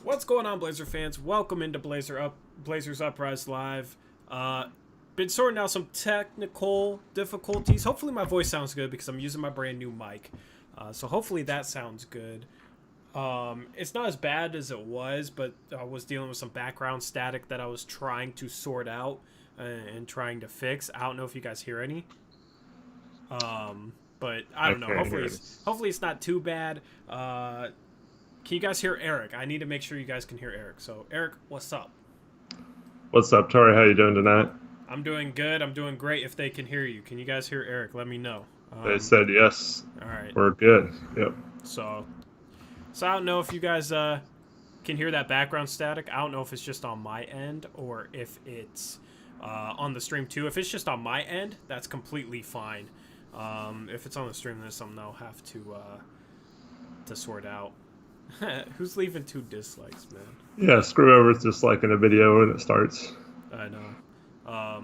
What's going on, Blazer fans? Welcome into Blazers Uprise Live. Been sorting out some technical difficulties. Hopefully my voice sounds good because I'm using my brand new mic. So hopefully that sounds good. It's not as bad as it was, but I was dealing with some background static that I was trying to sort out and trying to fix. I don't know if you guys hear any. But I don't know. Hopefully it's not too bad. Can you guys hear Eric? I need to make sure you guys can hear Eric. So, Eric, what's up? What's up, Tori? How you doing tonight? I'm doing good. I'm doing great. If they can hear you, can you guys hear Eric? Let me know. They said yes. All right. We're good. Yep. So I don't know if you guys can hear that background static. I don't know if it's just on my end or if it's on the stream too. If it's just on my end, that's completely fine. If it's on the stream, there's something I'll have to sort out. Who's leaving 2 dislikes, man? Yeah, screw over disliking a video when it starts. I know.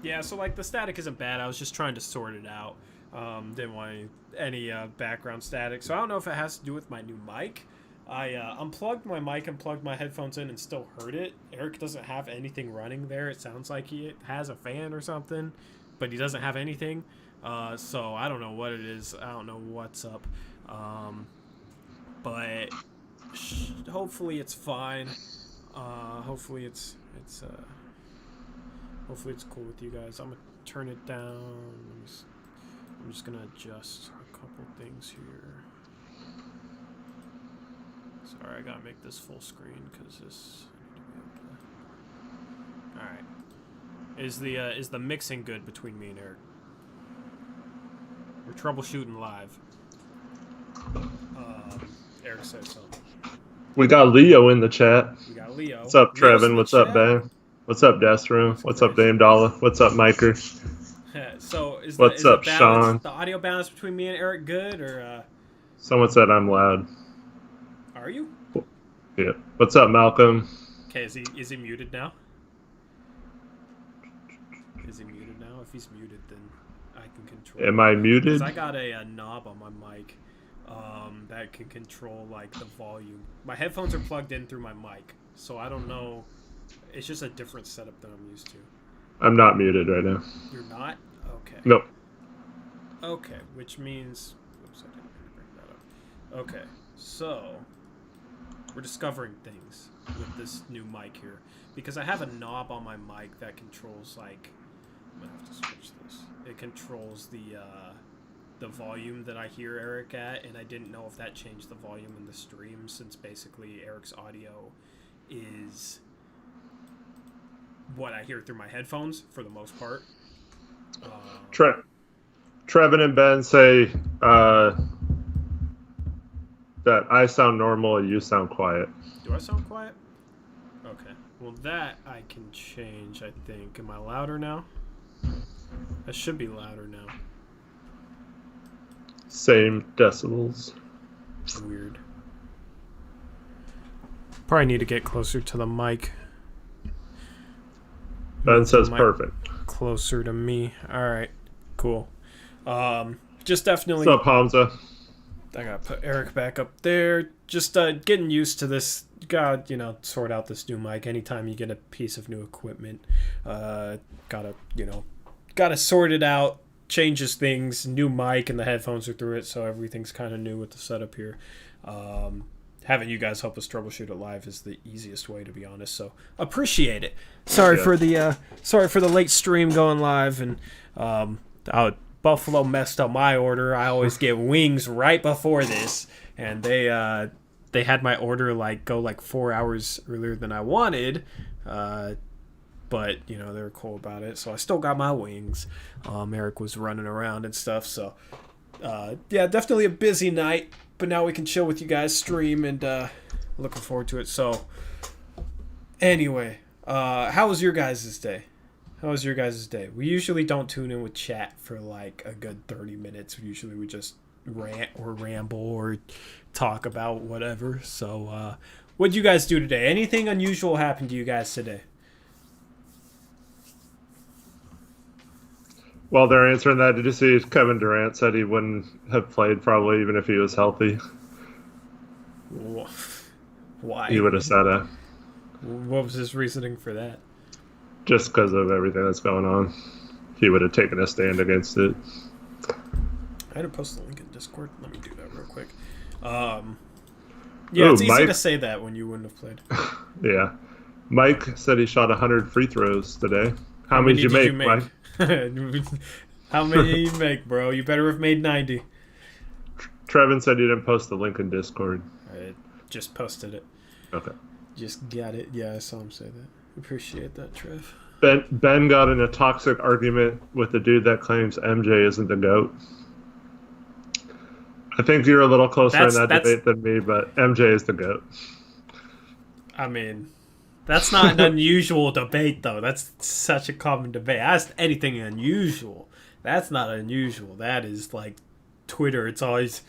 Yeah, so like the static isn't bad. I was just trying to sort it out. Didn't want any background static. So I don't know if it has to do with my new mic. I unplugged my mic and plugged my headphones in and still heard it. Eric doesn't have anything running there. It sounds like he has a fan or something, but he doesn't have anything. So I don't know what it is. I don't know what's up. But hopefully it's fine. Hopefully it's cool with you guys. I'm gonna turn it down. I'm just gonna adjust a couple things here. Sorry, I gotta make this full screen because this. All right. Is the mixing good between me and Eric? We're troubleshooting live. Eric said something. We got Leo in the chat. We got Leo. What's up, Trevin? What's up, Ben? What's up, Desroom? What's up, Dame Dollar? What's up, Miker? So what's up, Sean? The audio balance between me and Eric good, or? Someone said I'm loud. Are you? Yeah. What's up, Malcolm? Okay, is he muted now? Is he muted now? If he's muted, then I can control. Am I muted? 'Cause I got a knob on my mic. That can control like the volume. My headphones are plugged in through my mic, so I don't know. It's just a different setup than I'm used to. I'm not muted right now. You're not? Okay. Nope. Okay, which means... Oops, I didn't mean to bring that up. Okay, so... We're discovering things with this new mic here. Because I have a knob on my mic that controls, like... I'm going to have to switch this. It controls the volume that I hear Eric at, and I didn't know if that changed the volume in the stream, since basically Eric's audio is what I hear through my headphones for the most part. Trevin and Ben say that I sound normal and you sound quiet. Do I sound quiet? Okay. Well, that I can change, I think. Am I louder now? I should be louder now. Same decibels. Weird. Probably need to get closer to the mic. Ben says perfect. Closer to me. Alright. Cool. Just definitely... What's up, Hamza? I gotta put Eric back up there. Just getting used to this. Gotta, sort out this new mic. Anytime you get a piece of new equipment, gotta sort it out. Changes things. New mic and the headphones are through it, so everything's kind of new with the setup here. Having you guys help us troubleshoot it live is the easiest way, to be honest. So appreciate it. Sorry for the late stream going live, and Buffalo messed up my order. I always get wings right before this, and they had my order go 4 hours earlier than I wanted. But, they were cool about it. So I still got my wings. Eric was running around and stuff. So, yeah, definitely a busy night. But now we can chill with you guys, stream, and looking forward to it. So, anyway, how was your guys' day? How was your guys' day? We usually don't tune in with chat for a good 30 minutes. Usually we just rant or ramble or talk about whatever. So, what'd you guys do today? Anything unusual happened to you guys today? While they're answering that, did you see Kevin Durant said he wouldn't have played probably even if he was healthy? Why? he would have said it. What was his reasoning for that? Just because of everything that's going on. He would have taken a stand against it. I had to post the link in Discord. Let me do that real quick. Yeah, it's easy Mike, to say that when you wouldn't have played. Yeah. Mike said he shot 100 free throws today. How many did you make, Mike? How many did you make, bro? You better have made 90. Trevin said you didn't post the link in Discord. I just posted it. Okay. Just got it. Yeah, I saw him say that. Appreciate that, Trev. Ben got in a toxic argument with the dude that claims MJ isn't the GOAT. I think you're a little closer in that debate than me, but MJ is the GOAT. I mean, that's not an unusual debate, though. That's such a common debate. Ask anything unusual. That's not unusual. That is like Twitter. It's always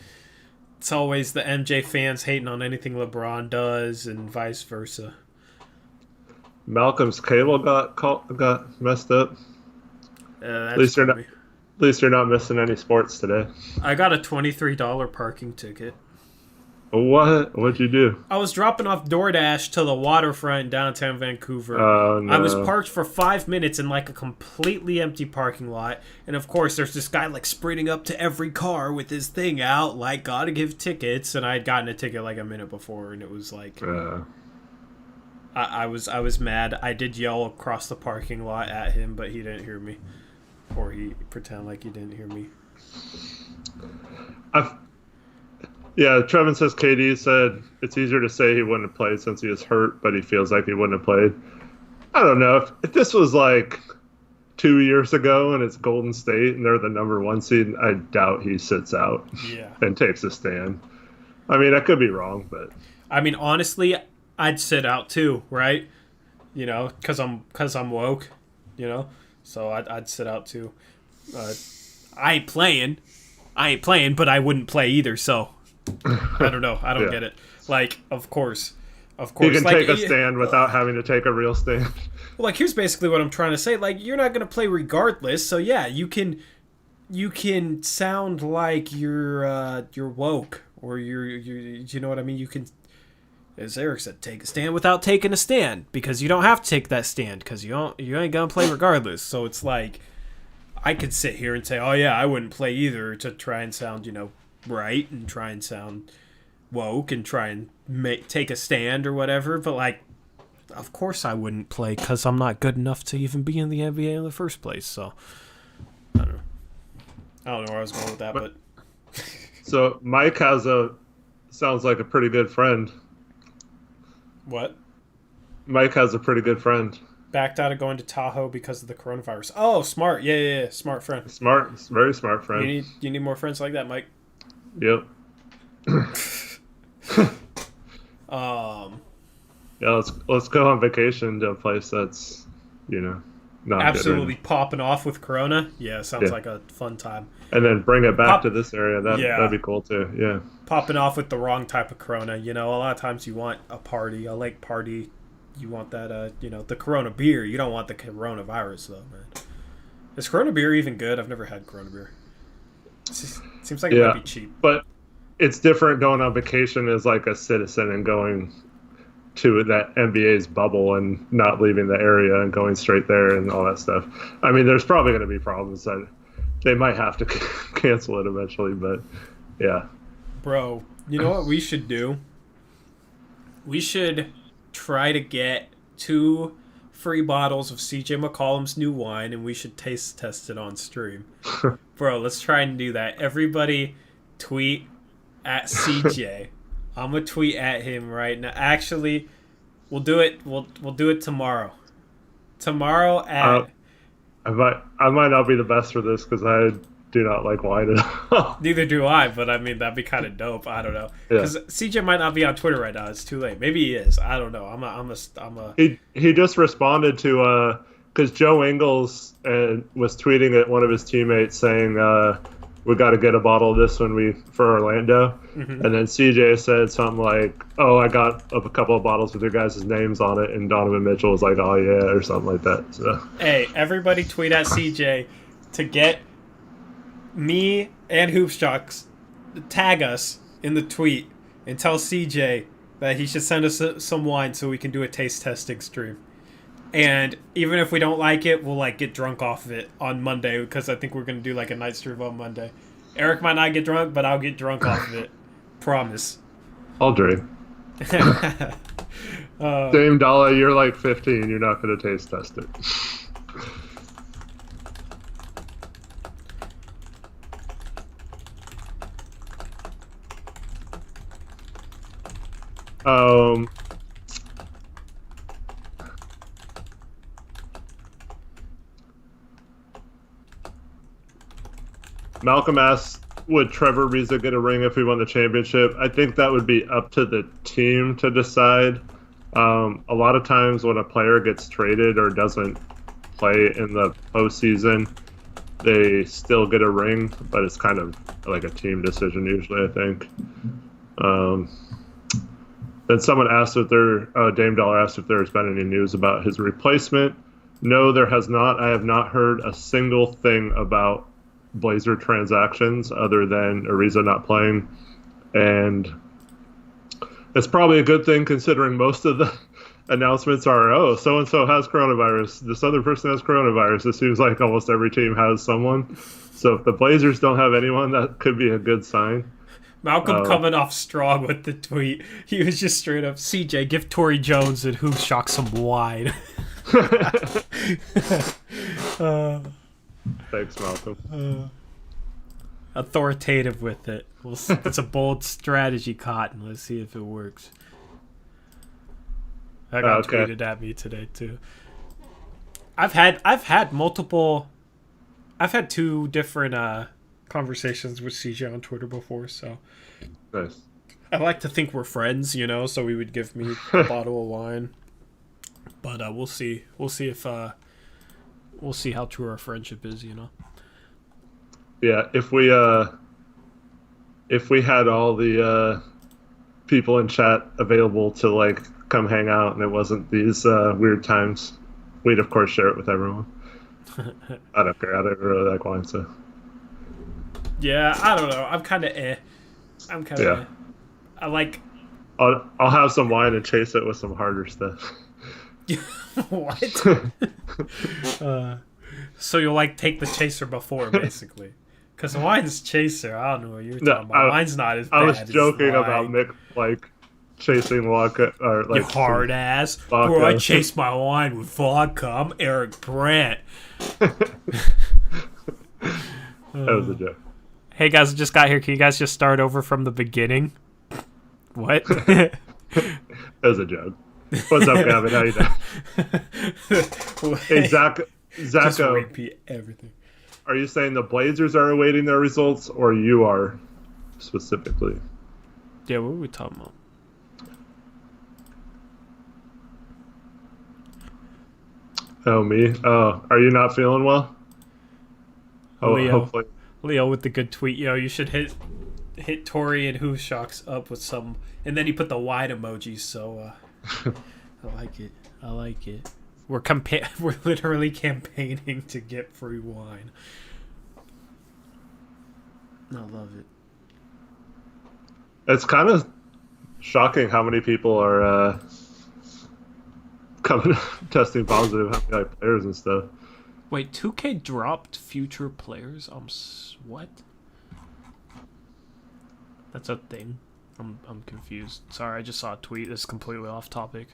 the MJ fans hating on anything LeBron does, and vice versa. Malcolm's cable got messed up. That's At least you're not missing any sports today. I got a $23 parking ticket. What? What'd you do? I was dropping off DoorDash to the waterfront in downtown Vancouver. Oh, no. I was parked for 5 minutes in like a completely empty parking lot. And of course, there's this guy like sprinting up to every car with his thing out, like, gotta give tickets. And I had gotten a ticket like a minute before, and it was like... I was mad. I did yell across the parking lot at him, but he didn't hear me. Or he pretended like he didn't hear me. Yeah, Trevin says KD said it's easier to say he wouldn't have played since he was hurt, but he feels like he wouldn't have played. I don't know. If this was like 2 years ago and it's Golden State and they're the number 1 seed, I doubt he sits out and takes a stand. I mean, I could be wrong, but... I mean, honestly, I'd sit out too, right? You know, because I'm woke, you know? So I'd sit out too. I ain't playing, but I wouldn't play either, so... I don't know. I don't get it. Like, of course. You can take a stand without having to take a real stand. Well, like, here's basically what I'm trying to say. Like, you're not going to play regardless. So yeah, you can sound like you're woke, or you're you know what I mean. You can, as Eric said, take a stand without taking a stand, because you don't have to take that stand because you ain't gonna play regardless. So it's like, I could sit here and say, oh yeah, I wouldn't play either, to try and sound, you know, right, and try and sound woke and try and take a stand or whatever, but like, of course I wouldn't play because I'm not good enough to even be in the NBA in the first place. So I don't know where I was going with that, but so Mike sounds like a pretty good friend. What? Mike has a pretty good friend. Backed out of going to Tahoe because of the coronavirus. Oh, smart. Yeah. Smart friend. Very smart friend. You need more friends like that, Mike. Yep. Yeah, let's go on vacation to a place that's, you know, not absolutely good popping off with Corona. Yeah, sounds like a fun time. And then bring it back to this area. That'd be cool too. Yeah. Popping off with the wrong type of Corona. You know, a lot of times you want a party, a lake party. You want that, you know, the Corona beer. You don't want the coronavirus though, man. Is Corona beer even good? I've never had Corona beer. Seems like it might be cheap. But it's different going on vacation as like a citizen and going to that NBA's bubble and not leaving the area and going straight there and all that stuff. I mean, there's probably going to be problems that they might have to cancel it eventually, but yeah. Bro, you know what we should do? We should try to get 2 free bottles of CJ McCollum's new wine, and we should taste test it on stream. Bro, let's try and do that. Everybody tweet at CJ. I'm gonna tweet at him right now. Actually, we'll do it. We'll do it tomorrow. Tomorrow at. I might not be the best for this because I do not like wine at all. Neither do I, but I mean that'd be kind of dope. I don't know because CJ might not be on Twitter right now. It's too late. Maybe he is. I don't know. I'm a. He just responded to because Joe Ingles was tweeting at one of his teammates saying we got to get a bottle of this for Orlando, and then CJ said something like, "Oh, I got a couple of bottles with your guys' names on it," and Donovan Mitchell was like, "Oh yeah," or something like that. So hey, everybody tweet at CJ to get me and Hoopshots, tag us in the tweet and tell CJ that he should send us some wine so we can do a taste testing stream. And even if we don't like it, we'll like get drunk off of it on Monday because I think we're gonna do like a night stream on Monday. Eric might not get drunk, but I'll get drunk off of it. Promise. I'll drink. Dame Dalla, you're like 15. You're not gonna taste test it. Malcolm asks, would Trevor Ariza get a ring if we won the championship? I think that would be up to the team to decide. A lot of times when a player gets traded or doesn't play in the postseason, they still get a ring, but it's kind of like a team decision usually, I think. Then someone asked if Dame Dollar asked if there's been any news about his replacement. No, there has not. I have not heard a single thing about Blazer transactions other than Ariza not playing. And it's probably a good thing considering most of the announcements are, oh, so-and-so has coronavirus. This other person has coronavirus. It seems like almost every team has someone. So if the Blazers don't have anyone, that could be a good sign. Malcolm coming off strong with the tweet. He was just straight up, CJ, give Torrey Jones and Who Shock some wine. Thanks, Malcolm. Authoritative with it. It's a bold strategy, Cotton. Let's see if it works. That got tweeted at me today too. I've had two different conversations with CJ on Twitter before, so nice. I like to think we're friends, so he would give me a bottle of wine. But we'll see. We'll see if we'll see how true our friendship is, Yeah, if we had all the people in chat available to like come hang out and it wasn't these weird times, we'd of course share it with everyone. I don't care. I don't really like wine, so. Yeah, I don't know. I'm kind of I like. I'll have some wine and chase it with some harder stuff. What? So you'll like take the chaser before, basically, because wine's chaser. I don't know what you're talking about. Wine's not as bad. I was joking about Mick like chasing vodka or like you hard ass. Vodka. Bro, I chase my wine with vodka. I'm Eric Brandt. That was a joke. Hey guys, I just got here. Can you guys just start over from the beginning? What? That was a joke. What's up, Gavin? How you doing? Hey, Zacho. Just repeat everything. Are you saying the Blazers are awaiting their results, or you are specifically? Yeah, what were we talking about? Oh, me? Oh, are you not feeling well? Oh, hopefully. Leo with the good tweet. You should hit Tori and Who Shocks up with some, and then he put the wide emoji. So I like it. We're literally campaigning to get free wine. I love it. It's kind of shocking how many people are coming testing positive, how many players and stuff. Wait, 2K dropped future players? What? That's a thing. I'm confused. Sorry, I just saw a tweet that's completely off topic.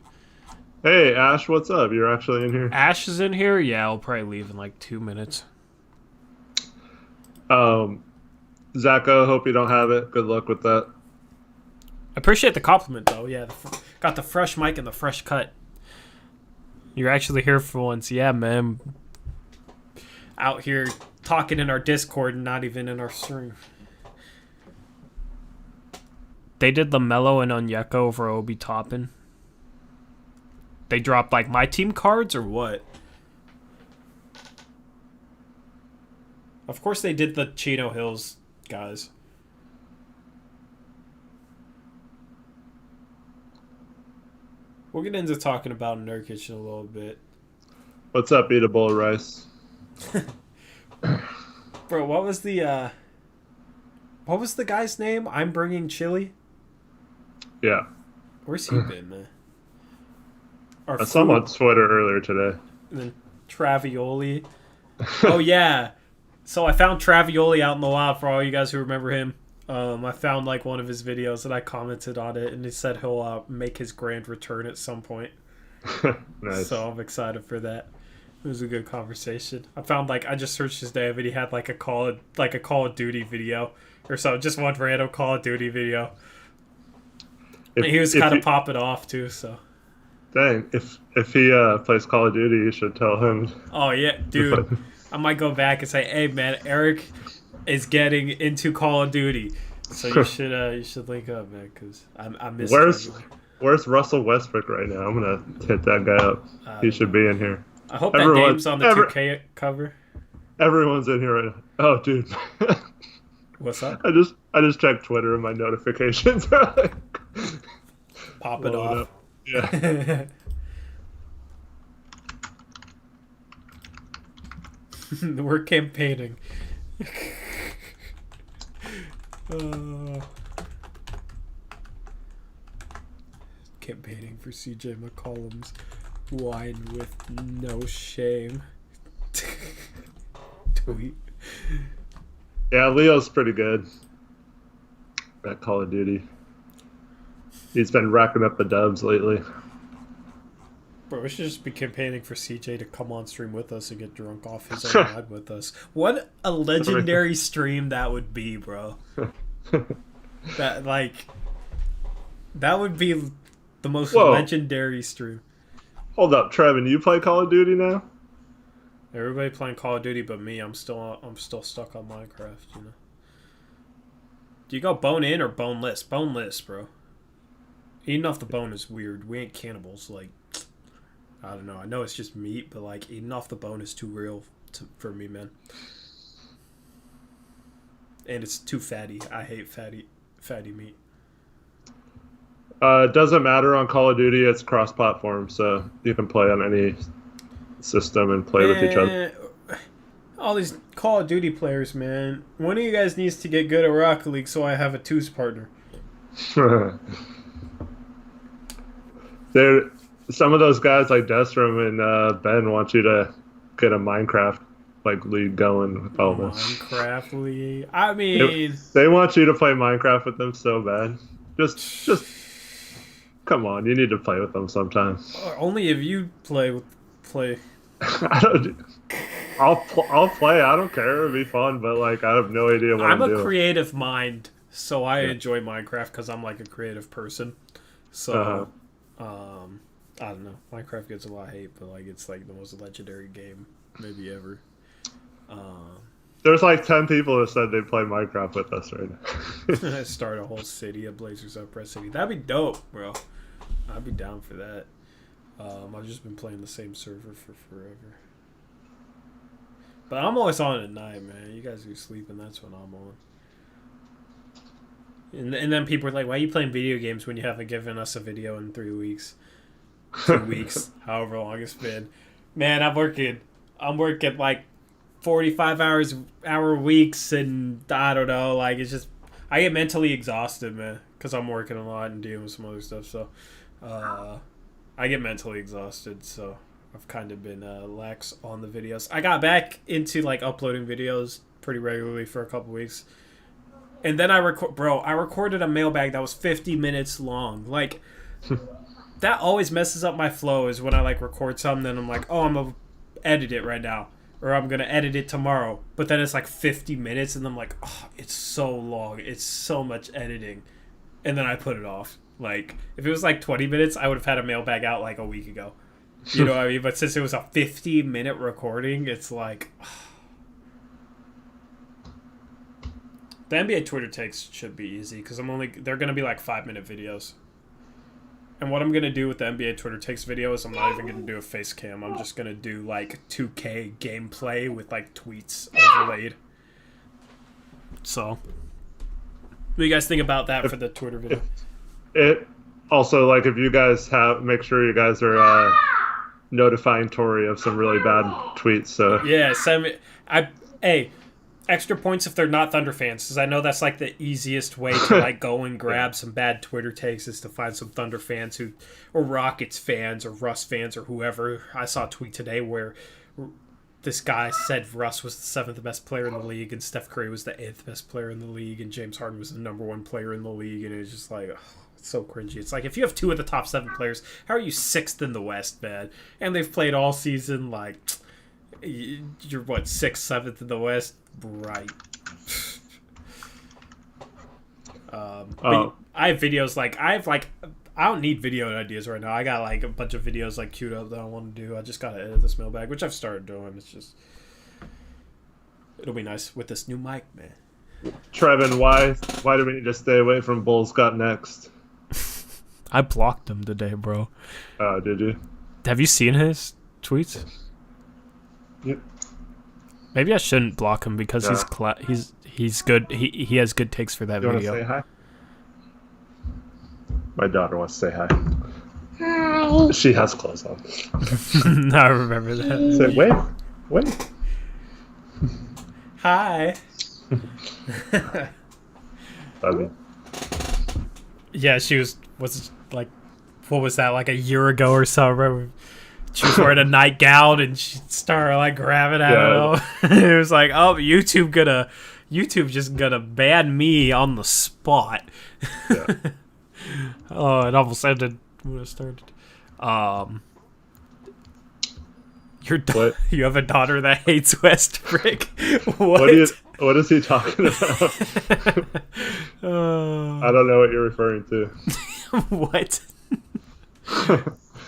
Hey, Ash, what's up? You're actually in here? Ash is in here? Yeah, I'll probably leave in like 2 minutes. Zacho, hope you don't have it. Good luck with that. I appreciate the compliment, though. Yeah, got the fresh mic and the fresh cut. You're actually here for once. Yeah, man. Out here talking in our Discord and not even in our stream. They did LaMelo and Onyeka over Obi Toppin. They dropped like my team cards or what? Of course they did the Chino Hills guys. We'll get into talking about Nurkic in a little bit. What's up, eat a bowl of rice? Bro, what was the guy's name? I'm bringing chili? Yeah. Where's he been, man? I saw him on Twitter earlier today. And then Travioli. Oh, yeah. So I found Travioli out in the wild for all you guys who remember him. I found like one of his videos and I commented on it, and he said he'll make his grand return at some point. Nice. So I'm excited for that. It was a good conversation. I found I just searched his name and he had a Call of Duty video or so, just one random Call of Duty video. And he was kind of popping off too. So. Dang, if he plays Call of Duty, you should tell him. Oh yeah, dude. I might go back and say, "Hey man, Eric is getting into Call of Duty, so you should link up, man, because I miss." Where's Russell Westbrook right now? I'm gonna hit that guy up. He should be in here. I hope that game's on the 2K cover. Everyone's in here right now. Oh, dude. What's up? I just checked Twitter and my notifications are pop it off. Up. Yeah. We're campaigning. Campaigning for CJ McCollum's wine with no shame. Tweet. Yeah, Leo's pretty good at Call of Duty. He's been racking up the dubs lately. Bro, we should just be campaigning for CJ to come on stream with us and get drunk off his own live with us. What a legendary stream that would be, bro. That would be the most legendary stream. Hold up, Trevin, you play Call of Duty now? Everybody playing Call of Duty but me. I'm still stuck on Minecraft, you know. Do you go bone in or boneless? Boneless, bro. Eating off the bone is weird. We ain't cannibals. I don't know. I know it's just meat, but eating off the bone is too real for me, man. And it's too fatty. I hate fatty meat. It doesn't matter on Call of Duty. It's cross-platform, so you can play on any system and play with each other. All these Call of Duty players, man. One of you guys needs to get good at Rocket League so I have a twos partner. Some of those guys like Destrom and Ben want you to get a Minecraft league going with all this. Minecraft league. I mean, they want you to play Minecraft with them so bad. Just come on, you need to play with them sometime. Only if you play. I'll play. I don't care. It'll be fun, but I have no idea what I'm doing. I'm a creative mind, so I enjoy Minecraft because I'm a creative person. So, I don't know. Minecraft gets a lot of hate, but it's the most legendary game maybe ever. There's 10 people that said they'd play Minecraft with us right now. Start a whole city, a Blazers Uppress city. That'd be dope, bro. I'd be down for that. I've just been playing the same server for forever. But I'm always on at night, man. You guys are sleeping, that's when I'm on. And then people are like, why are you playing video games when you haven't given us a video in 3 weeks? 2 weeks, however long it's been. Man, I'm working 45 hour weeks, and I don't know, it's just, I get mentally exhausted, man, because I'm working a lot and dealing with some other stuff, so I get mentally exhausted, so I've kind of been lax on the videos. I got back into uploading videos pretty regularly for a couple weeks, and then I recorded a mailbag that was 50 minutes long. That always messes up my flow, is when I record something and I'm I'm gonna edit it right now, or I'm gonna edit it tomorrow, but then it's 50 minutes and I'm oh, it's so long, it's so much editing, and then I put it off. If it was 20 minutes, I would have had a mailbag out a week ago, you know what I mean? But since it was a 50-minute recording, it's the NBA Twitter takes should be easy, because they're gonna be 5-minute videos. And what I'm going to do with the NBA Twitter takes video is I'm not even going to do a face cam. I'm just going to do 2K gameplay with tweets overlaid. So, what do you guys think about that for the Twitter video? It also, if you guys make sure you guys are notifying Tori of some really bad tweets. So yeah, send me. extra points if they're not Thunder fans, because I know that's like the easiest way to like go and grab some bad Twitter takes is to find some Thunder fans or Rockets fans or Russ fans or whoever. I saw a tweet today where this guy said Russ was the 7th best player in the league and Steph Curry was the 8th best player in the league and James Harden was the number 1 player in the league, and it's just like, it's so cringy. It's like, if you have 2 of the top 7 players, how are you 6th in the West, man? And they've played all season. Like, you're what, 6th, 7th in the West, right? I have videos I don't need video ideas right now. I got like a bunch of videos like queued up that I want to do. I just gotta edit this mailbag, which I've started doing. It's just, it'll be nice with this new mic, man. Trevin, why do we need to stay away from Bulls Got Next? I blocked him today, bro. Oh, did you? Have you seen his tweets? Yep. Maybe I shouldn't block him because he's good. He has good takes for that You video. Want to say hi? My daughter wants to say hi. Hi. She has clothes on. I remember that. Say, wait. Hi. Love you. Yeah, she was like, what was that, like a year ago or so? I remember she was wearing a nightgown and she started like grabbing at it. It was like, oh, YouTube just gonna ban me on the spot. Yeah. Oh, it almost ended when it started. You have a daughter that hates Westbrook. What? What is he talking about? I don't know what you're referring to. What?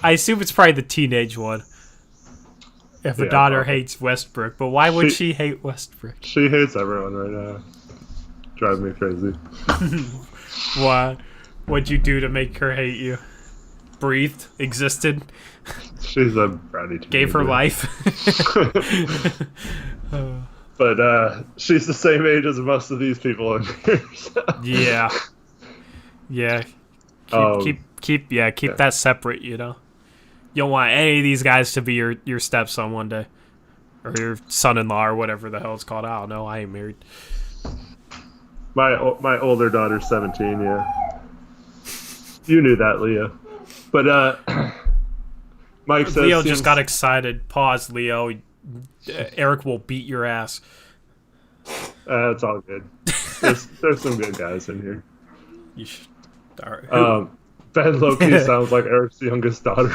I assume it's probably the teenage one. If a daughter hates Westbrook, but why would she hate Westbrook? She hates everyone right now. Drive me crazy. Why? What'd you do to make her hate you? Breathed? Existed? She's a bratty teenager. Gave her life? But she's the same age as most of these people in here. So. Yeah. Yeah. Keep that separate, you know? You don't want any of these guys to be your stepson one day. Or your son-in-law or whatever the hell it's called. I don't know. I ain't married. My older daughter's 17, yeah. You knew that, Leo. But Mike says... Leo just got excited. Pause, Leo. Eric will beat your ass. It's all good. There's some good guys in here. You should... Ben Loki sounds like Eric's youngest daughter.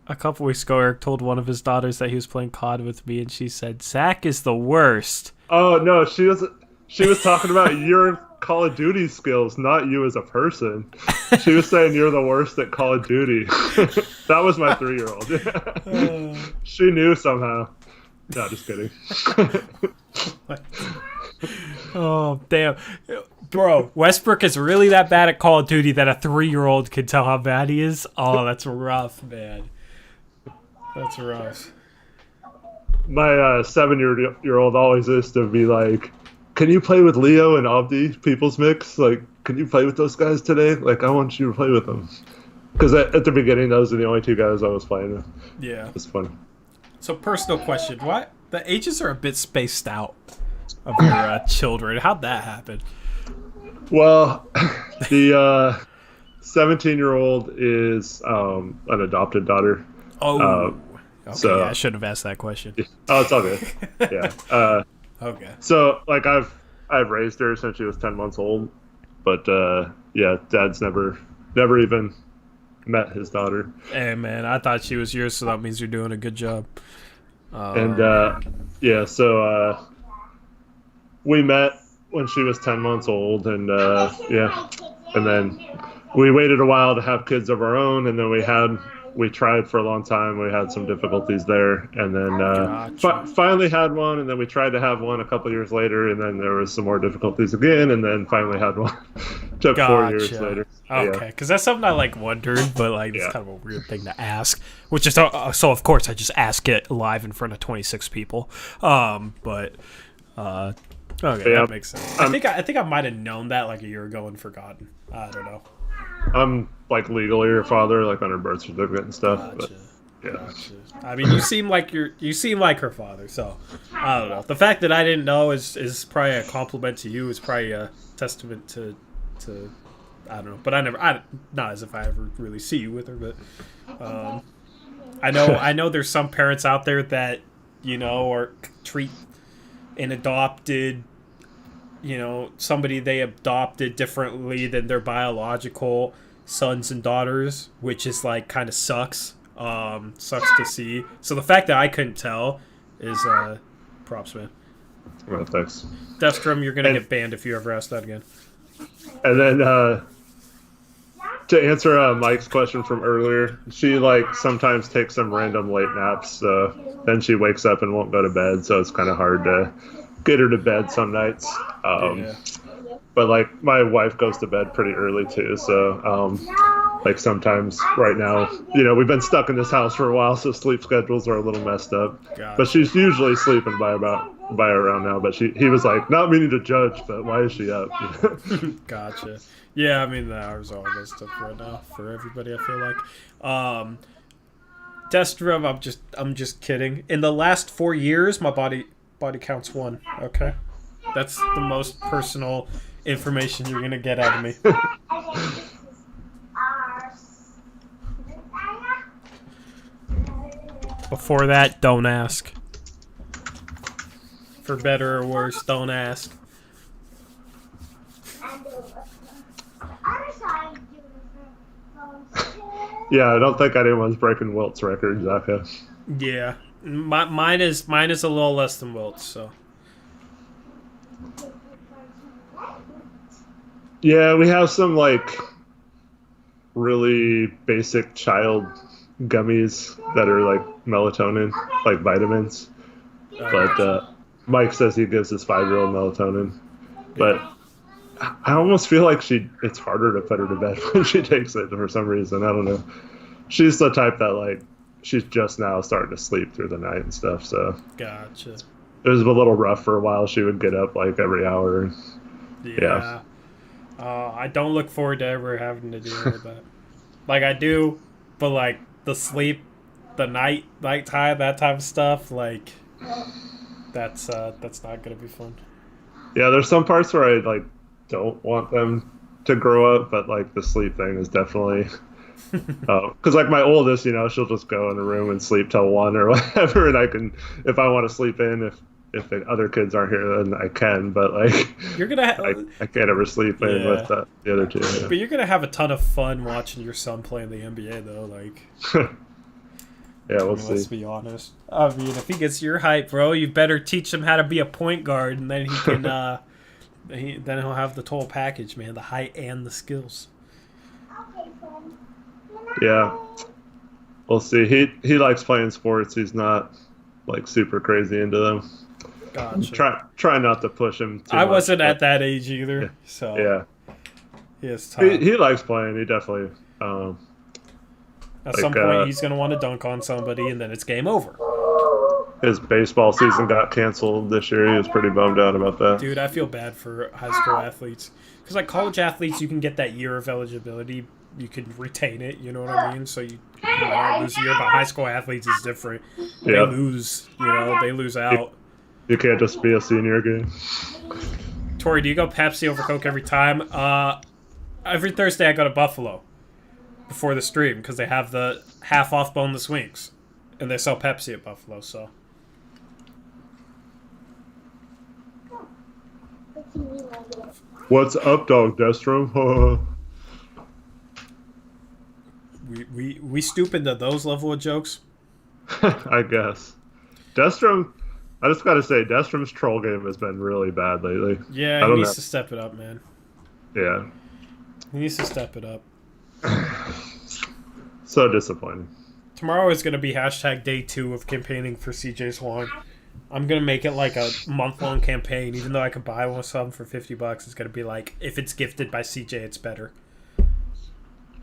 A couple weeks ago, Eric told one of his daughters that he was playing COD with me, and she said, Zach is the worst. Oh, no, she was talking about your Call of Duty skills, not you as a person. She was saying you're the worst at Call of Duty. That was my 3-year-old. She knew somehow. No, just kidding. Oh, damn. Bro, Westbrook is really that bad at Call of Duty that a 3-year-old can tell how bad he is? Oh, that's rough, man. That's rough. My 7-year-old always used to be like, can you play with Leo and Abdi, People's Mix? Like, can you play with those guys today? Like, I want you to play with them. Because at the beginning, those are the only 2 guys I was playing with. Yeah. It's fun. So, personal question. What? The ages are a bit spaced out of your children. How'd that happen? Well, the 17-year-old is an adopted daughter. Oh. Okay, so, I shouldn't have asked that question. Oh, it's all good. Yeah. Okay. So, like, I've raised her since she was 10 months old, but yeah, Dad's never even met his daughter. Hey, man, I thought she was yours, so that means you're doing a good job. Yeah, so we met when she was 10 months old, and yeah, and then we waited a while to have kids of our own, and then we tried for a long time. We had some difficulties there, and then finally had one, and then we tried to have one a couple years later, and then there was some more difficulties again, and then finally had one. Took 4 years later. Okay, because that's something I wondered, but it's kind of a weird thing to ask. Which is so of course I just ask it live in front of 26 people. But okay, that makes sense. I think I might have known that a year ago and forgotten. I don't know. I'm legally her father, on her birth certificate and stuff. Gotcha. But Gotcha. I mean, you seem like her father, so I don't know. The fact that I didn't know is probably a compliment to you. It's probably a testament to I don't know. But not as if I ever really see you with her, but I know there's some parents out there that or treat an adopted somebody they adopted differently than their biological sons and daughters, which is like kind of sucks. Sucks to see. So the fact that I couldn't tell is props, man. Well, thanks. Destrum, you're gonna get banned if you ever ask that again. And then to answer Mike's question from earlier, she sometimes takes some random late naps. So then she wakes up and won't go to bed. So it's kind of hard to get her to bed some nights. But my wife goes to bed pretty early too. So sometimes right now, we've been stuck in this house for a while, so sleep schedules are a little messed up. Gotcha. But she's usually sleeping by around now. But he was like, not meaning to judge, but why is she up? Gotcha. Yeah, I mean the hours are all messed up right now for everybody. I feel like. Destrum, I'm just kidding. In the last 4 years, my body counts 1. Okay, that's the most personal information you're gonna get out of me. Before that, don't ask. For better or worse, don't ask. Yeah, I don't think anyone's breaking Wilt's record, Zaka. Yeah, mine is a little less than Wilt's, so. Yeah, we have some really basic child gummies that are melatonin, vitamins. But Mike says he gives his 5-year-old melatonin. But I almost feel like it's harder to put her to bed when she takes it for some reason. I don't know. She's the type that she's just now starting to sleep through the night and stuff. So Gotcha. It was a little rough for a while. She would get up every hour. Yeah. I don't look forward to ever having to deal with that. I do, but the sleep, the nighttime, that type of stuff, that's not gonna be fun. Yeah, there's some parts where I don't want them to grow up, but the sleep thing is definitely because my oldest, she'll just go in the room and sleep till 1 or whatever, and I can, if I want to sleep in, if the other kids aren't here, then I can, but you're gonna I can't ever sleep in with the other two. Yeah. But you're gonna have a ton of fun watching your son play in the NBA, though. Yeah, we'll see. Let's be honest. I mean, if he gets your height, bro, you better teach him how to be a point guard, and then he can. Then he'll have the total package, man. The height and the skills. Yeah, we'll see. He likes playing sports. He's not super crazy into them. Gotcha. Try not to push him too I much, wasn't at that age either, yeah. so Yeah. It's tough. He likes playing. He definitely. At some point, he's gonna want to dunk on somebody, and then it's game over. His baseball season got canceled this year. He was pretty bummed out about that. Dude, I feel bad for high school athletes because college athletes, you can get that year of eligibility. You can retain it. You know what I mean? So you might not lose a year, but high school athletes is different. They lose. They lose out. You can't just be a senior again. Tori, do you go Pepsi over Coke every time? Every Thursday I go to Buffalo before the stream because they have the half off boneless wings, and they sell Pepsi at Buffalo. So. What's up, dog, Destrom? We stupid to those level of jokes. I guess. Destrom, I just gotta say, Destrom's troll game has been really bad lately. Yeah, he needs to step it up, man. Yeah. He needs to step it up. So disappointing. Tomorrow is going to be hashtag day 2 of campaigning for CJ Swan. I'm going to make it a month-long campaign. Even though I could buy one some for $50, it's going to be if it's gifted by CJ, it's better.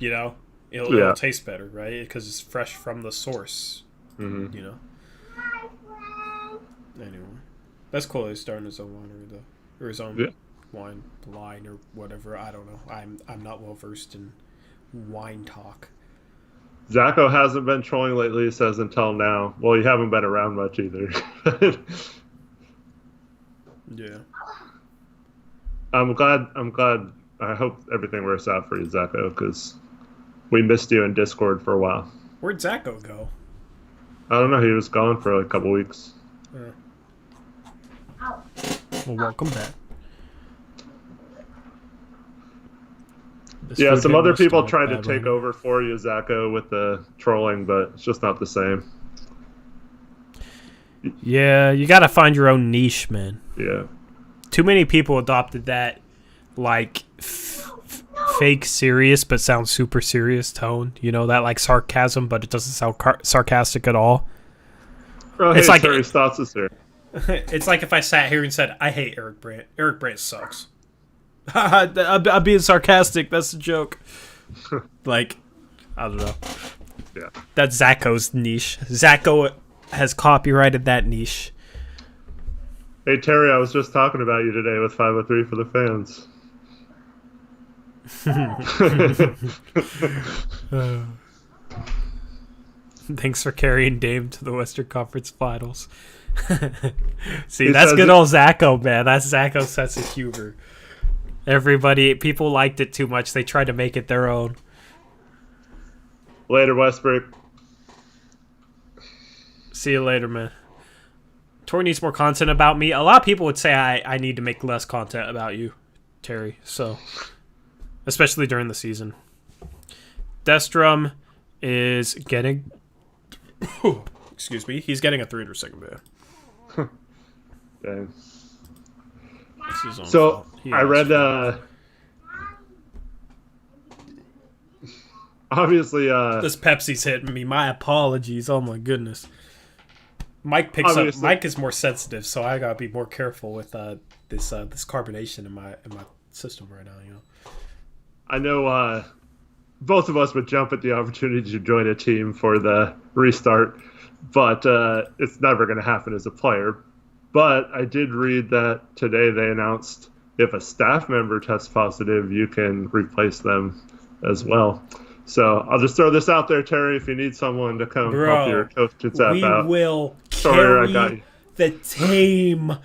It'll taste better, right? Because it's fresh from the source. Mm-hmm. Anyway. That's cool. He's starting his own winery, though. Or his own wine line or whatever. I don't know. I'm not well-versed in wine talk. Zacho hasn't been trolling lately, he says, until now. Well, you haven't been around much either. Yeah. I'm glad. I hope everything works out for you, Zacho, because we missed you in Discord for a while. Where'd Zacho go? I don't know. He was gone for like a couple weeks. Well, welcome back. Yeah, some other people tried to take over for you, Zacho, with the trolling, but it's just not the same. Yeah, you gotta find your own niche, man. Yeah. Too many people adopted that, like, fake serious but sounds super serious tone. You know, that, like, sarcasm, but it doesn't sound sarcastic at all. Oh, hey, it's like Terry Stotts is here. It's like if I sat here and said, I hate Eric Brandt. Eric Brandt sucks. I'm being sarcastic. That's a joke. Like, I don't know. Yeah. That's Zacho's niche. Zacho has copyrighted that niche. Hey, Terry, I was just talking about you today with 503 for the fans. Thanks for carrying Dame to the Western Conference Finals. See, that's good old Zacho, man. That's Zacho's sense of humor. People liked it too much. They tried to make it their own. Later, Westbrook. See you later, man. Tori needs more content about me. A lot of people would say I need to make less content about you, Terry. So, especially during the season. Destrum is getting... Excuse me. He's getting a 300-second ban. Dang. So, I read... obviously... this Pepsi's hitting me. My apologies. Oh, my goodness. Mike picks up. Mike is more sensitive, so I gotta be more careful with this carbonation in my system right now. You know. I know both of us would jump at the opportunity to join a team for the restart, but it's never going to happen as a player. But I did read that today they announced if a staff member tests positive, you can replace them as well. So I'll just throw this out there, Terry. If you need someone to come help your coach's app out, we will carry the team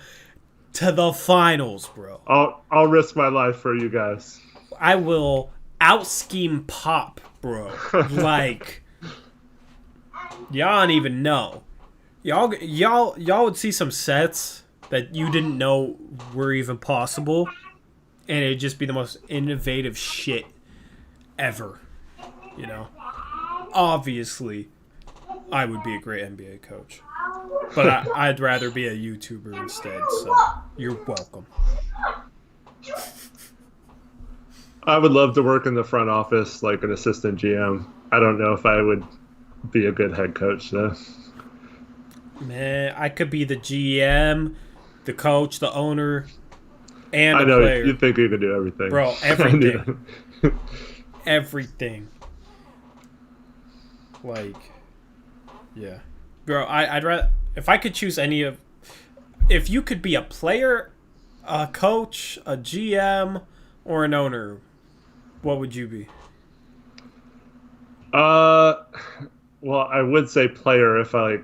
to the finals, bro. I'll risk my life for you guys. I will out scheme Pop, bro. Like, y'all don't even know. Y'all would see some sets that you didn't know were even possible, and it'd just be the most innovative shit ever. You know, obviously, I would be a great NBA coach, but I'd rather be a YouTuber instead. So you're welcome. I would love to work in the front office like an assistant GM. I don't know if I would be a good head coach, though. Man, I could be the GM, the coach, the owner, and I know player. You think you could do everything, bro? Everything, everything. Like, yeah, bro. I'd rather if I could choose any of. If you could be a player, a coach, a GM, or an owner, what would you be? Well, I would say player if I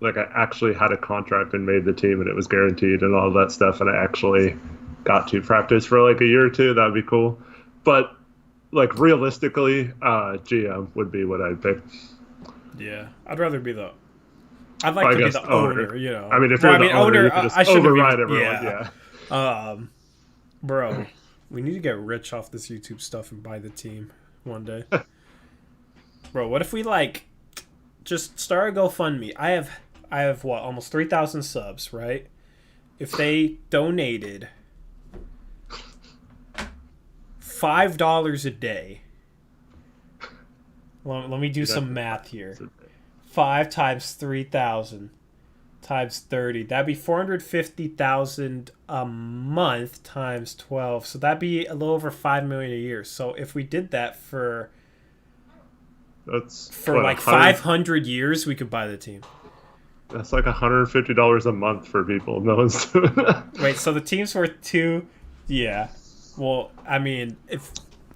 like I actually had a contract and made the team and it was guaranteed and all that stuff, and I actually got to practice for like a year or two. That'd be cool, but. Like, realistically, GM would be what I'd pick. Yeah. I'd rather be the... I'd like to be the owner, you know. I mean, if you're the owner, you can just override everyone, yeah. Bro, we need to get rich off this YouTube stuff and buy the team one day. Bro, what if we, like, just start a GoFundMe? I have what, almost 3,000 subs, right? If they donated... $5 a day. Let me do some math here. 5 times 3,000 times 30. That'd be 450,000 a month times 12. So that'd be a little over 5 million a year. So if we did that for like 500 years, we could buy the team. That's like $150 a month for people. No one's doing that. Wait, so the team's worth 2? Yeah. Well, I mean,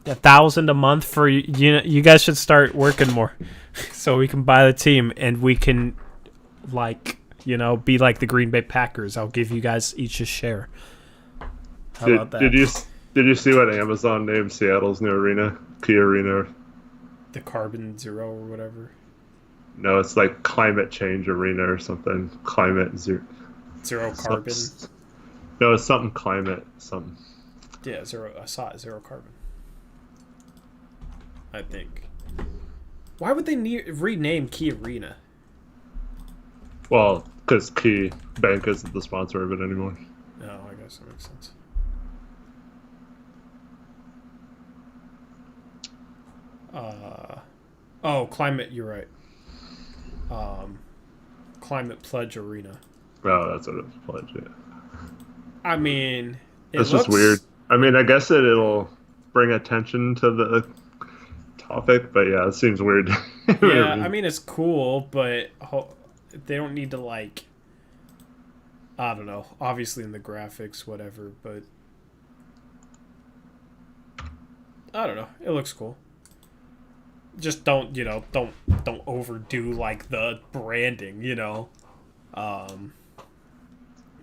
$1,000 a month for you. You guys should start working more, so we can buy the team and we can, like, be like the Green Bay Packers. I'll give you guys each a share. How about that? Did you see what Amazon named Seattle's new arena? Key Arena. The Carbon Zero or whatever. No, it's like Climate Change Arena or something. Climate Zero. Zero carbon. No, it's something climate. Something. Yeah, zero. I saw it. Zero carbon. I think. Why would they rename Key Arena? Well, because Key Bank isn't the sponsor of it anymore. Oh, I guess that makes sense. Climate. You're right. Climate Pledge Arena. Oh, that's what it's pledged. Yeah. I mean, it's just weird. I mean, I guess it'll bring attention to the topic, but yeah, it seems weird. Yeah, I mean, it's cool, but they don't need to, like, I don't know, obviously in the graphics, whatever, but I don't know, it looks cool. Just don't overdo, like, the branding,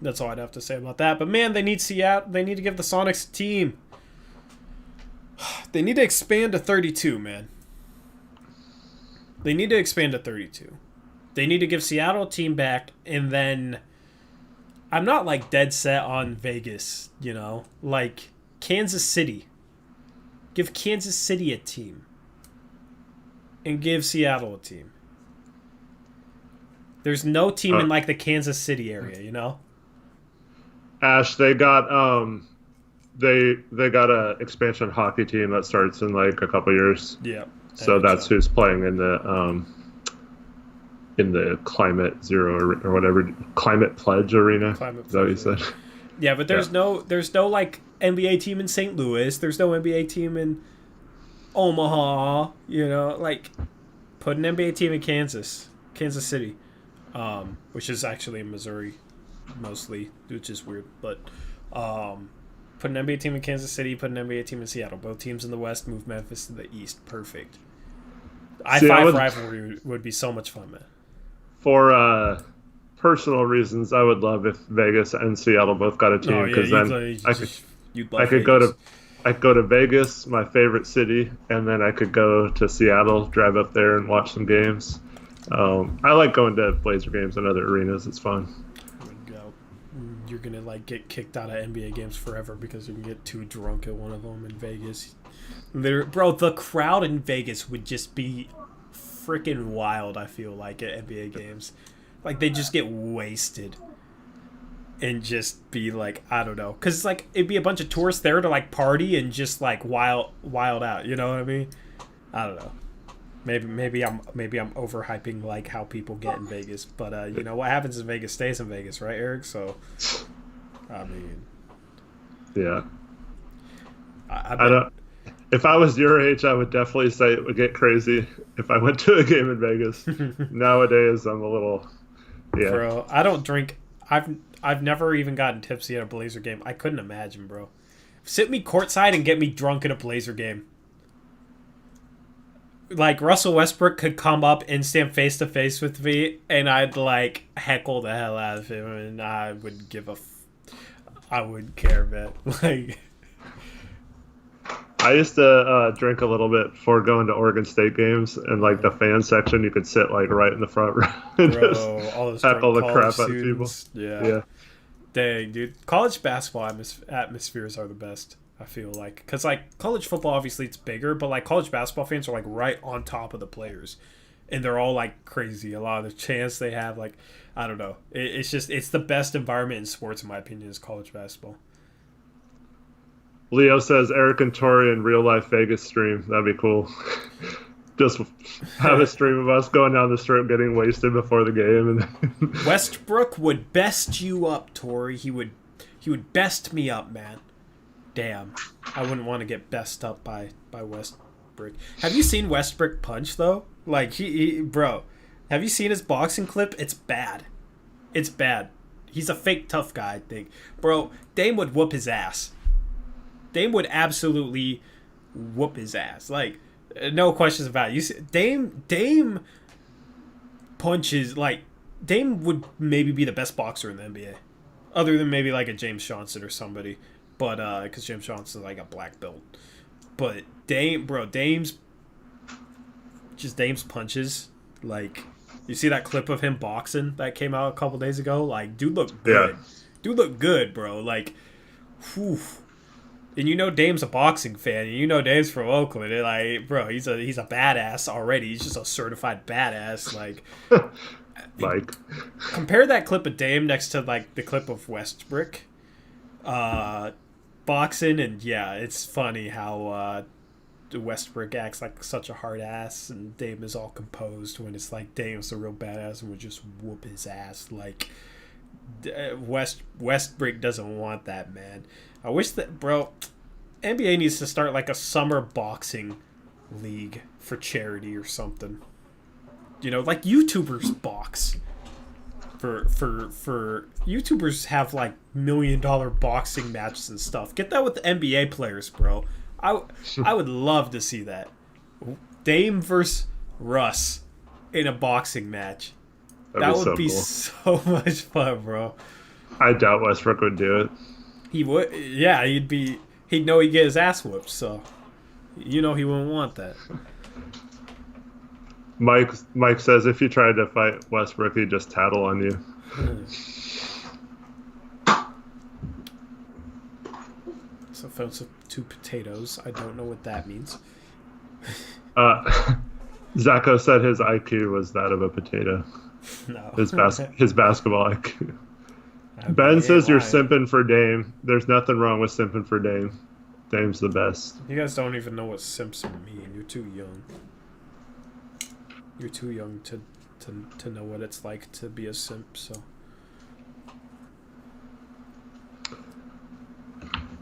That's all I'd have to say about that. But man, they need Seattle. They need to give the Sonics a team. They need to expand to 32, man. They need to expand to 32. They need to give Seattle a team back, and then I'm not like dead set on Vegas, like Kansas City. Give Kansas City a team, and give Seattle a team. There's no team in like the Kansas City area, Ash, they got they got a expansion hockey team that starts in like a couple years. Yeah. So that's who's playing in the Climate Zero or whatever, Climate Pledge Arena. Is that what you said? Yeah, but there's no like NBA team in St. Louis. There's no NBA team in Omaha. Like put an NBA team in Kansas City, which is actually in Missouri. Mostly, which is weird, but put an NBA team in Kansas City, put an NBA team in Seattle. Both teams in the West, move Memphis to the East. Perfect. I-5 rivalry would be so much fun, man. For personal reasons, I would love if Vegas and Seattle both got a team, because then I could go to Vegas, my favorite city, and then I could go to Seattle, drive up there and watch some games. I like going to Blazer games and other arenas. It's fun. You're gonna like get kicked out of NBA games forever because you can get too drunk at one of them in Vegas. Bro, the crowd in Vegas would just be freaking wild. I feel like at NBA games, like they just get wasted and just be like, I don't know, because like it'd be a bunch of tourists there to like party and just like wild out. You know what I mean? I don't know. Maybe I'm overhyping like how people get in Vegas, but what happens in Vegas stays in Vegas, right, Eric? So, I mean, yeah. I don't. If I was your age, I would definitely say it would get crazy if I went to a game in Vegas. Nowadays, I'm a little, yeah. Bro, I don't drink. I've never even gotten tipsy at a Blazer game. I couldn't imagine, bro. Sit me courtside and get me drunk at a Blazer game. Like, Russell Westbrook could come up and stand face to face with me, and I'd like heckle the hell out of him, and I would I wouldn't care, man. Like, I used to drink a little bit before going to Oregon State games, and like the fan section, you could sit like right in the front row and just all those heckle the crap students. out of people. Yeah. Dang, dude. College basketball atmospheres are the best, I feel like. Because, like, college football, obviously, it's bigger, but, like, college basketball fans are, like, right on top of the players. And they're all, like, crazy. A lot of the chance they have, like, I don't know. It's the best environment in sports, in my opinion, is college basketball. Leo says Eric and Tori in real life Vegas stream. That'd be cool. Just have a stream of us going down the strip getting wasted before the game. And Westbrook would best you up, Tori. He would best me up, man. Damn. I wouldn't want to get best up by Westbrook. Have you seen Westbrook punch, though? Like, bro, have you seen his boxing clip? It's bad. It's bad. He's a fake tough guy, I think. Bro, Dame would whoop his ass. Dame would absolutely whoop his ass. Like, no questions about it. You see, Dame punches, like, Dame would maybe be the best boxer in the NBA, other than maybe like a James Johnson or somebody. But because James Johnson's like a black belt. But Dame's punches. Like, you see that clip of him boxing that came out a couple days ago? Like, dude looked good. Yeah. Dude looked good, bro. Like, whew. And you know Dame's a boxing fan. And you know Dame's from Oakland. And like, bro, he's a badass already. He's just a certified badass. Like, Like, compare that clip of Dame next to like the clip of Westbrook boxing, and yeah, it's funny how Westbrook acts like such a hard ass, and Dame is all composed when it's like Dame's a real badass and would just whoop his ass. Like, Westbrook doesn't want that, man. I wish that, bro, NBA needs to start like a summer boxing league for charity or something. You know, like YouTubers box. For YouTubers have like $1 million boxing matches and stuff. Get that with the NBA players, bro. I would love to see that. Dame versus Russ in a boxing match. That would be so much fun, bro. I doubt Westbrook would do it. He would, yeah. He'd know he'd get his ass whooped. So, you know, he wouldn't want that. Mike says if you tried to fight Westbrook, he'd just tattle on you. It's offensive to potatoes. I don't know what that means. Zacho said his IQ was that of a potato. No. His basketball IQ. Ben says you're simping for Dame. There's nothing wrong with simping for Dame. Dame's the best. You guys don't even know what Simpson mean. You're too young. You're too young to know what it's like to be a simp, so.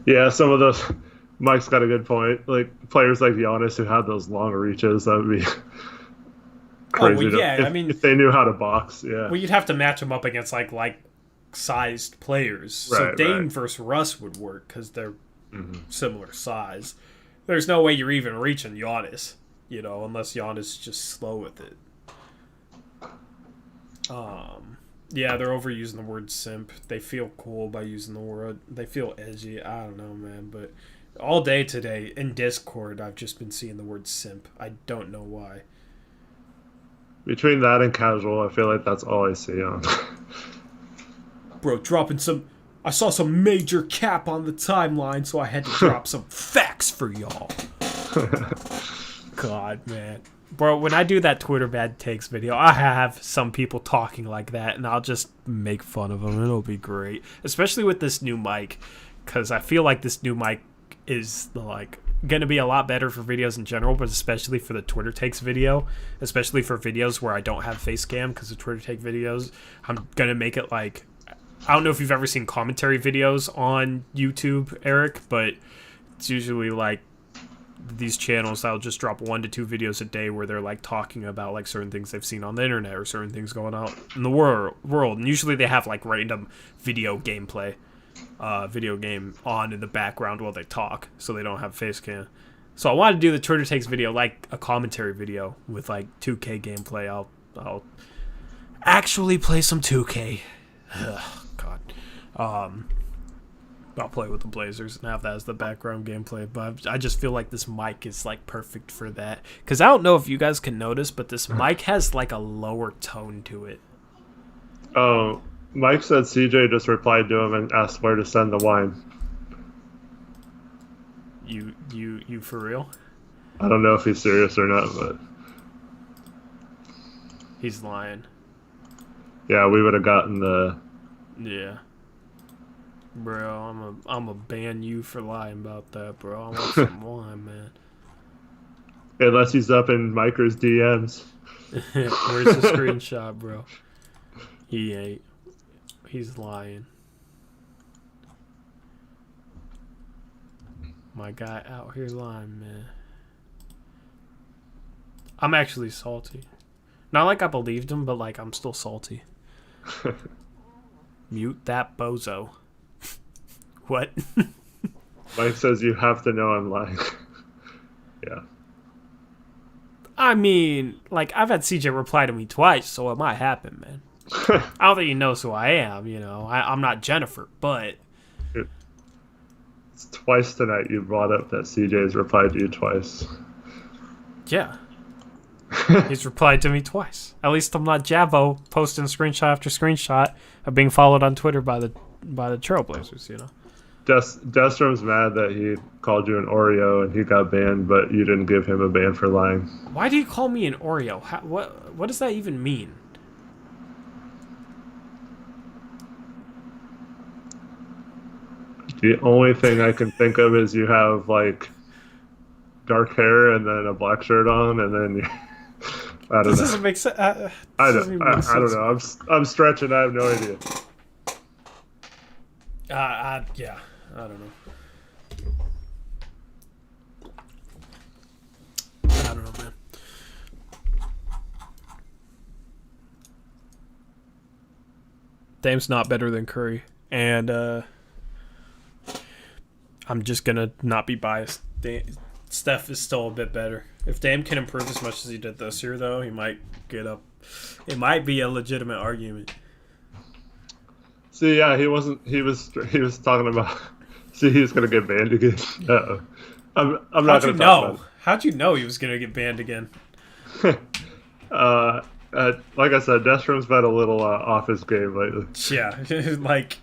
Yeah, some of those. Mike's got a good point. Like players like Giannis who have those long reaches, that would be crazy. Oh, well, yeah, I mean, if they knew how to box, yeah. Well, you'd have to match them up against like sized players. Right, so Dame right. versus Russ would work because they're similar size. There's no way you're even reaching Giannis, you know, unless Giannis is just slow with it. Yeah, they're overusing the word simp. They feel cool by using the word. They feel edgy. I don't know, man. But all day today in Discord, I've just been seeing the word simp. I don't know why. Between that and casual, I feel like that's all I see on. Bro, dropping some... I saw some major cap on the timeline, so I had to drop some facts for y'all. God, man. Bro, when I do that Twitter bad takes video, I have some people talking like that, and I'll just make fun of them. It'll be great. Especially with this new mic, because I feel like this new mic is, like, going to be a lot better for videos in general, but especially for the Twitter takes video, especially for videos where I don't have face cam, because the Twitter take videos, I'm going to make it, like... I don't know if you've ever seen commentary videos on YouTube, Eric, but it's usually, like, these channels that'll just drop 1 to 2 videos a day where they're like talking about like certain things they've seen on the internet or certain things going on in the world. And usually they have like random video game on in the background while they talk, so they don't have face cam. So I wanted to do the Twitter takes video like a commentary video with like 2K gameplay. I'll actually play some 2K. Ugh, God. I'll play with the Blazers and have that as the background gameplay, but I just feel like this mic is like perfect for that. Because I don't know if you guys can notice, but this mic has like a lower tone to it. Oh, Mike said CJ just replied to him and asked where to send the wine. You for real? I don't know if he's serious or not, but he's lying. Yeah, we would have gotten the. Yeah. Bro, I'm a ban you for lying about that, bro. I want some wine, man. Unless he's up in Miker's DMs. Where's the screenshot, bro? He ain't. He's lying. My guy out here lying, man. I'm actually salty. Not like I believed him, but like I'm still salty. Mute that bozo. What? Mike says you have to know I'm lying. Yeah. I mean, like, I've had CJ reply to me twice, so it might happen, man. I don't think he knows who I am, you know. I'm not Jennifer, but... It's twice tonight you brought up that CJ's replied to you twice. Yeah. He's replied to me twice. At least I'm not Javo posting screenshot after screenshot of being followed on Twitter by the Trailblazers, you know. Destrom's mad that he called you an Oreo and he got banned, but you didn't give him a ban for lying. Why do you call me an Oreo? What does that even mean? The only thing I can think of is you have like dark hair and then a black shirt on, and then I don't know. Doesn't make sense. I don't know. I'm stretching. I have no idea. Yeah, I don't know. I don't know, man. Dame's not better than Curry, and I'm just gonna not be biased. Steph is still a bit better. If Dame can improve as much as he did this year, though, he might get up. It might be a legitimate argument. See, yeah, he wasn't. He was talking about. See, he's gonna get banned again. Uh-oh. I'm not gonna talk about it. How'd you know he was gonna get banned again? Like I said, Destrom's been a little off his game lately. Yeah, like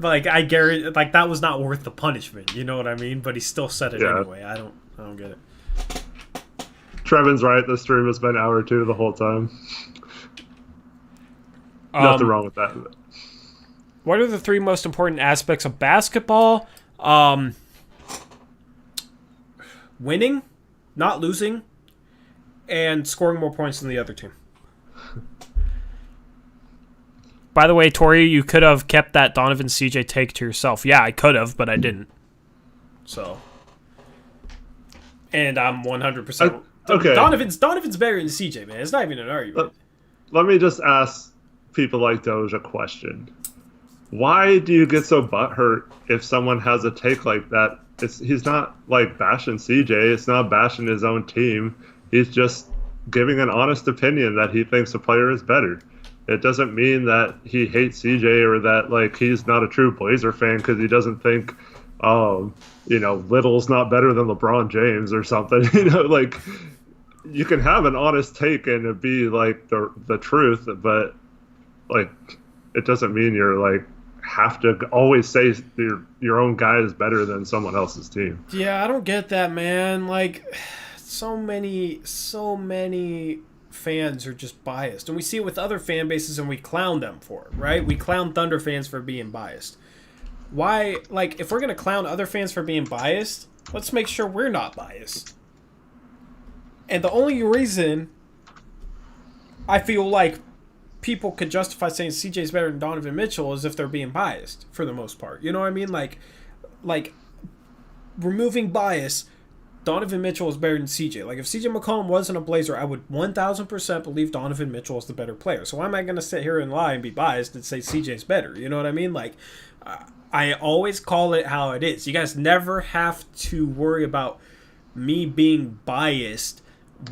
I guarantee, like that was not worth the punishment. You know what I mean? But he still said it anyway. I don't get it. Trevin's right. The stream has been hour 2 the whole time. Nothing wrong with that. What are the 3 most important aspects of basketball? Winning, not losing, and scoring more points than the other team. By the way, Tori, you could have kept that Donovan CJ take to yourself. Yeah, I could have, but I didn't. So, and I'm 100%. Okay. Donovan's better than CJ, man. It's not even an argument. Let me just ask people like Doge a question. Why do you get so butthurt if someone has a take like that? He's not like bashing CJ. It's not bashing his own team. He's just giving an honest opinion that he thinks a player is better. It doesn't mean that he hates CJ or that like he's not a true Blazer fan because he doesn't think, Little's not better than LeBron James or something. Like you can have an honest take and it be like the truth, but like it doesn't mean you're like have to always say your own guy is better than someone else's team. Yeah, I don't get that, man. Like so many fans are just biased, and we see it with other fan bases and we clown them for it, right? We clown Thunder fans for being biased. Why, like, if we're gonna clown other fans for being biased, let's make sure we're not biased. And the only reason I feel like people could justify saying CJ's better than Donovan Mitchell is if they're being biased, for the most part. You know what I mean? Like removing bias, Donovan Mitchell is better than CJ. Like, if CJ McCollum wasn't a Blazer, I would 1,000% believe Donovan Mitchell is the better player. So why am I going to sit here and lie and be biased and say CJ's better? You know what I mean? Like, I always call it how it is. You guys never have to worry about me being biased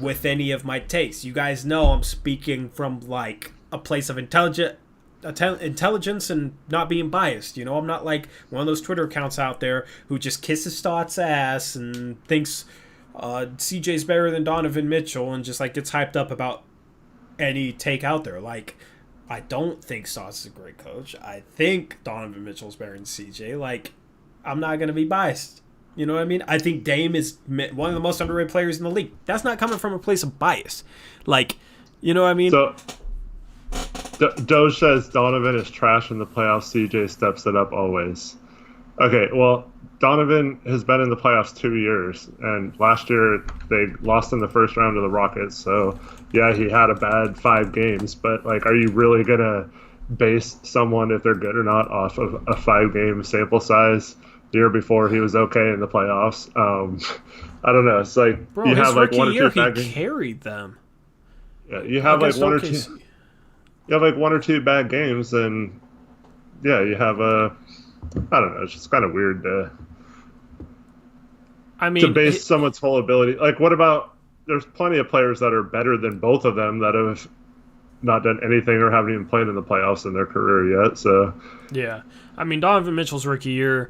with any of my takes. You guys know I'm speaking from, like, a place of intelligence and not being biased. You know, I'm not like one of those Twitter accounts out there who just kisses Stott's ass and thinks CJ's better than Donovan Mitchell and just like gets hyped up about any take out there. Like, I don't think Stotts is a great coach. I think Donovan Mitchell's better than CJ. Like, I'm not going to be biased. You know what I mean? I think Dame is one of the most underrated players in the league. That's not coming from a place of bias. Like, you know what I mean? So Doge says Donovan is trash in the playoffs. CJ steps it up always. Okay, well, Donovan has been in the playoffs 2 years, and last year they lost in the first round to the Rockets. So, yeah, he had a bad 5 games, but, like, are you really going to base someone, if they're good or not, off of a 5-game sample size? The year before, he was okay in the playoffs. I don't know. It's like bro, you his have like rookie 1 or 2 year, bad he games. carried them. Yeah, you have like Against 1 or OKC. 2. You have like 1 or 2 bad games, and yeah, you have a. I don't know. It's just kind of weird. I to mean, base someone's whole ability. Like, what about? There's plenty of players that are better than both of them that have not done anything or haven't even played in the playoffs in their career yet. So yeah. I mean, Donovan Mitchell's rookie year,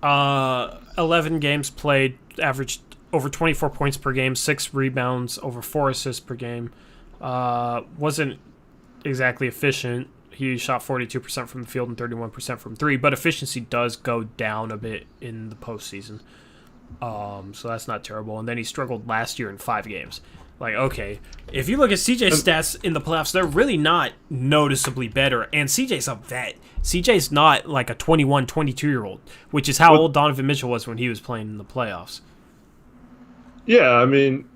11 games played, averaged over 24 points per game, 6 rebounds, over 4 assists per game. Wasn't exactly efficient. He shot 42% from the field and 31% from 3, but efficiency does go down a bit in the postseason. So that's not terrible. And then he struggled last year in 5 games. Like, okay, if you look at CJ's stats in the playoffs, they're really not noticeably better. And CJ's a vet. CJ's not like a 21, 22-year-old, which is how old Donovan Mitchell was when he was playing in the playoffs. yeah, I mean,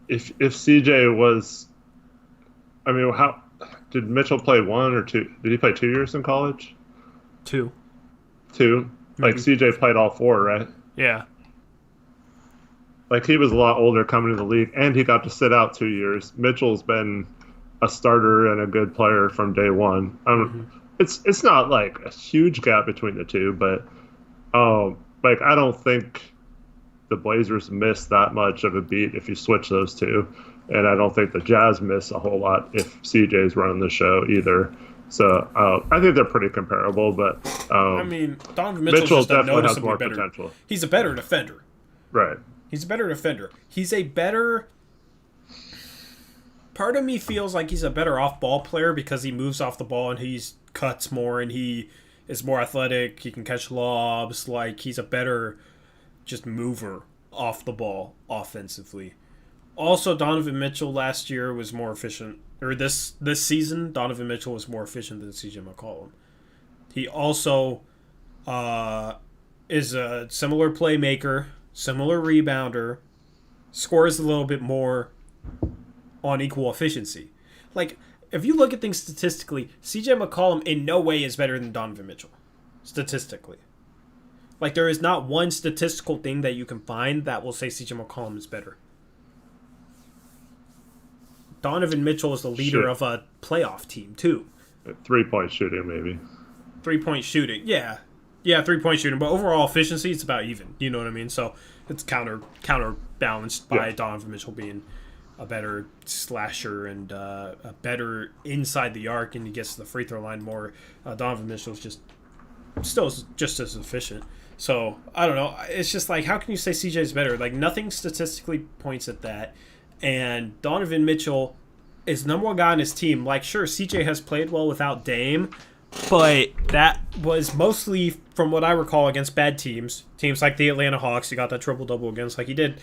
if CJ was, I mean, how did Mitchell play 1 or 2? Did he play 2 years in college? 2. 2. Like CJ played all 4, right? Yeah. Like, he was a lot older coming to the league, and he got to sit out 2 years. Mitchell's been a starter and a good player from day one. It's not like a huge gap between the two, but like, I don't think the Blazers miss that much of a beat if you switch those two, and I don't think the Jazz miss a whole lot if CJ's running the show either. So I think they're pretty comparable, but I mean, Donovan Mitchell's Mitchell just a definitely has noticeably more better. potential. He's a better defender. Right. He's a better defender. He's a better... Part of me feels like he's a better off-ball player because he moves off the ball and he cuts more and he is more athletic. He can catch lobs. Like, he's a better just mover off the ball offensively. Also, Donovan Mitchell last year was more efficient. Or this season, Donovan Mitchell was more efficient than CJ McCollum. He also is a similar playmaker, similar rebounder, scores a little bit more on equal efficiency. Like, if you look at things statistically, CJ McCollum in no way is better than Donovan Mitchell. Statistically. Like, there is not one statistical thing that you can find that will say CJ McCollum is better. Donovan Mitchell is the leader of a playoff team, too. 3-point shooting, maybe. 3-point shooting, yeah. Yeah, 3-point shooting. But overall efficiency, it's about even. You know what I mean? So it's counterbalanced by Donovan Mitchell being a better slasher and a better inside the arc, and he gets to the free throw line more. Donovan Mitchell's still just as efficient. So I don't know. It's just like, how can you say CJ's better? Like, nothing statistically points at that. And Donovan Mitchell is number one guy on his team. Like, sure, CJ has played well without Dame, but that was mostly, from what I recall, against bad teams. Teams like the Atlanta Hawks, he got that triple-double against. Like, he did,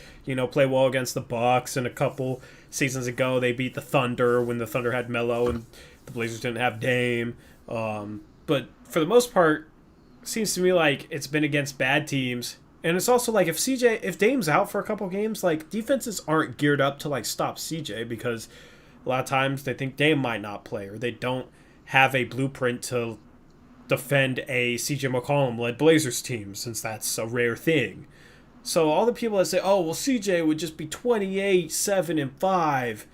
play well against the Bucks, and a couple seasons ago they beat the Thunder when the Thunder had Melo and the Blazers didn't have Dame. But for the most part, it seems to me like it's been against bad teams. And it's also like, if Dame's out for a couple games, like, defenses aren't geared up to, like, stop CJ because a lot of times they think Dame might not play, or they don't have a blueprint to defend a CJ McCollum-led Blazers team, since that's a rare thing. So all the people that say, oh, well, CJ would just be 28, 7, and 5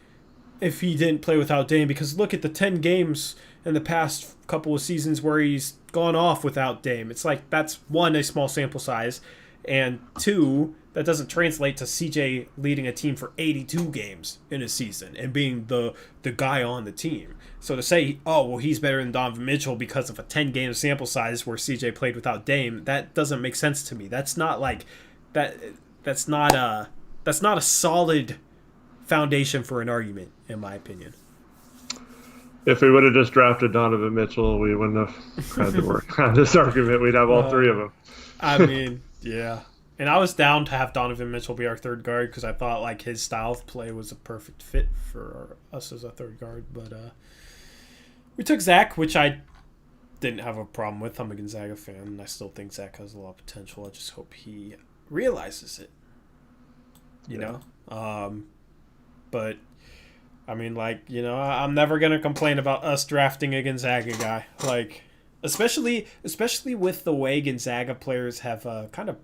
if he didn't play without Dame, because look at the 10 games in the past couple of seasons where he's gone off without Dame. It's like, that's, one, a small sample size, and 2, that doesn't translate to CJ leading a team for 82 games in a season and being the guy on the team. So to say, oh, well, he's better than Donovan Mitchell because of a 10-game sample size where CJ played without Dame, that doesn't make sense to me. That's not like that. That's not a solid foundation for an argument, in my opinion. If we would have just drafted Donovan Mitchell, we wouldn't have had to work on this argument. We'd have all 3 of them. I mean, yeah. And I was down to have Donovan Mitchell be our third guard because I thought, like, his style of play was a perfect fit for us as a third guard. But we took Zach, which I didn't have a problem with. I'm a Gonzaga fan, and I still think Zach has a lot of potential. I just hope he realizes it, you know? But, I mean, like, I'm never going to complain about us drafting a Gonzaga guy. Like, especially with the way Gonzaga players have kind of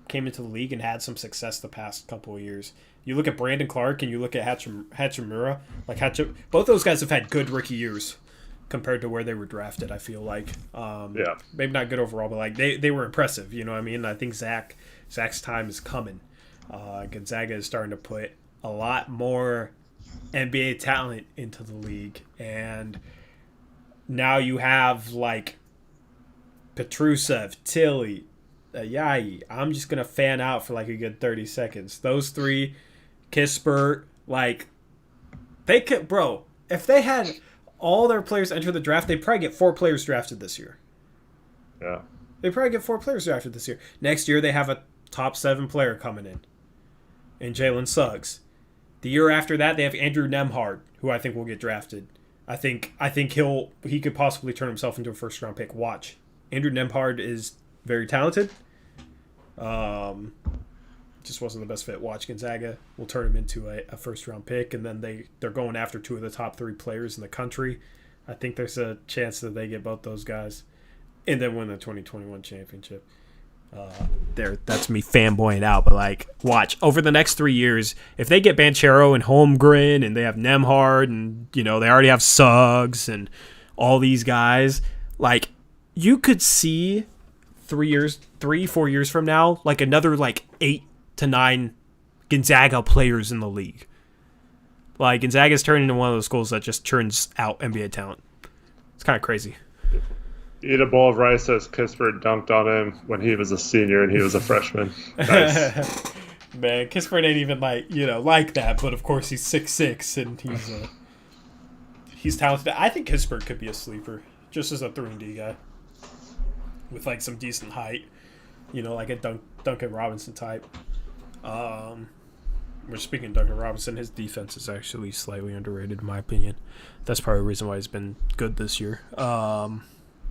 came into the league and had some success the past couple of years. You look at Brandon Clark and you look at Hachimura. Like, both those guys have had good rookie years compared to where they were drafted, I feel like. Maybe not good overall, but like they were impressive, you know what I mean? I think Zach Zach's time is coming. Gonzaga is starting to put a lot more NBA talent into the league, and now you have like Petrusev, Tilly, Ayayi. I'm just gonna fan out for like a good 30 seconds. Those three, Kispert, like they could, bro. If they had all their players enter the draft, they'd probably get 4 players drafted this year. Yeah. They probably get 4 players drafted this year. Next year they have a top 7 player coming in Jalen Suggs. The year after that they have Andrew Nembhard, who I think will get drafted. I think he could possibly turn himself into a first round pick. Watch. Andrew Nembhard is very talented. Just wasn't the best fit. Watch, Gonzaga will turn him into a first round pick, and then they're going after 2 of the top 3 players in the country. I think there's a chance that they get both those guys and then win the 2021 championship. That's me fanboying out, but like, watch over the next 3 years, if they get Banchero and Holmgren and they have Nembhard and they already have Suggs and all these guys, like you could see 4 years from now, like another like 8 to 9 Gonzaga players in the league. Like Gonzaga's turning into one of those schools that just churns out NBA talent. It's kind of crazy. Eat a bowl of rice as Kispert dunked on him when he was a senior and he was a freshman. Nice. Man, Kispert ain't even like that, but of course he's 6'6" and he's talented. I think Kispert could be a sleeper, just as a 3-and-D guy with like some decent height, like a Duncan Robinson type. We're speaking of Duncan Robinson, his defense is actually slightly underrated in my opinion. That's probably the reason why he's been good this year.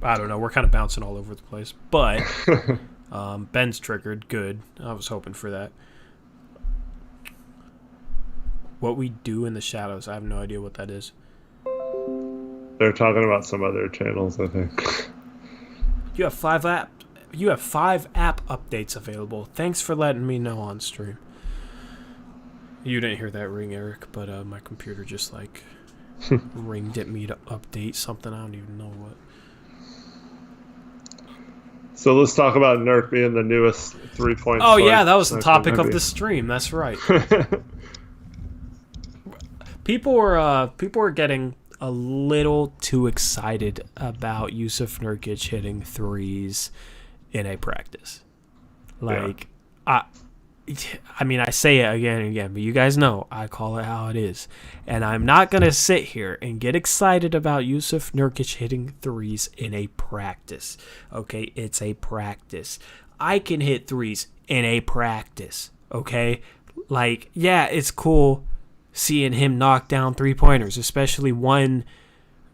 I don't know. We're kind of bouncing all over the place. But Ben's triggered. Good. I was hoping for that. What we do in the shadows, I have no idea what that is. They're talking about some other channels, I think. You have 5 app updates available. Thanks for letting me know on stream. You didn't hear that ring, Eric, but my computer just ringed at me to update something. I don't even know what. So let's talk about Nurk being the newest 3-point. Oh yeah, that was the topic of the stream. That's right. People were getting a little too excited about Jusuf Nurkic hitting threes in a practice. I mean, I say it again and again, but you guys know I call it how it is. And I'm not going to sit here and get excited about Jusuf Nurkic hitting threes in a practice. Okay, it's a practice. I can hit threes in a practice, okay? Like, yeah, it's cool seeing him knock down three-pointers, especially one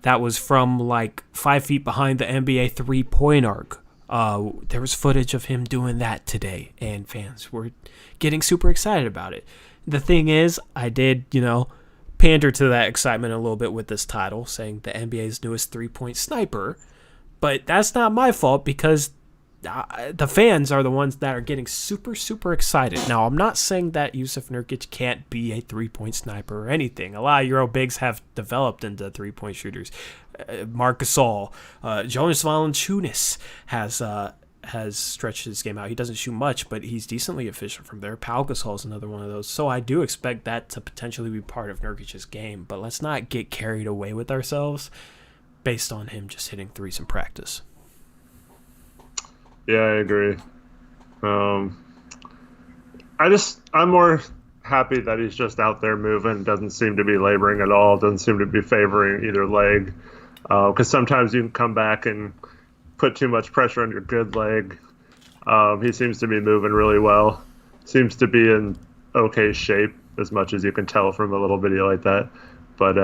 that was from like 5 feet behind the NBA three-point arc. There was footage of him doing that today, and fans were getting super excited about it. The thing is, I did, pander to that excitement a little bit with this title, saying the NBA's newest three-point sniper, but that's not my fault because the fans are the ones that are getting super, super excited. Now, I'm not saying that Jusuf Nurkic can't be a three-point sniper or anything. A lot of Euro bigs have developed into three-point shooters. Marc Gasol, Jonas Valanciunas has stretched his game out. He doesn't shoot much, but he's decently efficient from there. Pau Gasol is another one of those. So I do expect that to potentially be part of Nurkic's game, but let's not get carried away with ourselves based on him just hitting threes in practice. Yeah, I agree. I'm more happy that he's just out there moving, doesn't seem to be laboring at all, doesn't seem to be favoring either leg. Because sometimes you can come back and put too much pressure on your good leg. He seems to be moving really well. Seems to be in okay shape, as much as you can tell from a little video like that. But,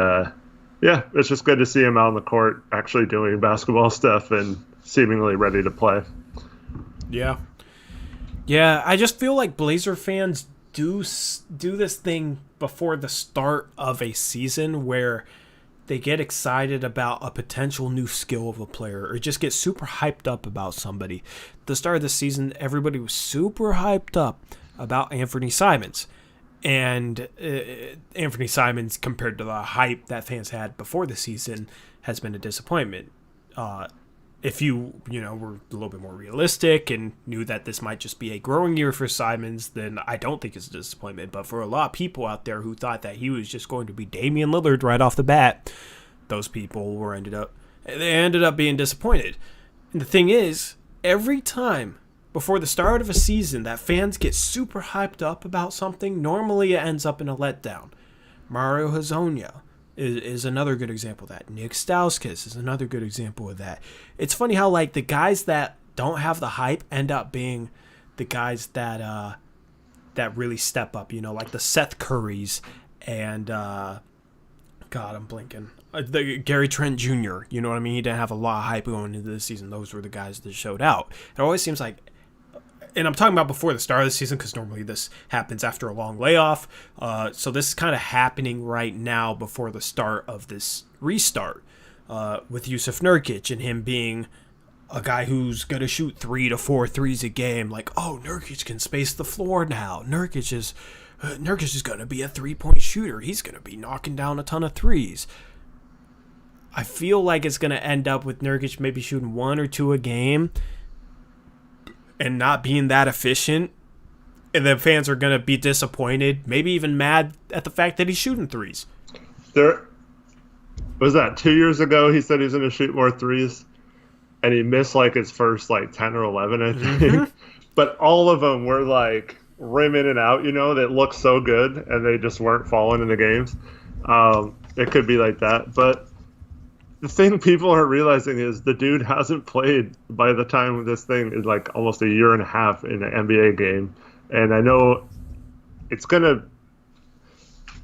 yeah, it's just good to see him out on the court actually doing basketball stuff and seemingly ready to play. Yeah. Yeah, I just feel like Blazer fans do this thing before the start of a season where they get excited about a potential new skill of a player or just get super hyped up about somebody. At the start of the season, everybody was super hyped up about Anthony Simons. And Anthony Simons, compared to the hype that fans had before the season, has been a disappointment. if you were a little bit more realistic and knew that this might just be a growing year for Simons, then I don't think it's a disappointment. But for a lot of people out there who thought that he was just going to be Damian Lillard right off the bat, those people ended up being disappointed. And the thing is, every time before the start of a season that fans get super hyped up about something, normally it ends up in a letdown. Mario Hezonja is another good example of that. Nick Stauskas is another good example of that. It's funny how like the guys that don't have the hype end up being the guys that really step up. Like the Seth Currys and God, I'm blinking. The Gary Trent Jr. You know what I mean? He didn't have a lot of hype going into this season. Those were the guys that showed out. It always seems like, and I'm talking about before the start of the season because normally this happens after a long layoff. So this is kind of happening right now before the start of this restart with Jusuf Nurkic and him being a guy who's going to shoot 3 to 4 threes a game. Like, oh, Nurkic can space the floor now. Nurkic is going to be a 3-point shooter. He's going to be knocking down a ton of threes. I feel like it's going to end up with Nurkic maybe shooting 1 or 2 a game and not being that efficient, and then fans are going to be disappointed, maybe even mad at the fact that he's shooting threes. There was that 2 years ago he said he's going to shoot more threes, and he missed like his first like 10 or 11, I think. Mm-hmm. But all of them were like rim in and out, that looked so good, and they just weren't falling in the games. It could be like that, but the thing people aren't realizing is the dude hasn't played by the time this thing is like almost a year and a half in an NBA game. And I know it's going to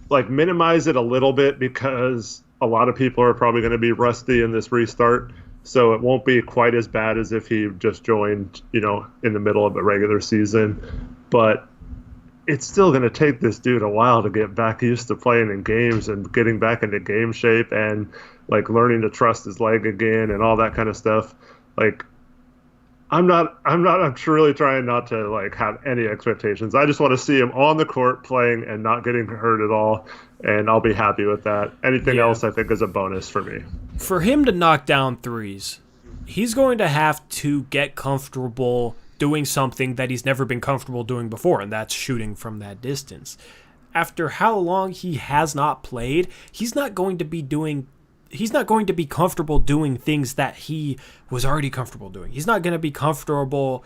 like minimize it a little bit because a lot of people are probably going to be rusty in this restart. So it won't be quite as bad as if he just joined, in the middle of the regular season. But it's still going to take this dude a while to get back used to playing in games and getting back into game shape and like learning to trust his leg again and all that kind of stuff. Like, I'm really trying not to like have any expectations. I just want to see him on the court playing and not getting hurt at all. And I'll be happy with that. Anything else I think is a bonus for me. For him to knock down threes, he's going to have to get comfortable doing something that he's never been comfortable doing before, and that's shooting from that distance. After how long he has not played, he's not going to be comfortable doing things that he was already comfortable doing. He's not going to be comfortable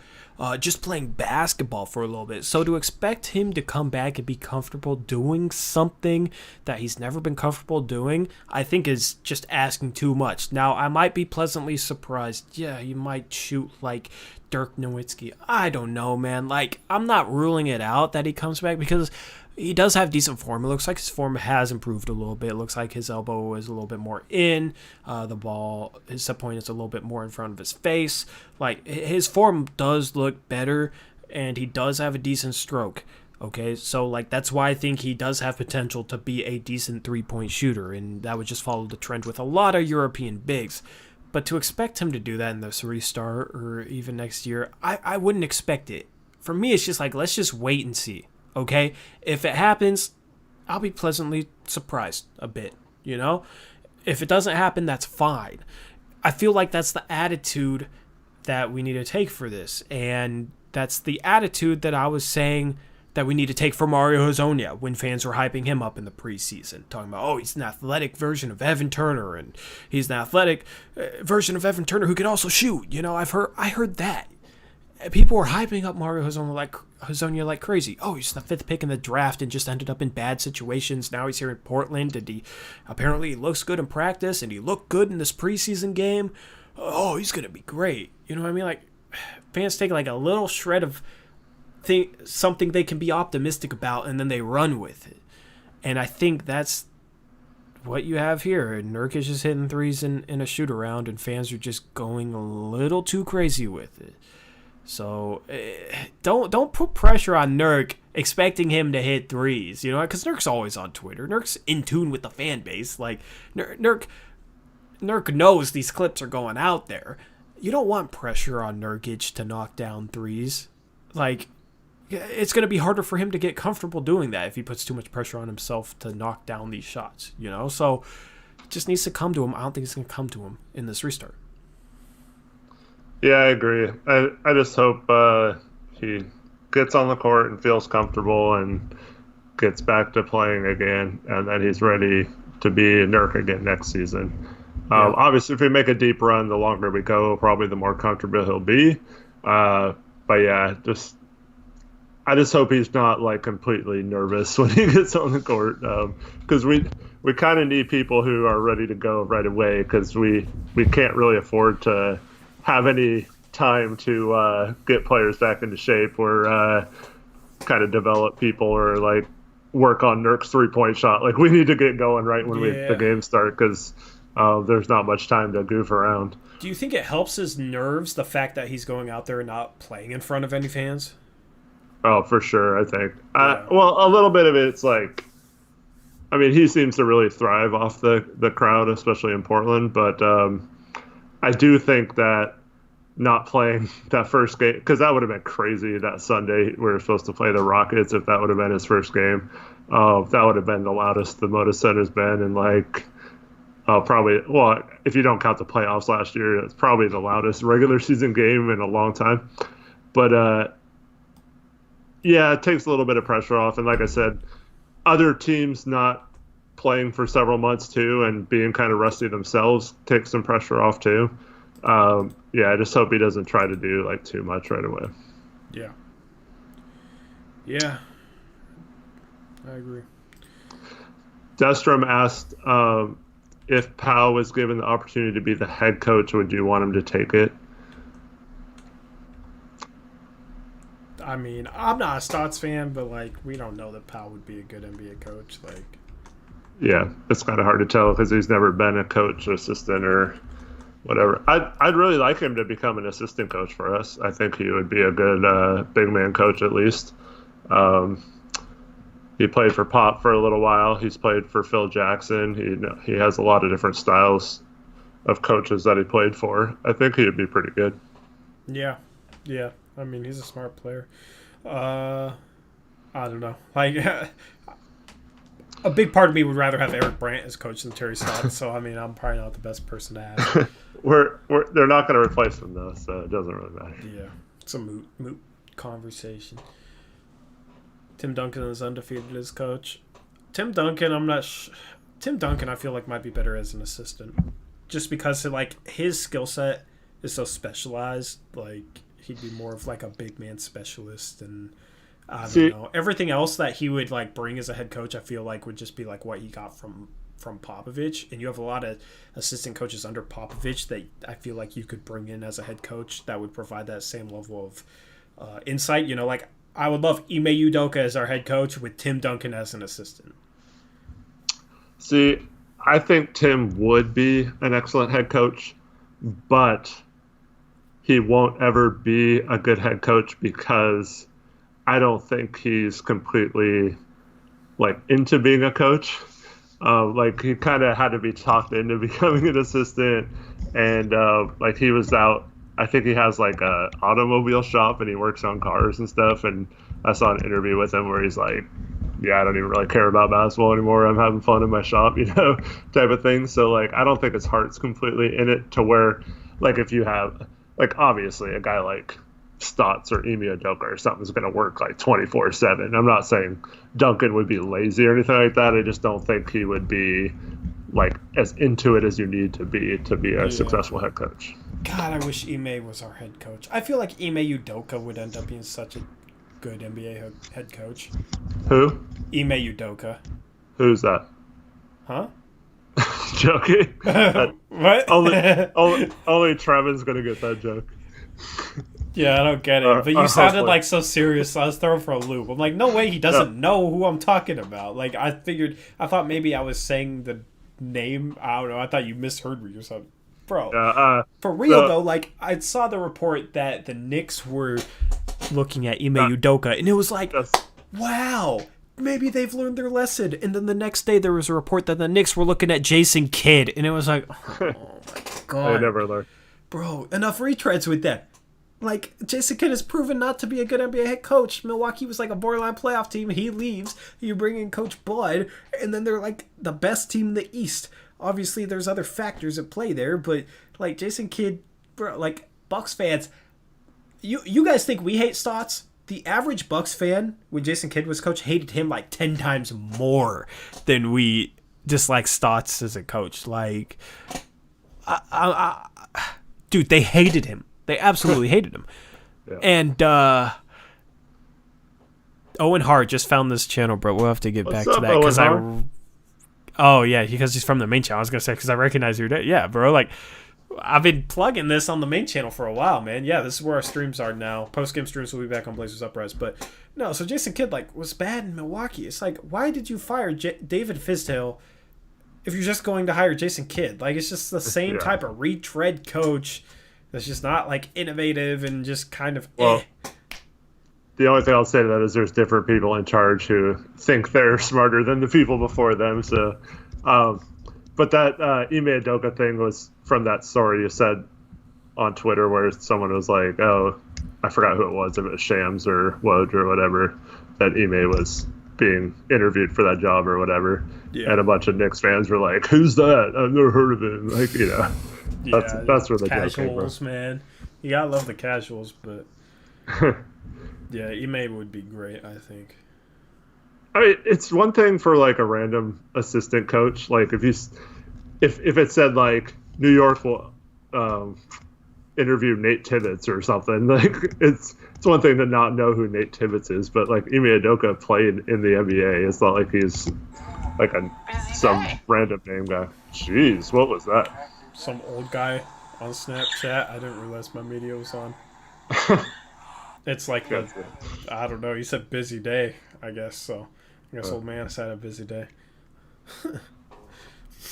just playing basketball for a little bit. So to expect him to come back and be comfortable doing something that he's never been comfortable doing, I think is just asking too much. Now, I might be pleasantly surprised. Yeah, you might shoot like Dirk Nowitzki. I don't know, man. Like, I'm not ruling it out that he comes back because he does have decent form. It looks like his form has improved a little bit. It looks like his elbow is a little bit more in. The ball, his set point is a little bit more in front of his face. Like, his form does look better, and he does have a decent stroke. Okay, so like that's why I think he does have potential to be a decent 3-point shooter, and that would just follow the trend with a lot of European bigs. But to expect him to do that in this restart or even next year, I wouldn't expect it. For me, it's just like, let's just wait and see. Okay, if it happens, I'll be pleasantly surprised a bit, If it doesn't happen, that's fine. I feel like that's the attitude that we need to take for this, and that's the attitude that I was saying that we need to take for Mario Hezonja when fans were hyping him up in the preseason, talking about, oh, he's an athletic version of Evan Turner, and he's an athletic version of Evan Turner who can also shoot. I heard that. People were hyping up Mario Hezonja like crazy. Oh, he's the 5th pick in the draft and just ended up in bad situations. Now he's here in Portland, and he looks good in practice, and he looked good in this preseason game. Oh, he's gonna be great. You know what I mean? Like, fans take like a little shred of something they can be optimistic about, and then they run with it. And I think that's what you have here. Nurkic is hitting threes in a shoot around, and fans are just going a little too crazy with it. So don't put pressure on Nurk expecting him to hit threes, because Nurk's always on Twitter. Nurk's in tune with the fan base. Like, Nurk knows these clips are going out there. You don't want pressure on Nurkic to knock down threes. Like, it's going to be harder for him to get comfortable doing that if he puts too much pressure on himself to knock down these shots, So it just needs to come to him. I don't think it's going to come to him in this restart. Yeah, I agree. I just hope he gets on the court and feels comfortable and gets back to playing again, and that he's ready to be Nurk again next season. Yeah. Obviously, if we make a deep run, the longer we go, probably the more comfortable he'll be. Uh, but yeah, I just hope he's not like completely nervous when he gets on the court, because we kind of need people who are ready to go right away because we can't really afford to have any time to get players back into shape or kind of develop people or like work on Nurk's 3-point shot. Like we need to get going right when the Yeah. game start because there's not much time to goof around. Do you think it helps his nerves the fact that he's going out there and not playing in front of any fans? Oh, for sure. I think. Yeah. Well, a little bit of it's like, I mean, he seems to really thrive off the crowd, especially in Portland. But I do think that not playing that first game, because that would have been crazy that Sunday we were supposed to play the Rockets if that would have been his first game. That would have been the loudest the Moda Center's been in like probably, well, if you don't count the playoffs last year, it's probably the loudest regular season game in a long time. But yeah, it takes a little bit of pressure off. And like I said, other teams not playing for several months too and being kind of rusty themselves takes some pressure off too. Yeah, I just hope he doesn't try to do like too much right away. Yeah. Yeah. I agree. Destrom asked if Powell was given the opportunity to be the head coach, would you want him to take it? I mean, I'm not a Stotts fan, but like, we don't know that Powell would be a good NBA coach. Like, Yeah, it's kind of hard to tell because he's never been a coach or assistant or whatever. I'd really like him to become an assistant coach for us. I think he would be a good big man coach at least. Um, he played for Pop for a little while. He's played for Phil Jackson. He has a lot of different styles of coaches that he played for. I think he would be pretty good. yeah, yeah. I mean, he's a smart player. I don't know. Like, a big part of me would rather have Eric Brandt as coach than Terry Stotts. So, I mean, I'm probably not the best person to ask. They're not going to replace him though, so it doesn't really matter. Yeah, it's a moot conversation. Tim Duncan is undefeated as coach. Tim Duncan, Tim Duncan, I feel like might be better as an assistant, just because like his skill set is so specialized. Like he'd be more of like a big man specialist, and I don't know, everything else that he would like bring as a head coach. I feel like would just be like what he got from Popovich, and you have a lot of assistant coaches under Popovich that I feel like you could bring in as a head coach that would provide that same level of insight. You know, like I would love Ime Udoka as our head coach with Tim Duncan as an assistant. See, I think Tim would be an excellent head coach, but he won't ever be a good head coach because I don't think he's completely like into being a coach. Like he kind of had to be talked into becoming an assistant, and like he was out. I think he has like a automobile shop and he works on cars and stuff. And I saw an interview with him where he's like, "Yeah, I don't even really care about basketball anymore. I'm having fun in my shop," type of thing. So like, I don't think his heart's completely in it to where, like, if you have like obviously a guy like Stotts or Ime Udoka or something's going to work like 24/7. I'm not saying Duncan would be lazy or anything like that. I just don't think he would be like as into it as you need to be a successful head coach. God, I wish Ime was our head coach. I feel like Ime Udoka would end up being such a good NBA head coach. Who? Ime Udoka. Who's that? Huh? Joking. What? Only Trevin's going to get that joke. Yeah, I don't get it. But you sounded like so serious, so I was thrown for a loop. I'm like, no way, he doesn't know who I'm talking about. Like, I thought maybe I was saying the name. I don't know. I thought you misheard me or something. Bro, for real though, like, I saw the report that the Knicks were looking at Ime Udoka, and it was like, wow, maybe they've learned their lesson. And then the next day there was a report that the Knicks were looking at Jason Kidd, and it was like, oh my God. They never learned. Bro, enough retreads with that. Like, Jason Kidd has proven not to be a good NBA head coach. Milwaukee was like a borderline playoff team. He leaves. You bring in Coach Bud, and then they're like the best team in the East. Obviously, there's other factors at play there, but like Jason Kidd, bro, like Bucks fans, you guys think we hate Stotts? The average Bucks fan, when Jason Kidd was coach, hated him like 10 times more than we dislike Stotts as a coach. Like, dude, they hated him. They absolutely hated him. Yeah. And Owen Hart just found this channel, bro. We'll have to get back to that because because he's from the main channel. I was gonna say because I recognize your day. Yeah, bro. Like, I've been plugging this on the main channel for a while, man. Yeah, this is where our streams are now. Post-game streams will be back on Blazers Uprise. But, no, so Jason Kidd, like, was bad in Milwaukee. It's like, why did you fire David Fizdale if you're just going to hire Jason Kidd? Like, it's just the same type of retread coach that's just not, like, innovative and just kind of The only thing I'll say to that is there's different people in charge who think they're smarter than the people before them. So, but that Ime Udoka thing was from that story you said on Twitter where someone was like, oh, I forgot who it was, if it was Shams or Woj or whatever, that Ime was being interviewed for that job or whatever. Yeah. And a bunch of Knicks fans were like, who's that? I've never heard of him. Like, you know, that's where the casuals, man. You gotta love the casuals, but yeah, Ime would be great, I think. I mean, it's one thing for like a random assistant coach. Like if it said like New York will interview Nate Tibbetts or something, like it's one thing to not know who Nate Tibbetts is, but like Ime Udoka played in the NBA. It's not like he's like some random name guy. Jeez, what was that? Some old guy on Snapchat. I didn't realize my video was on. It's like I don't know. You said busy day, I guess. So I guess old man has had a busy day.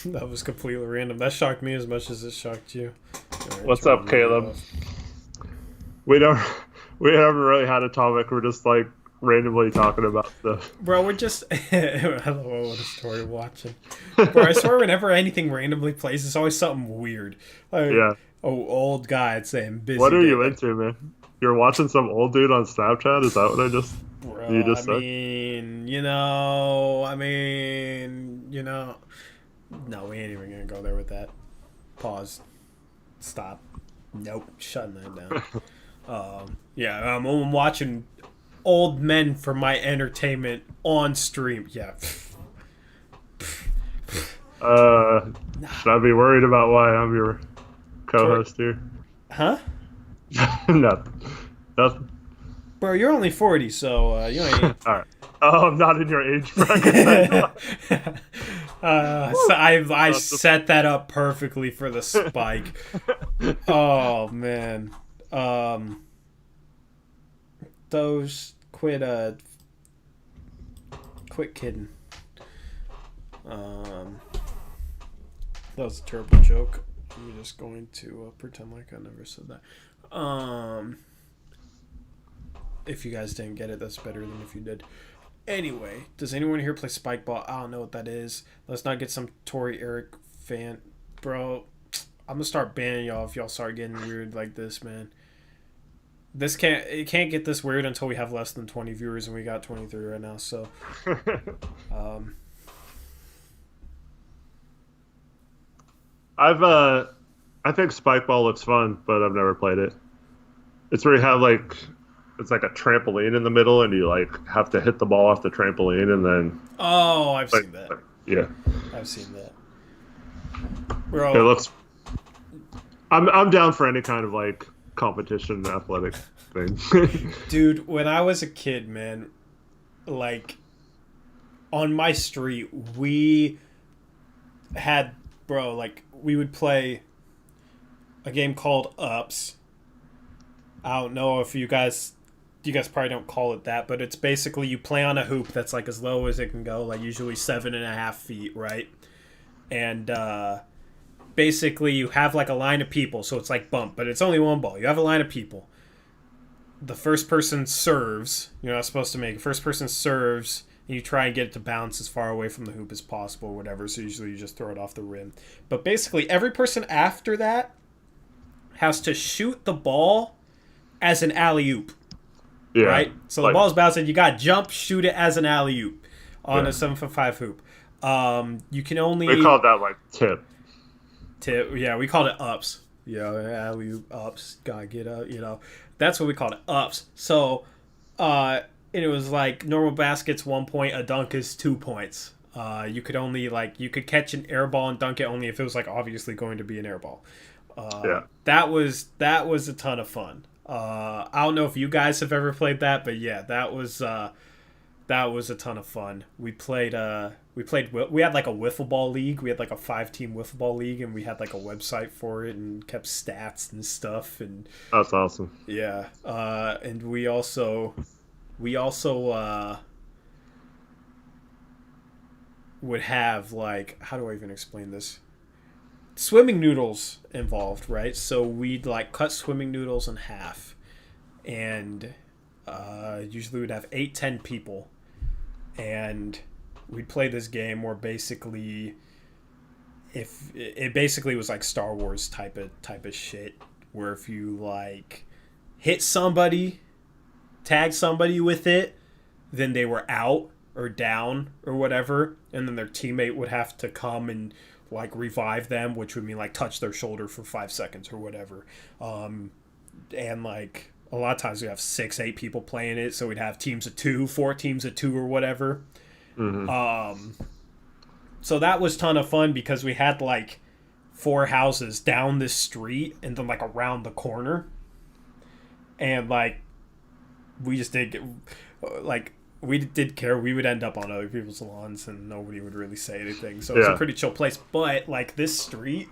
That was completely random. That shocked me as much as it shocked you. Right, what's up, Caleb? We haven't really had a topic. We're just like randomly talking about stuff. Bro, we're just hello, what a story watching. Bro, I swear whenever anything randomly plays, it's always something weird. Like, old guy saying busy. What are you into, man? You're watching some old dude on Snapchat? Is that what you just said? No, we ain't even gonna go there with that. Pause. Stop. Nope. Shutting that down. I'm watching old men for my entertainment on stream. Yeah. Should I be worried about why I'm your co-host here? Huh? Nothing. Bro, you're only 40, so you ain't. All right. Oh, I'm not in your age bracket. So I set that up perfectly for the spike. Oh man. Those quit kidding. That was a terrible joke. I'm just going to pretend like I never said that. If you guys didn't get it, that's better than if you did. Anyway, does anyone here play spike ball? I don't know what that is. Let's not get some Tory Eric fan. Bro, I'm gonna start banning y'all if y'all start getting weird like this, man. It can't get this weird until we have less than 20 viewers, and we got 23 right now, so I think spike ball looks fun, but I've never played it. It's where you have it's like a trampoline in the middle, and you like have to hit the ball off the trampoline, and then. Oh, I've seen that. Yeah, I've seen that. Bro, it looks. I'm down for any kind of like competition athletic thing. Dude, when I was a kid, man, like on my street, we had we would play a game called Ups. I don't know if you guys probably don't call it that, but it's basically you play on a hoop that's like as low as it can go, like usually 7.5 feet, right? And basically you have like a line of people, so it's like bump, but it's only one ball. You have a line of people. The first person serves. You're not supposed to make it. First person serves, and you try and get it to bounce as far away from the hoop as possible, or whatever. So usually you just throw it off the rim. But basically every person after that has to shoot the ball as an alley-oop. Yeah, right? So the ball's bouncing. You got to jump, shoot it as an alley-oop on a 7'5" hoop. You can only... We call that like tip. Yeah, we called it ups. alley ups, gotta get up. That's what we called it, ups. So, and it was like normal baskets 1 point, a dunk is 2 points. You could only you could catch an air ball and dunk it only if it was like obviously going to be an air ball. That was a ton of fun. I don't know if you guys have ever played that, but yeah, that was a ton of fun. We had like a wiffle ball league. We had like a 5-team wiffle ball league, and we had like a website for it and kept stats and stuff. And that's awesome. Yeah, and we also would have like, how do I even explain this? Swimming noodles involved, right? So we'd like cut swimming noodles in half, and usually we'd have 8-10 people, and we'd play this game where basically, if it basically was like Star Wars type of shit, where if you like hit somebody, tag somebody with it, then they were out or down or whatever, and then their teammate would have to come and like revive them, which would mean like touch their shoulder for 5 seconds or whatever. And like a lot of times we have 6-8 people playing it, so we'd have teams of 2, 4 teams of 2 or whatever. Mm-hmm. So that was a ton of fun because we had like 4 houses down this street and then like around the corner, and like we just did we did care. We would end up on other people's lawns and nobody would really say anything. So it was a pretty chill place. But like this street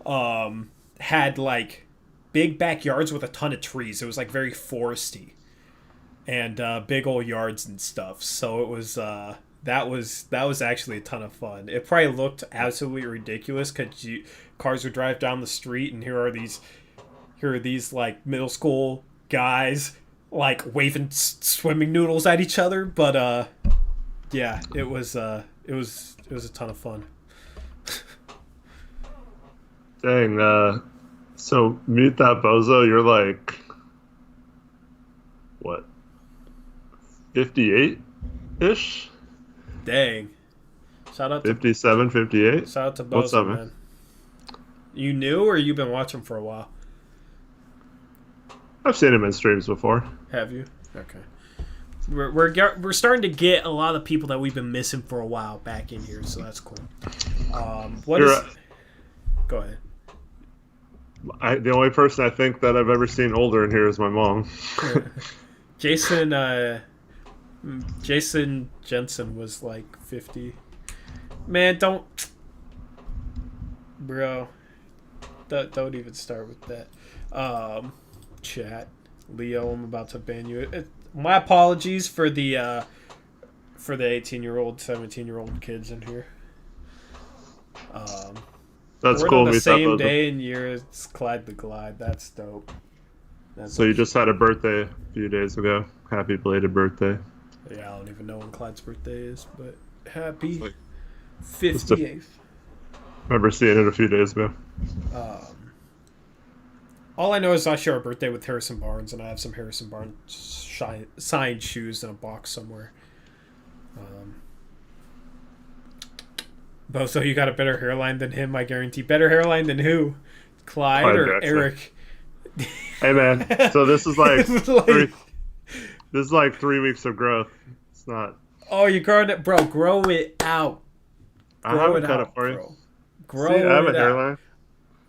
had like big backyards with a ton of trees. It was like very foresty and big old yards and stuff. So it was that was actually a ton of fun. It probably looked absolutely ridiculous because cars would drive down the street and here are these like middle school guys like waving swimming noodles at each other, but yeah, it was a ton of fun. Dang, so Meet That Bozo, you're like what, 58-ish? Dang. Shout out to 57, 58? Shout out to Bozo, what's up, man. You knew or you've been watching for a while? I've seen him in streams before. Have you? Okay. We're starting to get a lot of people that we've been missing for a while back in here, so that's cool. Go ahead. The only person I think that I've ever seen older in here is my mom. Jason Jensen was like 50. Man, don't even start with that. Chat, Leo, I'm about to ban you. My apologies for the 18-year-old, 17-year-old kids in here. That's we're cool. on the same day and year as Clyde the Glide. That's dope. So you just had a birthday a few days ago. Happy belated birthday. Yeah, I don't even know when Clyde's birthday is, but happy 58th. Remember seeing it a few days ago. All I know is I share a birthday with Harrison Barnes, and I have some Harrison Barnes signed shoes in a box somewhere. Bozo, you got a better hairline than him, I guarantee. Better hairline than who? Clyde or Jackson. Eric? Hey, man. So this is like, this is like 3 weeks of growth. It's not. Oh, you're growing it, bro. Grow it out. I haven't cut it for you. Bro. Grow it I have a out. hairline.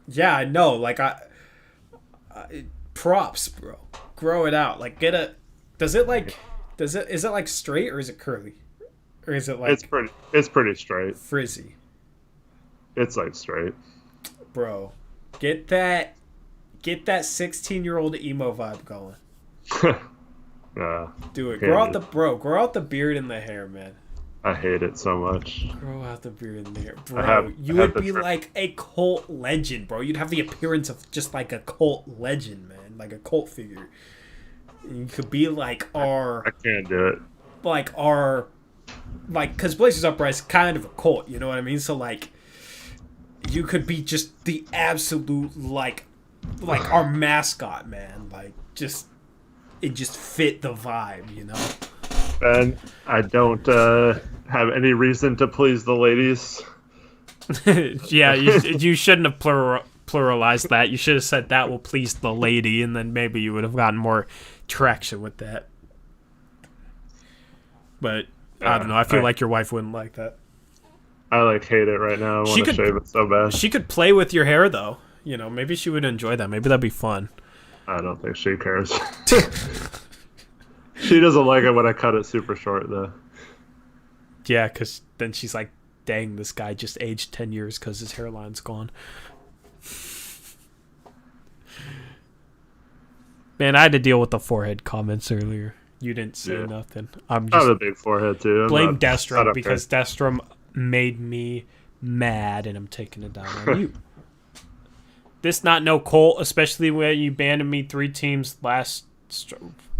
Yeah, I know. Like props, bro. Grow it out. Like is it like straight or is it curly? Or is it like it's pretty straight. Frizzy. It's like straight. Bro, get that 16-year-old emo vibe going. Do it. Grow out the beard and the hair, man. I hate it so much. Grow out the beard and the hair. Bro, you would be like a cult legend, bro. You'd have the appearance of just like a cult legend, man. Like a cult figure. You could be like I can't do it. Because Blazers Uprising is kind of a cult, you know what I mean? So, like, you could be just the absolute, like our mascot, man. Like, it just fit the vibe, you know? And I don't have any reason to please the ladies. Yeah, you shouldn't have pluralized that. You should have said that will please the lady, and then maybe you would have gotten more traction with that. But I don't know. I feel like your wife wouldn't like that. I hate it right now. I want to shave it so bad. She could play with your hair though. Maybe she would enjoy that. Maybe that'd be fun. I don't think she cares. She doesn't like it when I cut it super short though. Yeah, because then she's like, dang, this guy just aged 10 years because his hairline's gone. Man, I had to deal with the forehead comments earlier. You didn't say nothing. I'm just... I have a big forehead, too. Blame Destrom because Destrom made me mad, and I'm taking it down on you. This not no Colt, especially when you abandoned me 3 teams last...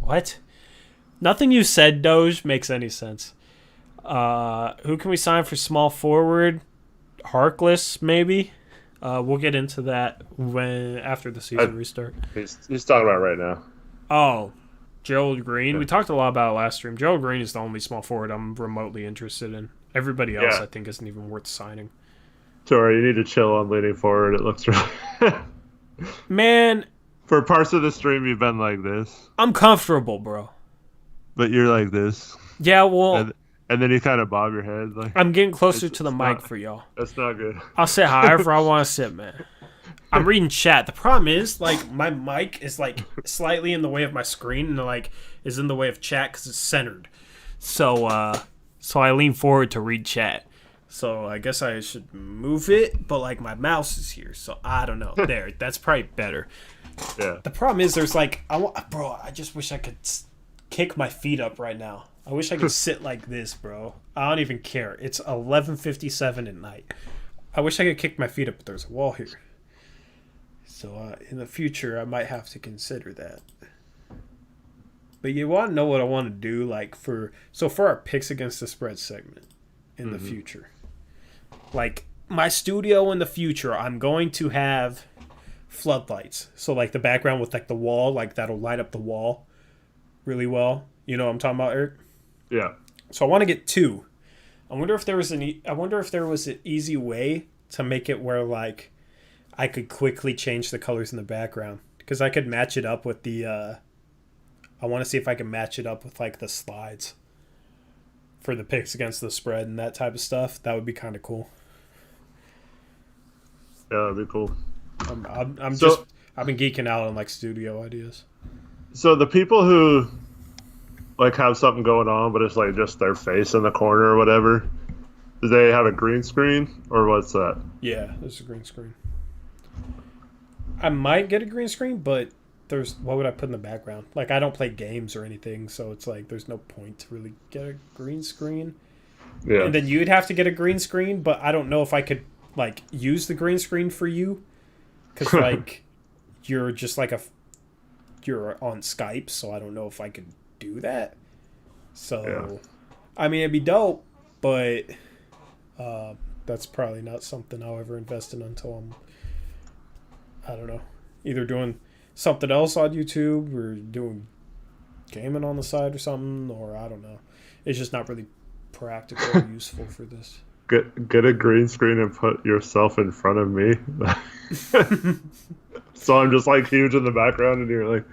What? Nothing you said, Doge, makes any sense. Who can we sign for small forward? Harkless, maybe. We'll get into that after the season restart. He's talking about right now. Oh, Gerald Green. Yeah. We talked a lot about it last stream. Gerald Green is the only small forward I'm remotely interested in. Everybody else, I think, isn't even worth signing. Tori, you need to chill on leaning forward. It looks really... Man. For parts of the stream, you've been like this. I'm comfortable, bro. But you're like this. Yeah, well... And then you kind of bob your head. I'm getting closer to the mic for y'all. That's not good. I'll sit however I want to sit, man. I'm reading chat. The problem is, my mic is, slightly in the way of my screen and, is in the way of chat because it's centered. So I lean forward to read chat. So I guess I should move it, but, my mouse is here, so I don't know. There, that's probably better. Yeah. The problem is there's, I just wish I could kick my feet up right now. I wish I could sit like this, bro. I don't even care. It's 11:57 at night. I wish I could kick my feet up, but there's a wall here. So in the future, I might have to consider that. But you want to know what I want to do, for our picks against the spread segment in the future. My studio in the future, I'm going to have floodlights. So the background with the wall, that'll light up the wall really well. You know what I'm talking about, Eric? Yeah. So I want to get 2. I wonder if there was an easy way to make it where I could quickly change the colors in the background because I could match it up with the. I want to see if I can match it up with the slides for the picks against the spread and that type of stuff. That would be kind of cool. Yeah, that'd be cool. I've been geeking out on studio ideas. So the people who have something going on, but it's just their face in the corner or whatever, do they have a green screen or what's that? Yeah, there's a green screen. I might get a green screen, but what would I put in the background? I don't play games or anything, so it's there's no point to really get a green screen. Yeah. And then you'd have to get a green screen, but I don't know if I could use the green screen for you because you're just you're on Skype, so I don't know if I could do that. So I mean, it'd be dope, but that's probably not something I'll ever invest in until I don't know, either doing something else on YouTube or doing gaming on the side or something, or I don't know. It's just not really practical or useful for this. Get a green screen and put yourself in front of me. So I'm just huge in the background and you're like...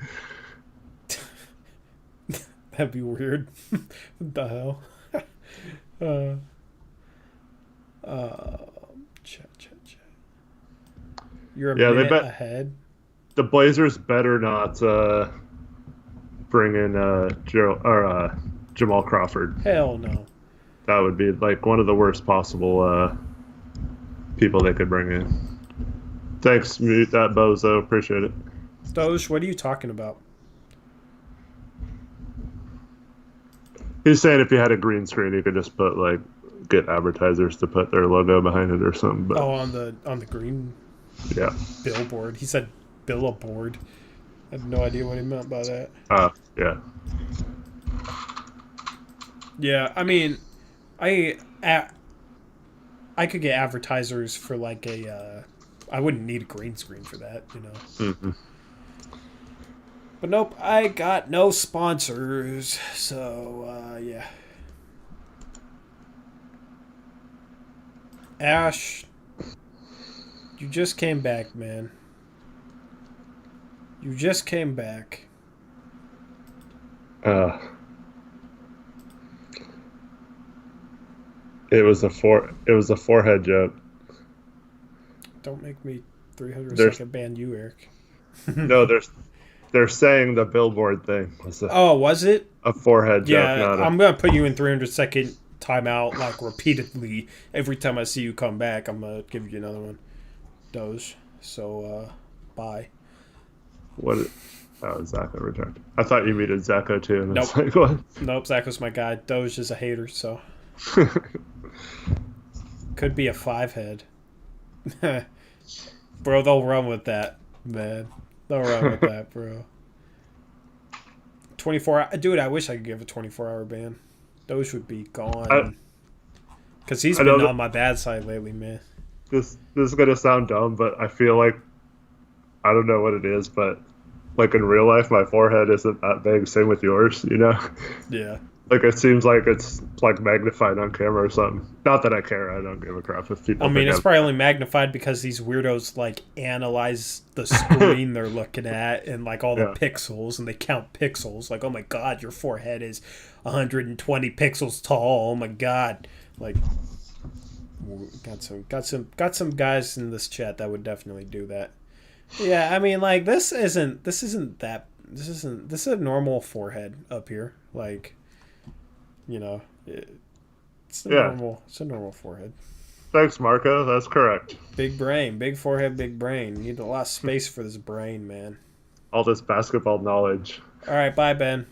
That'd be weird. What the hell? Chat. You're a minute ahead. The Blazers better not bring in Jamal Crawford. Hell no. That would be one of the worst possible people they could bring in. Thanks, mute that bozo. Appreciate it. Doge, what are you talking about? He's saying if you had a green screen, you could just put get advertisers to put their logo behind it or something. But on the green billboard. He said billboard. I have no idea what he meant by that. Yeah. Yeah, I mean, I could get advertisers for I wouldn't need a green screen for that, you know. Mm-hmm. But nope, I got no sponsors, so yeah. Ash, You just came back, man. You just came back. It was a forehead joke. Don't make me 300 There's- second ban you, Eric. No, they're saying the billboard thing was Oh, was it? a forehead joke. Yeah, Not I'm gonna put you in 300-second timeout like repeatedly. Every time I see you come back, I'm gonna give you another one. Doge. So, bye. What? Oh, Zacho returned. I thought you needed Zacho too. And I was Nope. like, what? Nope, Zach was my guy. Doge is a hater, so could be a 5-head. Bro, they'll run with that, man. They'll run with that, bro. 24 hour, dude. I wish I could give a 24-hour ban. Doge would be gone. Because he's been on my bad side lately, man. This is gonna sound dumb, but I feel like I don't know what it is, but like in real life, my forehead isn't that big. Same with yours, you know. Yeah. Like it seems like it's like magnified on camera or something. Not that I care. I don't give a crap if people. I mean, it's probably only magnified because these weirdos like analyze the screen they're looking at and like all the pixels, and they count pixels. Like, oh my god, your forehead is 120 pixels tall. Oh my god, like got some guys in this chat that would definitely do that. Yeah, I mean, like this is a normal forehead up here, like. You know, it's a normal forehead. Thanks, Marco. That's correct. Big brain, big forehead, big brain. You need a lot of space for this brain, man. All this basketball knowledge. All right, bye, Ben.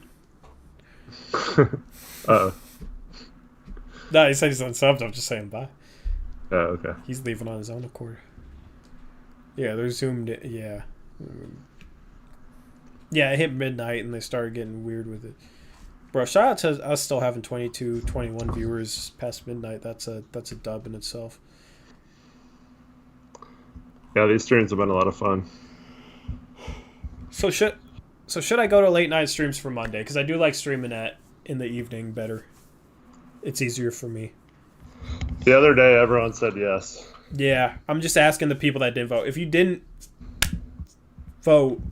Uh-oh. No, he said he's unsubbed. I'm just saying bye. Oh, okay. He's leaving on his own accord. Yeah, they're zoomed in. Yeah. Yeah, it hit midnight and they started getting weird with it. Bro, shout out to us still having 22, 21 viewers past midnight. That's a dub in itself. Yeah, these streams have been a lot of fun. So should I go to late night streams for Monday? Because I do like streaming in the evening better. It's easier for me. The other day, everyone said yes. Yeah, I'm just asking the people that didn't vote. If you didn't vote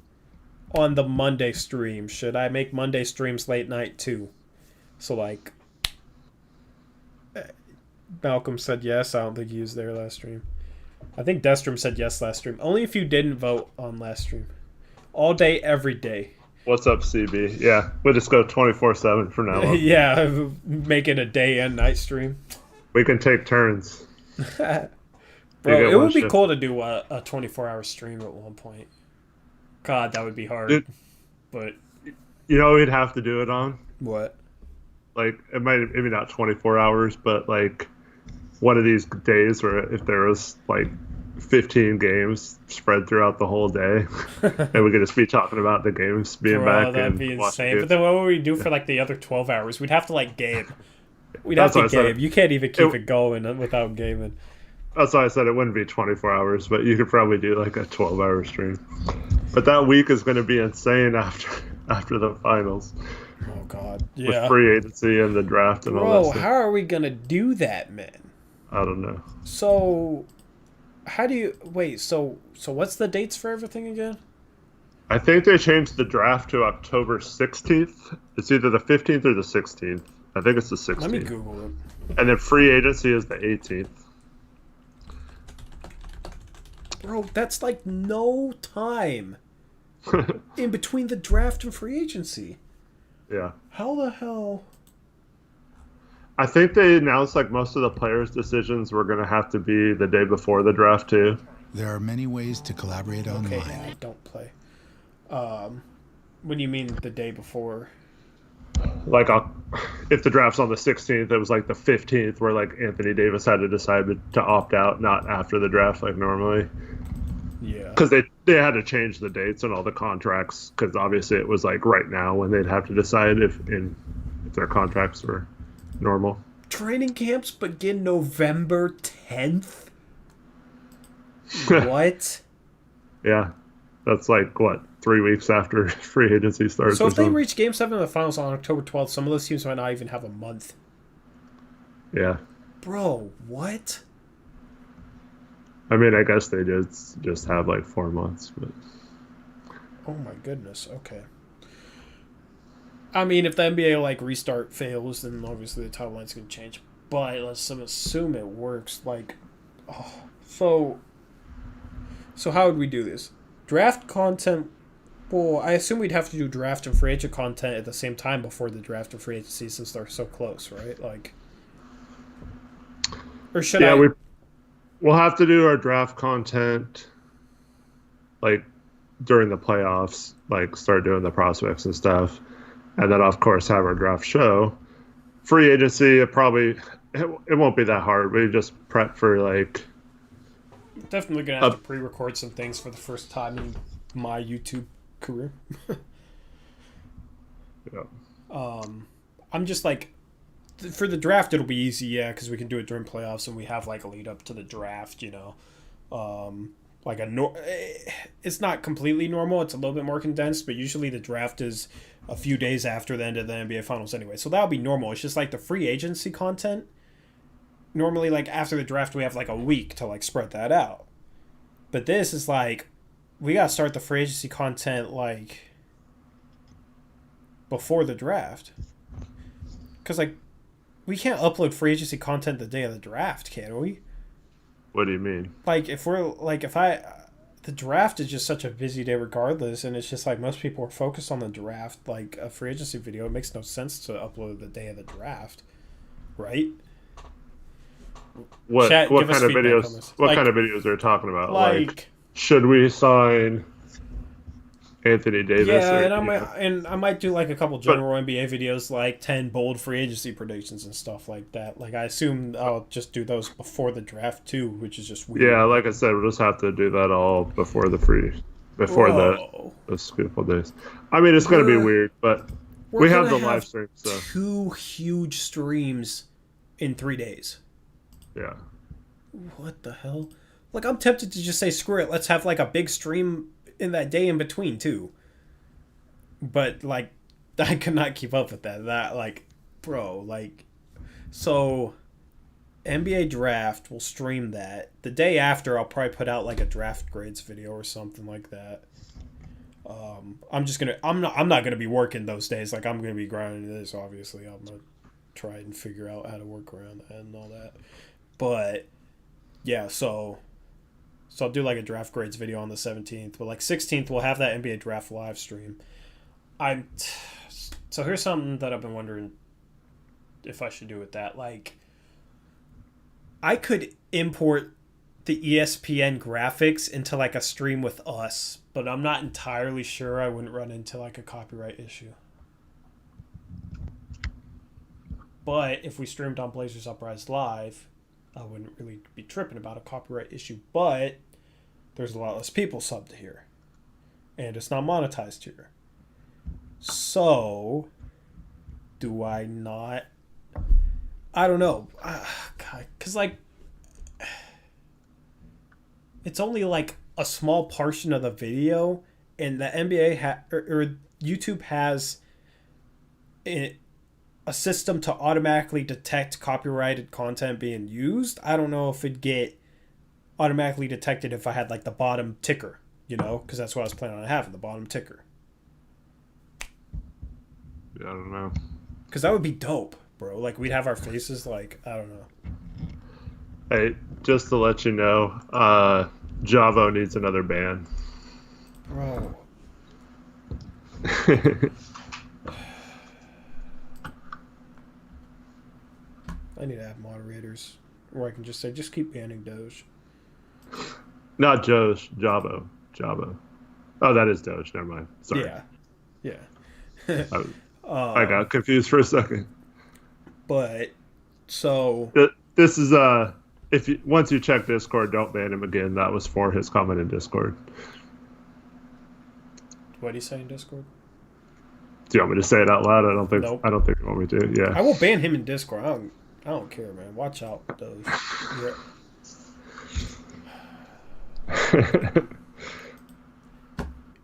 on the Monday stream, should I make Monday streams late night too? So like, Malcolm said yes. I don't think he was there last stream. I think Destrom said yes last stream. Only if you didn't vote on last stream. All day, every day. What's up, CB? Yeah, we'll just go 24/7 from now on. Yeah, make it a day and night stream. We can take turns. Bro, it would be cool to do a 24-hour stream at one point. God, that would be hard. Dude, but you know, we'd have to do it on. What? Like, it might maybe not 24 hours, but like one of these days where if there was like 15 games spread throughout the whole day, and we could just be talking about the games being back. That'd be insane. But then what would we do for like the other 12 hours? We'd have to like game. We'd have to game. You can't even keep it going without gaming. That's why I said it wouldn't be 24 hours, but you could probably do like a 12-hour stream. But that week is going to be insane after the finals. Oh God, yeah. With free agency and the draft and all that stuff. Bro, how are we gonna do that, man? I don't know. So, how do you wait? So what's the dates for everything again? I think they changed the draft to October 16th. It's either the 15th or the 16th. I think it's the 16th. Let me Google it. And then free agency is the 18th. Bro, that's like no time in between the draft and free agency. Yeah. How the hell? I think they announced like most of the players' decisions were going to have to be the day before the draft too. There are many ways to collaborate online. Okay, yeah, don't play. What do you mean the day before? Like, if the draft's on the 16th, it was like the 15th where like Anthony Davis had to decide to opt out, not after the draft like normally. Yeah. Because they had to change the dates and all the contracts, because obviously it was like right now when they'd have to decide if their contracts were normal. Training camps begin November 10th? What? Yeah. That's like, what, 3 weeks after free agency starts. So if they reach Game 7 of the finals on October 12th, some of those teams might not even have a month. Yeah. Bro, what? I mean, I guess they did just have like 4 months, but Oh my goodness. Okay. I mean, if the NBA like restart fails, then obviously the timeline's gonna change. But let's assume it works. Like, oh, so how would we do this? Draft content. Well, I assume we'd have to do draft and free agent content at the same time before the draft and free agency, since they're so close, right? Like, or should yeah, I? we'll have to do our draft content like during the playoffs, like start doing the prospects and stuff, and then of course have our draft show. Free agency, it won't be that hard. We just prep for like Definitely gonna have to pre-record some things for the first time in my YouTube career. yeah. I'm just like, for the draft it'll be easy, yeah, because we can do it during playoffs and we have like a lead up to the draft, you know. Like it's not completely normal. It's a little bit more condensed, but usually the draft is a few days after the end of the NBA Finals anyway. So that'll be normal. It's just like the free agency content. Normally, like after the draft, we have like a week to like spread that out. But this is like, we gotta start the free agency content like before the draft, because like we can't upload free agency content the day of the draft, can we? What do you mean? Like if we're like the draft is just such a busy day regardless, and it's just like most people are focused on the draft. Like a free agency video, it makes no sense to upload the day of the draft, right? What Chat, what give us kind of feedback on videos? this. What Like- kind of videos are you talking about? Like, should we sign Anthony Davis? yeah, or, and I might do like a couple general NBA videos, like 10 bold free agency predictions and stuff like that. Like I assume I'll just do those before the draft too, which is just weird. yeah, like I said, we'll just have to do that all before the Whoa. those couple days. I mean, it's going to be We're- weird, but We're we have gonna the live stream, so 2 huge streams in 3 days. yeah. What the hell? Like, I'm tempted to just say, screw it, let's have, like, a big stream in that day in between, too. But, like, I could not keep up with that. That, like, bro, like... So, NBA Draft, will stream that. The day after, I'll probably put out, like, a draft grades video or something like that. I'm not gonna be working those days. Like, I'm gonna be grinding this, obviously. I'm gonna try and figure out how to work around that and all that. But... yeah, so I'll do like a draft grades video on the 17th, but like 16th we'll have that NBA draft live stream. So here's something that I've been wondering if I should do with that. Like, I could import the ESPN graphics into like a stream with us, but I'm not entirely sure I wouldn't run into like a copyright issue. But if we streamed on Blazers Uprise Live, I wouldn't really be tripping about a copyright issue, but there's a lot less people subbed here, and it's not monetized here. So, do I not? I don't know. Because, like, it's only, like, a small portion of the video, and the NBA or YouTube has a system to automatically detect copyrighted content being used. I don't know if it'd get automatically detected if I had like the bottom ticker, you know, because that's what I was planning on having, the bottom ticker. Yeah, I don't know. Because that would be dope, bro. Like we'd have our faces, like, I don't know. Hey, just to let you know, Javo needs another band. Bro. I need to have moderators, or I can just say, just keep banning Doge. Not Josh, Javo. Oh, that is Doge. Never mind. Sorry. Yeah. I got confused for a second. But so This is once you check Discord, don't ban him again. That was for his comment in Discord. what do you say in Discord? Do you want me to say it out loud? Nope. I don't think you want me to. Yeah. I will ban him in Discord. I don't care, man. Watch out, Doge. Yeah.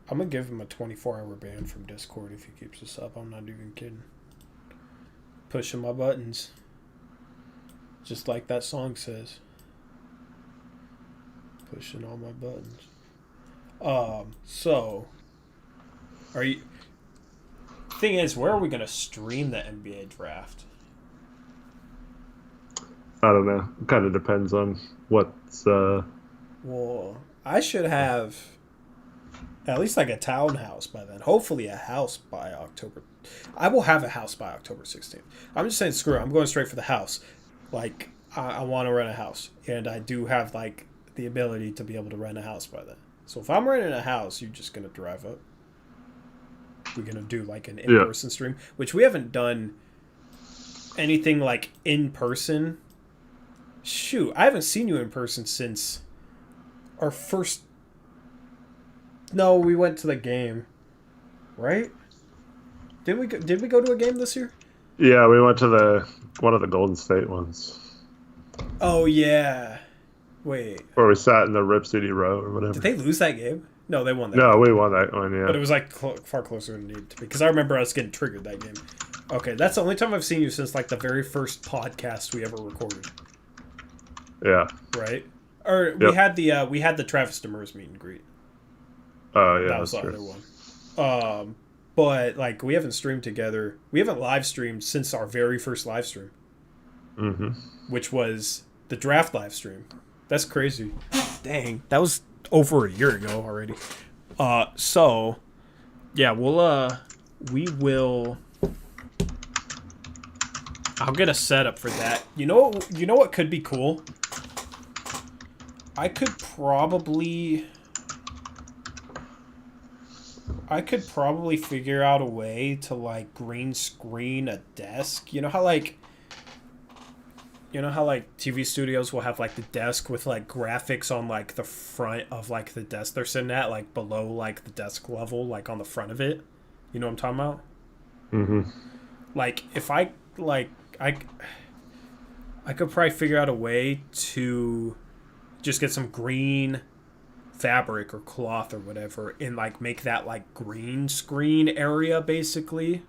I'm gonna give him a 24-hour ban from Discord if he keeps this up. I'm not even kidding. Pushing my buttons, just like that song says. pushing all my buttons. So are you? Thing is, where are we gonna stream the NBA draft? I don't know. It kind of depends on what's. Well, I should have at least like a townhouse by then. Hopefully, a house by October. I will have a house by October 16th. I'm just saying, screw it. I'm going straight for the house. Like, I want to rent a house, and I do have like the ability to be able to rent a house by then. So if I'm renting a house, you're just gonna drive up. We're gonna do like an in-person stream, which we haven't done anything like in person. Shoot, I haven't seen you in person since our first. No, we went to the game, right? Did we go to a game this year? Yeah, we went to one of the Golden State ones. Oh yeah. Wait. Where we sat in the Rip City Row or whatever. Did they lose that game? No, they won that. No, game. we won that one. Yeah, But it was like far closer than it needed to be because I remember us getting triggered that game. Okay, that's the only time I've seen you since like the very first podcast we ever recorded. Yeah. Right. Or we had the Travis Demers meet and greet. Oh yeah, that was the other one. But like we haven't streamed together. We haven't live streamed since our very first live stream. Mm-hmm. Which was the draft live stream. That's crazy. Dang, that was over a year ago already. So yeah, we will. I'll get a setup for that. You know what could be cool? I could probably figure out a way to like green screen a desk. You know how like TV studios will have like the desk with like graphics on like the front of like the desk they're sitting at, like below like the desk level, like on the front of it. You know what I'm talking about? Mm-hmm. Like if I could probably figure out a way to just get some green fabric or cloth or whatever and like make that like green screen area basically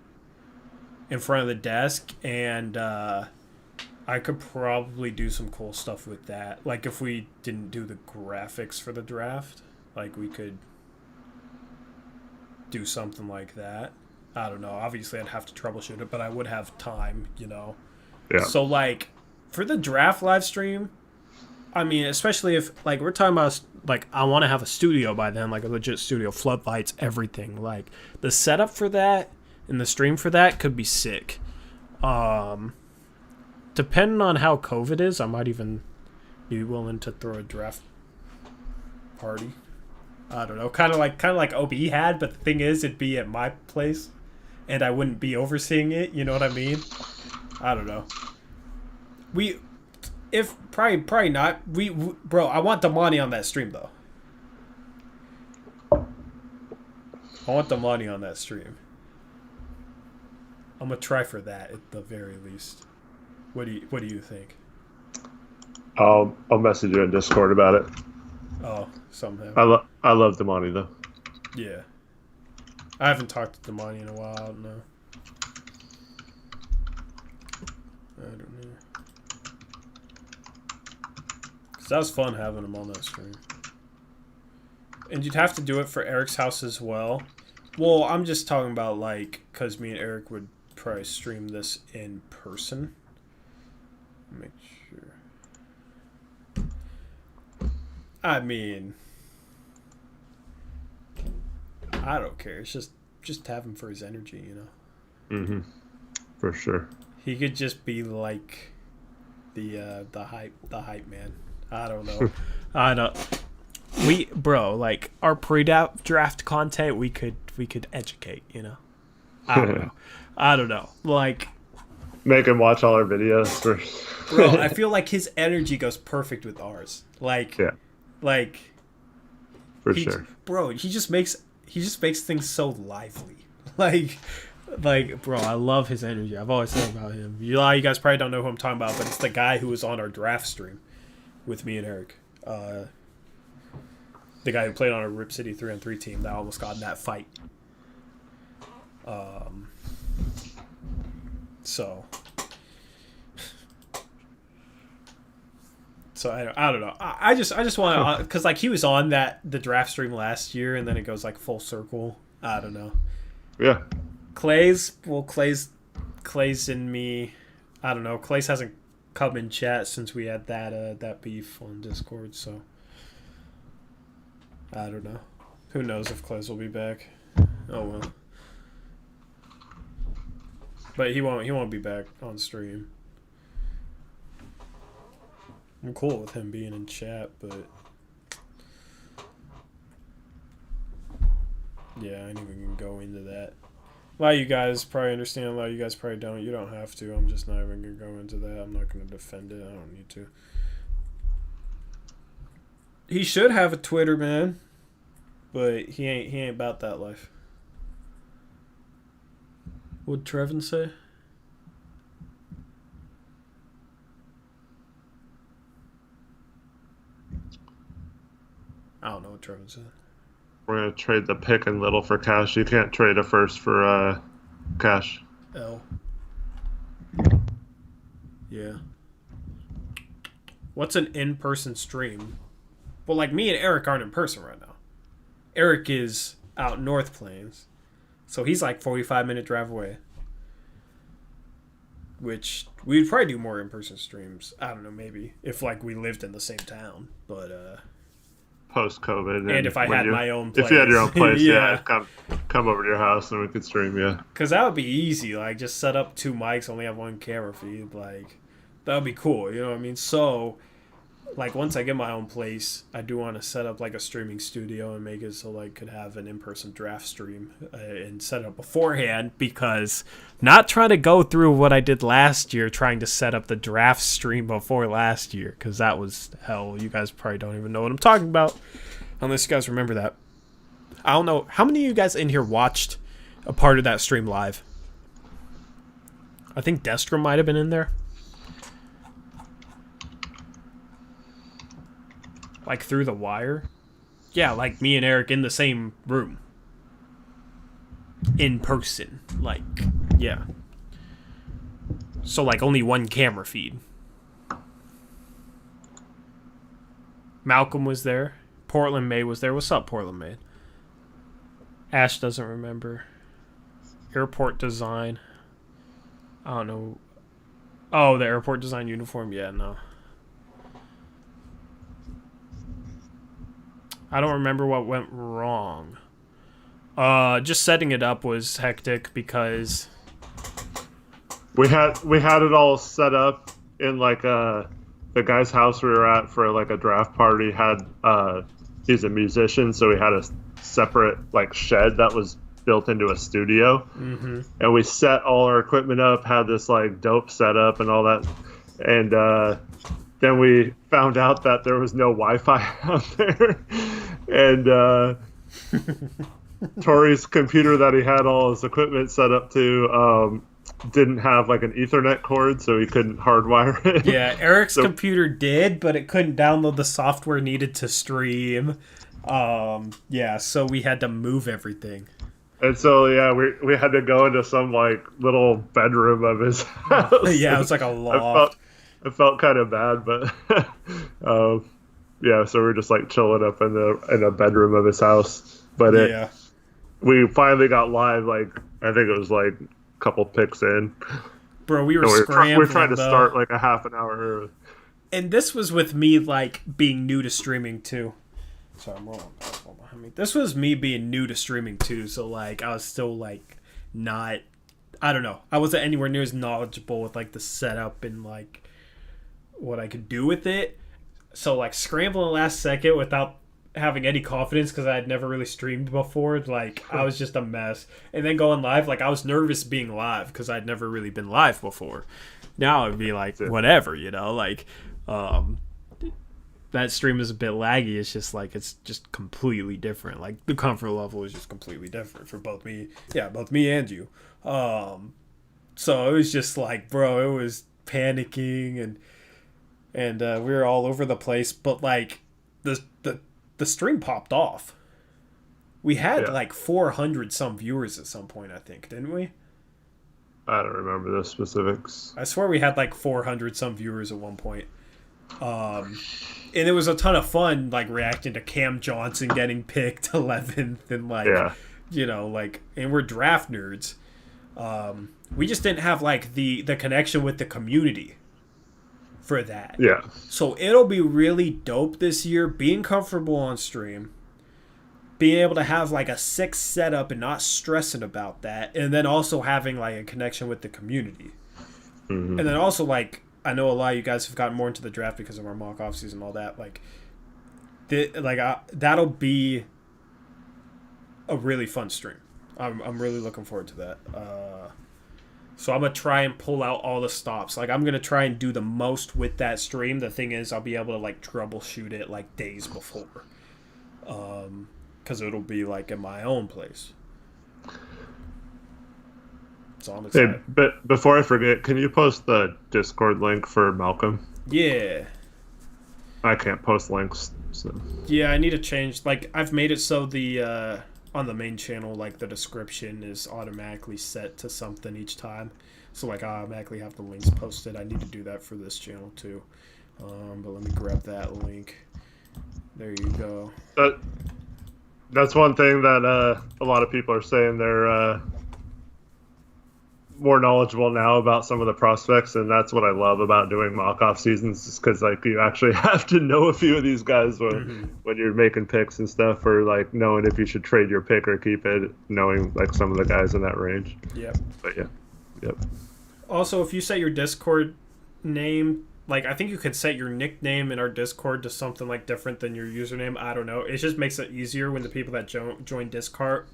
in front of the desk, and I could probably do some cool stuff with that. Like if we didn't do the graphics for the draft, like we could do something like that. I don't know. Obviously I'd have to troubleshoot it, but I would have time, you know. Yeah. So like for the draft live stream, I mean, especially if like we're talking about like I want to have a studio by then, like a legit studio, floodlights, everything. Like the setup for that and the stream for that could be sick. Depending on how COVID is, I might even be willing to throw a draft party. I don't know, kind of like OB had, but the thing is, it'd be at my place, and I wouldn't be overseeing it. You know what I mean? I don't know. If probably not. Bro, I want the money on that stream though. I want the money on that stream. I'm gonna try for that at the very least. What do you think? I'll message you in Discord about it. Oh, somehow. I love Damani though. Yeah. I haven't talked to Damani in a while. I don't know. Cause that was fun having him on that stream. And you'd have to do it for Eric's house as well. Well, I'm just talking about like, cause me and Eric would probably stream this in person. Make sure. I mean, I don't care. It's just have him for his energy, you know. Mm-hmm. For sure. He could just be like the hype man. I don't know. Like our pre-draft content, we could educate, you know. I don't know. Like make him watch all our videos first. Bro, I feel like his energy goes perfect with ours. Like, yeah. Like, for sure. Bro, he just makes things so lively. Like, bro, I love his energy. I've always thought about him. You guys probably don't know who I'm talking about, but it's the guy who was on our draft stream with me and Eric. The guy who played on a Rip City 3-on-3 team that almost got in that fight. So So I don't know. I just want to, because like he was on the draft stream last year, and then it goes like full circle. I don't know. Yeah. Clay's in me. I don't know. Clay's hasn't come in chat since we had that beef on Discord. So I don't know. Who knows if Clay's will be back? Oh well. But he won't be back on stream. I'm cool with him being in chat, but yeah, I ain't even gonna go into that. A lot of you guys probably understand, a lot of you guys probably don't. You don't have to. I'm just not even gonna go into that. I'm not gonna defend it. I don't need to. He should have a Twitter, man. But he ain't about that life. What'd Trevin say? I don't know what Trevin said. We're going to trade the pick and little for cash. You can't trade a first for cash. L. Yeah. What's an in-person stream? Well, like me and Eric aren't in person right now. Eric is out North Plains. So he's like 45-minute drive away. Which we'd probably do more in-person streams. I don't know, maybe. If like we lived in the same town. But post-COVID. And if I had my own place. If you had your own place, yeah. come over to your house and we could stream, yeah. Because that would be easy. Like, just set up 2 mics, only have 1 camera feed. Like, that would be cool. You know what I mean? So, like, once I get my own place, I do want to set up, like, a streaming studio and make it so, like, could have an in-person draft stream and set it up beforehand, because not trying to go through what I did last year trying to set up the draft stream before last year, because that was hell. You guys probably don't even know what I'm talking about, unless you guys remember that. I don't know. How many of you guys in here watched a part of that stream live? I think Destra might have been in there. Like through the wire? Yeah, like me and Eric in the same room. In person. Like, yeah. So, like, only 1 camera feed. Malcolm was there. Portland May was there. What's up, Portland May? Ash doesn't remember. Airport design. I don't know. Oh, the airport design uniform? Yeah, no. I don't remember what went wrong. Just setting it up was hectic because we had it all set up in like the guy's house we were at for like a draft party. He's a musician, so we had a separate like shed that was built into a studio, and we set all our equipment up, had this like dope setup and all that, and then we found out that there was no Wi-Fi out there, and Tori's computer that he had all his equipment set up to didn't have like an Ethernet cord, so he couldn't hardwire it. Yeah, Eric's computer did, but it couldn't download the software needed to stream. Yeah, so we had to move everything. And so, yeah, we had to go into some, like, little bedroom of his house. Yeah, it was like a loft. I felt kind of bad, but, yeah, so we're just, like, chilling up in a bedroom of his house. But yeah. We finally got live, like, I think it was, like, a couple picks in. Bro, we were scrambling, we're trying to start, like, a half an hour early. And this was with me, like, being new to streaming, too. Sorry, I'm rolling basketball behind me. This was me being new to streaming too, so like I was still like not, I don't know, I wasn't anywhere near as knowledgeable with like the setup and like what I could do with it. So like scrambling last second without having any confidence because I had never really streamed before, like I was just a mess. And then going live, like I was nervous being live because I'd never really been live before. Now it'd be like whatever, you know, like that stream is a bit laggy. It's just like it's just completely different. Like the comfort level is just completely different for both me and you. So it was just like, bro, it was panicking and we were all over the place. But like the stream popped off. We had like 400 some viewers at some point, I think, didn't we? I don't remember the specifics. I swear we had like 400 some viewers at one point. And it was a ton of fun, like reacting to Cam Johnson getting picked 11th, and like, Yeah. like, and we're draft nerds. We just didn't have like the connection with the community for that. Yeah. So it'll be really dope this year, being comfortable on stream, being able to have like a sick setup and not stressing about that, and then also having like a connection with the community. Mm-hmm. And then also, like, I know a lot of you guys have gotten more into the draft because of our mock off season and all that. Like, that'll be a really fun stream. I'm really looking forward to that. So I'm gonna try and pull out all the stops. Like, I'm gonna try and do the most with that stream. The thing is, I'll be able to like troubleshoot it like days before, because it'll be like in my own place. So I'm excited. Hey, but before I forget, can you post the Discord link for Malcolm? Yeah. I can't post links. So. Yeah, I need to change. Like, I've made it so the on the main channel, like, the description is automatically set to something each time. So, like, I automatically have the links posted. I need to do that for this channel, too. But let me grab that link. There you go. That's one thing that a lot of people are saying. They're more knowledgeable now about some of the prospects, and that's what I love about doing mock-off seasons, is because like you actually have to know a few of these guys when you're making picks and stuff, or like knowing if you should trade your pick or keep it, knowing like some of the guys in that range. Yep. But yeah. Yep. Also, if you set your Discord name, like, I think you could set your nickname in our Discord to something like different than your username. I don't know. It just makes it easier when the people that join Discord,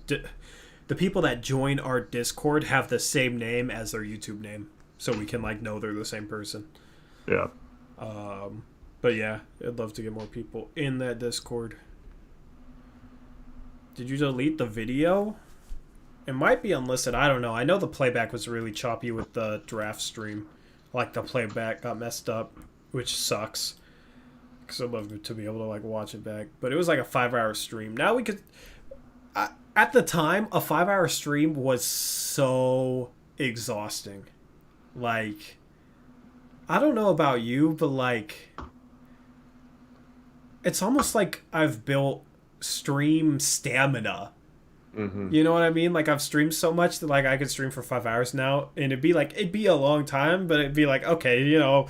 the people that join our Discord have the same name as their YouTube name, so we can like know they're the same person. Yeah. But yeah, I'd love to get more people in that Discord. Did you delete the video? It might be unlisted. I don't know. I know the playback was really choppy with the draft stream. Like, the playback got messed up, which sucks, because I'd love to be able to like watch it back. But it was like a 5-hour stream. Now we could. At the time, a 5-hour stream was so exhausting. Like, I don't know about you, but like, it's almost like I've built stream stamina. Mm-hmm. You know what I mean? Like, I've streamed so much that like I could stream for 5 hours now, and it'd be a long time, but it'd be like, okay, you know,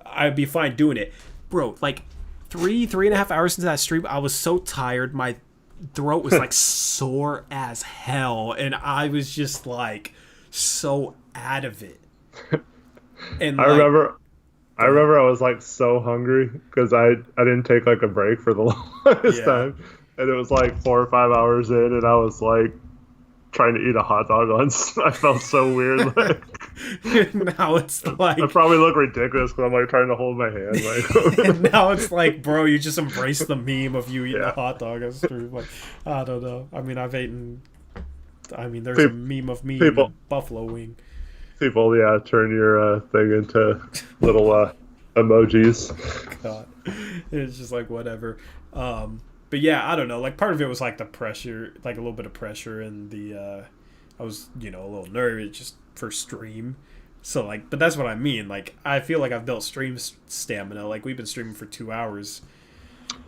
I'd be fine doing it. Bro, like 3.5 hours into that stream, I was so tired. My throat was like sore as hell, and I was just like so out of it. And I remember I was like so hungry because I didn't take like a break for the longest time, and it was like 4 or 5 hours in, and I was like trying to eat a hot dog on. I felt so weird. Like, now it's like I probably look ridiculous because I'm like trying to hold my hand. Like, and now it's like, bro, you just embrace the meme of you eating a hot dog on stream. Like, I don't know. I mean, there's a meme of me eating a buffalo wing. People, turn your thing into little emojis. God, it's just like whatever. But yeah, I don't know. Like, part of it was like the pressure, like a little bit of pressure, and I was, a little nervous just for stream. So like, but that's what I mean. Like, I feel like I've built stream stamina. Like, we've been streaming for 2 hours.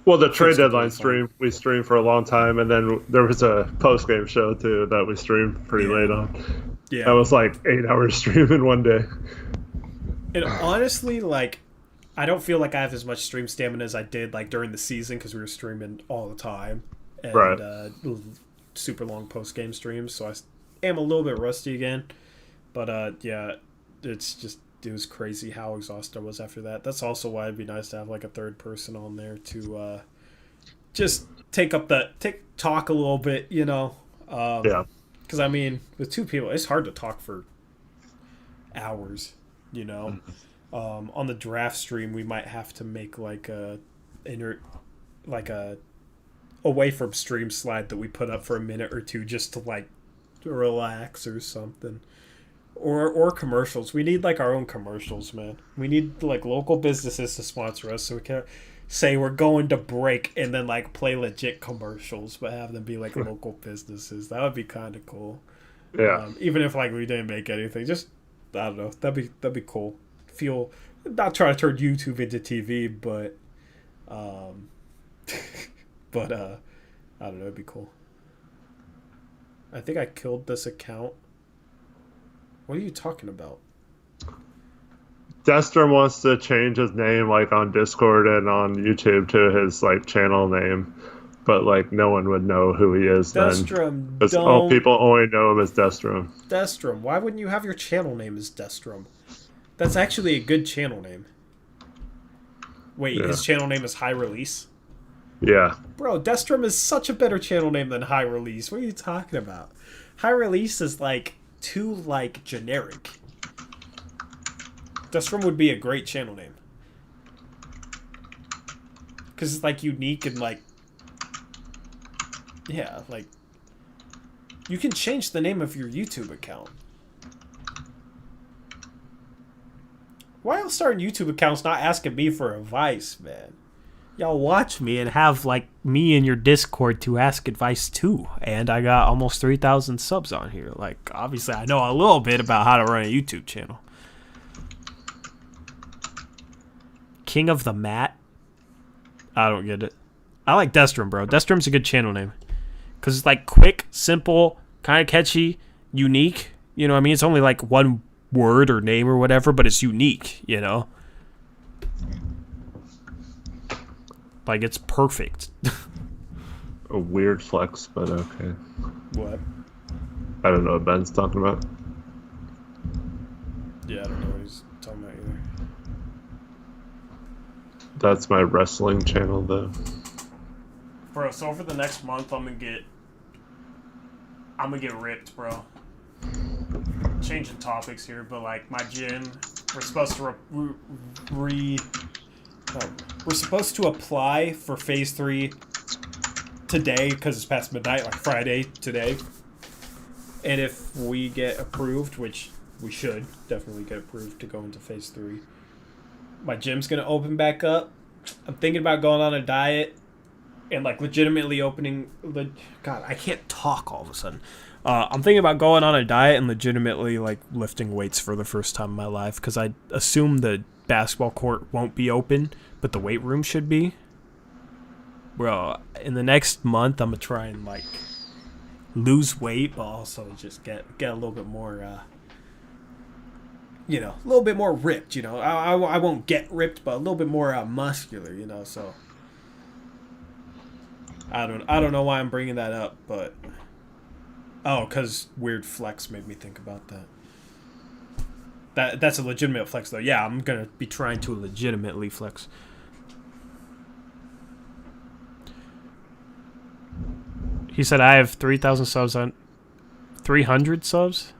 Well, the trade deadline stream, we streamed for a long time, and then there was a post game show too that we streamed pretty late on. Yeah, that was like 8 hours streaming one day. And honestly, like, I don't feel like I have as much stream stamina as I did like during the season, because we were streaming all the time, and super long post game streams. So I am a little bit rusty again, but yeah, it was crazy how exhausted I was after that. That's also why it'd be nice to have like a third person on there to just talk a little bit, Because I mean, with two people, it's hard to talk for hours, On the draft stream, we might have to make like a away from stream slide that we put up for a minute or two just to like relax or something. Or commercials. We need like our own commercials, man. We need like local businesses to sponsor us so we can say we're going to break and then like play legit commercials, but have them be like local businesses. That would be kind of cool. Yeah. Even if like we didn't make anything, just I don't know. That'd be cool. Not trying to turn YouTube into TV, but but I don't know, it'd be cool. I think I killed this account. What are you talking about? Destrom wants to change his name like on Discord and on YouTube to his like channel name, but like no one would know who he is Destrom, then. All people only know him as Destrom. Destrom. Why wouldn't you have your channel name as Destrom? That's actually a good channel name. Wait, Yeah. His channel name is High Release? Yeah. Bro, Destrom is such a better channel name than High Release. What are you talking about? High Release is like too like generic. Destrom would be a great channel name. Because it's like unique and like... Yeah, like... You can change the name of your YouTube account. Why y'all starting YouTube accounts not asking me for advice, man? Y'all watch me and have like me in your Discord to ask advice too. And I got almost 3,000 subs on here. Like, obviously I know a little bit about how to run a YouTube channel. King of the Mat? I don't get it. I like Destrom, bro. Destrom's a good channel name. Because it's like quick, simple, kind of catchy, unique. You know what I mean? It's only like one word or name or whatever, but it's unique, you know? Like, it's perfect. A weird flex, but okay. What? I don't know what Ben's talking about. Yeah, I don't know what he's talking about either. That's my wrestling channel, though. Bro, so over the next month, I'm gonna get ripped, bro. Changing topics here, but like my gym, we're supposed to we're supposed to apply for phase 3 today because it's past midnight, like Friday today. And if we get approved, which we should definitely get approved to go into phase 3, my gym's gonna open back up. I'm thinking about going on a diet and like legitimately opening. God, I can't talk all of a sudden. I'm thinking about going on a diet and legitimately like lifting weights for the first time in my life because I assume the basketball court won't be open, but the weight room should be. Bro, in the next month, I'm gonna try and like lose weight, but also just get a little bit more, a little bit more ripped. I won't get ripped, but a little bit more muscular. So I don't know why I'm bringing that up, but because weird flex made me think about that. That's a legitimate flex though. Yeah, I'm gonna be trying to legitimately flex. He said I have 3,000 subs on 300 subs.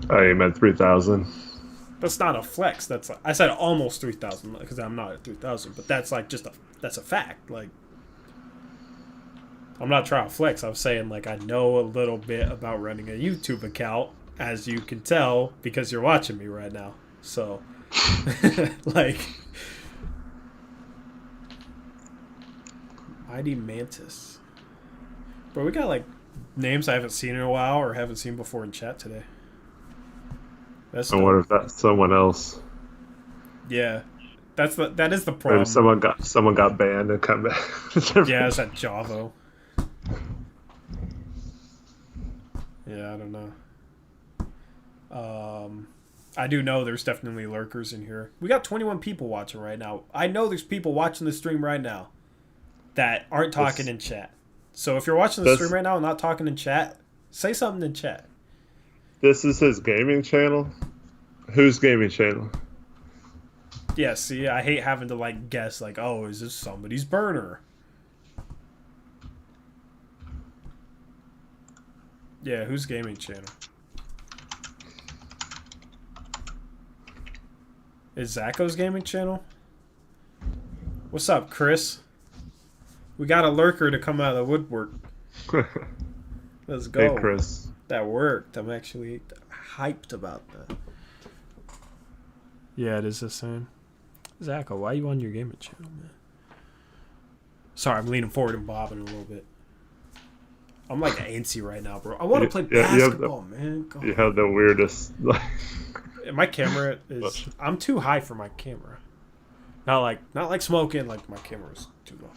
Oh, you meant 3,000. That's not a flex. I said almost 3,000 because I'm not at 3,000, but that's like that's a fact. Like, I'm not trying to flex. I'm saying like I know a little bit about running a YouTube account, as you can tell because you're watching me right now. So, like, Mighty Mantis. Bro, we got like names I haven't seen in a while or haven't seen before in chat today. That's I wonder if that's someone else. Yeah, that is the problem. Maybe someone got banned and come back. Yeah, it's that Javo. Yeah, I don't know. I do know there's definitely lurkers in here. We got 21 people watching right now. I know there's people watching the stream right now that aren't talking in chat. So if you're watching the stream right now and not talking in chat, say something in chat. This is his gaming channel? Whose gaming channel? Yeah, see, I hate having to like guess like, oh, is this somebody's burner? Yeah, whose gaming channel? Is Zacho's gaming channel? What's up, Chris? We got a lurker to come out of the woodwork. Let's go. Hey, Chris. That worked. I'm actually hyped about that. Yeah, it is the same. Zacho, why are you on your gaming channel, man? Sorry, I'm leaning forward and bobbing a little bit. I'm like antsy right now, bro. I want to play basketball, man. God. You have the weirdest. My camera is. I'm too high for my camera. Not like smoking. Like my camera's too low.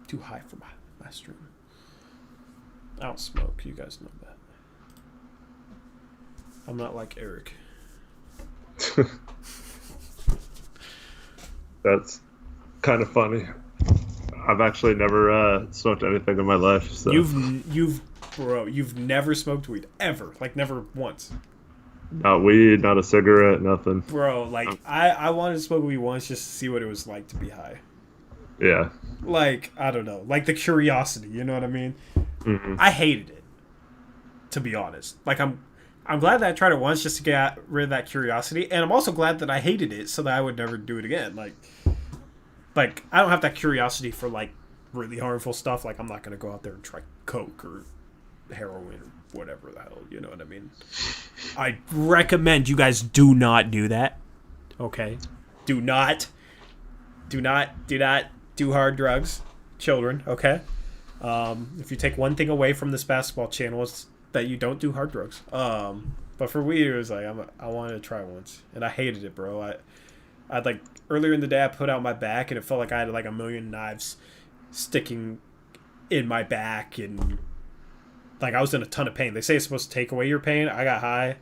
Too high for my stream. I don't smoke. You guys know that. I'm not like Eric. That's kind of funny. I've actually never smoked anything in my life. So. You've never smoked weed ever, like never once. Not weed, not a cigarette, nothing. Bro, like I wanted to smoke weed once just to see what it was like to be high. Yeah. Like I don't know, like the curiosity. You know what I mean? Mm-hmm. I hated it, to be honest. Like I'm glad that I tried it once just to get rid of that curiosity, and I'm also glad that I hated it so that I would never do it again. Like I don't have that curiosity for like really harmful stuff. Like I'm not gonna go out there and try coke or heroin or whatever the hell. You know what I mean? I recommend you guys do not do that. Okay, do not do hard drugs, children. Okay, if you take one thing away from this basketball channel, it's that you don't do hard drugs. But for weed, it was like I wanted to try once, and I hated it, bro. I'd like earlier in the day I put out my back, and it felt like I had like a million knives sticking in my back, and like I was in a ton of pain. They say it's supposed to take away your pain. I got high,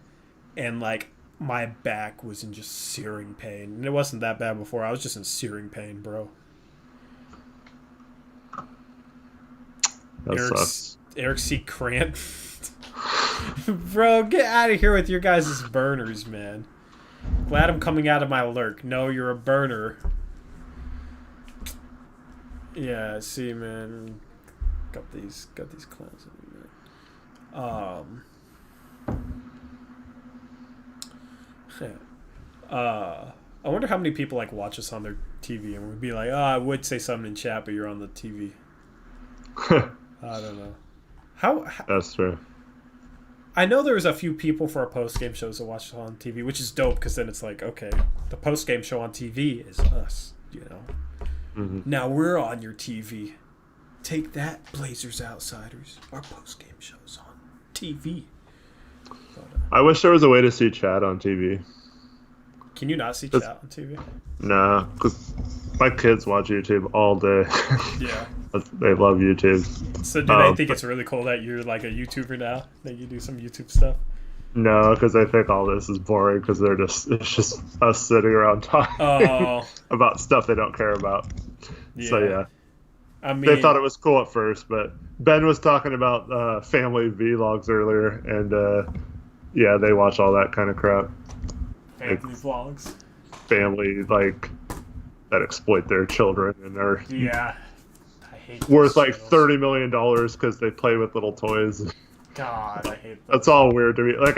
and like my back was in just searing pain, and it wasn't that bad before. I was just in searing pain, bro. That sucks. Eric C. Grant. Bro, get out of here with your guys' burners, man. Glad I'm coming out of my lurk. No, you're a burner. Yeah, see, man. Got these clowns in there. I wonder how many people like watch us on their TV and would be like, oh, I would say something in chat, but you're on the TV. I don't know. How That's true. I know there was a few people for our post-game shows that watch it on TV, which is dope because then it's like, okay, the post-game show on TV is us, you know. Mm-hmm. Now we're on your TV. Take that, Blazers Outsiders. Our post-game show's on TV. I wish there was a way to see chat on TV. Can you not see chat on TV? Nah, because my kids watch YouTube all day. Yeah. They love YouTube. So do they think it's really cool that you're like a YouTuber now? That you do some YouTube stuff? No, because they think all this is boring because it's just us sitting around talking about stuff they don't care about. Yeah. So yeah. I mean, they thought it was cool at first, but Ben was talking about family vlogs earlier, and yeah, they watch all that kind of crap. Family vlogs? Family, like, that exploit their children and are worth like $30 million because they play with little toys. God, I hate that. That's all weird to me. Like,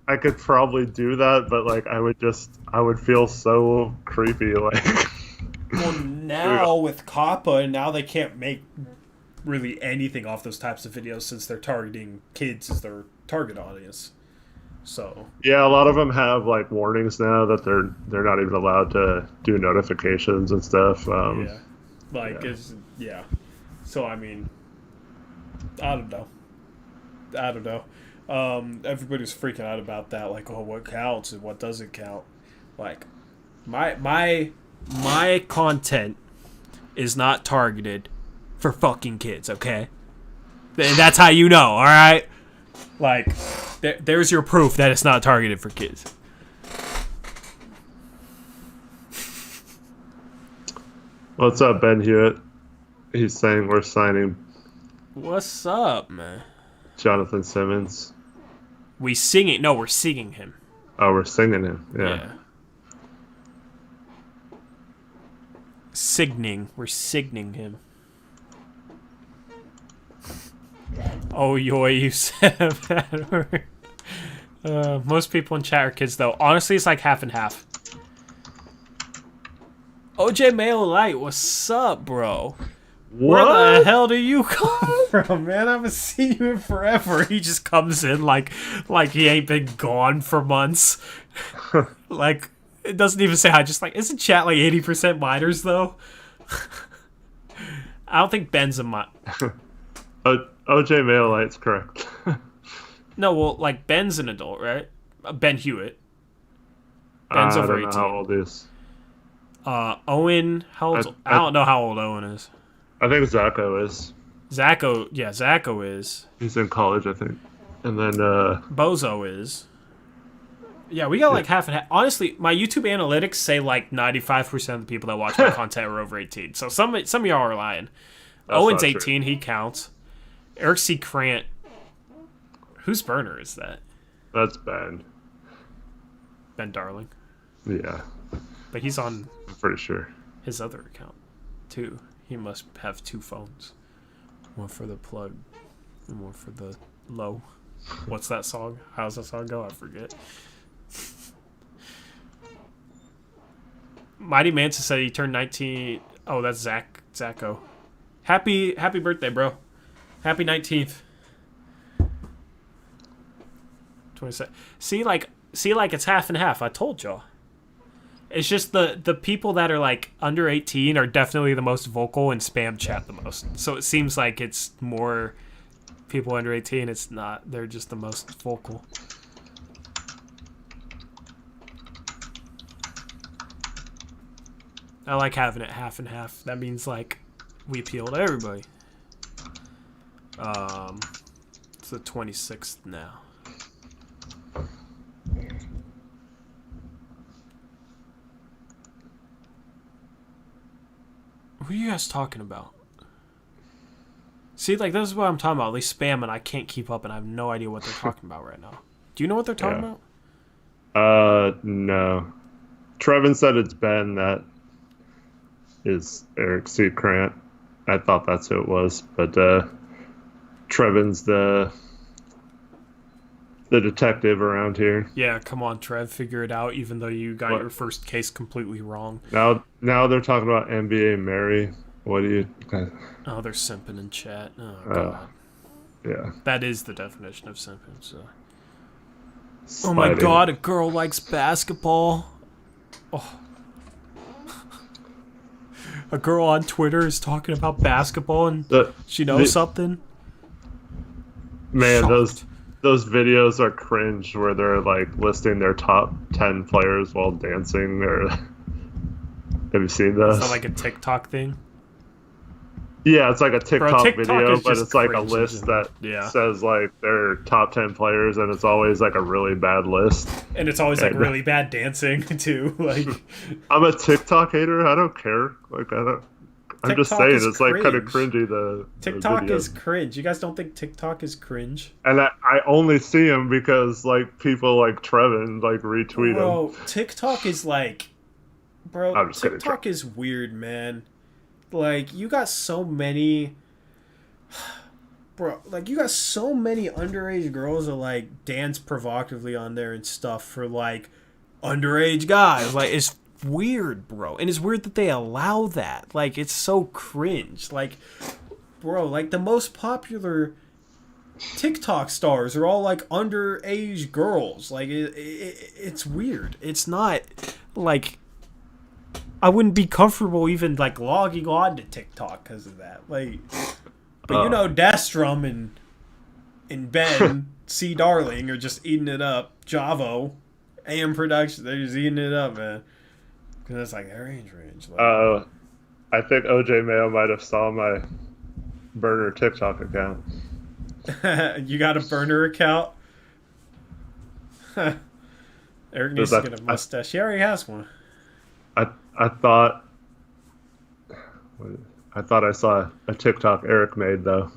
I could probably do that, but like I would feel so creepy. Like, well, now with COPPA, now they can't make really anything off those types of videos since they're targeting kids as their target audience. So yeah, a lot of them have like warnings now that they're not even allowed to do notifications and stuff. So I mean, I don't know. Everybody's freaking out about that. Like, oh, what counts and what doesn't count. Like, my content is not targeted for fucking kids. Okay, and that's how you know. All right, like, there's your proof that it's not targeted for kids. What's up, Ben Hewitt? He's saying we're signing. What's up, man? Jonathan Simmons. We're singing him. Oh, we're singing him. Yeah. We're signing him. Oh, you said a bad word. Most people in chat are kids, though. Honestly, it's like half and half. OJ Mayo Light, what's up, bro? What? Where the hell do you come from, man? I haven't seen you in forever. He just comes in like he ain't been gone for months. Like, it doesn't even say hi. Just like, isn't chat like 80% minors, though? I don't think Ben's a minor. OJ Mayo Light's correct. No, well, like Ben's an adult, right? Ben Hewitt. Ben's I over don't know 18. how old he is. Owen, how old? I don't know how old Owen is. I think Zacho is. Zacho is. He's in college, I think. And then Bozo is. Yeah, we got like half and half. Honestly, my YouTube analytics say like 95% of the people that watch my content are over 18. So some of y'all are lying. Owen's 18, he counts. Eric C. Krant. Whose burner is that? that's Ben. Ben Darling. Yeah, But he's on I'm pretty sure. his other account, too. He must have 2 phones. One for the plug and one for the low. What's that song? How's that song go? I forget. Mighty Manson said he turned 19. Oh, that's Zacho. Happy birthday, bro. Happy 19th. 27. See, like it's half and half. I told y'all. It's just the people that are like under 18 are definitely the most vocal and spam chat the most. So it seems like it's more people under 18. It's not. They're just the most vocal. I like having it half and half. That means like we appeal to everybody. It's the 26th now. What are you guys talking about? See, like, this is what I'm talking about. They spam and I can't keep up and I have no idea what they're talking about right now. Do you know what they're talking about? No. Trevin said it's Ben that is Eric C. Krant. I thought that's who it was, but Trevin's the detective around here. Yeah, come on, Trev, figure it out, even though you got your first case completely wrong. Now they're talking about NBA Mary. What do you... Oh, they're simping in chat. Oh, God. Yeah. That is the definition of simping, so... Sliding. Oh, my God, a girl likes basketball. Oh. A girl on Twitter is talking about basketball and she knows something. Man, Shocked. those videos are cringe where they're like listing their top 10 players while dancing. Or have you seen those? Is that like a TikTok thing? Yeah, it's like a TikTok video, but it's like a cringe, list that Yeah. says like their top 10 players, and it's always like a really bad list. And it's always like really bad dancing too. Like, I'm a TikTok hater. I don't care. Like I'm just TikTok saying is it's like kind of cringe. cringy. The TikTok videos. is cringe. You guys don't think TikTok is cringe? And I only see them because like people like Trevin like retweet them. Bro, TikTok is like, I'm just kidding, TikTok is weird, man. Like, you got so many, bro. Like, you got so many underage girls that like dance provocatively on there and stuff for like underage guys. Like, it's weird, bro. And it's weird that they allow that. Like, it's so cringe. Like, bro, like the most popular TikTok stars are all like underage girls. Like, it's weird. It's not like, I wouldn't be comfortable even like logging on to TikTok because of that. Like, but you know, Destrum and Ben C. Darling are just eating it up. Javo, AM Production, they're just eating it up, man. Because it's like their age range. Like, I think OJ Mayo might have saw my burner TikTok account. you got a burner account? Eric needs to get a mustache. He already has one. I thought I saw a TikTok Eric made though.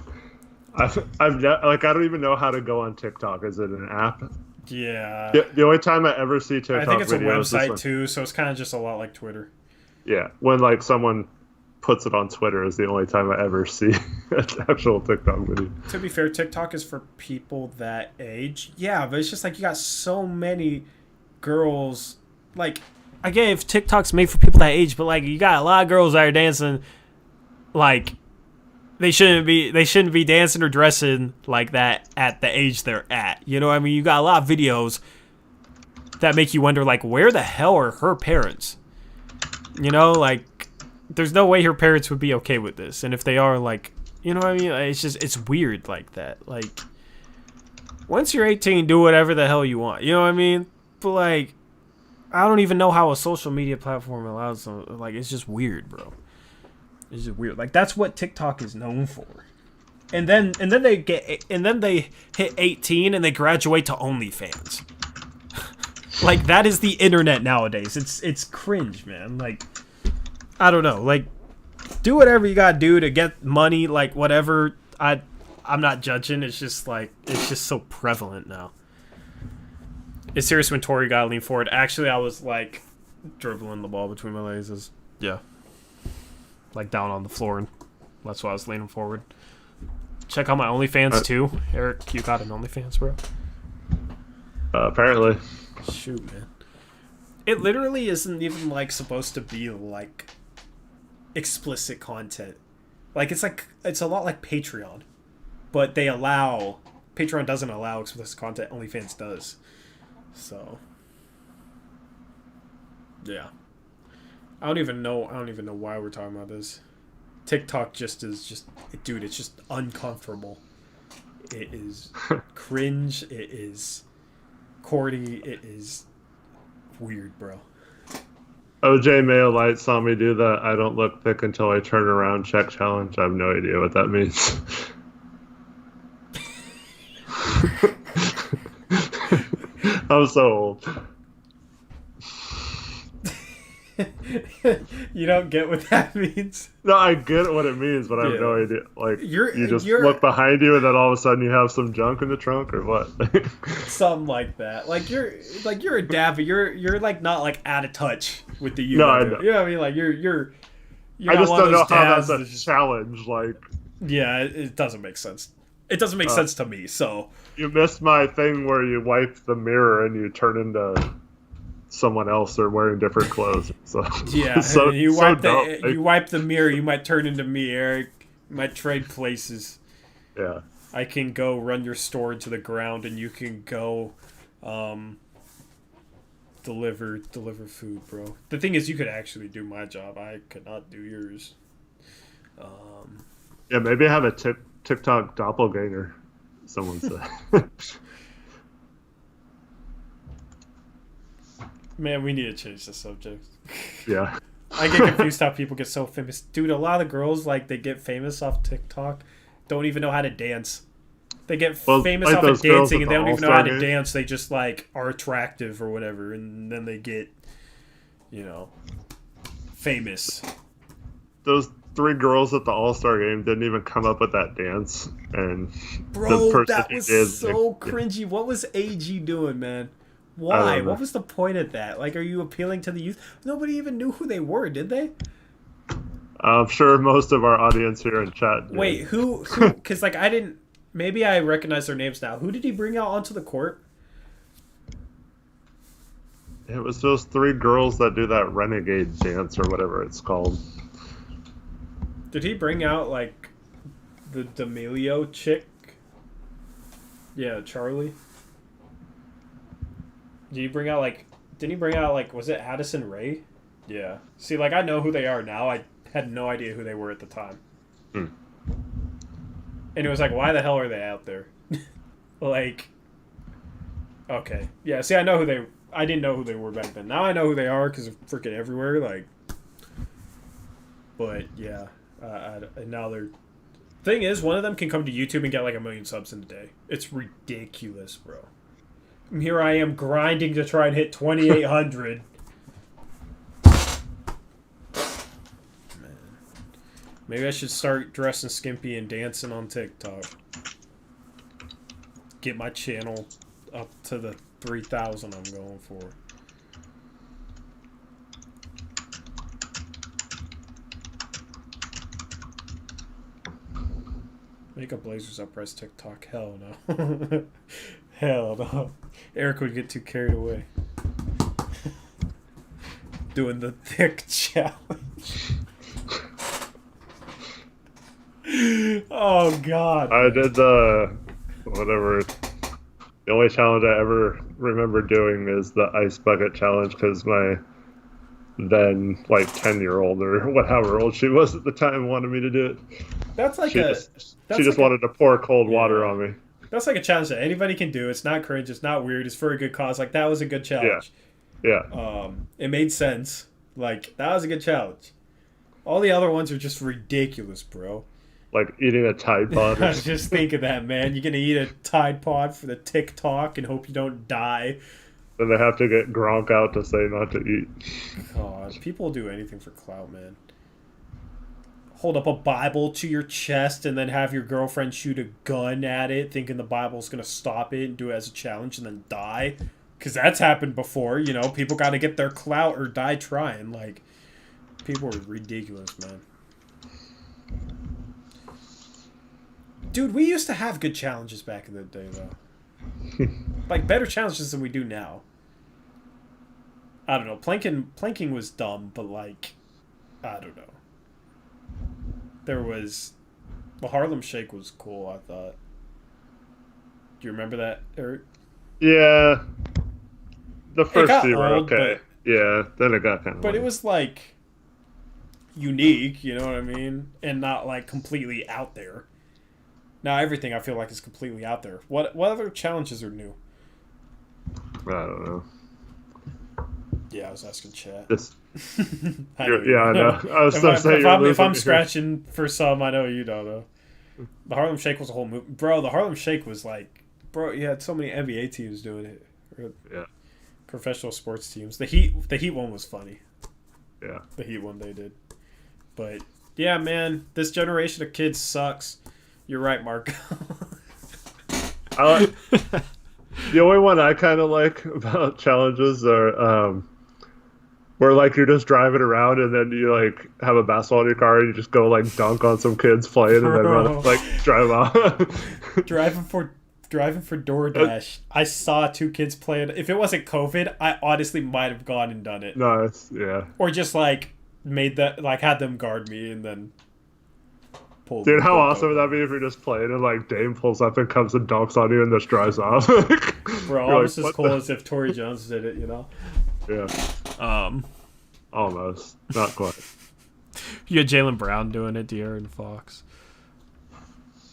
I don't even know how to go on TikTok. Is it an app? Yeah. The only time I ever see TikTok I think it's a videos website too, so it's kind of just a lot like Twitter. Yeah, when like someone puts it on Twitter is the only time I ever see an actual TikTok video. To be fair, TikTok is for people that age. Yeah, but it's just like you got so many girls. Like, I get if TikTok's made for people that age, but like you got a lot of girls that are dancing. Like, they shouldn't be dancing or dressing like that at the age they're at. You know what I mean? You got a lot of videos that make you wonder, like, where the hell are her parents? You know, like, there's no way her parents would be okay with this. And if they are, like, you know what I mean? It's just, it's weird like that. Like, once you're 18, do whatever the hell you want. You know what I mean? But like, I don't even know how a social media platform allows them. Like, it's just weird, bro. It's just weird. Like, that's what TikTok is known for. And then they hit 18 and they graduate to OnlyFans. Like, that is the internet nowadays. It's cringe, man. Like, I don't know. Like, do whatever you gotta do to get money. Like, whatever. I'm not judging. It's just like, it's just so prevalent now. It's serious when Tori got to lean forward. Actually, I was like dribbling the ball between my legs. Yeah, like down on the floor, and that's why I was leaning forward. Check out my OnlyFans too, Eric. You got an OnlyFans, bro? Apparently. Shoot, man. It literally isn't even like supposed to be like explicit content. Like it's a lot like Patreon, but Patreon doesn't allow explicit content. OnlyFans does. So yeah. I don't even know why we're talking about this. TikTok dude, it's just uncomfortable. It is cringe, it is corny, it is weird, bro. OJ Mayo Light saw me do that I don't look thick until I turn around check challenge. I have no idea what that means. I'm so old. You don't get what that means? No, I get what it means, but I have no idea. Like, you just you're look behind you, and then all of a sudden you have some junk in the trunk, or what? Something like that. Like you're a dad, but you're like not like out of touch with the youth. No, I know. You know what I mean? Like you're I just don't know how that's a challenge. Like, yeah, it doesn't make sense. It doesn't make sense to me. So you missed my thing where you wipe the mirror and you turn into someone else or wearing different clothes. So yeah, so, you so wipe dumb. you wipe the mirror, you might turn into me, Eric. You might trade places. Yeah. I can go run your store into the ground, and you can go deliver food, bro. The thing is, you could actually do my job. I could not do yours. Yeah, maybe I have a TikTok doppelganger, someone said. Man, we need to change the subject. Yeah. I get confused how people get so famous. Dude, a lot of the girls, like, they get famous off TikTok, don't even know how to dance. They get famous off of dancing, and they don't even know how to dance. They just, like, are attractive or whatever, and then they get, famous. Those 3 girls at the All-Star game didn't even come up with that dance. And bro, that was so cringy. What was AG doing, man? Why? What was the point of that? Like, are you appealing to the youth? Nobody even knew who they were, did they? I'm sure most of our audience here in chat did. Wait, who? Because, like, I didn't... Maybe I recognize their names now. Who did he bring out onto the court? It was those 3 girls that do that renegade dance or whatever it's called. Did he bring out, like, the D'Amelio chick? Yeah, Charlie. Didn't he bring out, like, was it Addison Rae? Yeah. See, like, I know who they are now. I had no idea who they were at the time. And it was like, why the hell are they out there? Like, okay. Yeah, see, I didn't know who they were back then. Now I know who they are because they're freaking everywhere, like, but, yeah. And now they're... Thing is, one of them can come to YouTube and get, like, 1 million subs in a day. It's ridiculous, bro. And here I am grinding to try and hit 2,800. Man. Maybe I should start dressing skimpy and dancing on TikTok. Get my channel up to the 3,000 I'm going for. Make a Blazers up press TikTok. Hell no. Hell no. Eric would get too carried away. Doing the thick challenge. Oh, God. I did the... whatever. The only challenge I ever remember doing is the ice bucket challenge because my then, like, 10-year-old or whatever old she was at the time wanted me to do it. That's like she just wanted to pour cold water on me. That's like a challenge that anybody can do. It's not cringe. It's not weird. It's for a good cause. Like, that was a good challenge. Yeah. It made sense. Like, that was a good challenge. All the other ones are just ridiculous, bro. Like eating a Tide Pod. I was just thinking that, man. You're gonna eat a Tide Pod for the TikTok and hope you don't die. Then they have to get Gronk out to say not to eat. God, people do anything for clout, man. Hold up a Bible to your chest and then have your girlfriend shoot a gun at it, thinking the Bible's gonna stop it and do it as a challenge and then die. Because that's happened before, you know. People got to get their clout or die trying. Like, people are ridiculous, man. Dude, we used to have good challenges back in the day, though. Like, better challenges than we do now. I don't know. Planking was dumb, but, like, I don't know. There was... The Harlem Shake was cool, I thought. Do you remember that, Eric? Yeah. The first few were old, okay. Yeah, then it got kind of But lame. it was, like, unique, you know what I mean? And not, like, completely out there. Now everything I feel like is completely out there. What other challenges are new? I don't know. Yeah, I was asking chat. Just, I know I know. I was going to say if I'm scratching for some, I know you don't know. The Harlem Shake was a whole movie. Bro, the Harlem Shake was like... Bro, you had so many NBA teams doing it. Yeah. Professional sports teams. The Heat one was funny. Yeah. The Heat one they did. But, yeah, man. This generation of kids sucks. You're right, Mark. The only one I kind of like about challenges are where like you're just driving around and then you like have a basketball in your car and you just go like dunk on some kids playing and then run, like drive off. Driving for DoorDash. I saw two kids playing. If it wasn't COVID, I honestly might have gone and done it. Nice, yeah. Or just like had them guard me and then. Dude, how awesome would that be if you're just playing and like Dame pulls up and comes and dunks on you and just drives off? Bro, almost as cool as if Tory Jones did it, you know? Yeah. Almost. Not quite. You had Jaylen Brown doing it, De'Aaron Fox.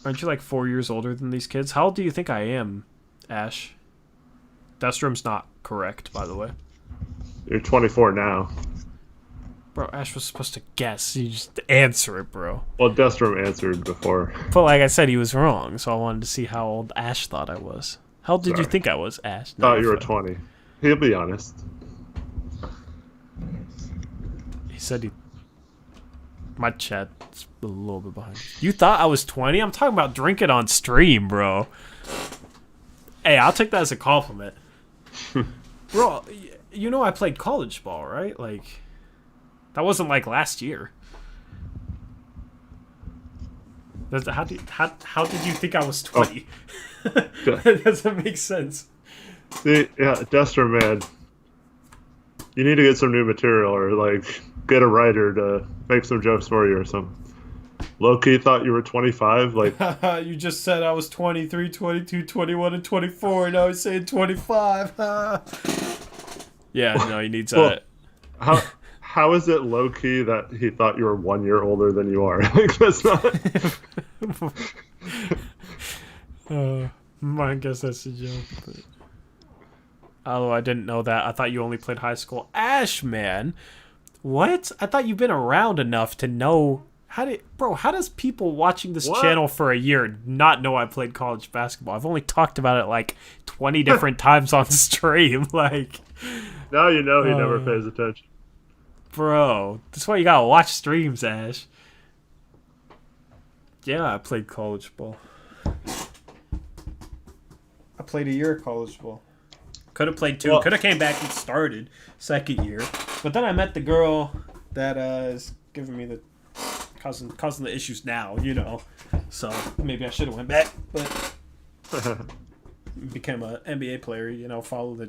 Aren't you like 4 years older than these kids? How old do you think I am, Ash? Destrom's not correct, by the way. You're 24 now. Bro, Ash was supposed to guess. You just answer it, bro. Well, Destrom answered before. But like I said, he was wrong, so I wanted to see how old Ash thought I was. How old did you think I was, Ash? Thought you were 20. He'll be honest. He said my chat's a little bit behind. You thought I was 20? I'm talking about drinking on stream, bro. Hey, I'll take that as a compliment. Bro, you know I played college ball, right? Like... That wasn't like last year. How did you think I was 20? Oh. That doesn't make sense. See, yeah, Dester, man. You need to get some new material or, like, get a writer to make some jokes for you or something. Low-key thought you were 25? Like, you just said I was 23, 22, 21, and 24, and now he's saying 25. Yeah, no, he needs that. How is it low-key that he thought you were 1 year older than you are? Like, that's not... I guess that's a joke. But... Although I didn't know that. I thought you only played high school. Ash, man. What? I thought you've been around enough to know... How does people watching this channel for a year not know I played college basketball? I've only talked about it like 20 different times on stream. Like... Now you know he never pays attention. Bro, that's why you gotta watch streams, Ash. Yeah, I played college ball. I played a year of college ball. Could have played two. Well, could have came back and started second year. But then I met the girl that is giving me the causing the issues now, you know. So maybe I should have went back, but became an NBA player, you know, follow the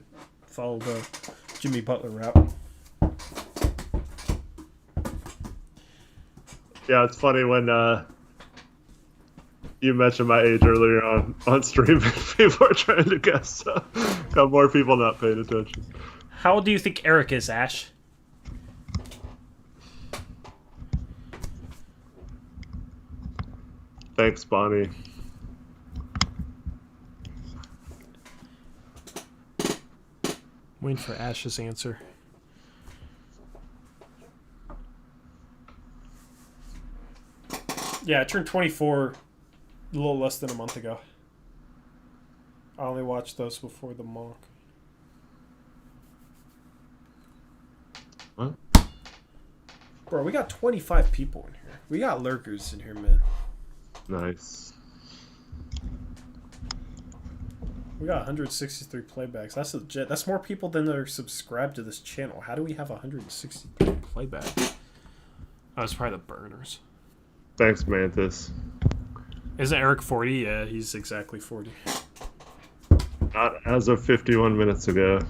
Jimmy Butler route. Yeah, it's funny when you mentioned my age earlier on stream. People are trying to guess. So got more people not paying attention. How old do you think Eric is, Ash? Thanks, Bonnie. Waiting for Ash's answer. Yeah, I turned 24 a little less than a month ago. I only watched those before the mock. What? Bro, we got 25 people in here. We got lurkers in here, man. Nice. We got 163 playbacks. That's legit. That's more people than are subscribed to this channel. How do we have 163 playbacks? Oh, it's probably the burners. Thanks, Mantis. Isn't Eric 40? Yeah, he's exactly 40. Not as of 51 minutes ago.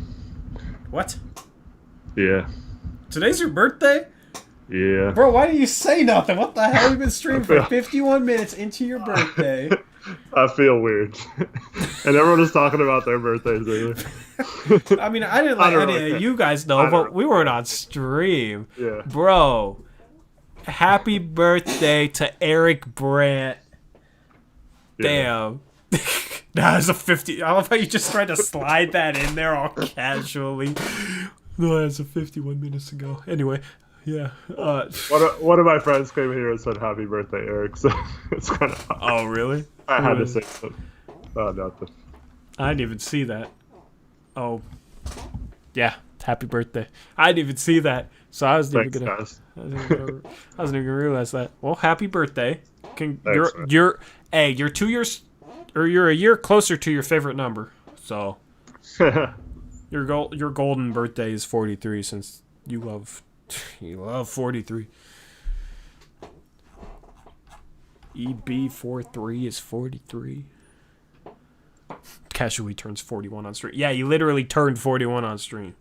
What? Yeah. Today's your birthday? Yeah. Bro, why didn't you say nothing? What the hell? We've been streaming for 51 minutes into your birthday. I feel weird. And everyone is talking about their birthdays either. I mean, I didn't let any of you guys know, but we weren't on stream. Yeah. Bro, happy birthday to Eric Brandt. Damn. That was a 50. I love how you just tried to slide that in there all casually. No, that's a 51 minutes ago. Anyway, yeah. One of my friends came here and said happy birthday, Eric. So it's kind of. Oh, really? I had to say something. Oh, nothing. I didn't even see that. Oh. Yeah, happy birthday. I didn't even see that. So I wasn't even gonna. I wasn't even gonna realize that. Well, happy birthday. You're 2 years, or you're a year closer to your favorite number. So your golden birthday is 43, since you love 43. EB43 is 43. Casually turns 41 on stream. Yeah, he literally turned 41 on stream.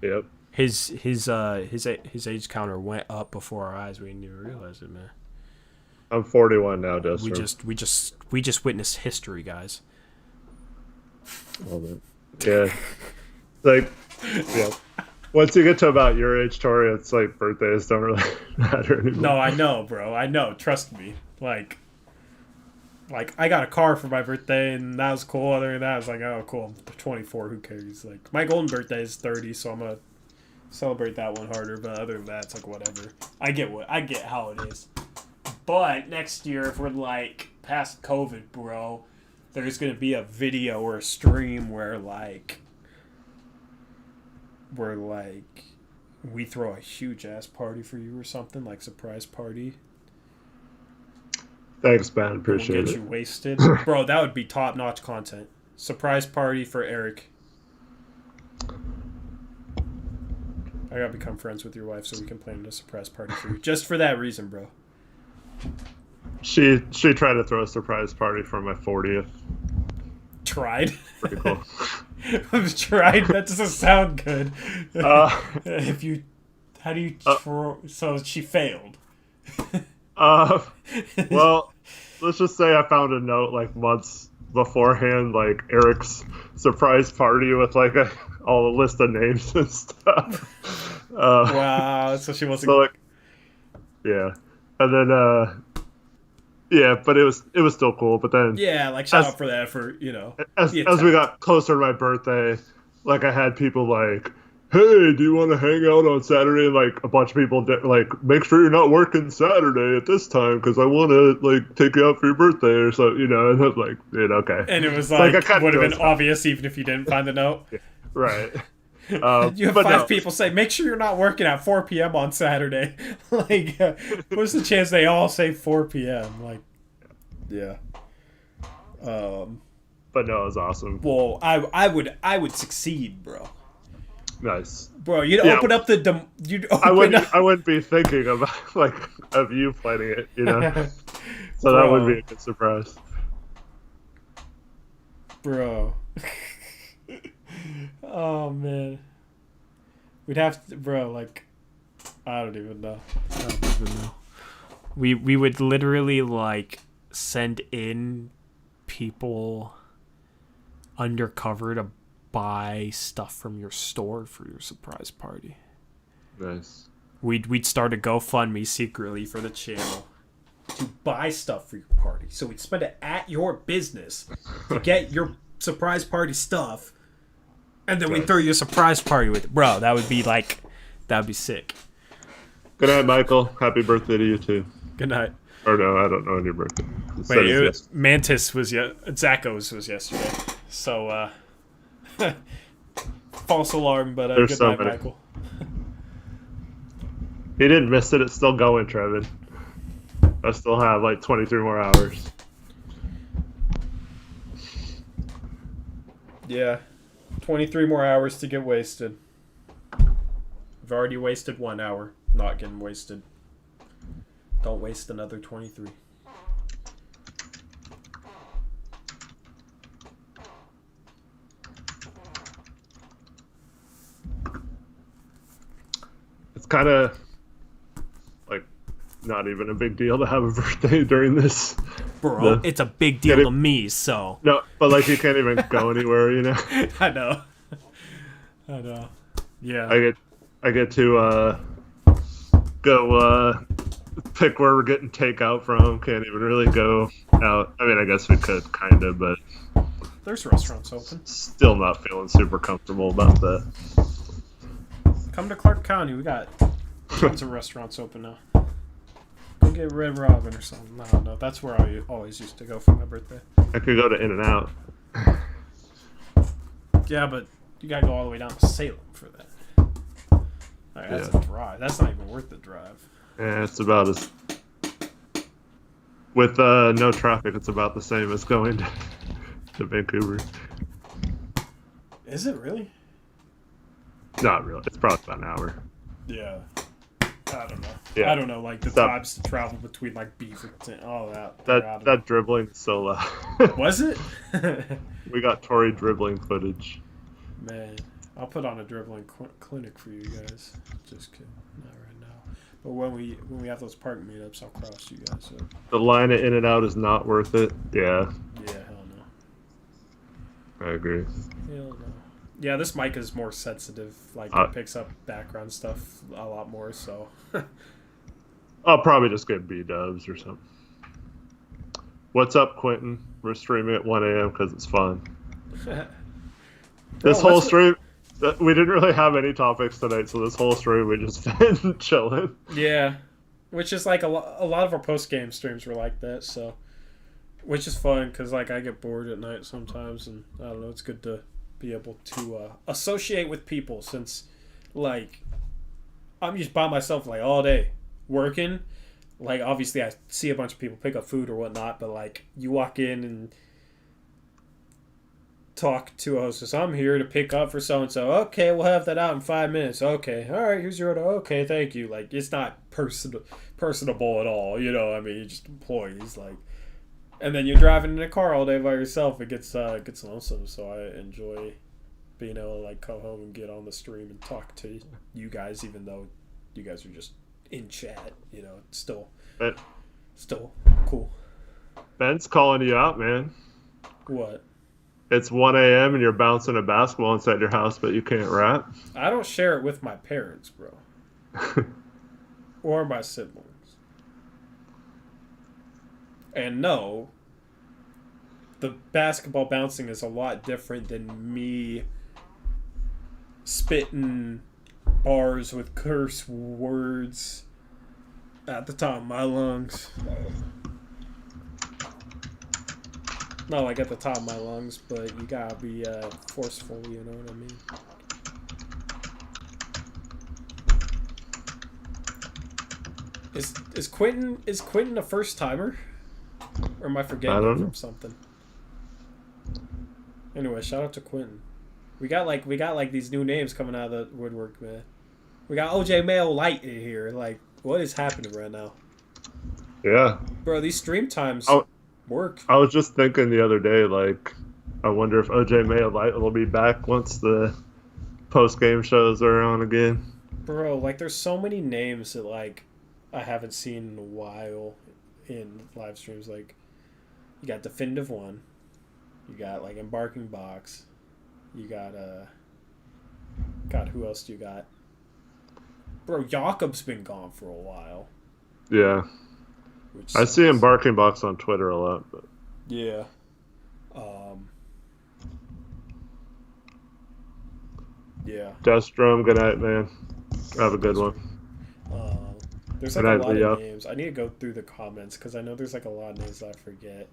Yep. His age counter went up before our eyes. We didn't even realize it, man. I'm 41 now, Justin. We just witnessed history, guys. Yeah. Like, yeah. Once you get to about your age, Tori, it's like birthdays don't really matter anymore. No, I know, bro. I know. Trust me. Like I got a car for my birthday, and that was cool. Other than that, I was like, oh, cool. I'm 24. Who cares? Like, my golden birthday is 30, so I'm gonna celebrate that one harder. But other than that, it's like whatever. I get how it is. But next year, if we're like past COVID, bro, there's gonna be a video or a stream where we throw a huge ass party for you or something, like surprise party. Thanks, man. Appreciate We'll get it. you wasted. Bro, that would be top notch content. Surprise party for Eric. I gotta become friends with your wife so we can plan a surprise party for you. Just for that reason, bro. She tried to throw a surprise party for my 40th. Tried? Pretty cool. Tried? That doesn't sound good. How do you so she failed. Well, let's just say I found a note like months beforehand, like Eric's surprise party with like a list of names and stuff. Wow, so she wasn't. So like, yeah, and then yeah, but it was still cool. But then yeah, like shout out for the effort, you know. As we got closer to my birthday, like I had people like, hey, do you want to hang out on Saturday? And like a bunch of people like, make sure you're not working Saturday at this time because I want to like take you out for your birthday or so, you know. And I was like, dude, okay. And it was like would have been obvious even if you didn't find the note. Yeah, right. You have 5 people say, make sure you're not working at 4 p.m. on Saturday. Like, what's the chance they all say 4 p.m.? Like, yeah. But no, it was awesome. Well, I would succeed, bro. Nice, bro. You'd open up the. I wouldn't be thinking about like of you planning it, you know. So bro. that would be a good surprise, bro. Oh man, we'd have to, bro. Like, I don't even know. We would literally like send in people undercover to buy stuff from your store for your surprise party. Nice. We'd start a GoFundMe secretly for the channel to buy stuff for your party. So we'd spend it at your business to get your surprise party stuff, And then we throw you a surprise party with it. Bro, that would be sick. Good night, Michael. Happy birthday to you, too. Good night. Or no, I don't know when your birthday. Mantis was Zacho's was yesterday. So, false alarm, but good so night, many. Michael. He didn't miss it. It's still going, Trevin. I still have like 23 more hours. Yeah. 23 more hours to get wasted. I've already wasted 1 hour. Not getting wasted. Don't waste another 23. It's kind of like not even a big deal to have a birthday during this. Bro, it's a big deal to me, so. No, but like you can't even go anywhere, you know? I know. Yeah. I get to go pick where we're getting takeout from. Can't even really go out. I mean, I guess we could kind of, but There's restaurants open. still not feeling super comfortable about that. Come to Clark County. We got tons of restaurants open now. Go get Red Robin or something. I don't know. That's where I always used to go for my birthday. I could go to In-N-Out. Yeah, but you gotta go all the way down to Salem for that. Like, that's a drive. That's not even worth the drive. Yeah, it's about as... With no traffic, it's about the same as going to Vancouver. Is it really? Not really. It's probably about an hour. Yeah. I don't know. Yeah. I don't know, like the times to travel between like Beaverton and all that. That dribbling is so loud. Was it? We got Tory dribbling footage. Man, I'll put on a dribbling clinic for you guys. Just kidding. Not right now. But when we have those park meetups, I'll cross you guys up. The line at In-N-Out is not worth it. Yeah. Yeah, hell no. I agree. Hell no. Yeah, this mic is more sensitive. Like, it picks up background stuff a lot more, so. I'll probably just get B-dubs or something. What's up, Quentin? We're streaming at 1 a.m. because it's fun. This whole stream, we didn't really have any topics tonight, so this whole stream we just been chilling. Yeah, which is like a lot of our post-game streams were like that, so. Which is fun, because like I get bored at night sometimes, and I don't know, it's good to be able to associate with people, since like I'm just by myself like all day working. Like obviously I see a bunch of people pick up food or whatnot, but like you walk in and talk to a hostess. I'm here to pick up for so and so. Okay, we'll have that out in 5 minutes. Okay, all right, here's your order. Okay, thank you. Like it's not personable at all. You know, I mean, you're just employees. Like, and then you're driving in a car all day by yourself. It gets lonesome. So I enjoy being able to like come home and get on the stream and talk to you guys, even though you guys are just in chat. You know, it's still cool. Ben's calling you out, man. What? It's 1 a.m. and you're bouncing a basketball inside your house, but you can't rap. I don't share it with my parents, bro. Or my siblings. And no, the basketball bouncing is a lot different than me spitting bars with curse words at the top of my lungs. Not like at the top of my lungs, but you gotta be forceful, you know what I mean? Is Quentin a first timer? Or am I forgetting him from something? Anyway, shout out to Quentin. We got like these new names coming out of the woodwork, man. We got OJ Mayo Light in here. Like, what is happening right now? Yeah. Bro, these stream times work. I was just thinking the other day, like, I wonder if OJ Mayo Light will be back once the post-game shows are on again. Bro, like, there's so many names that, like, I haven't seen in a while in live streams. Like, you got Definitive One. You got, like, Embarking Box. You got, God, who else do you got? Bro, Jakob's been gone for a while. Yeah. I see Embarking Box on Twitter a lot, but Yeah. Destrom, good night, man. Have a good one. Uh, there's Good like a night, lot Leo. of names. I need to go through the comments because I know there's like a lot of names that I forget.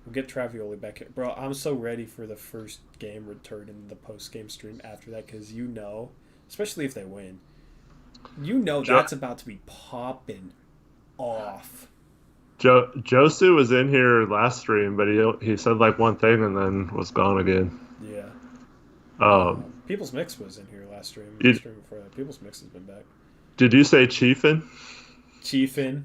We'll get Travioli back here. Bro, I'm so ready for the first game return in the post-game stream after that because especially if they win, that's about to be popping off. Jusuf was in here last stream, but he said like one thing and then was gone again. Yeah. People's Mix was in here last stream. The stream before that. People's Mix has been back. Did you say Chiefin? Chiefin.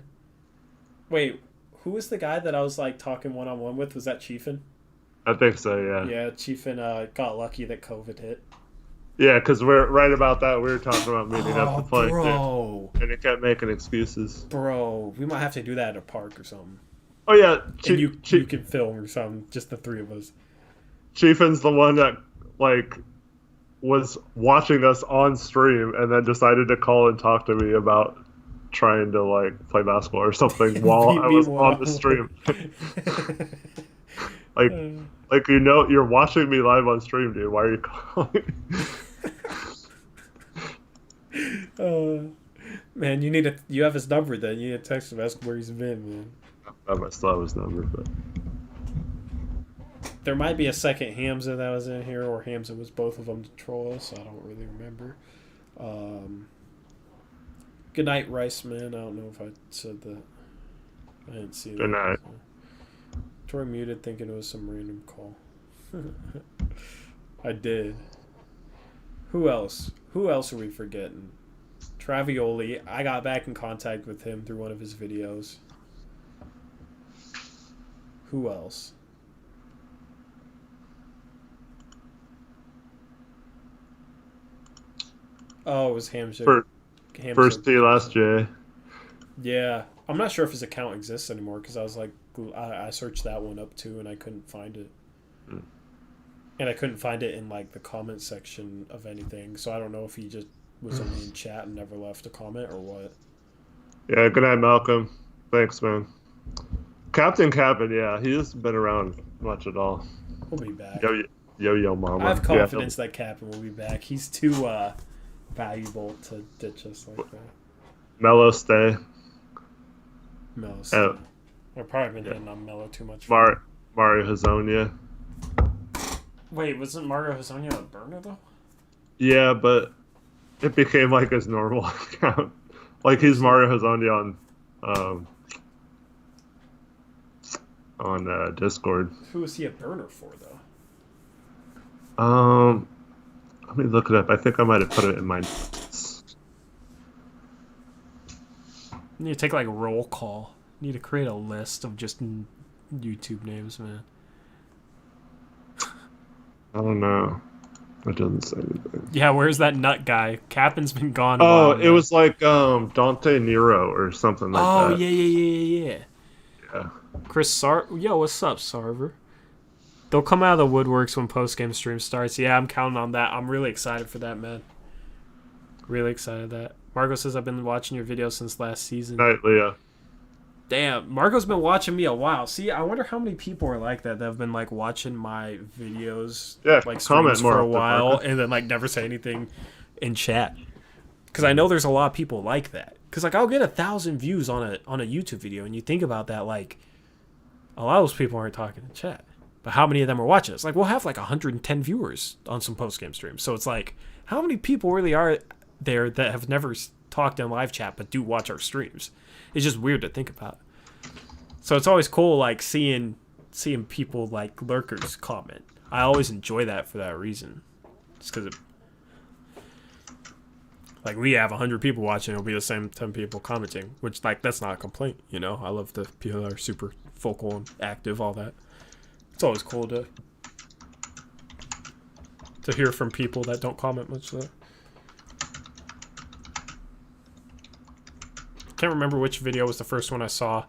Wait, who was the guy that I was like talking one-on-one with? Was that Chiefin? I think so, yeah. Yeah, Chiefin got lucky that COVID hit. Yeah, because we're right about that. We were talking about meeting up to play. Bro. And he kept making excuses. Bro, we might have to do that at a park or something. Oh, yeah. And you can film or something, just the three of us. Chiefin's the one that, like, was watching us on stream and then decided to call and talk to me about trying to, like, play basketball or something while I was on the stream. Like, you're watching me live on stream, dude. Why are you calling? Man, you have his number then. You need to text him, ask where he's been, man. I might still have his number, but there might be a second Hamza that was in here, or Hamza was both of them to troll us. I don't really remember. Good night, Rice Man. I don't know if I said that. I didn't see that. Good night. So. Troy muted thinking it was some random call. I did. Who else? Who else are we forgetting? Travioli. I got back in contact with him through one of his videos. Who else? Oh, it was Hamza. First T, last J. Yeah. I'm not sure if his account exists anymore because I was like, I searched that one up too and I couldn't find it. And I couldn't find it in like the comment section of anything. So I don't know if he just was only in chat and never left a comment or what. Yeah, good night, Malcolm. Thanks, man. Captain Captain, yeah, he hasn't been around much at all. We'll be back. Yo, mama. I have confidence that Captain will be back. He's too valuable to ditch us like that. Mello stay. Mello stay. I've probably been hitting on Mello too much. Mario Hazonia. Wait, wasn't Mario Hazonia a burner though? Yeah, but it became like his normal account. Like he's Mario Hazonia on Discord. Who was he a burner for though? Let me look it up. I think I might have put it in my notes. You need to take like a roll call. You need to create a list of just YouTube names, man. I don't know. It doesn't say anything. Yeah, where's that nut guy? Captain's been gone. Oh, it was like Dante Nero or something like that. Oh, yeah. Yeah. Chris Yo, what's up, Sarver? They'll come out of the woodworks when post-game stream starts. Yeah, I'm counting on that. I'm really excited for that, man. Really excited that. Margo says, I've been watching your videos since last season. Night, Leah. Damn, Margo's been watching me a while. See, I wonder how many people are like that have been like watching my videos, like comment streams more for a while, and then like never say anything in chat. Because I know there's a lot of people like that. Because like I'll get 1,000 views on a YouTube video, and you think about that, like a lot of those people aren't talking in chat. But how many of them are watching us? Like we'll have like 110 viewers on some post game streams. So it's like, how many people really are there that have never talked in live chat but do watch our streams? It's just weird to think about. So it's always cool, like seeing people like lurkers comment. I always enjoy that for that reason. Just because like we have 100 people watching, it'll be the same 10 people commenting, which like that's not a complaint, you know. I love the people that are super vocal and active, all that. It's always cool to hear from people that don't comment much though. Can't remember which video was the first one I saw.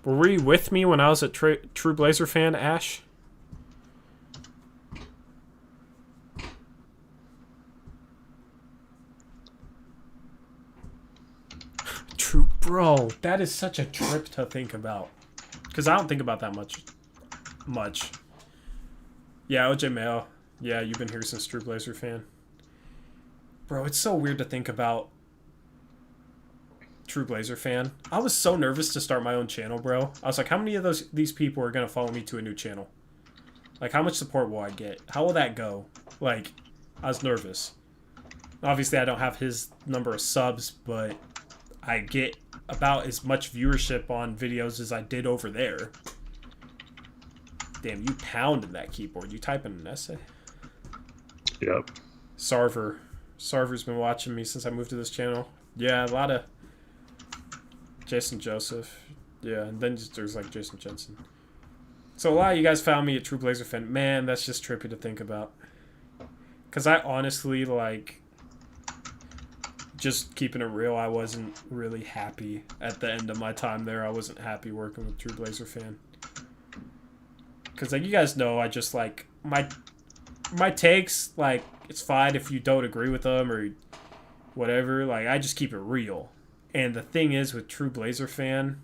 Were you with me when I was a True Blazer fan, Ash? True, bro. That is such a trip to think about. Because I don't think about that much. Yeah, OJ Mayo. Yeah, you've been here since True Blazer fan. Bro, it's so weird to think about. True Blazer fan. I was so nervous to start my own channel, bro. I was like, how many of these people are gonna follow me to a new channel? Like, how much support will I get? How will that go? Like, I was nervous. Obviously, I don't have his number of subs, but I get about as much viewership on videos as I did over there. Damn, you pounding that keyboard. You typing an essay? Yep. Sarver's been watching me since I moved to this channel. Yeah, a lot of Jason Jusuf. Yeah, and then there's like Jason Jensen. So a lot of you guys found me a True Blazer fan. Man, that's just trippy to think about. Because I honestly, like, just keeping it real, I wasn't really happy at the end of my time there. I wasn't happy working with True Blazer fan. Because, like, you guys know, I just, like, my takes, like, it's fine if you don't agree with them or whatever. Like, I just keep it real. And the thing is with True Blazer fan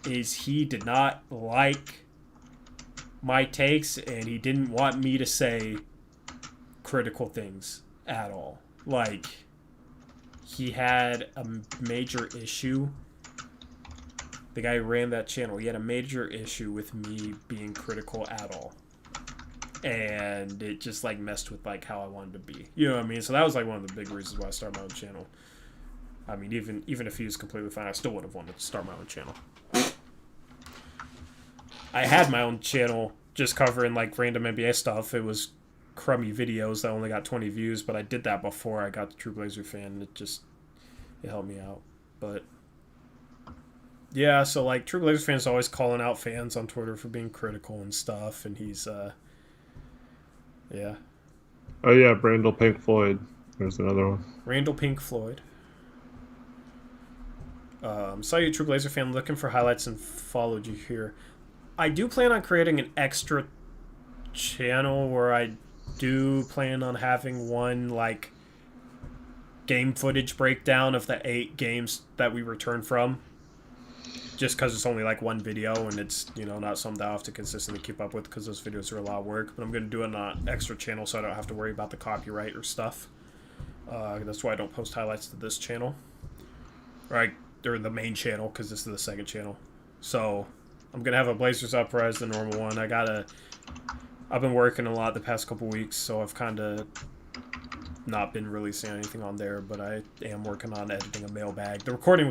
is he did not like my takes, and he didn't want me to say critical things at all. Like, he had a major issue. The guy who ran that channel, he had a major issue with me being critical at all. And it just, like, messed with, like, how I wanted to be. You know what I mean? So that was, like, one of the big reasons why I started my own channel. I mean, even if he was completely fine, I still would have wanted to start my own channel. I had my own channel just covering, like, random NBA stuff. It was crummy videos that only got 20 views, but I did that before I got the True Blazer fan. It helped me out. But yeah, so, like, True Blazer fans always calling out fans on Twitter for being critical and stuff, and he's yeah. Oh yeah, Randall Pink Floyd. There's another one. Randall Pink Floyd. Saw you, True Blazer fan, looking for highlights and followed you here. I do plan on creating an extra channel where I do plan on having one, like, game footage breakdown of the 8 games that we returned from. Just because it's only, like, one video and it's, you know, not something that I have to consistently keep up with because those videos are a lot of work. But I'm going to do an extra channel so I don't have to worry about the copyright or stuff. That's why I don't post highlights to this channel. Right. Or the main channel, because this is the second channel. So I'm gonna have a Blazers Uprise, the normal one. I've been working a lot the past couple weeks, so I've kind of not been releasing anything on there, but I am working on editing a mailbag. The recording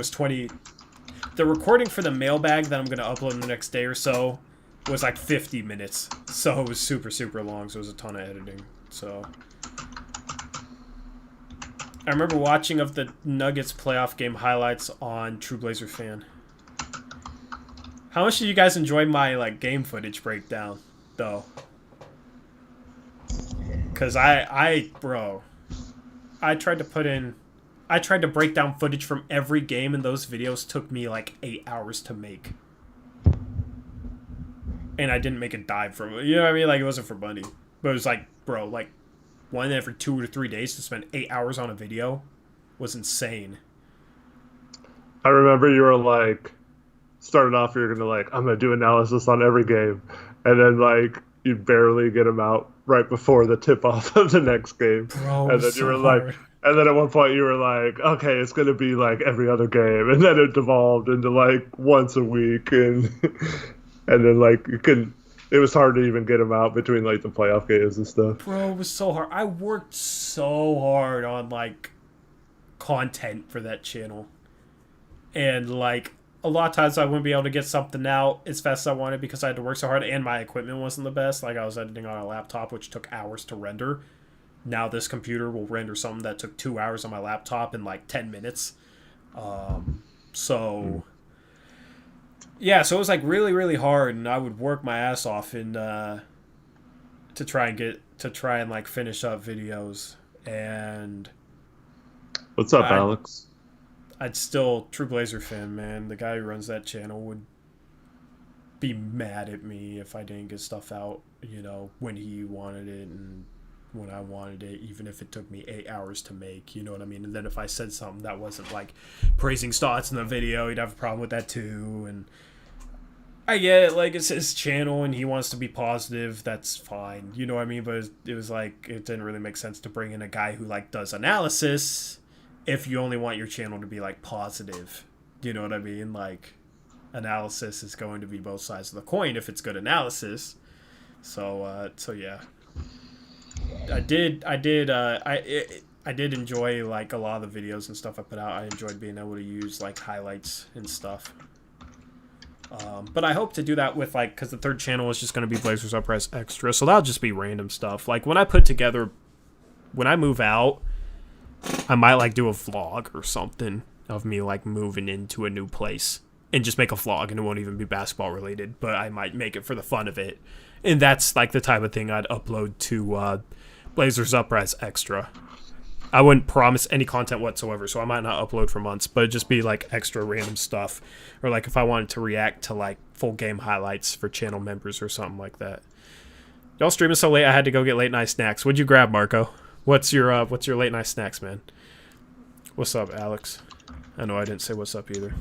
for the mailbag that I'm gonna upload the next day or so was like 50 minutes, so it was super, super long, so it was a ton of editing. So I remember watching of the Nuggets playoff game highlights on True Blazer fan. How much did you guys enjoy my, like, game footage breakdown, though? Because I tried to break down footage from every game, and those videos took me, like, 8 hours to make. And I didn't make a dime from it. You know what I mean? Like, it wasn't for money. But it was like, bro, like, one every 2 or 3 days to spend 8 hours on a video was insane. I remember you were like, started off, you're gonna like, I'm gonna do analysis on every game, and then like you barely get them out right before the tip off of the next game. Bro, and then so you were hard. like, and then at one point you were like, okay, it's gonna be like every other game, and then it devolved into like once a week, and and then like you couldn't. It was hard to even get them out between like the playoff games and stuff. Bro, it was so hard. I worked so hard on, like, content for that channel. And, like, a lot of times I wouldn't be able to get something out as fast as I wanted because I had to work so hard and my equipment wasn't the best. Like, I was editing on a laptop, which took hours to render. Now this computer will render something that took 2 hours on my laptop in, like, 10 minutes. Yeah, so it was, like, really, really hard, and I would work my ass off in to try and like finish up videos. And What's up, Alex? I'd still True Blazer fan, man. The guy who runs that channel would be mad at me if I didn't get stuff out, you know, when he wanted it and when I wanted it, even if it took me 8 hours to make, you know what I mean? And then if I said something that wasn't, like, praising stats in the video, he'd have a problem with that too. And I get it, like, it's his channel and he wants to be positive, that's fine. You know what I mean? But it was like, it didn't really make sense to bring in a guy who, like, does analysis if you only want your channel to be, like, positive. You know what I mean? Like, analysis is going to be both sides of the coin if it's good analysis. So yeah. I did enjoy, like, a lot of the videos and stuff I put out. I enjoyed being able to use, like, highlights and stuff. But I hope to do that with, like, because the third channel is just going to be Blazers Uprise Extra, so that'll just be random stuff. Like, when I move out, I might, like, do a vlog or something of me, like, moving into a new place and just make a vlog, and it won't even be basketball related, but I might make it for the fun of it. And that's, like, the type of thing I'd upload to Blazers Uprise Extra. I wouldn't promise any content whatsoever, so I might not upload for months, but it'd just be, like, extra random stuff. Or, like, if I wanted to react to, like, full game highlights for channel members or something like that. Y'all streaming so late, I had to go get late night snacks. What'd you grab, Marco? What's your late night snacks, man? What's up, Alex? I know I didn't say what's up either.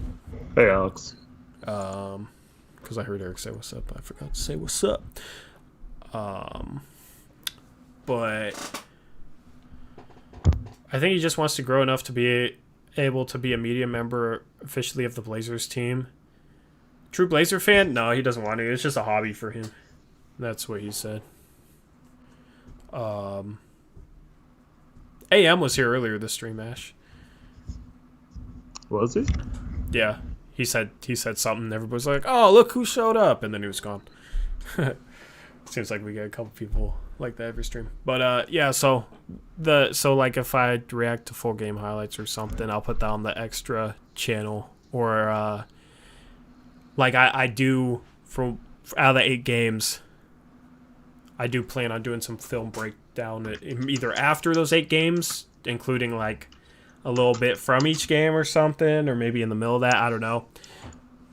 Hey, Alex. Because I heard Eric say what's up. I forgot to say what's up. But I think he just wants to grow enough to be able to be a media member officially of the Blazers team. True Blazer fan? No, he doesn't want to. It's just a hobby for him. That's what he said. AM was here earlier this stream, Ash. Was he? Yeah. He said something and everybody's like, oh, look who showed up, and then he was gone. Seems like we get a couple people like that every stream. But yeah, so like if I react to full game highlights or something, I'll put that on the extra channel. Or like I do from out of the 8 games, I do plan on doing some film breakdown either after those 8 games, including like a little bit from each game or something, or maybe in the middle of that, I don't know.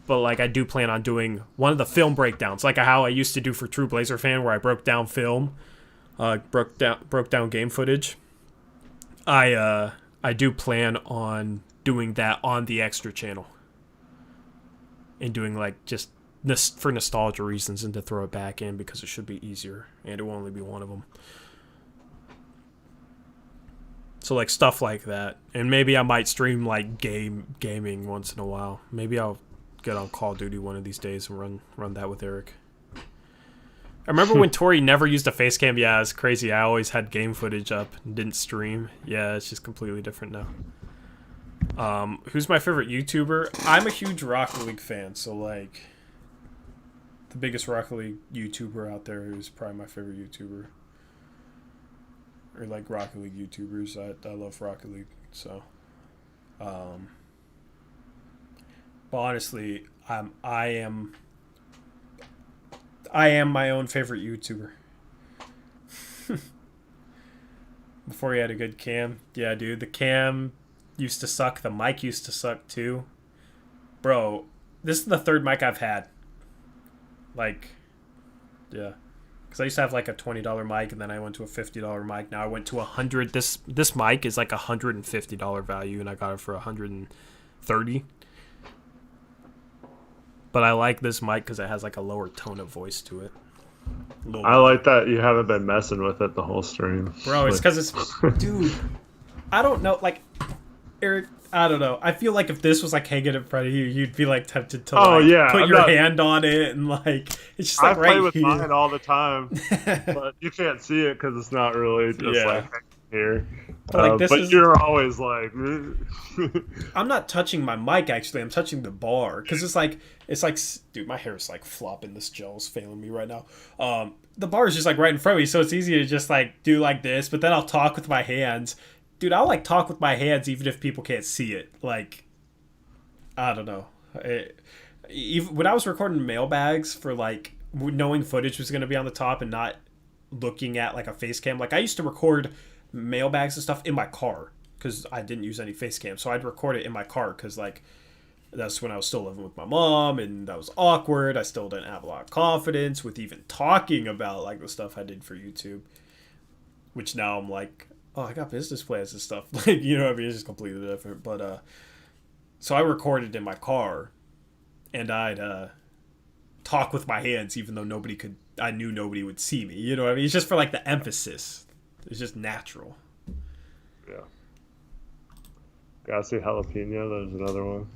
But like I do plan on doing one of the film breakdowns, like how I used to do for True Blazer Fan, where I broke down film, broke down game footage. I do plan on doing that on the extra channel, and doing like just for nostalgia reasons, and to throw it back in because it should be easier, and it will only be one of them. So like stuff like that, and maybe I might stream like gaming once in a while. Maybe I'll get on Call of Duty one of these days and run that with Eric. I remember when Tori never used a face cam. Yeah, it's crazy. I always had game footage up and didn't stream. Yeah, it's just completely different now. Who's my favorite YouTuber? I'm a huge Rocket League fan, so like the biggest Rocket League YouTuber out there is probably my favorite YouTuber. Or like Rocket League YouTubers. I love Rocket League, so but honestly, I am my own favorite YouTuber. Before he had a good cam. Yeah, dude, the cam used to suck, the mic used to suck too. Bro, this is the 3rd mic I've had. Like, yeah. Because I used to have like a $20 mic, and then I went to a $50 mic. Now I went to $100. This mic is like $150 value, and I got it for $130. But I like this mic because it has like a lower tone of voice to it. I like that you haven't been messing with it the whole stream. Bro, it's because it's... Dude, I don't know. Like, Eric, I don't know. I feel like if this was like hanging in front of you, you'd be like tempted to put your hand on it, and like it's just like I right play with here. mine all the time, but you can't see it because it's not really just like here. But you're always like, I'm not touching my mic actually. I'm touching the bar because it's like, dude, my hair is like flopping. This gel is failing me right now. The bar is just like right in front of me, so it's easy to just like do like this. But then I'll talk with my hands. Dude, I'll like talk with my hands even if people can't see it. Like, I don't know. Even when I was recording mailbags for like knowing footage was going to be on the top and not looking at like a face cam, like I used to record mailbags and stuff in my car because I didn't use any face cam. So I'd record it in my car because like that's when I was still living with my mom, and that was awkward. I still didn't have a lot of confidence with even talking about like the stuff I did for YouTube, which now I'm like, oh, I got business plans and stuff. Like, you know what I mean? It's just completely different. But, so I recorded in my car, and I'd talk with my hands, even though I knew nobody would see me. You know what I mean? It's just for like the emphasis. It's just natural. Yeah. Gassy jalapeno. There's another one.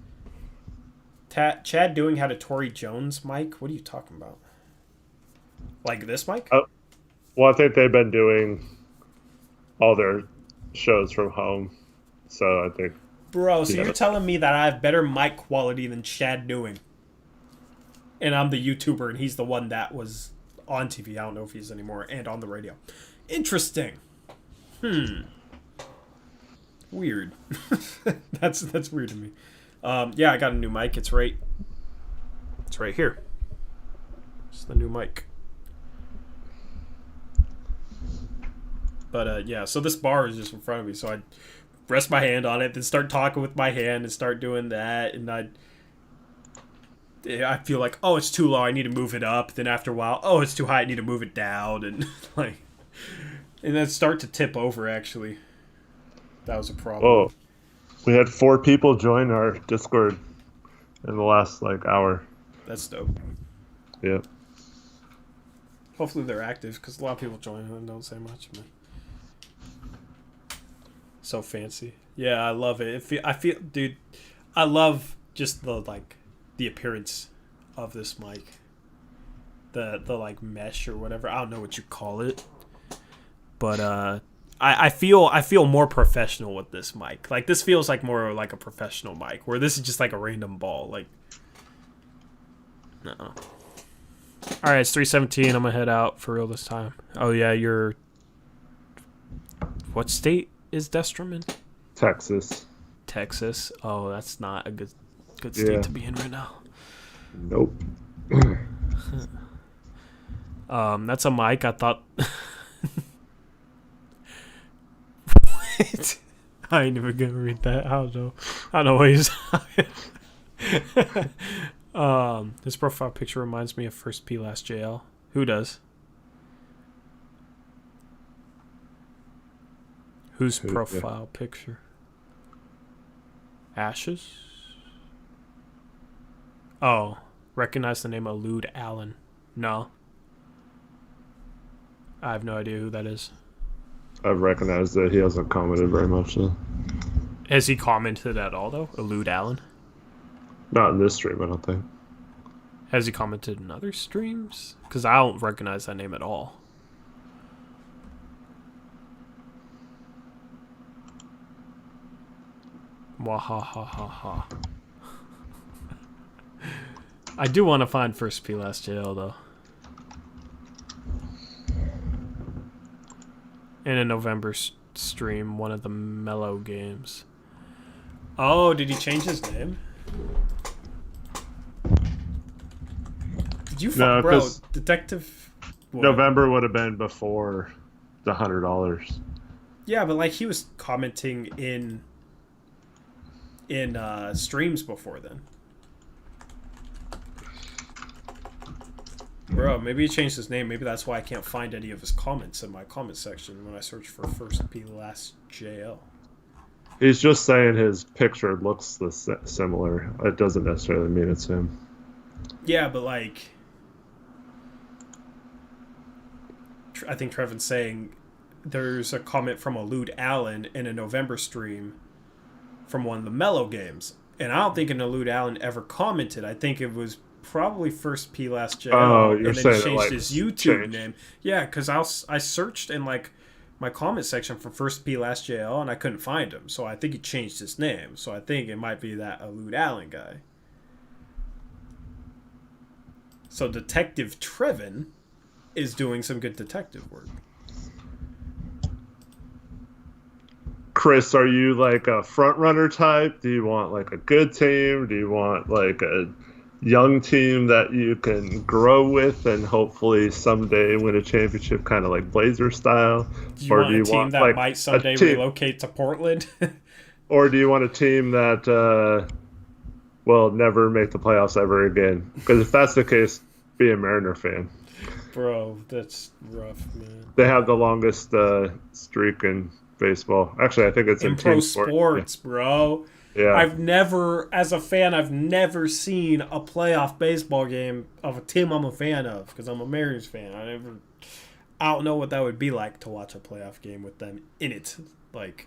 Chad Doing had a Tory Jones mic. What are you talking about? Like this mic? Oh, well, I think they've been doing all their shows from home, so I think. Bro, so you're telling me that I have better mic quality than Chad Doing, and I'm the YouTuber, and he's the one that was on TV. I don't know if he's anymore, and on the radio. Interesting. Weird. That's weird to me. Yeah, I got a new mic. It's right here. It's the new mic. But yeah, so this bar is just in front of me, so I rest my hand on it, then start talking with my hand and start doing that, and I feel like, oh, it's too low, I need to move it up. Then after a while, oh, it's too high, I need to move it down, and and then start to tip over. Actually, that was a problem. Oh, we had 4 people join our Discord in the last hour. That's dope. Yeah. Hopefully they're active, because a lot of people join and don't say much. Man. So fancy. Yeah, I love it. I feel, dude, I love just the appearance of this mic. The mesh or whatever. I don't know what you call it. But I feel more professional with this mic. Like, this feels like more like a professional mic, where this is just like a random ball. Like, no. All right, it's 3:17. I'm gonna head out for real this time. Oh yeah, you're. What state is Destrom in? Texas. Texas. Oh, that's not a good state to be in right now. Nope. That's a mic. I thought. Wait. I ain't even gonna read that. I don't know what he's. His profile picture reminds me of First P Last JL. Who does? Whose profile picture? Ashes? Oh, recognize the name Elude Allen. No. I have no idea who that is. I've recognized that he hasn't commented very much, though. Has he commented at all, though? Elude Allen? Not in this stream, I don't think. Has he commented in other streams? Because I don't recognize that name at all. Wahahaha. I do want to find First P Last JL, though. In a November stream, one of the Mellow games. Oh, did he change his name? Did you No, bro, Detective... What? November would have been before the $100. Yeah, but he was commenting in streams before then. Bro, maybe he changed his name. Maybe that's why I can't find any of his comments in my comment section when I search for First P Last JL. He's just saying his picture looks similar. It doesn't necessarily mean it's him. Yeah, but I think Trevin's saying there's a comment from Elude Allen in a November stream from one of the Mellow games. And I don't think an Elude Allen ever commented. I think it was probably First P Last JL. Oh, you're and then saying he changed his YouTube name. Yeah, because I searched in my comment section for First P Last JL and I couldn't find him. So I think he changed his name. So I think it might be that Elude Allen guy. So Detective Trevin is doing some good detective work. Chris, are you a front runner type? Do you want a good team? Do you want a young team that you can grow with and hopefully someday win a championship, kind of like Blazer style? Do you want a team that might someday relocate to Portland? Or do you want a team that will never make the playoffs ever again? Because if that's the case, be a Mariner fan. Bro, that's rough, man. They have the longest streak in baseball. Actually, I think it's in pro team sports, yeah. Bro. Yeah. As a fan, I've never seen a playoff baseball game of a team I'm a fan of because I'm a Mariners fan. I don't know what that would be like to watch a playoff game with them in it. Like,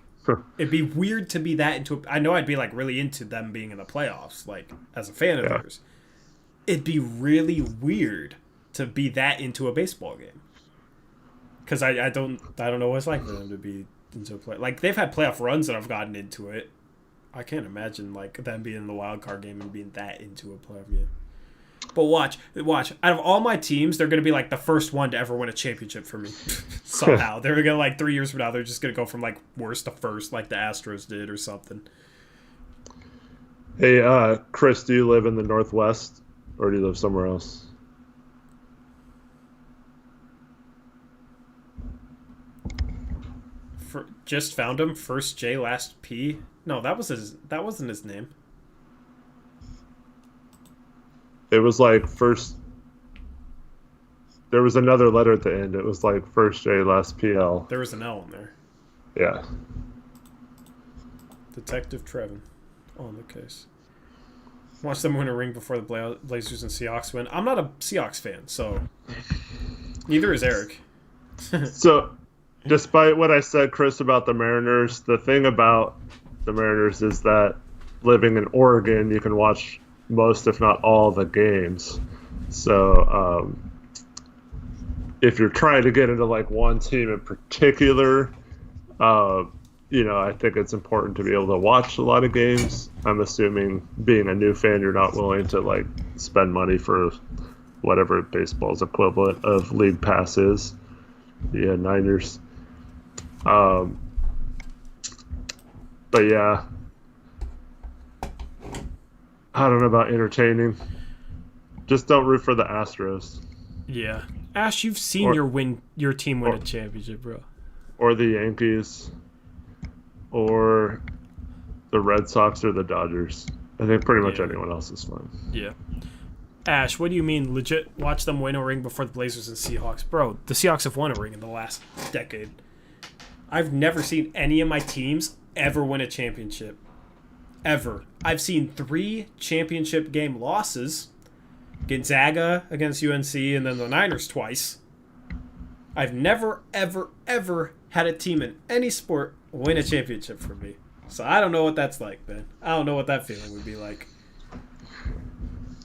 it'd be weird to be that into. I know I'd be like really into them being in the playoffs, like as a fan of theirs. It'd be really weird to be that into a baseball game because I don't know what it's like for them to be into a play. Like they've had playoff runs that I've gotten into it. I can't imagine like them being in the wild card game and being that into a playoff game. But watch. Out of all my teams, they're going to be like the first one to ever win a championship for me. Somehow. They're going to, like 3 years from now, they're just going to go from like worst to first like the Astros did or something. Hey, Chris, do you live in the Northwest or do you live somewhere else? Just found him. First J, last P. No, that wasn't his name. It was like first. There was another letter at the end. It was like first J, last PL. There was an L in there. Yeah. Detective Trevin on the case. Watch them win a ring before the Blazers and Seahawks win. I'm not a Seahawks fan, so neither is Eric. So, despite what I said, Chris, about the Mariners, the thing about the Mariners is that living in Oregon, you can watch most, if not all, the games. So, if you're trying to get into like one team in particular, I think it's important to be able to watch a lot of games. I'm assuming being a new fan, you're not willing to like spend money for whatever baseball's equivalent of league pass is. Yeah, Niners. But yeah, I don't know about entertaining. Just don't root for the Astros. Yeah, Ash, you've seen your team win a championship, bro. Or the Yankees, or the Red Sox, or the Dodgers. I think pretty much anyone else is fine. Yeah. Ash, what do you mean legit watch them win a ring before the Blazers and Seahawks? Bro, the Seahawks have won a ring in the last decade. I've never seen any of my teams ever win a championship. Ever. I've seen 3 championship game losses. Gonzaga against UNC and then the Niners twice. I've never, ever, ever had a team in any sport win a championship for me. So I don't know what that's like, man. I don't know what that feeling would be like.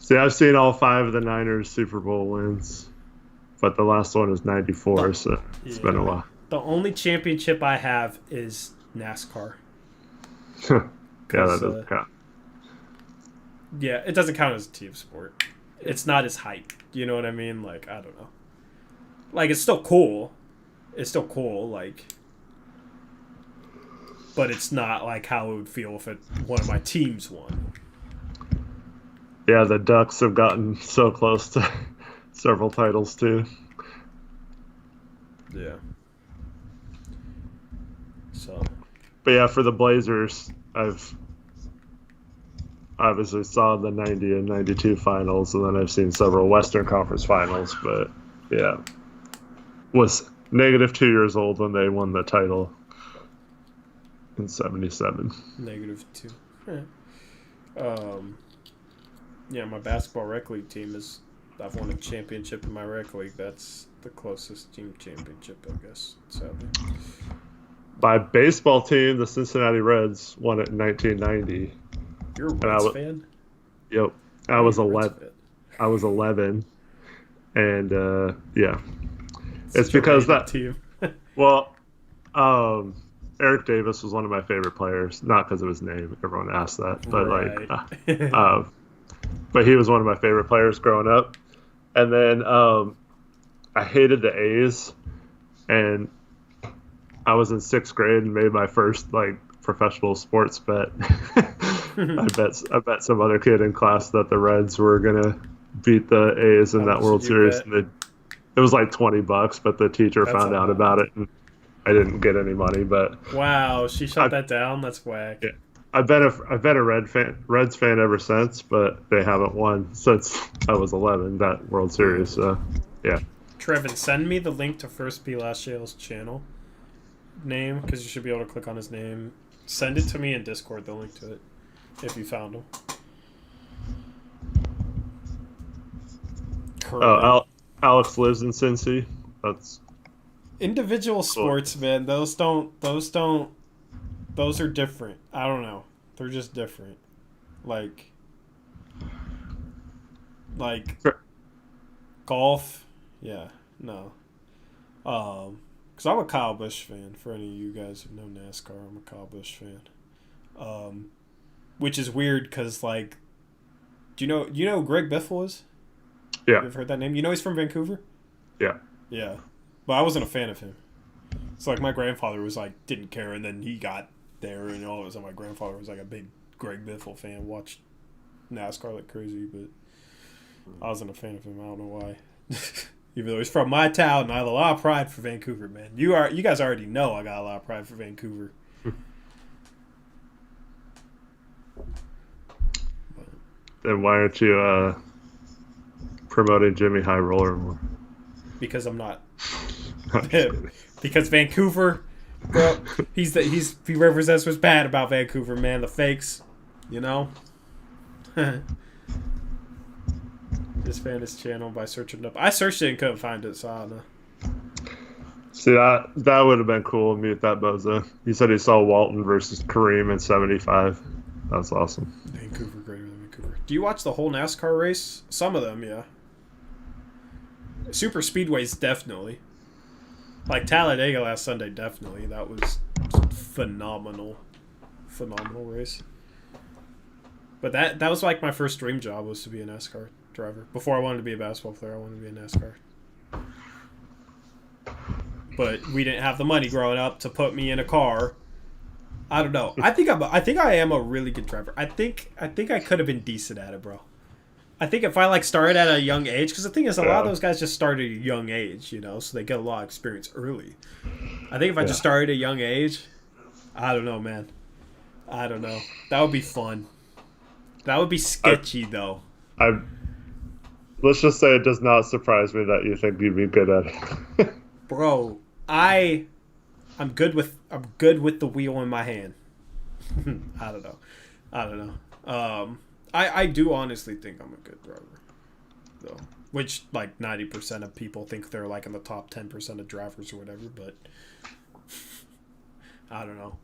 See, I've seen all 5 of the Niners Super Bowl wins, but the last one was 94, so it's been a while. The only championship I have is NASCAR. Yeah, that doesn't count. Yeah, it doesn't count as a team sport. It's not as hype. You know what I mean? Like, I don't know. Like, it's still cool. Like, but it's not like how it would feel if one of my teams won. Yeah, the Ducks have gotten so close to several titles, too. Yeah. So. But yeah, for the Blazers, I've obviously saw the 90 and 92 finals, and then I've seen several Western Conference finals, but yeah. Was -2 years old when they won the title in 77. -2. Yeah, my basketball rec league team I've won a championship in my rec league. That's the closest team championship, I guess, sadly. My baseball team, the Cincinnati Reds, won it in 1990. You're a Reds fan? Yep. I was 11. And, yeah. It's because that team. Well, Eric Davis was one of my favorite players, not because of his name. Everyone asked that, but right. But he was one of my favorite players growing up. And then I hated the A's, and I was in 6th grade and made my first professional sports bet. I bet some other kid in class that the Reds were gonna beat the A's in that World Series. And it was like $20, but the teacher found out about it, and I didn't get any money. But wow, she shut that down. That's whack. Yeah, I've been a Reds fan ever since, but they haven't won since I was 11 that World Series. So yeah. Trevin, send me the link to First P Last Jail's channel name, because you should be able to click on his name. Send it to me in Discord, the link to it. if you found them. Alex lives in Cincy. That's Individual sports, man. Those are different. I don't know. They're just different. Like golf. Yeah, no. Because I'm a Kyle Busch fan. For any of you guys who know NASCAR, I'm a Kyle Busch fan. Which is weird because, like, do you know who Greg Biffle is? Yeah. You've heard that name? You know he's from Vancouver? Yeah. Yeah. But I wasn't a fan of him. It's like my grandfather was like, didn't care, and then he got there, and all of a sudden my grandfather was like a big Greg Biffle fan, watched NASCAR like crazy, but I wasn't a fan of him. I don't know why. Even though he's from my town, and I have a lot of pride for Vancouver, man. You guys already know I got a lot of pride for Vancouver. Then why aren't you promoting Jimmy High Roller more? Because I'm not. Because Vancouver, bro, he represents what's bad about Vancouver, man. The fakes, you know. Just found his channel by searching it up. I searched it and couldn't find it, so I don't know. See, that would have been cool. Mute that bozo. He said he saw Walton versus Kareem in '75. That's awesome. Vancouver greater than Vancouver. Do you watch the whole NASCAR race? Some of them, yeah. Super Speedways, definitely. Like Talladega last Sunday, definitely. That was phenomenal race. But that was like my first dream job, was to be a NASCAR driver. Before I wanted to be a basketball player, I wanted to be a NASCAR. But we didn't have the money growing up to put me in a car. I don't know. I think I am a really good driver. I think I could have been decent at it, bro. I think if I like started at a young age, because the thing is, a lot of those guys just started at a young age, you know, so they get a lot of experience early. I think if I just started at a young age, I don't know, man. I don't know. That would be fun. That would be sketchy, though. Let's just say it does not surprise me that you think you'd be good at it. Bro, I'm good with the wheel in my hand. I don't know. I do honestly think I'm a good driver, though. Which, like, 90% of people think they're, like, in the top 10% of drivers or whatever, but I don't know.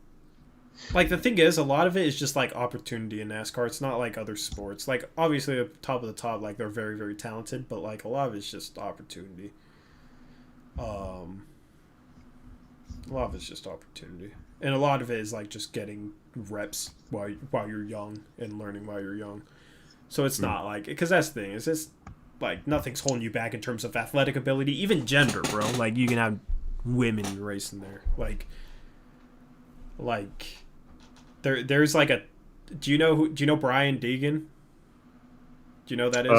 Like, the thing is, a lot of it is just, like, opportunity in NASCAR. It's not like other sports. Like, obviously, the top of the top, like, they're very, very talented, but, like, a lot of it's just opportunity. A lot of it's just opportunity. And a lot of it is, like, just getting reps while you're young and learning while you're young. So it's not like... Because that's the thing. It's just, like, nothing's holding you back in terms of athletic ability. Even gender, bro. Like, you can have women racing there. Like... There's like a... Do you know Brian Deegan? Do you know who that is?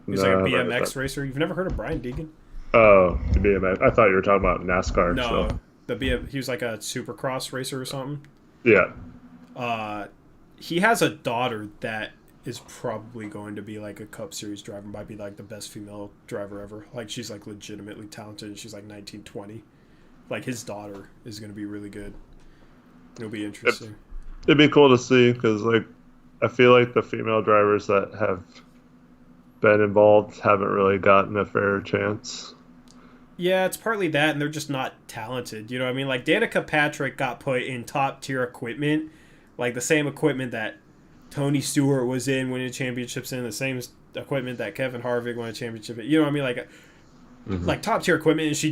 He's like a BMX racer. You've never heard of Brian Deegan? Oh, the BMX. I thought you were talking about NASCAR. No, so. He was like a supercross racer or something. Yeah. He has a daughter that is probably going to be like a Cup Series driver. Might be like the best female driver ever. Like, she's like legitimately talented. And she's like 19, 20. Like, his daughter is going to be really good. It'll be interesting. It'd be cool to see, because like I feel like the female drivers that have been involved haven't really gotten a fair chance. Yeah, it's partly that, and they're just not talented. You know what I mean? Like, Danica Patrick got put in top-tier equipment, like the same equipment that Tony Stewart was in winning championships in, the same equipment that Kevin Harvick won a championship in. You know what I mean? Like, like top-tier equipment, and she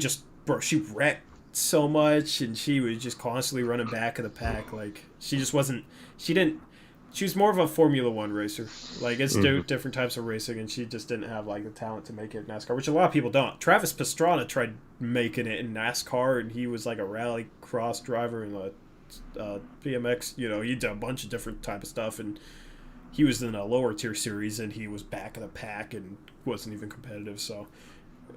wrecked so much, and she was just constantly running back of the pack. Like, she just wasn't... She was more of a Formula One racer. Like, it's different types of racing, and she just didn't have, like, the talent to make it in NASCAR, which a lot of people don't. Travis Pastrana tried making it in NASCAR, and he was, like, a rally cross driver and a BMX. You know, he did a bunch of different type of stuff, and he was in a lower-tier series, and he was back of the pack and wasn't even competitive, so...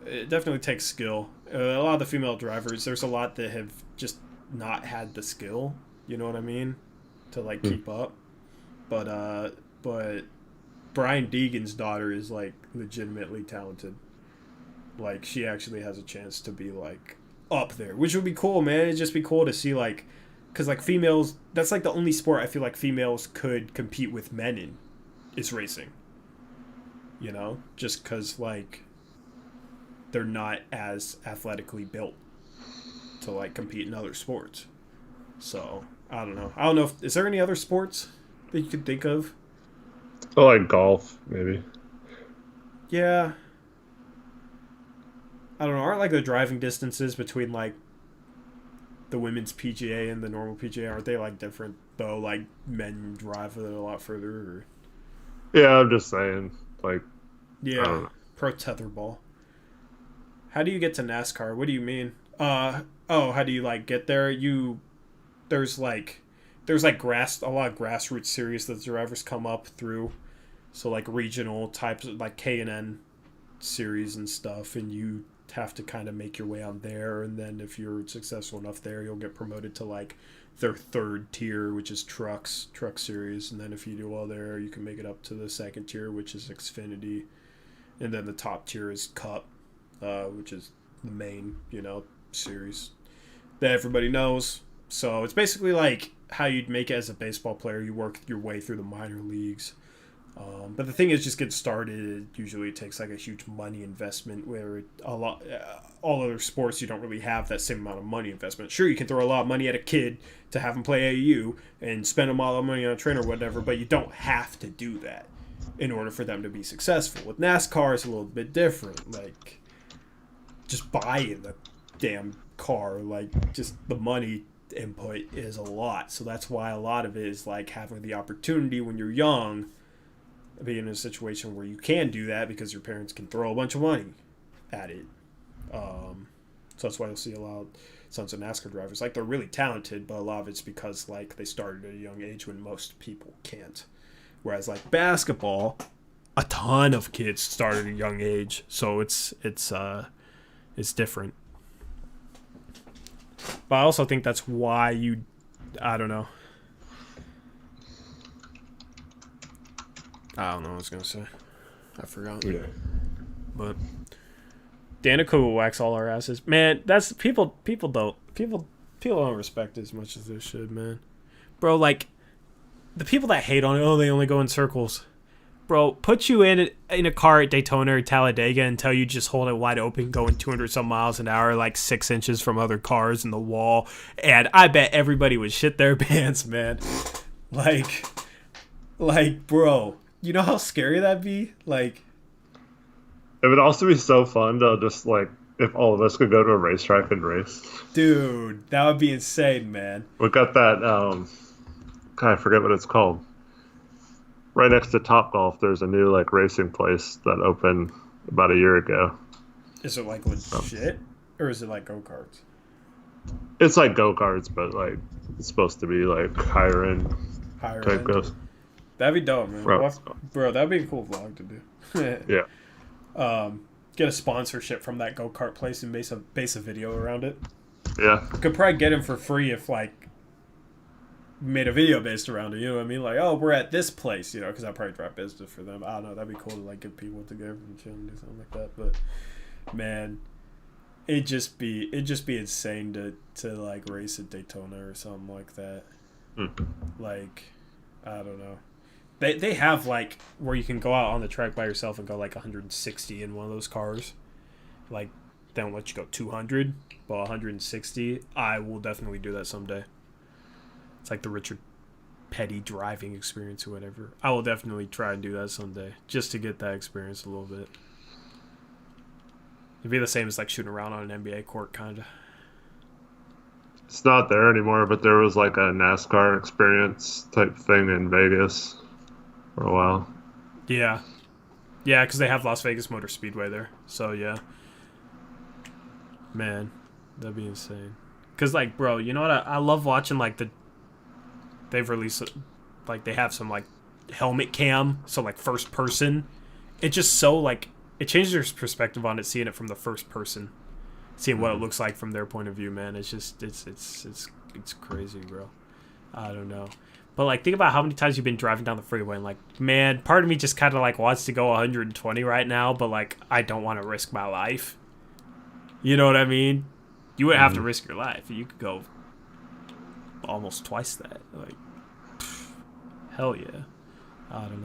It definitely takes skill. A lot of the female drivers, there's a lot that have just not had the skill, you know what I mean, to, like, keep up. But Brian Deegan's daughter is, like, legitimately talented. Like, she actually has a chance to be, like, up there, which would be cool, man. It'd just be cool to see, like, because like females, that's like the only sport I feel like females could compete with men in, is racing. You know, just because like they're not as athletically built to like compete in other sports. So I don't know. Is there any other sports that you could think of? Oh, like golf, maybe. Yeah. I don't know. Aren't like the driving distances between like the women's PGA and the normal PGA, aren't they like different though? Like men drive a lot further. Or... Yeah, I'm just saying. Like, yeah, I don't know. Pro tetherball. How do you get to NASCAR? What do you mean? How do you like get there? There's a lot of grassroots series that the drivers come up through. So like regional types of like K&N series and stuff, and you have to kind of make your way on there, and then if you're successful enough there, you'll get promoted to like their third tier, which is truck series, and then if you do well there, you can make it up to the second tier, which is Xfinity, and then the top tier is Cup, which is the main, series that everybody knows. So it's basically like how you'd make it as a baseball player. You work your way through the minor leagues. But the thing is, just get started. Usually it takes like a huge money investment, where all other sports you don't really have that same amount of money investment. Sure, you can throw a lot of money at a kid to have him play AAU and spend a lot of money on a trainer or whatever, but you don't have to do that in order for them to be successful. With NASCAR, it's a little bit different. Like, just buying the damn car, like, just the money input is a lot. So that's why a lot of it is like having the opportunity when you're young, be in a situation where you can do that because your parents can throw a bunch of money at it. So that's why you'll see a lot of sons of NASCAR drivers. Like, they're really talented, but a lot of it's because like they started at a young age when most people can't. Whereas like basketball, a ton of kids start at a young age, so it's different. But I also think that's why I don't know what I was gonna say. I forgot. Yeah. But Danica will wax all our asses. Man, that's people don't respect it as much as they should, man. Bro, like the people that hate on it, they only go in circles. Bro, put you in a car at Daytona or Talladega and tell you just hold it wide open, going 200 some miles an hour, like 6 inches from other cars in the wall, and I bet everybody would shit their pants, man. Like, bro, you know how scary that'd be? Like, it would also be so fun to just like if all of us could go to a racetrack and race. Dude, that would be insane, man. We got that. God, I forget what it's called. Right next to Topgolf, there's a new like racing place that opened about a year ago. Is it like legit, or is it like go-karts? It's like go-karts, but like it's supposed to be like higher end type goes. That'd be dope, man. Bro, that'd be a cool vlog to do. Yeah. Get a sponsorship from that go-kart place and base a video around it. Yeah. Could probably get him for free if like made a video based around it, you know what I mean? Like, oh, we're at this place, because I'd probably drive business for them. I don't know, that'd be cool to like get people together and chill and do something like that. But man, it'd just be insane to like race at Daytona or something like that. Like, I don't know. They have like where you can go out on the track by yourself and go like 160 in one of those cars. Like, they don't let you go 200, but 160. I will definitely do that someday. It's like the Richard Petty driving experience or whatever. I will definitely try and do that someday just to get that experience a little bit. It'd be the same as like shooting around on an NBA court, kind of. It's not there anymore, but there was like a NASCAR experience type thing in Vegas for a while. Yeah. Yeah, because they have Las Vegas Motor Speedway there. So, yeah. Man, that'd be insane. Because, like, bro, you know what? I love watching, like, they've released, like, they have some, like, helmet cam. So, like, first person. It just so, like, it changes your perspective on it, seeing it from the first person. Seeing what it looks like from their point of view, man. It's just, it's crazy, bro. I don't know. But, like, think about how many times you've been driving down the freeway and, like, man, part of me just kind of, like, wants to go 120 right now, but, like, I don't want to risk my life. You know what I mean? You wouldn't have to risk your life. You could go almost twice that. Like, hell yeah. I don't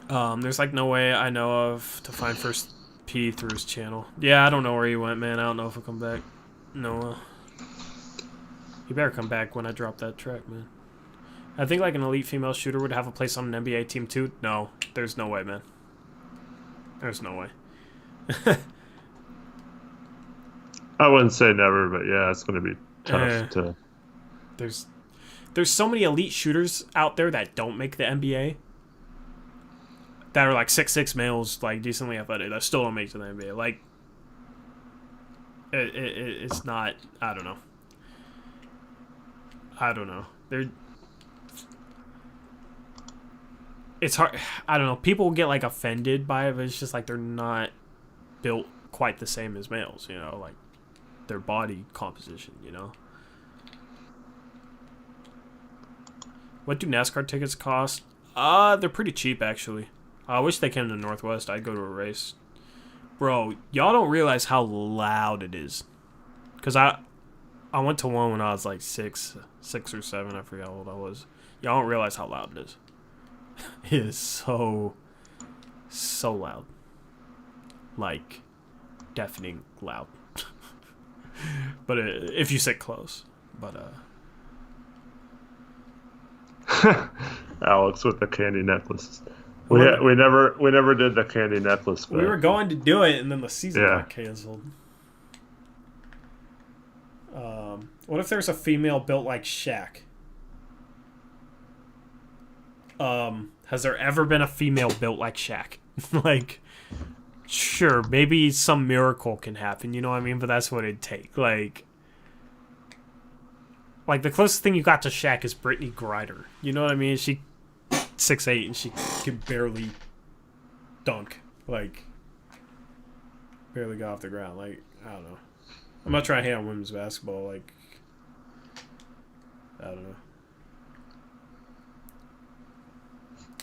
know. There's like no way I know of to find First P through his channel. Yeah, I don't know where he went, man. I don't know if he'll come back. No. He better come back when I drop that track, man. I think like an elite female shooter would have a place on an NBA team too. No, there's no way, man. There's no way. I wouldn't say never, but yeah, it's going to be tough to. There's so many elite shooters out there that don't make the NBA. That are like 6'6" males, like decently athletic, that still don't make it to the NBA. Like, it's not. I don't know. It's hard. I don't know. People get like offended by it, but it's just like they're not built quite the same as males. You know, like their body composition. You know. What do NASCAR tickets cost? They're pretty cheap actually. I wish they came to Northwest. I'd go to a race. Bro, y'all don't realize how loud it is. Because I went to one when I was like 6 or 7. I forget how old I was. Y'all don't realize how loud it is. It is so loud. Like, deafening loud. But if you sit close. But, Alex with the candy necklace. We never did the candy necklace. We were going to do it, and then the season got canceled. What if there's a female built like Shaq? Has there ever been a female built like Shaq? Like, sure, maybe some miracle can happen, you know what I mean? But that's what it'd take. Like the closest thing you got to Shaq is Brittany Griner. You know what I mean? She 6'8" and she can barely dunk. Like, barely got off the ground. Like, I don't know. I'm not trying to hate on women's basketball. Like, I don't know.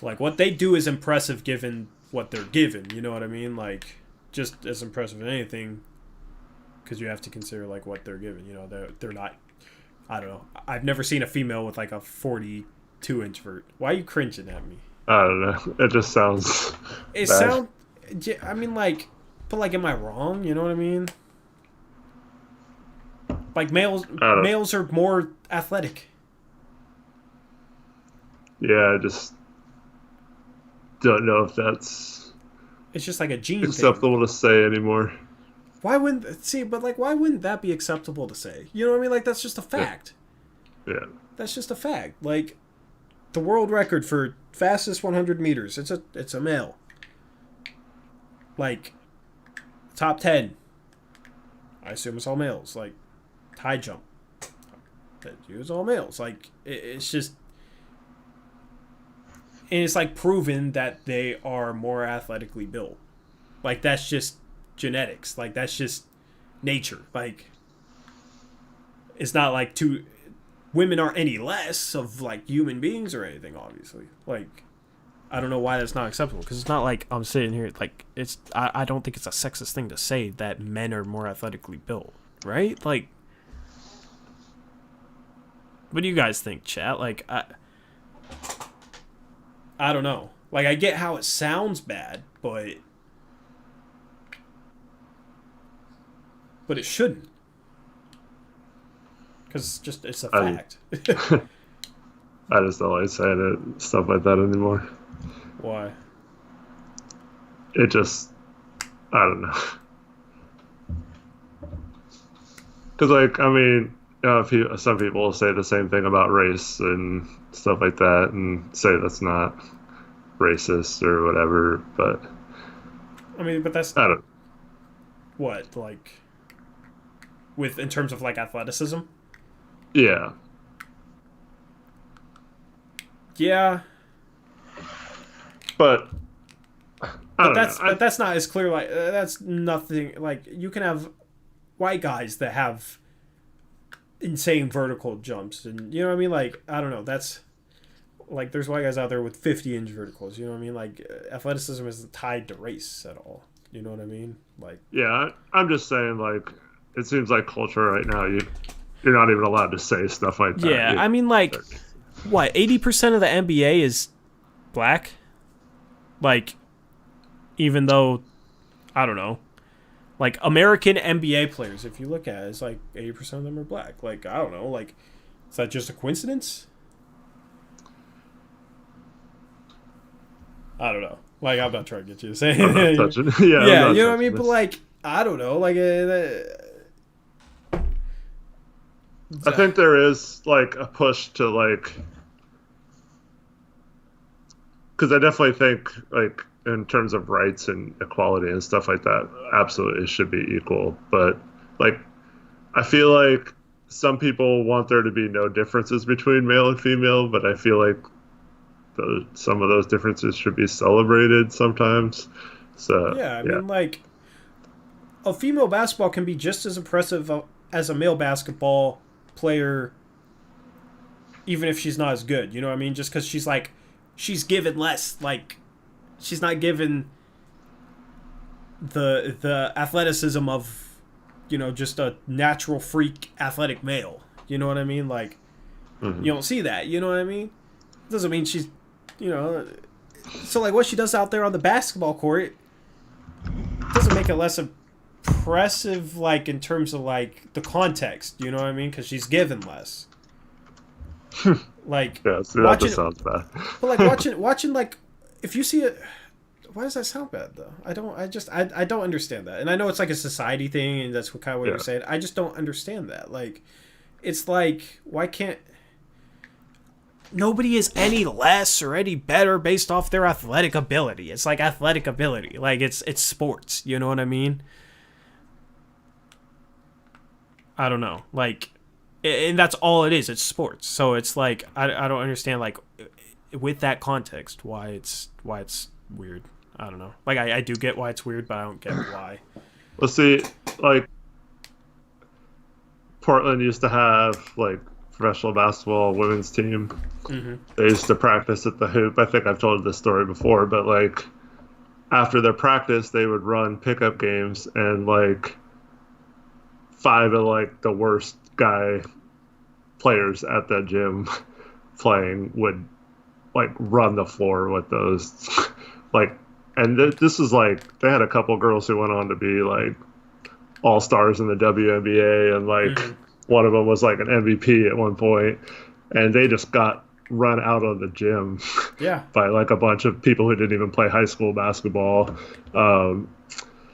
Like, what they do is impressive given what they're given. You know what I mean? Like, just as impressive as anything, because you have to consider, like, what they're given. You know, they're not... I don't know. I've never seen a female with, like, a 42-inch vert. Why are you cringing at me? I don't know. It just sounds bad. I mean, like... But, like, am I wrong? You know what I mean? Like, males are more athletic. Yeah, I just don't know if that's... It's just like a gene acceptable thing. To say anymore. Why wouldn't that be acceptable to say? You know what I mean? Like, that's just a fact. Yeah. That's just a fact. Like, the world record for fastest 100 meters, it's a male. Like, top 10. I assume it's all males. Like, high jump. It's all males. Like, it's just... And it's, like, proven that they are more athletically built. Like, that's just genetics. Like, that's just nature. Like, it's not like women aren't any less of, like, human beings or anything, obviously. Like, I don't know why that's not acceptable. Because it's not like I'm sitting here, like, I don't think it's a sexist thing to say that men are more athletically built. Right? Like, what do you guys think, chat? Like, I don't know. Like, I get how it sounds bad, but it shouldn't. Because it's a fact. I just don't like saying it, stuff like that anymore. Why? It just... I don't know. Because, like, I mean... some people will say the same thing about race and stuff like that and say that's not racist or whatever, but... I mean, but that's... I don't... What, like... in terms of, like, athleticism? Yeah. Yeah. But... But that's not as clear, like... that's nothing... Like, you can have white guys that have... insane vertical jumps, and you know what I mean? Like, I don't know, that's like, there's white guys out there with 50-inch verticals, you know what I mean? Like, athleticism isn't tied to race at all, you know what I mean? Like, yeah, I'm just saying, like, it seems like culture right now, you're not even allowed to say stuff like that. Yeah, I mean, like, what, 80% of the NBA is black? Like, even though, I don't know, like, American NBA players, if you look at it, it's like 80% of them are black. Like, I don't know, like, is that just a coincidence? I don't know. Like, I'm not trying to get you to say anything. Yeah, you know what I mean? But, like, I don't know. Like, I think there is, like, a push to, like, because I definitely think, like, in terms of rights and equality and stuff like that, absolutely it should be equal. But, like, I feel like some people want there to be no differences between male and female, but I feel like some of those differences should be celebrated sometimes. So yeah, I mean, like, a female basketball can be just as impressive as a male basketball player, even if she's not as good. You know what I mean? Just because she's given less, like, she's not given the athleticism of, you know, just a natural freak athletic male. You know what I mean? Like, you don't see that. You know what I mean? Doesn't mean she's, you know, so, like, what she does out there on the basketball court doesn't make it less impressive, like, in terms of, like, the context, you know what I mean? Because she's given less. Like, yeah, so that just sounds bad. But, like, watching, like, if you see it, why does that sound bad, though? I don't understand that. And I know it's, like, a society thing, and that's kind of what you're saying. I just don't understand that. Like, it's like, why can't... Nobody is any less or any better based off their athletic ability. It's like athletic ability. Like, it's sports. You know what I mean? I don't know. Like, and that's all it is. It's sports. So it's like, I don't understand, like, with that context, why it's weird. I don't know. Like, I do get why it's weird, but I don't get why. Well, see, like, Portland used to have, like, professional basketball women's team. They used to practice at the hoop. I think I've told this story before, but, like, after their practice, they would run pickup games, and, like, 5 of, like, the worst guy players at the gym playing would, like, run the floor with those. Like, and this is, like, they had a couple girls who went on to be, like, all-stars in the WNBA, and, like, one of them was, like, an MVP at one point, and they just got run out of the gym by, like, a bunch of people who didn't even play high school basketball.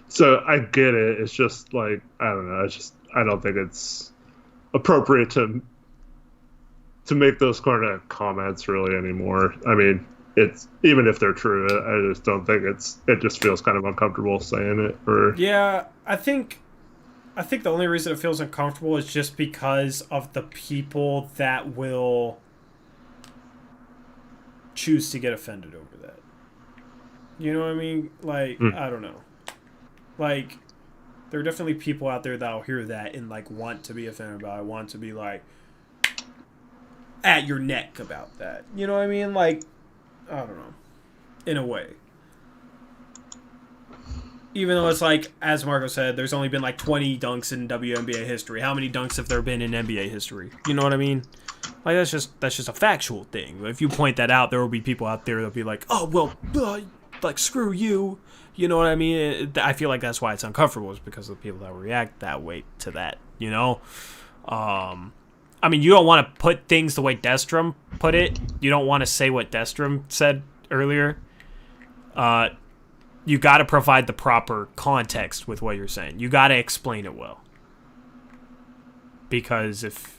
So I get it. It's just, like, I don't know. I don't think it's appropriate to make those kind of comments really anymore. I mean, it's, even if they're true, I just don't think it just feels kind of uncomfortable saying it. Or yeah, I think the only reason it feels uncomfortable is just because of the people that will choose to get offended over that. You know what I mean? Like, I don't know. Like, there are definitely people out there that'll hear that and, like, want to be offended about it, want to be, like, at your neck about that. You know what I mean? Like, I don't know. In a way. Even though it's like, as Marco said, there's only been like 20 dunks in WNBA history. How many dunks have there been in NBA history? You know what I mean? Like, that's just a factual thing. If you point that out, there will be people out there that'll be like, oh, well, like, screw you. You know what I mean? I feel like that's why it's uncomfortable, is because of the people that react that way to that, you know? I mean, you don't want to put things the way Destrom put it. You don't want to say what Destrom said earlier. You got to provide the proper context with what you're saying. You got to explain it well. Because if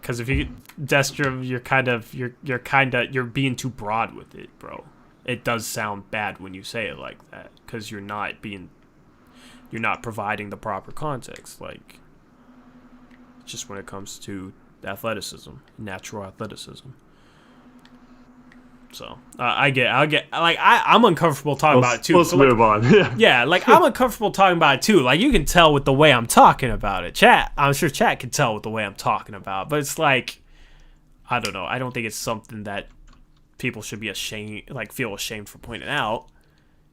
you Destrom, you're being too broad with it, bro. It does sound bad when you say it like that, because you're not providing the proper context. Like, just when it comes to athleticism, natural athleticism. So I'm uncomfortable talking about it too. Let's move on. Yeah, like, I'm uncomfortable talking about it too. Like, you can tell with the way I'm talking about it. I'm sure chat can tell with the way I'm talking about it. But it's like, I don't know. I don't think it's something that people should be feel ashamed for pointing out.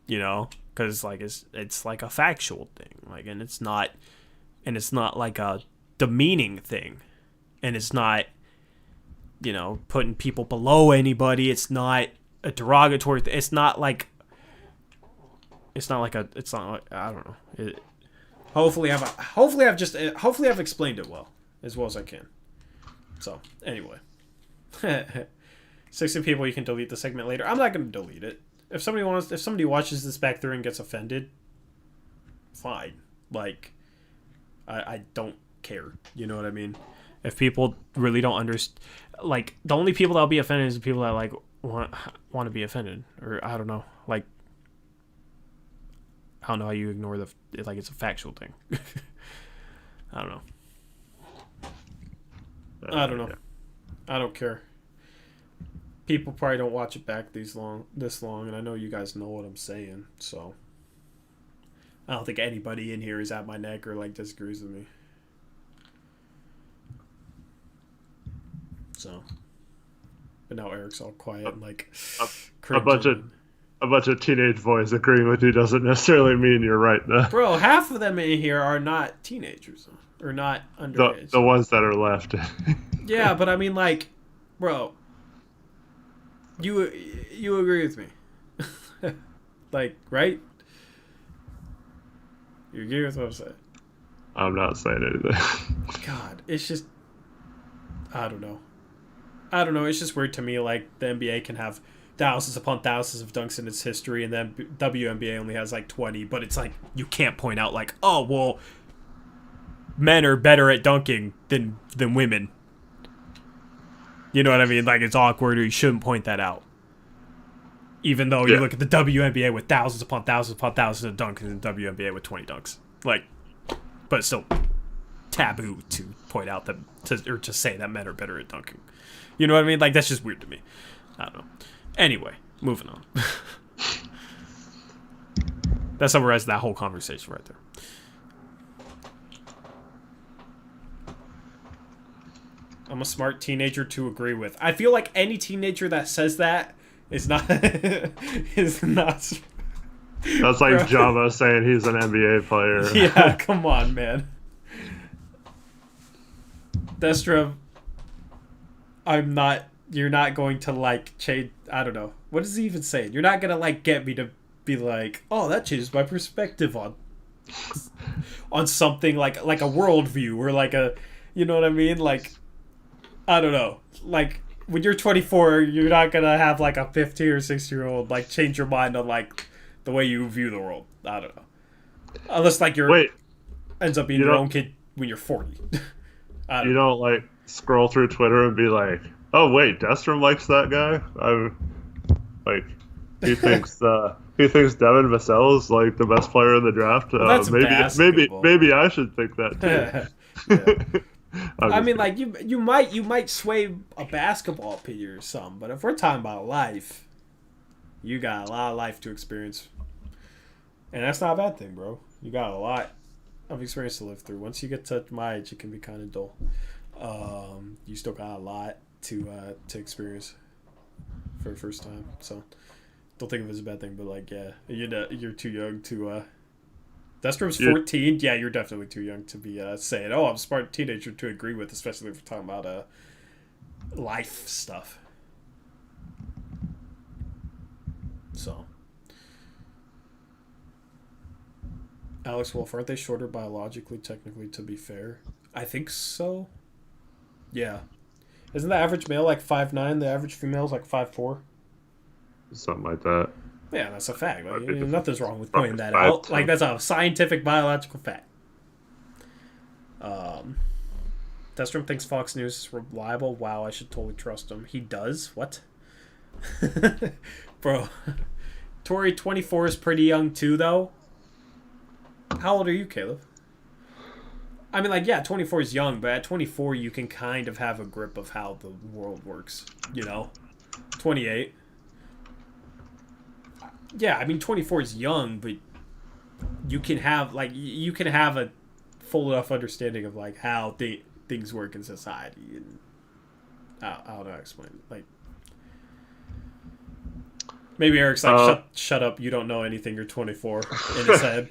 You know, because, like, it's like a factual thing. Like, and it's not like a demeaning thing, and it's not, putting people below anybody. It's not a derogatory. It's not like I don't know. Hopefully I've explained it well as I can. So anyway, 60 people. You can delete the segment later. I'm not going to delete it. If somebody watches this back through and gets offended, fine. Like, I don't care. You know what I mean? If people really don't understand, like, the only people that'll be offended is the people that like want to be offended, or I don't know. Like, I don't know how you ignore it's a factual thing. I don't know. I don't know. I don't care. People probably don't watch it back this long, and I know you guys know what I'm saying, so I don't think anybody in here is at my neck or like disagrees with me. So, but now Eric's all quiet and like a bunch of teenage boys agreeing with you doesn't necessarily mean you're right, though. Bro, half of them in here are not teenagers or not underage. The ones that are left. Yeah, but I mean, like, bro, you agree with me, like, right? You agree with what I'm saying? I'm not saying anything. God, it's just, I don't know. It's just weird to me. Like, the NBA can have thousands upon thousands of dunks in its history, and then WNBA only has like 20. But it's like you can't point out like, oh well, men are better at dunking than women. You know what I mean? Like, it's awkward, or you shouldn't point that out. Even though you look at the WNBA with thousands upon thousands upon thousands of dunks, and the WNBA with 20 dunks, like, but it's still taboo to point out to say that men are better at dunking. You know what I mean? Like, that's just weird to me. I don't know. Anyway, moving on. That summarizes that whole conversation right there. I'm a smart teenager to agree with. I feel like any teenager that says that is not is not. That's like Java saying he's an NBA player. Yeah, come on, man. Destra, you're not going to like change. I don't know. What is he even saying? You're not gonna like get me to be like, oh, that changes my perspective on something like a worldview or like a, you know what I mean? Like, I don't know. Like, when you're 24, you're not gonna have like a 15 or 16-year-old like change your mind on like the way you view the world. I don't know. Unless like ends up being your own kid when you're 40. You don't like scroll through Twitter and be like, oh wait, Destrom likes that guy. He thinks Devin Vassell is like the best player in the draft. Well, maybe I should think that too. I mean, like, you might sway a basketball opinion or something, but if we're talking about life, you got a lot of life to experience, and that's not a bad thing, bro. You got a lot of experience to live through. Once you get to my age, it can be kind of dull. You still got a lot to experience for the first time, so don't think of it as a bad thing. But like, yeah, you're too young to. Destrom's 14. Yeah, you're definitely too young to be saying, "Oh, I'm a smart teenager to agree with," especially if we're talking about life stuff. So, Alex Wolf, aren't they shorter biologically, technically, to be fair? I think so. Yeah. Isn't the average male like 5'9"? The average female is like 5'4"? Something like that. Yeah, that's a fact. Like, nothing's wrong with pointing that out. Like, that's a scientific, biological fact. Destrom thinks Fox News is reliable. Wow, I should totally trust him. He does? What? Bro. Tori, 24 is pretty young too, though. How old are you, Caleb? I mean, like, yeah, 24 is young, but at 24 you can kind of have a grip of how the world works, you know? 28. Yeah, I mean, 24 is young, but you can have a full enough understanding of like how things work in society, and I don't know how to explain it. Like, maybe Eric's like, shut up, you don't know anything, you're 24 in his head.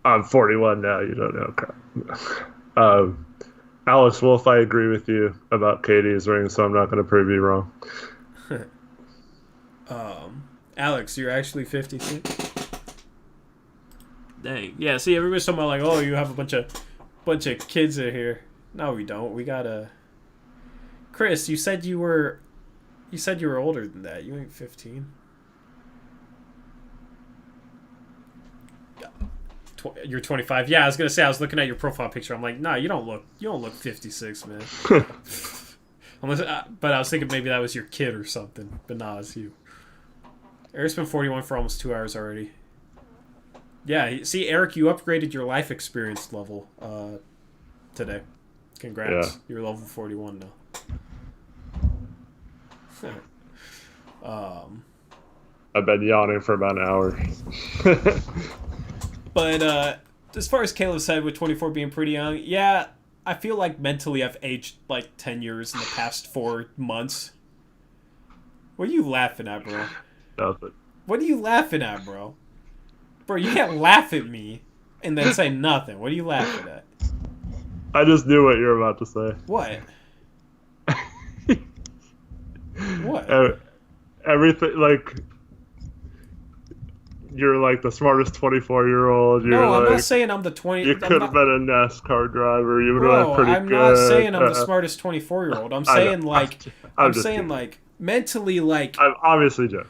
I'm 41 now, you don't know. Um, Alex Wolf, I agree with you about Katie's ring, so I'm not going to prove you wrong. Alex, you're actually 52. Dang. Yeah. See, everybody's talking about like, oh, you have a bunch of kids in here. No, we don't. We got a. Chris, you said you were older than that. You ain't 15. You're 25. Yeah, I was gonna say I was looking at your profile picture. I'm like, nah, you don't look 56, man. But I was thinking maybe that was your kid or something. But nah, it's you. Eric's been 41 for almost 2 hours already. Yeah, see, Eric, you upgraded your life experience level today. Congrats. Yeah. You're level 41 now. I've been yawning for about an hour. But as far as Caleb said, with 24 being pretty young, yeah, I feel like mentally I've aged like 10 years in the past 4 months. What are you laughing at, bro? Nothing. What are you laughing at, bro? Bro, you can't laugh at me and then say nothing. What are you laughing at? I just knew what you were about to say. What? What? Everything, like, you're like the smartest 24-year-old. No, like, I'm not saying I'm the 20. You could have been a NASCAR driver. You would have been pretty I'm good. not saying I'm the smartest 24-year-old. I'm saying I'm saying kidding. like mentally, like I'm obviously joking.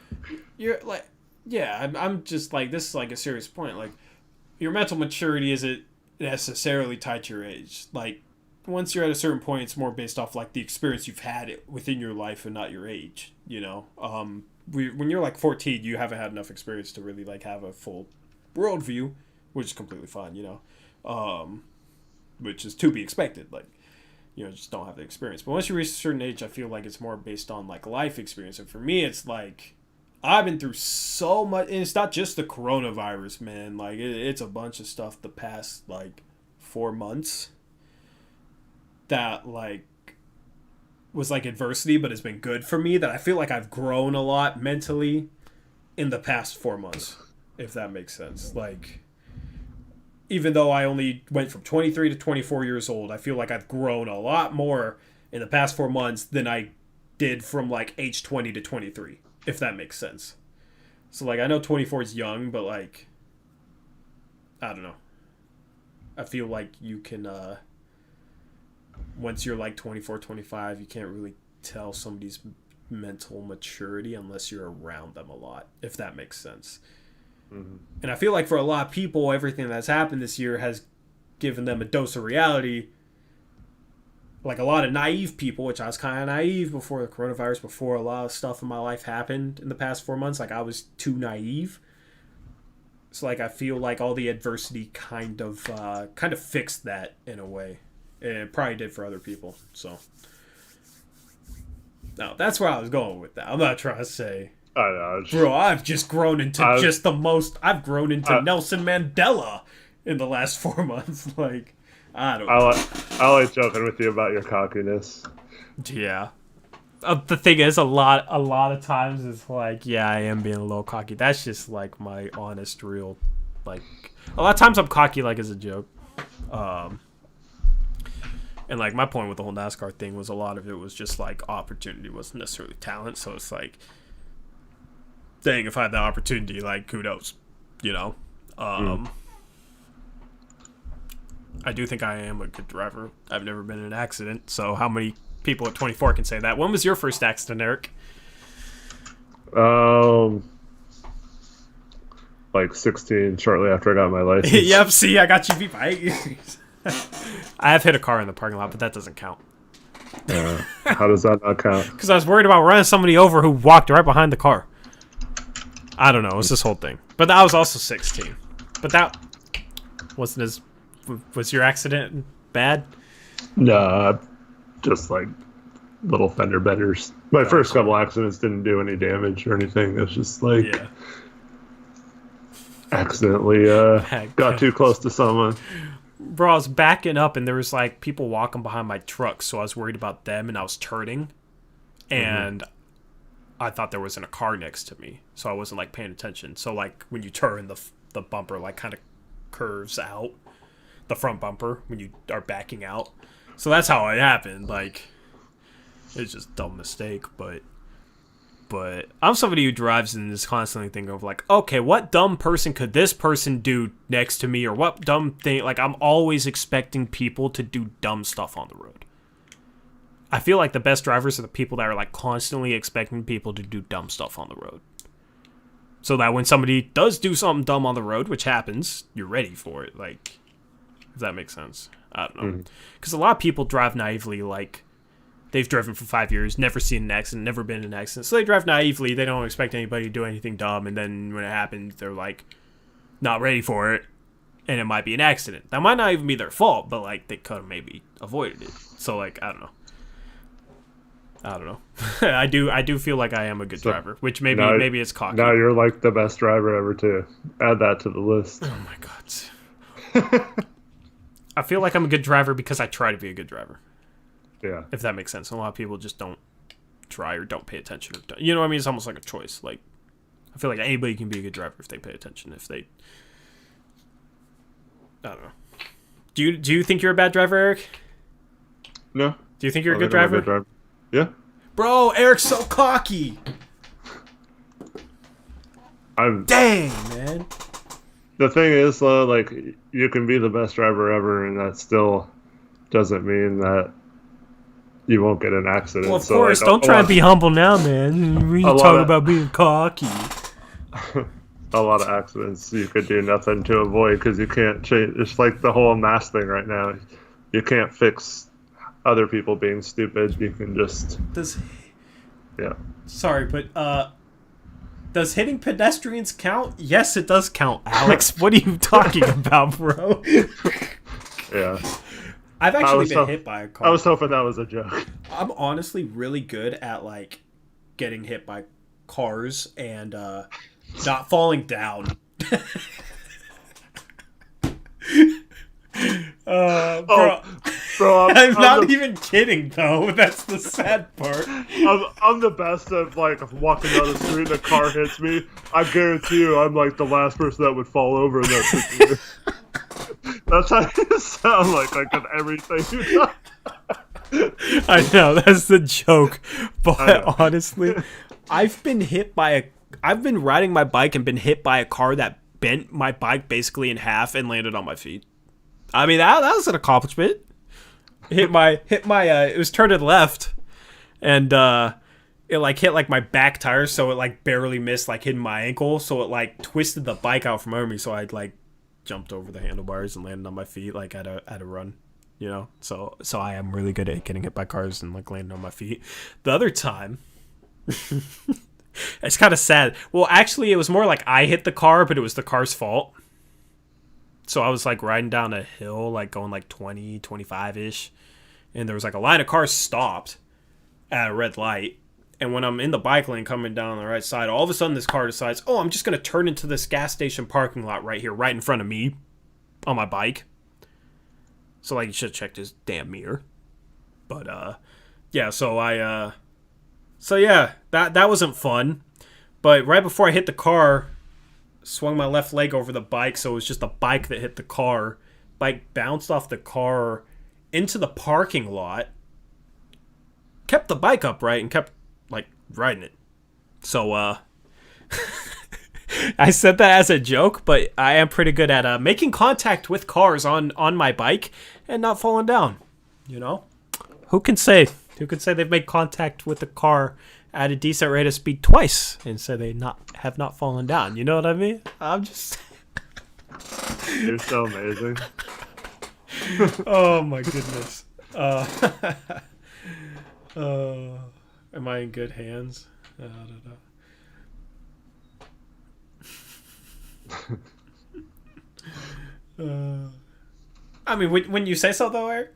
You're like, yeah, I'm just like, this is like a serious point. Like, your mental maturity isn't necessarily tied to your age. Like, once you're at a certain point, it's more based off like the experience you've had within your life and not your age. You know, when you're like 14, you haven't had enough experience to really like have a full worldview, which is completely fine. You know, which is to be expected. Like, you know, just don't have the experience. But once you reach a certain age, I feel like it's more based on like life experience. And for me, it's like, I've been through so much, and it's not just the coronavirus, man. Like, it's a bunch of stuff the past, like, 4 months that, like, was, like, adversity, but has been good for me, that I feel like I've grown a lot mentally in the past 4 months, if that makes sense. Like, even though I only went from 23 to 24 years old, I feel like I've grown a lot more in the past 4 months than I did from, like, age 20 to 23. If that makes sense. So, like, I know 24 is young, but, like, I don't know. I feel like you can, once you're, like, 24, 25, you can't really tell somebody's mental maturity unless you're around them a lot, if that makes sense. Mm-hmm. And I feel like for a lot of people, everything that's happened this year has given them a dose of reality. Like, a lot of naive people, which I was kind of naive before the coronavirus, before a lot of stuff in my life happened in the past 4 months. Like, I was too naive. So, like, I feel like all the adversity kind of fixed that in a way. And it probably did for other people. So, no, that's where I was going with that. I'm not trying to say, I know, bro, I've just grown into I've grown into Nelson Mandela in the last 4 months. Like, I like joking with you about your cockiness. Yeah. The thing is, a lot of times it's like, yeah, I am being a little cocky. That's just like my honest, real, like, a lot of times I'm cocky like as a joke. And like my point with the whole NASCAR thing was a lot of it was just like opportunity, wasn't necessarily talent. So it's like, dang, if I had the opportunity, like, kudos, you know. I do think I am a good driver. I've never been in an accident. So how many people at 24 can say that? When was your first accident, Eric? Like 16, shortly after I got my license. Yep, see, I got you beat by 8 years. I have hit a car in the parking lot, but that doesn't count. How does that not count? Because I was worried about running somebody over who walked right behind the car. I don't know. It's this whole thing. But I was also 16. But that wasn't as... Was your accident bad? Nah, just like little fender benders. My first couple accidents didn't do any damage or anything. It was just like accidentally got too close to someone. Bro, I was backing up and there was like people walking behind my truck, so I was worried about them and I was turning. And I thought there wasn't a car next to me, so I wasn't like paying attention. So like when you turn, the bumper like kind of curves out. the front bumper when you are backing out. So that's how it happened. Like, it's just a dumb mistake, but I'm somebody who drives and is constantly thinking of like, okay, what dumb person could this person do next to me, or what dumb thing? Like, I'm always expecting people to do dumb stuff on the road. I feel like the best drivers are the people that are like constantly expecting people to do dumb stuff on the road. So that when somebody does do something dumb on the road, which happens, you're ready for it. Like, if that makes sense. I don't know. Because a lot of people drive naively, like, they've driven for 5 years, never seen an accident, never been in an accident. So they drive naively. They don't expect anybody to do anything dumb. And then when it happens, they're like, not ready for it. And it might be an accident. That might not even be their fault, but like, they could have maybe avoided it. So like, I don't know. I do feel like I am a good driver, which maybe it's cocky. Now you're like the best driver ever too. Add that to the list. Oh my god. I feel like I'm a good driver because I try to be a good driver. Yeah. If that makes sense. A lot of people just don't try or don't pay attention. You know what I mean? It's almost like a choice. Like, I feel like anybody can be a good driver if they pay attention. If they, I don't know. Do you think you're a bad driver, Eric? No. Do you think you're a good driver? Yeah. Bro, Eric's so cocky. Dang, man. The thing is, though, like, you can be the best driver ever, and that still doesn't mean that you won't get an accident. Well, of course, like, don't try and be humble now, man. We talk about being cocky. A lot of accidents you could do nothing to avoid because you can't change. It's like the whole mask thing right now. You can't fix other people being stupid. You can just... Yeah. Sorry, but, does hitting pedestrians count? Yes, it does count, Alex. What are you talking about, bro? Yeah. I've actually been hit by a car. I was hoping that was a joke. I'm honestly really good at, like, getting hit by cars and, not falling down. Bro, I'm not even kidding though. That's the sad part. I'm the best at like walking down the street and a car hits me. I guarantee you, I'm like the last person that would fall over in that situation. That's how you sound like in everything you do. I know that's the joke, but honestly, I've been riding my bike and been hit by a car that bent my bike basically in half and landed on my feet. I mean, that was an accomplishment. It was turned left, and it like hit like my back tire, so it like barely missed like hitting my ankle, so it like twisted the bike out from under me, so I like jumped over the handlebars and landed on my feet like at a run, you know. So I am really good at getting hit by cars and like landing on my feet. The other time, it's kind of sad. Well, actually, it was more like I hit the car, but it was the car's fault. So I was like riding down a hill, like going like 20, 25-ish. And there was like a line of cars stopped at a red light. And when I'm in the bike lane coming down the right side, all of a sudden this car decides, oh, I'm just going to turn into this gas station parking lot right here, right in front of me on my bike. So like you should have checked his damn mirror. But yeah, that wasn't fun. But right before I hit the car, swung my left leg over the bike, so it was just the bike that hit the car. Bike bounced off the car into the parking lot. Kept the bike upright and kept like riding it. So I said that as a joke, but I am pretty good at making contact with cars on my bike and not falling down. You know, who can say they've made contact with the car at a decent rate of speed twice and say they have not fallen down? You know what I mean? I'm just... You're so amazing. Oh my goodness. Am I in good hands? I don't know. I mean, when you say so though, Eric?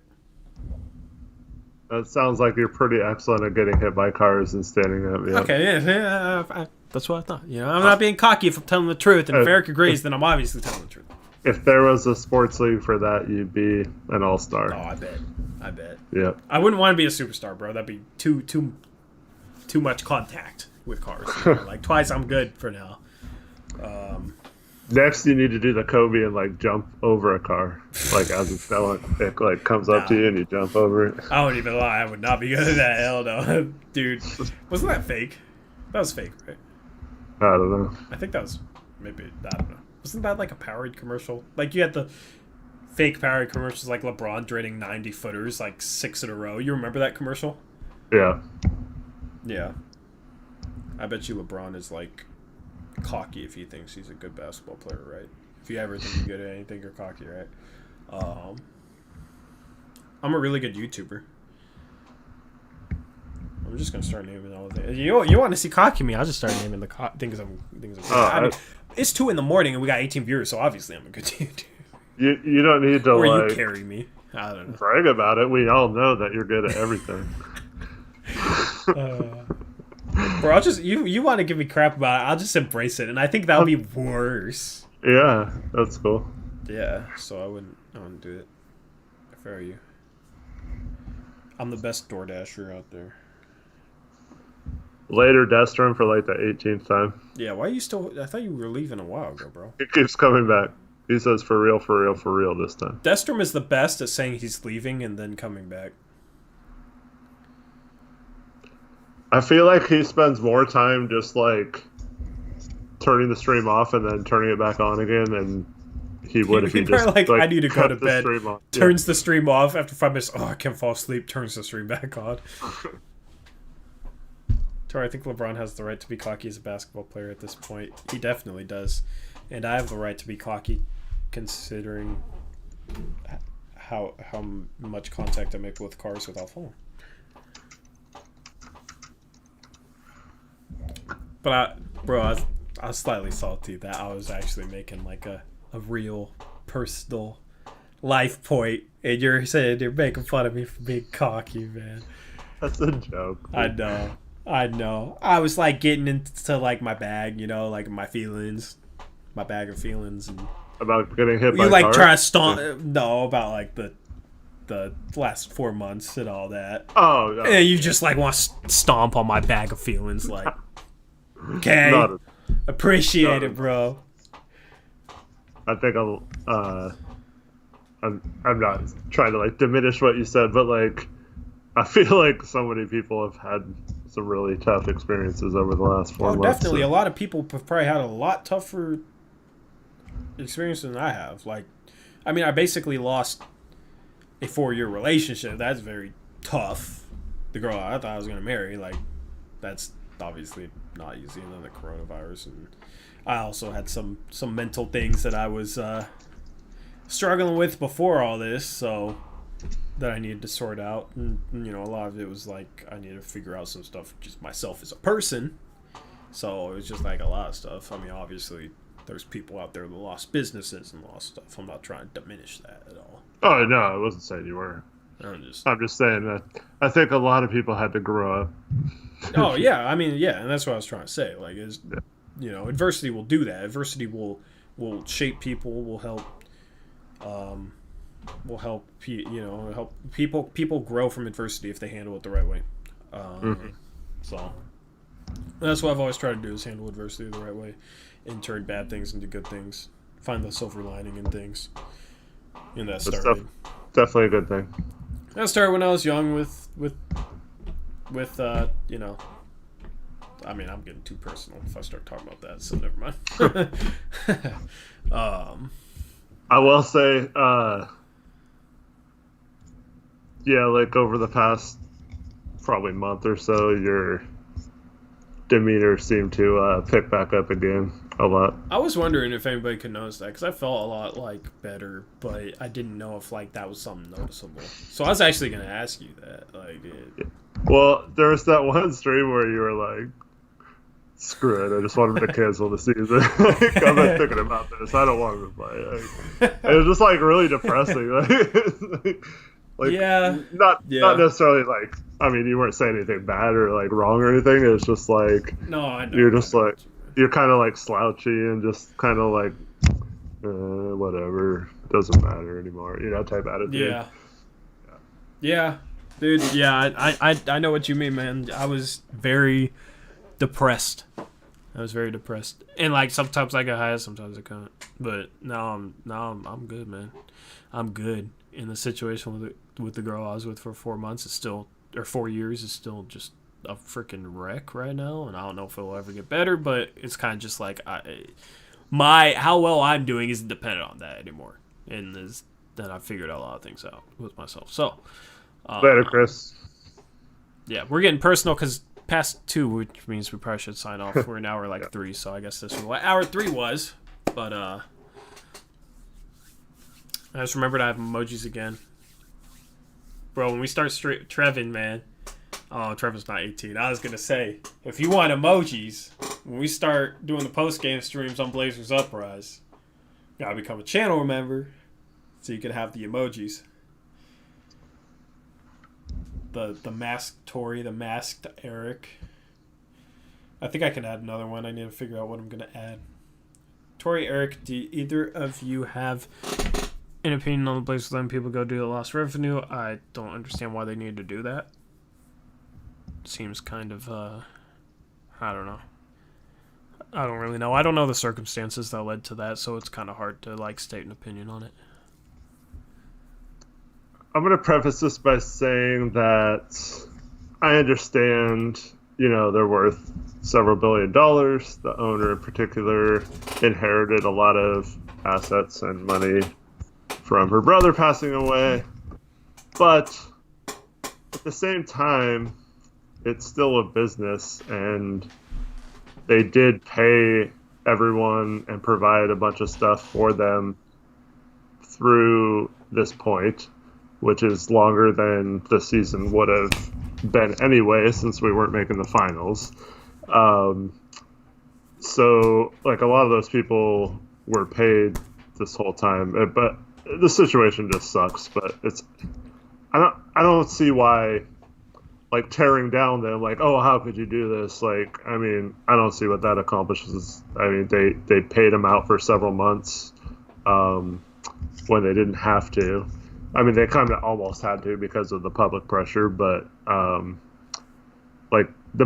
That sounds like you're pretty excellent at getting hit by cars and standing up. Yeah. Okay, yeah, that's what I thought. You know, I'm not being cocky if I'm telling the truth, and if Eric agrees, then I'm obviously telling the truth. If there was a sports league for that, you'd be an all-star. Oh, I bet. Yeah. I wouldn't want to be a superstar, bro. That'd be too much contact with cars. You know? Like twice, I'm good for now. Next, you need to do the Kobe and like jump over a car, like as it's going. It like comes up to you and you jump over it. I won't even lie. I would not be good at that. Hell no, dude. Wasn't that fake? That was fake, right? I don't know. I think that was maybe. I don't know. Wasn't that like a Powerade commercial? Like you had the fake Powerade commercials, like LeBron draining 90-footers, like 6 in a row. You remember that commercial? Yeah. Yeah. I bet you LeBron is like cocky if he thinks he's a good basketball player, right? If you ever think you're good at anything, you're cocky, right? I'm a really good YouTuber. I'm just gonna start naming all of it. You want to see cocky me? I'll just start naming the things I'm good at. I mean, it's 2 a.m. and we got 18 viewers, so obviously I'm a good YouTuber. You don't need to or like you carry me. I don't know. Brag about it. We all know that you're good at everything. Bro, I'll just you want to give me crap about it? I'll just embrace it, and I think that'll be worse. Yeah, that's cool. Yeah, so I wouldn't do it. If I were you, I'm the best DoorDasher out there. Later, Destrom for like the 18th time. Yeah, why are you still? I thought you were leaving a while ago, bro. He keeps coming back. He says for real, for real, for real this time. Destrom is the best at saying he's leaving and then coming back. I feel like he spends more time just like turning the stream off and then turning it back on again than he would if he just like I need to go to bed. Turns the stream off after 5 minutes. Oh, I can't fall asleep. Turns the stream back on. Tori, I think LeBron has the right to be cocky as a basketball player at this point. He definitely does, and I have the right to be cocky, considering how much contact I make with cars without falling. But I was slightly salty that I was actually making like a real personal life point, and you're saying you're making fun of me for being cocky, man. That's a joke. I know. I was like getting into like my bag, like my feelings, my bag of feelings, and about getting hit by you like car? try to stomp. No, about like the last 4 months and all that. Oh, no. And you just like want to stomp on my bag of feelings, like. Okay, appreciate it, bro. I think I'm not trying to like diminish what you said, but like I feel like so many people have had some really tough experiences over the last 4 months. Definitely. A lot of people have probably had a lot tougher experience than I have. Like, I mean, I basically lost a 4-year relationship. That's very tough. The girl I thought I was going to marry, like, that's obviously not easy. And then the coronavirus. And I also had some mental things that I was struggling with before all this, so that I needed to sort out. And, a lot of it was like I needed to figure out some stuff just myself as a person. So it was just like a lot of stuff. I mean, obviously, there's people out there that lost businesses and lost stuff. I'm not trying to diminish that at all. Oh, no, I wasn't saying you were. I'm just saying that I think a lot of people had to grow up. Oh, yeah. I mean, yeah, and that's what I was trying to say. Like, adversity will do that. Adversity will shape people, will help help people grow from adversity if they handle it the right way. So that's what I've always tried to do, is handle adversity the right way and turn bad things into good things. Find the silver lining in things. And that started. Definitely a good thing. That started when I was young with I mean, I'm getting too personal if I start talking about that, so never mind. I will say, like over the past probably month or so, your demeanor seemed to pick back up again a lot. I was wondering if anybody could notice that, because I felt a lot like better, but I didn't know if like that was something noticeable. So I was actually going to ask you that. Well, there was that one stream where you were like, screw it, I just wanted to cancel the season. I'm not thinking about this. I don't want to play. It was just like really depressing. Not necessarily like, I mean, you weren't saying anything bad or like wrong or anything. It was just like, no, I know. You're just like, you're kind of like slouchy and just kind of like, whatever, doesn't matter anymore, type attitude. Yeah, dude. Yeah, I know what you mean, man. I was very depressed. I was very depressed, and like sometimes I got high, sometimes I couldn't. But now I'm good, man. I'm good. And the situation with the girl I was with for 4 months is still, or 4 years is still just a freaking wreck right now, and I don't know if it will ever get better. But it's kind of just like how well I'm doing isn't dependent on that anymore, and then I figured a lot of things out with myself. So later, Chris. Yeah, we're getting personal because past 2, which means we probably should sign off. We're in hour 3, so I guess this is what hour 3 was. But I just remembered I have emojis again. Bro, when we start Trevin, man. Oh, Trevor's not 18. I was going to say, if you want emojis, when we start doing the post-game streams on Blazers Uprise, you got to become a channel member so you can have the emojis. The masked Tori, the masked Eric. I think I can add another one. I need to figure out what I'm going to add. Tori, Eric, do either of you have an opinion on the Blazers letting people go do the lost revenue? I don't understand why they need to do that. Seems kind of, I don't know. I don't really know. I don't know the circumstances that led to that, so it's kind of hard to, state an opinion on it. I'm going to preface this by saying that I understand, they're worth several $1 billion. The owner in particular inherited a lot of assets and money from her brother passing away. But at the same time, it's still a business, and they did pay everyone and provide a bunch of stuff for them through this point, which is longer than the season would have been anyway, since we weren't making the finals. So, a lot of those people were paid this whole time, but the situation just sucks. But I don't see why, tearing down them, oh, how could you do this? I don't see what that accomplishes. They paid them out for several months when they didn't have to. They kind of almost had to because of the public pressure, but the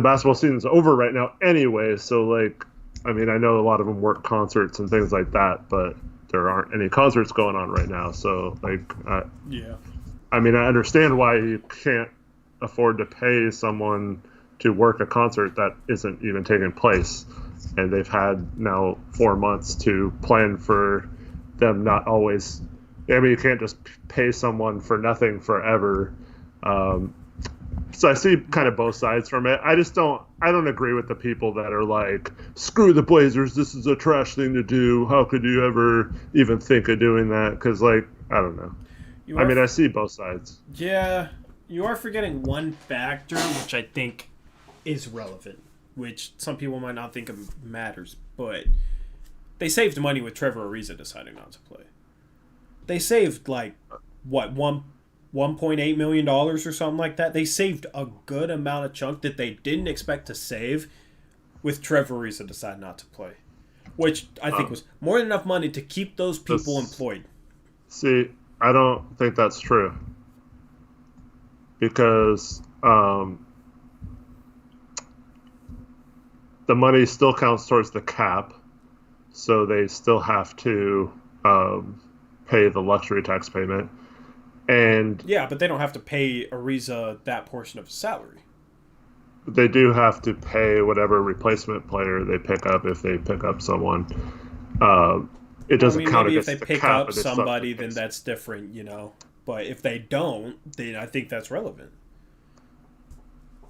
basketball season's over right now anyway. So I know a lot of them work concerts and things like that, but there aren't any concerts going on right now. So yeah. I understand why you can't afford to pay someone to work a concert that isn't even taking place, and they've had now 4 months to plan for them not always. You can't just pay someone for nothing forever. So I see kind of both sides from it. I don't agree with the people that are screw the Blazers, this is a trash thing to do. How could you ever even think of doing that? Because, I don't know. I see both sides. Yeah, you are forgetting one factor, which I think is relevant, which some people might not think of matters, but they saved money with Trevor Ariza deciding not to play. They saved $1.8 million or something like that. They saved a good amount of chunk that they didn't expect to save with Trevor Ariza deciding not to play, which I think was more than enough money to keep those people employed. See, I don't think that's true because the money still counts towards the cap, so they still have to pay the luxury tax payment. And yeah, but they don't have to pay Ariza that portion of his salary. They do have to pay whatever replacement player they pick up if they pick up someone. It doesn't count maybe against if they the pick cap, up but it's somebody, then that's different, But if they don't, then I think that's relevant.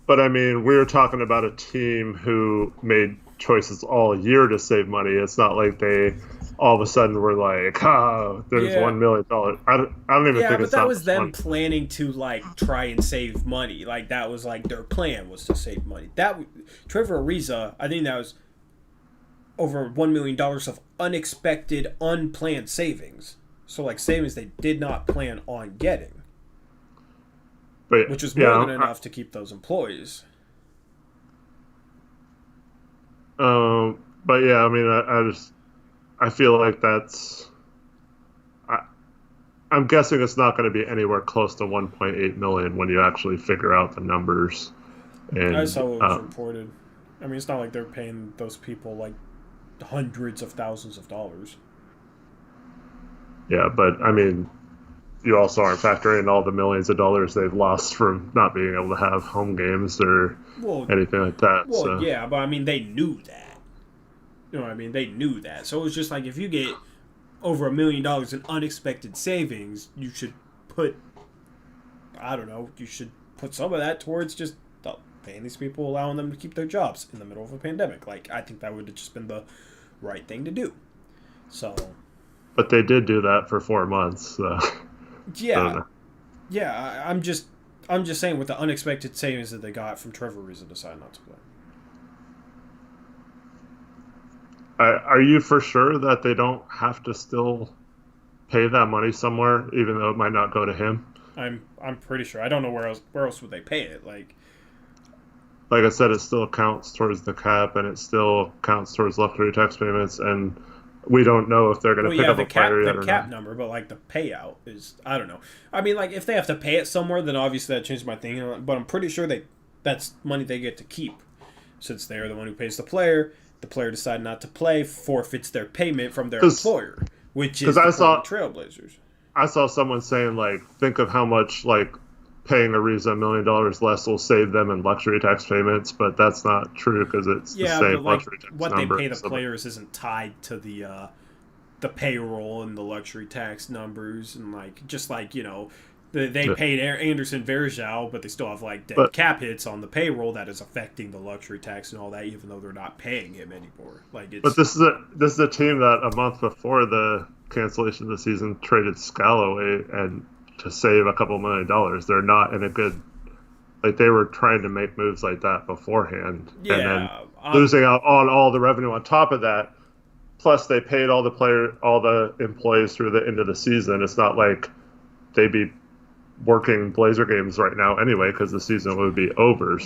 But we're talking about a team who made choices all year to save money. It's not like they all of a sudden were there's $1 million. I don't even think it's that was them planning to try and save money. That was their plan was to save money. Trevor Ariza, I think that was over $1 million of unexpected, unplanned savings. So savings they did not plan on getting. But, which was more than enough to keep those employees. But yeah, I feel like that's. I'm guessing it's not going to be anywhere close to 1.8 million when you actually figure out the numbers. And I saw what was reported. I mean, it's not like they're paying those people like hundreds of thousands of dollars. Yeah, but I mean, you also aren't factoring in all the millions of dollars they've lost from not being able to have home games or anything like that. Well, so. yeah, but I mean, they knew that. You know what I mean? They knew that. So it was just like, if you get over $1 million in unexpected savings, you should put, I don't know, you should put some of that towards just paying these people, allowing them to keep their jobs in the middle of a pandemic. Like, I think that would have just been the right thing to do. So. But they did do that for 4 months. So. Yeah. Yeah, I'm just saying, with the unexpected savings that they got from Trevor Ariza deciding not to play. Are you for sure that they don't have to still pay that money somewhere, even though it might not go to him? I'm pretty sure. I don't know where else would they pay it. Like I said, it still counts towards the cap, and it still counts towards luxury tax payments, and we don't know if they're going to pick up a player yet or not. The cap number, but like the payout is, I don't know. I mean, like, if they have to pay it somewhere, then obviously that changes my thing. But I'm pretty sure that's money they get to keep, since they're the one who pays the player. The player decided not to play, forfeits their payment from their employer, which is the Trailblazers. I saw someone saying, like, think of how much, like, paying Ariza $1 million less will save them in luxury tax payments, but that's not true because it's the same luxury tax what number. What they pay the players isn't tied to the payroll and the luxury tax numbers, and like, just like, you know, they paid Anderson Varejao, but they still have like dead cap hits on the payroll that is affecting the luxury tax and all that, even though they're not paying him anymore. Like, it's, but this is a team that a month before the cancellation of the season traded Scalloway and to save a couple $1 million. They're not in a good, like, they were trying to make moves like that beforehand, and then losing out on all the revenue on top of that. Plus, they paid all the employees through the end of the season. It's not like they'd be working Blazer games right now anyway, because the season would be over.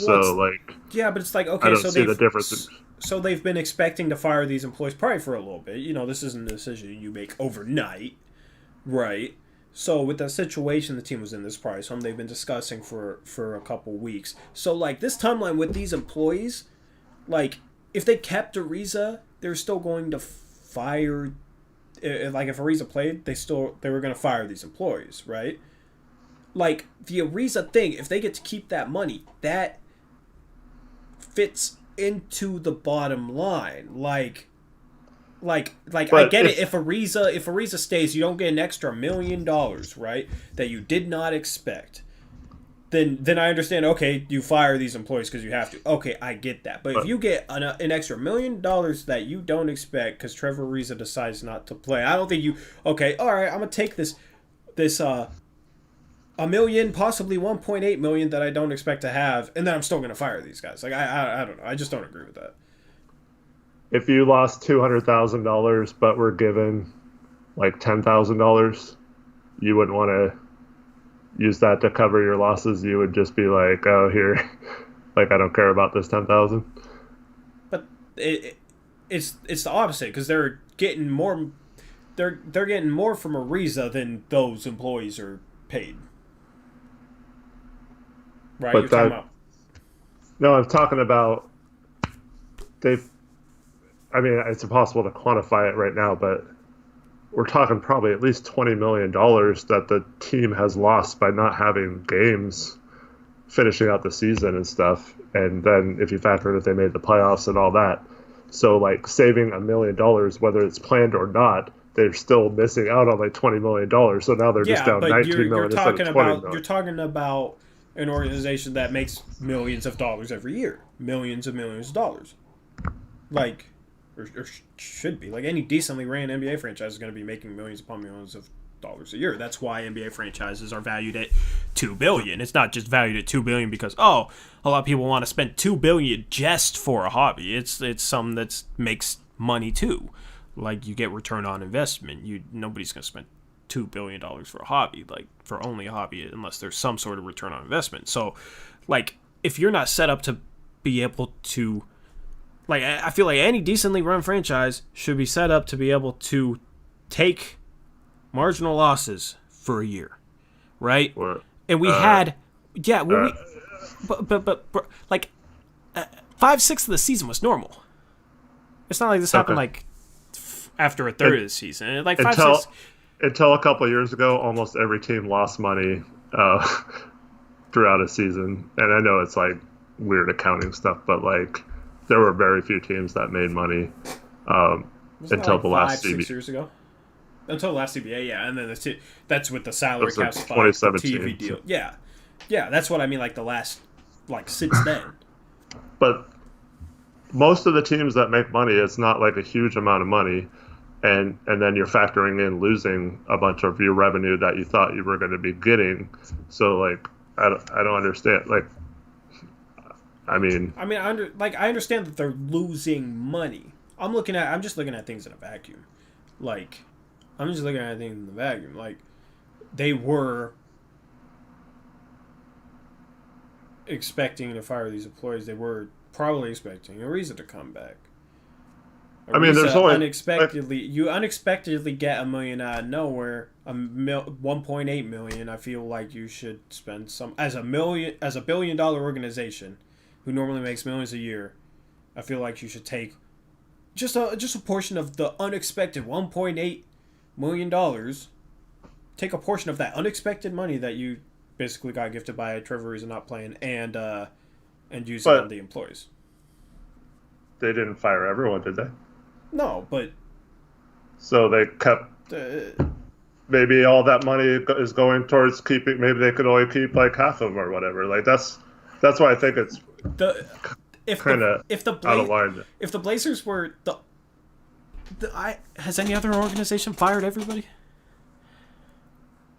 Yeah, but it's like, okay, I don't see the difference. So they've been expecting to fire these employees probably for a little bit. You know, this isn't a decision you make overnight, right? So with that situation the team was in, this is probably something they've been discussing for a couple weeks. So, like, this timeline with these employees, like, if they kept Ariza, they're still going to fire. Like, if Ariza played, they were going to fire these employees, right? Like, the Ariza thing, if they get to keep that money, that fits into the bottom line. Like I get it. If Ariza stays, you don't get an extra $1 million, right? That you did not expect. Then I understand. Okay, you fire these employees because you have to. Okay, I get that. But if you get an extra $1 million that you don't expect because Trevor Ariza decides not to play, I don't think you. Okay, all right, I'm gonna take this $1 million, possibly $1.8 million that I don't expect to have, and then I'm still gonna fire these guys. Like, I don't know. I just don't agree with that. If you lost $200,000 but were given like $10,000, you wouldn't want to use that to cover your losses. You would just be like, "Oh, here, like, I don't care about this $10,000." But it's the opposite, because they're getting more. They're getting more from Ariza than those employees are paid. Right? But You're talking about. No, I'm talking about I mean, it's impossible to quantify it right now, but we're talking probably at least $20 million that the team has lost by not having games, finishing out the season and stuff. And then if you factor in if they made the playoffs and all that. So, like, saving $1 million, whether it's planned or not, they're still missing out on like $20 million. So now they're just down $19 million instead of $20 million. You're talking about an organization that makes millions of dollars every year. Millions of dollars. Like, or should be. Like, any decently ran NBA franchise is going to be making millions upon millions of dollars a year. That's why NBA franchises are valued at $2 billion. It's not just valued at $2 billion because, a lot of people want to spend $2 billion just for a hobby. It's something that makes money too. Like, you get return on investment. Nobody's going to spend $2 billion for a hobby, like, for only a hobby, unless there's some sort of return on investment. So, like, if you're not set up to be able to, like, I feel like any decently run franchise should be set up to be able to take marginal losses for a year, right? 5/6 of the season was normal. It's not like this happened like after a third of the season. Like 5/6. Until a couple of years ago, almost every team lost money throughout a season. And I know it's like weird accounting stuff, but like there were very few teams that made money until like the last 6 years ago. Until the last CBA, yeah, and then that's with the salary cap spike, the 2017 TV deal, yeah, that's what I mean. Like the last, like since then. But most of the teams that make money, it's not like a huge amount of money, and then you're factoring in losing a bunch of your revenue that you thought you were going to be getting. So like, I don't understand. Like, I understand that they're losing money. I'm just looking at things in a vacuum. Like, I'm just looking at things in the vacuum. Like, they were expecting to fire these employees. They were probably expecting a reason to come back. There's only you unexpectedly get $1 million out of nowhere. 1.8 million. I feel like you should spend some as a $1 billion organization who normally makes millions a year. I feel like you should take just a portion of the unexpected $1.8 million. Take a portion of that unexpected money that you basically got gifted by Trevor Ariza not playing, and use it on the employees. They didn't fire everyone, did they? No, but so they kept. Maybe all that money is going towards keeping. Maybe they could only keep like half of them or whatever. Like that's why I think it's kind of out of line. If the Blazers were has any other organization fired everybody?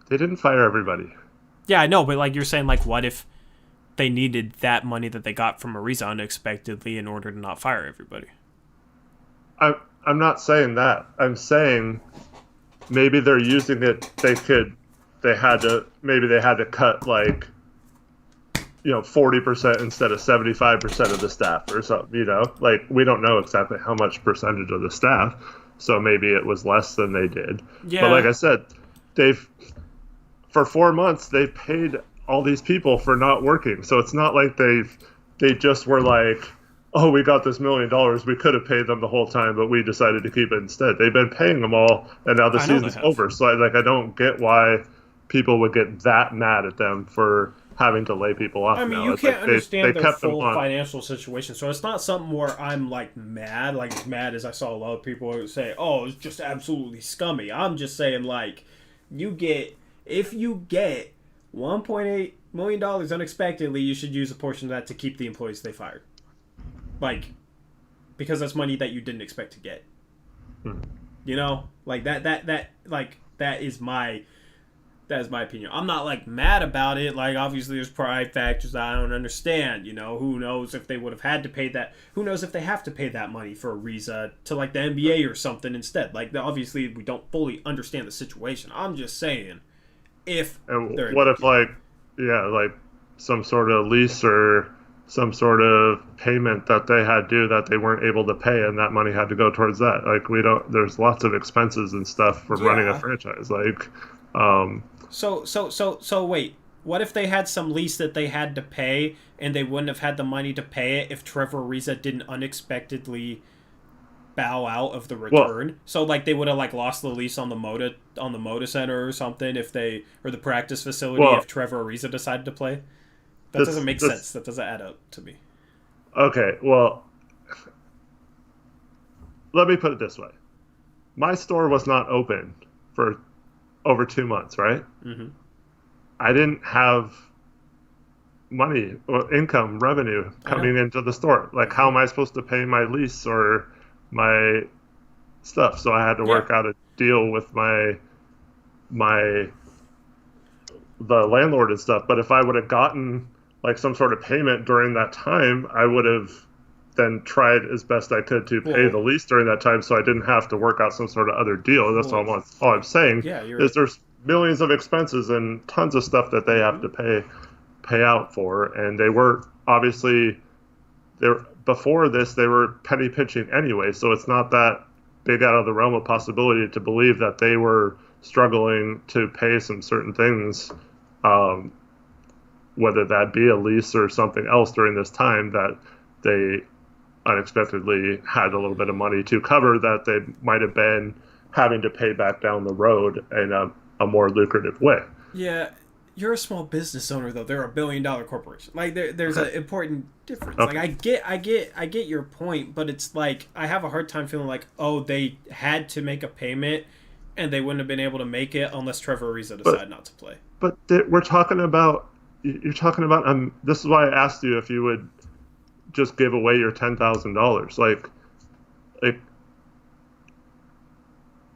They didn't fire everybody. Yeah, I know, but like you're saying, like what if they needed that money that they got from Ariza unexpectedly in order to not fire everybody? I'm not saying that. I'm saying maybe they're using it. They had to cut like 40% instead of 75% of the staff or something. Like we don't know exactly how much percentage of the staff, so maybe it was less than they did. Yeah. But like I said, for 4 months they've paid all these people for not working. So it's not like they just were like, oh, we got this $1 million. We could have paid them the whole time, but we decided to keep it instead. They've been paying them all, and now the season's over. So I don't get why people would get that mad at them for having to lay people off. I mean, you can't understand their full financial situation. So it's not something where I'm like mad, like as mad as I saw a lot of people say, oh, it's just absolutely scummy. I'm just saying like if you get $1.8 million unexpectedly, you should use a portion of that to keep the employees they fired. Like, because that's money that you didn't expect to get. Like that is my opinion. I'm not like mad about it. Like obviously there's pride factors that I don't understand. Who knows if they would have had to pay that? Who knows if they have to pay that money for Ariza to like the NBA or something instead? Like obviously we don't fully understand the situation. I'm just saying, what if like some sort of lease or some sort of payment that they had due that they weren't able to pay, and that money had to go towards that. Like there's lots of expenses and stuff for running a franchise. Like, So wait, what if they had some lease that they had to pay and they wouldn't have had the money to pay it if Trevor Ariza didn't unexpectedly bow out of the return? Well, so like they would have like lost the lease on the Moda Center or something or the practice facility if Trevor Ariza decided to play? That doesn't make sense. That doesn't add up to me. Okay, well, let me put it this way. My store was not open for over 2 months, right? Mm-hmm. I didn't have money or income, revenue coming into the store. Like, how am I supposed to pay my lease or my stuff? So I had to work out a deal with the landlord and stuff. But if I would have gotten like some sort of payment during that time, I would have then tried as best I could to pay the lease during that time, so I didn't have to work out some sort of other deal. That's all I'm saying. There's millions of expenses and tons of stuff that they have to pay out for, and they were obviously before this they were penny pinching anyway. So it's not that big out of the realm of possibility to believe that they were struggling to pay some certain things. Whether that be a lease or something else during this time, that they unexpectedly had a little bit of money to cover that they might have been having to pay back down the road in a more lucrative way. Yeah, you're a small business owner though. They're a $1 billion corporation. Like there's an important difference. Okay. Like I get your point, but it's like I have a hard time feeling like, oh, they had to make a payment and they wouldn't have been able to make it unless Trevor Ariza decided not to play. But we're talking about, you're talking about, this is why I asked you if you would just give away your $10,000. Like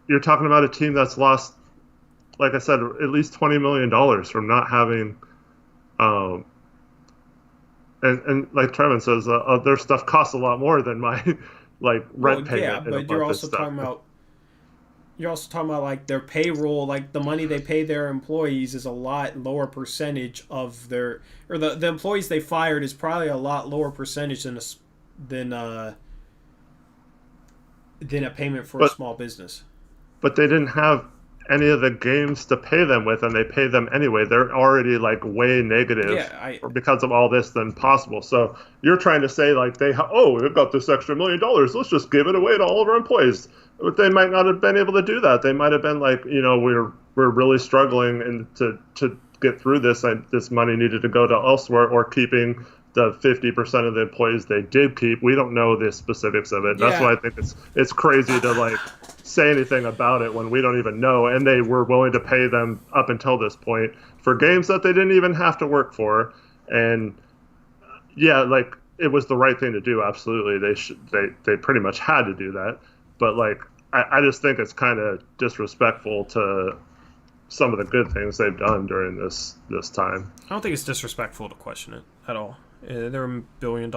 you're talking about a team that's lost, like I said, at least $20 million from not having, and like Trevin says, their stuff costs a lot more than my rent payment. Yeah, but you're also talking about like their payroll, like the money they pay their employees is a lot lower percentage of their, or the employees they fired is probably a lot lower percentage than a payment for a small business. But they didn't have any of the games to pay them with, and they pay them anyway. They're already way negative because of all this than possible. So you're trying to say they've got this extra $1 million. Let's just give it away to all of our employees. But they might not have been able to do that. They might have been we're really struggling and to get through this. This money needed to go to elsewhere, or keeping the 50% of the employees they did keep. We don't know the specifics of it. That's why I think it's crazy to say anything about it when we don't even know. And they were willing to pay them up until this point for games that they didn't even have to work for. And it was the right thing to do. Absolutely, they pretty much had to do that. But I just think it's kind of disrespectful to some of the good things they've done during this time. I don't think it's disrespectful to question it at all. They're a $1 billion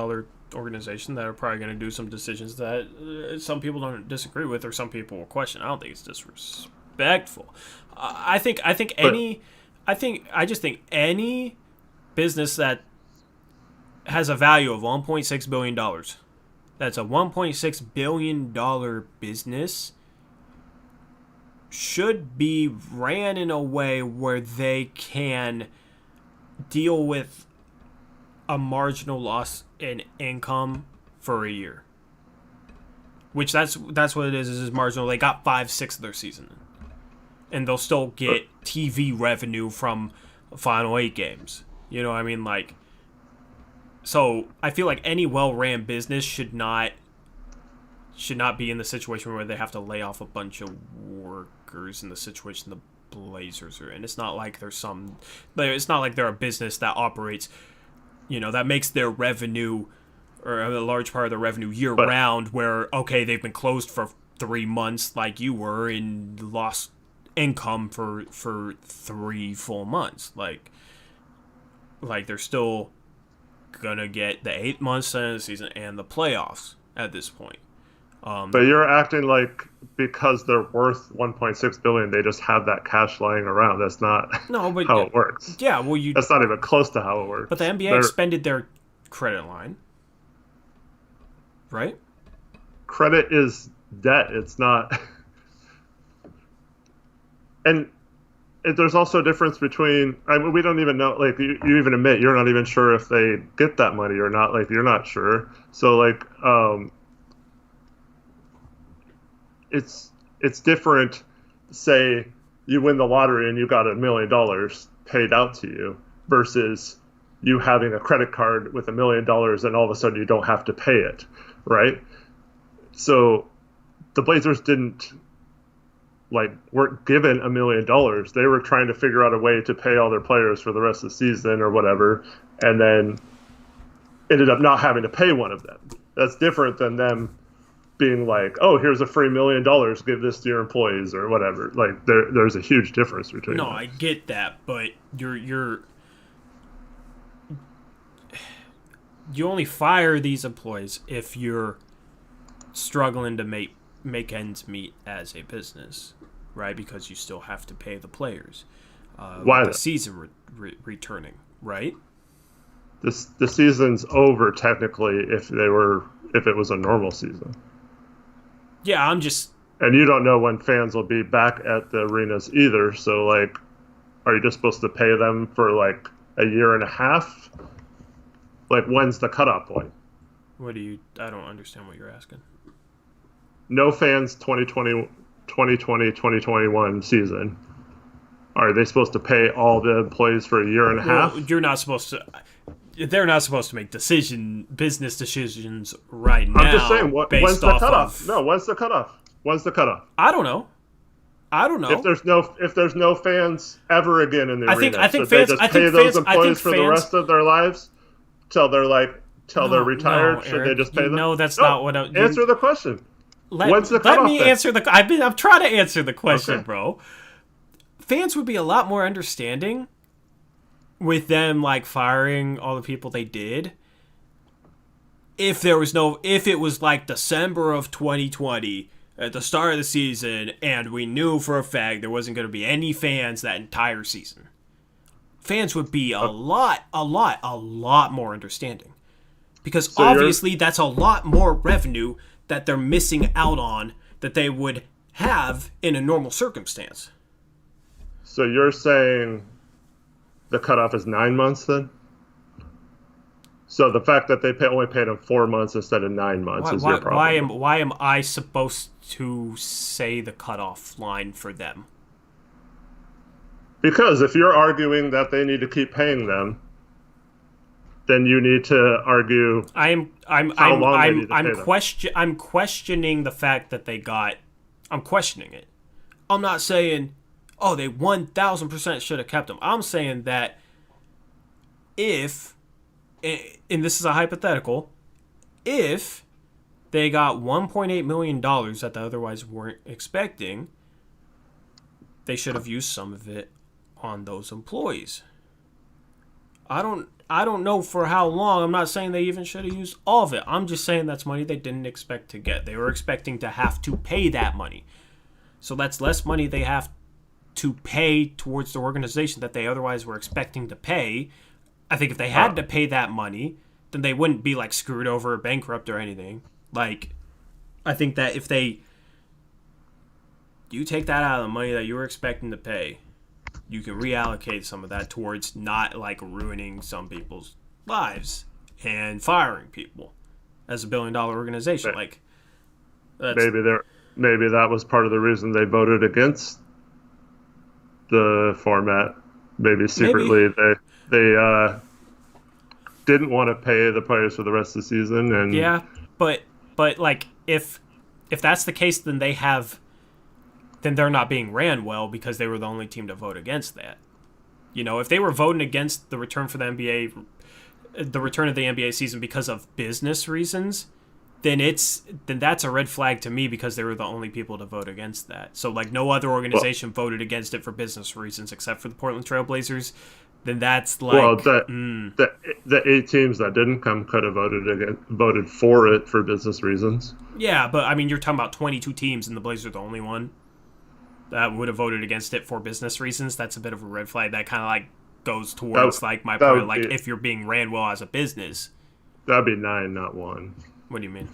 organization that are probably going to do some decisions that some people don't disagree with, or some people will question. I don't think it's disrespectful. I just think any business that has a value of $1.6 billion, that's a $1.6 billion business, should be ran in a way where they can deal with a marginal loss in income for a year. Which that's what it is marginal. They got 5/6 of their season. And they'll still get TV revenue from final 8 games. You know what I mean? So I feel like any well-ran business should not be in the situation where they have to lay off a bunch of workers in the situation the Blazers are in. It's not like they're a business that operates, that makes their revenue, or a large part of their revenue, year-round, where, okay, they've been closed for 3 months like you were and lost income for 3 full months. They're still gonna get the 8 months of the season and the playoffs at this point. But you're acting like because they're worth $1.6 billion, they just have that cash lying around. That's not how it works. Yeah, well, that's not even close to how it works. But the NBA expended their credit line, right? Credit is debt. It's not. And there's also a difference between. We don't even know. You even admit you're not even sure if they get that money or not. You're not sure. So it's different. Say you win the lottery and you got $1 million paid out to you, versus you having a credit card with $1 million and all of a sudden you don't have to pay it, right? So the Blazers weren't given $1 million. They were trying to figure out a way to pay all their players for the rest of the season or whatever, and then ended up not having to pay one of them. That's different than them being here's a free $1 million, give this to your employees or whatever. There's a huge difference between them. I get that, but you only fire these employees if you're struggling to make ends meet as a business, right? Because you still have to pay the players. Why the season returning, right? The season's over technically if it was a normal season. Yeah, I'm just... And you don't know when fans will be back at the arenas either, so, are you just supposed to pay them for, a year and a half? When's the cutoff point? What do you? I don't understand what you're asking. No fans 2020-2021 season. Are they supposed to pay all the employees for a year and a half? You're not supposed to. They're not supposed to make business decisions right now. I'm just saying, when's the cutoff? Of, no, when's the cutoff? When's the cutoff? I don't know. If there's no fans ever again in the arena, I think fans. They just pay those employees for the rest of their lives till they're retired. Should they just pay them? No, that's not what. Answer the question. When's the Let cutoff? me answer the. I'm trying to answer the question, okay. Bro. Fans would be a lot more understanding with them like firing all the people they did if it was like December of 2020 at the start of the season and we knew for a fact there wasn't going to be any fans that entire season. Fans would be a lot more understanding, because obviously that's a lot more revenue that they're missing out on that they would have in a normal circumstance. So you're saying the cutoff is 9 months then? So the fact that they only paid them 4 months instead of 9 months is your problem. Why am I supposed to say the cutoff line for them? Because if you're arguing that they need to keep paying them, then you need to argue I'm questioning the fact that they got. I'm questioning it. I'm not saying, oh, they 1,000% should have kept them. I'm saying that if, and this is a hypothetical, if they got $1.8 million that they otherwise weren't expecting, they should have used some of it on those employees. I don't know for how long. I'm not saying they even should have used all of it. I'm just saying that's money they didn't expect to get. They were expecting to have to pay that money. So that's less money they have to pay towards the organization that they otherwise were expecting to pay. I think if they had to pay that money, then they wouldn't be like screwed over or bankrupt or anything. Like, I think that if you take that out of the money that you were expecting to pay, you can reallocate some of that towards not like ruining some people's lives and firing people as a $1 billion organization. Like, maybe that was part of the reason they voted against the format. Maybe secretly they didn't want to pay the players for the rest of the season. And yeah, but like if that's the case, then they're not being ran well because they were the only team to vote against that. You know, if they were voting against the return for the return of the NBA season because of business reasons, then that's a red flag to me, because they were the only people to vote against that. So like no other organization voted against it for business reasons except for the Portland Trailblazers. Then that's like the 8 teams that didn't come could have voted for it for business reasons. Yeah, but I mean you're talking about 22 teams and the Blazers are the only one that would have voted against it for business reasons. That's a bit of a red flag. That kind of like goes towards like my point, like if you're being ran well as a business. That'd be 9, not 1. What do you mean?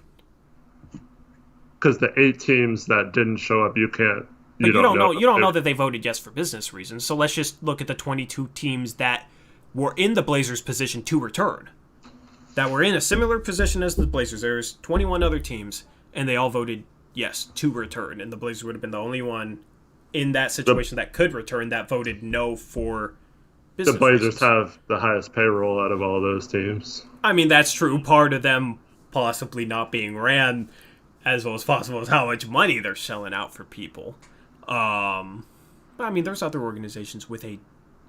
Because the 8 teams that didn't show up, you can't. But you don't know that they voted yes for business reasons. So let's just look at the 22 teams that were in the Blazers' position to return, that were in a similar position as the Blazers. There's 21 other teams, and they all voted yes to return, and the Blazers would have been the only one in that situation that could return that voted no for business reasons. The Blazers reasons. have the highest payroll out of all those teams. I mean, that's true. Part of them possibly not being ran as well as possible is how much money they're selling out for people. But I mean, there's other organizations with a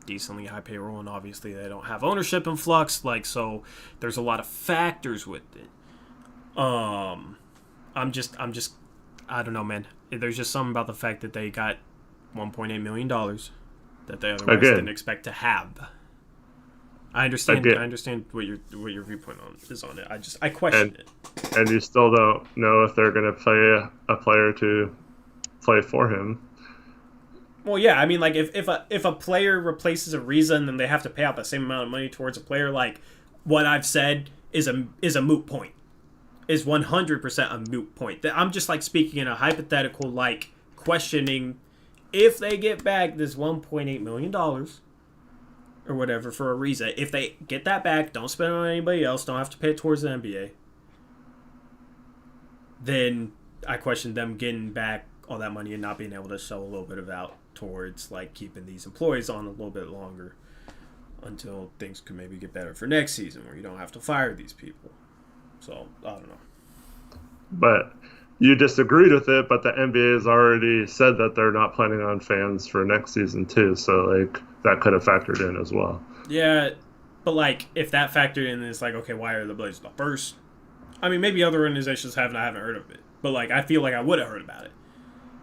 decently high payroll, and obviously they don't have ownership in flux, like, so there's a lot of factors with it. I'm just I don't know, man. There's just something about the fact that they got $1.8 million that they otherwise didn't expect to have. I understand what your viewpoint is on it. I question it. And you still don't know if they're going to play a player to play for him. Well, yeah, I mean, like if a player replaces Ariza, then they have to pay out the same amount of money towards a player. Like what I've said is a moot point. Is 100% a moot point. I'm just like speaking in a hypothetical, like questioning if they get back this $1.8 million or whatever for Ariza. If they get that back, don't spend it on anybody else. Don't have to pay it towards the NBA. then I question them getting back all that money and not being able to show a little bit of out towards like keeping these employees on a little bit longer until things could maybe get better for next season where you don't have to fire these people. So I don't know. But you disagreed with it, but the NBA has already said that they're not planning on fans for next season too, so like that could have factored in as well. Yeah, but like if that factored in, it's like, okay, why are the Blazers the first? I mean, maybe other organizations haven't. I haven't heard of it, but like I feel like I would have heard about it.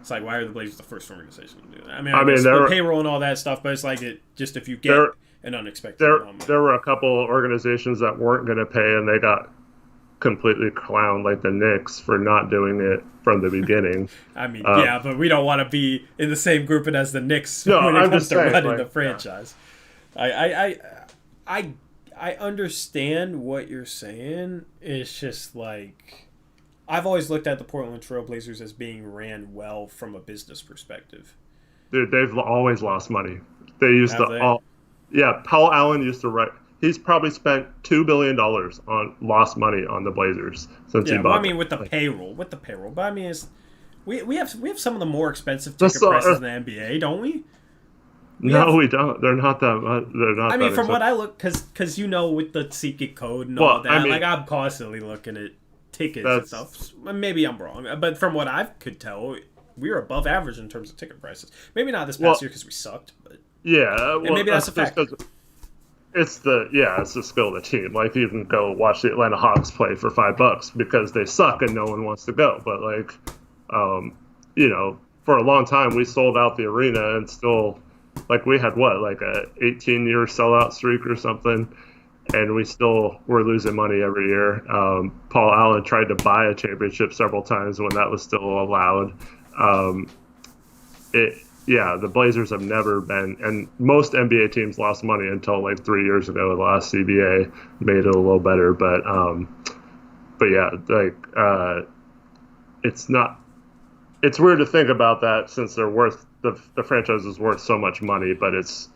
It's like, why are the Blazers the first organization to do that? I mean, the payroll and all that stuff, but it's like just if you get an unexpected amount. There were a couple organizations that weren't going to pay, and they got completely clowned, like the Knicks, for not doing it from the beginning. I mean, yeah, but we don't want to be in the same grouping as the Knicks when it comes to running like, the franchise. Yeah. I understand what you're saying. It's just like I've always looked at the Portland Trail Blazers as being ran well from a business perspective. Dude, they've always lost money. They used Paul Allen used to write. He's probably spent $2 billion on lost money on the Blazers since he bought. Well, I mean, with the payroll, but I mean, we have some of the more expensive ticket prices in the NBA, don't we? We don't. They're not that much. They're not. I mean, from what I look, because with the SeatGeek code and all that, like I'm constantly looking at tickets and stuff. Maybe I'm wrong, but from what I could tell, we were above average in terms of ticket prices. Maybe not this past year because we sucked, but and maybe that's a factor. It's the skill of the team. Like you can go watch the Atlanta Hawks play for $5 because they suck and no one wants to go. But like, for a long time we sold out the arena and still, like we had like a 18-year sellout streak or something, and we still were losing money every year. Paul Allen tried to buy a championship several times when that was still allowed. The Blazers have never been, and most NBA teams lost money until like 3 years ago. The last CBA made it a little better, but it's not. It's weird to think about that since they're worth the franchise is worth so much money, but it's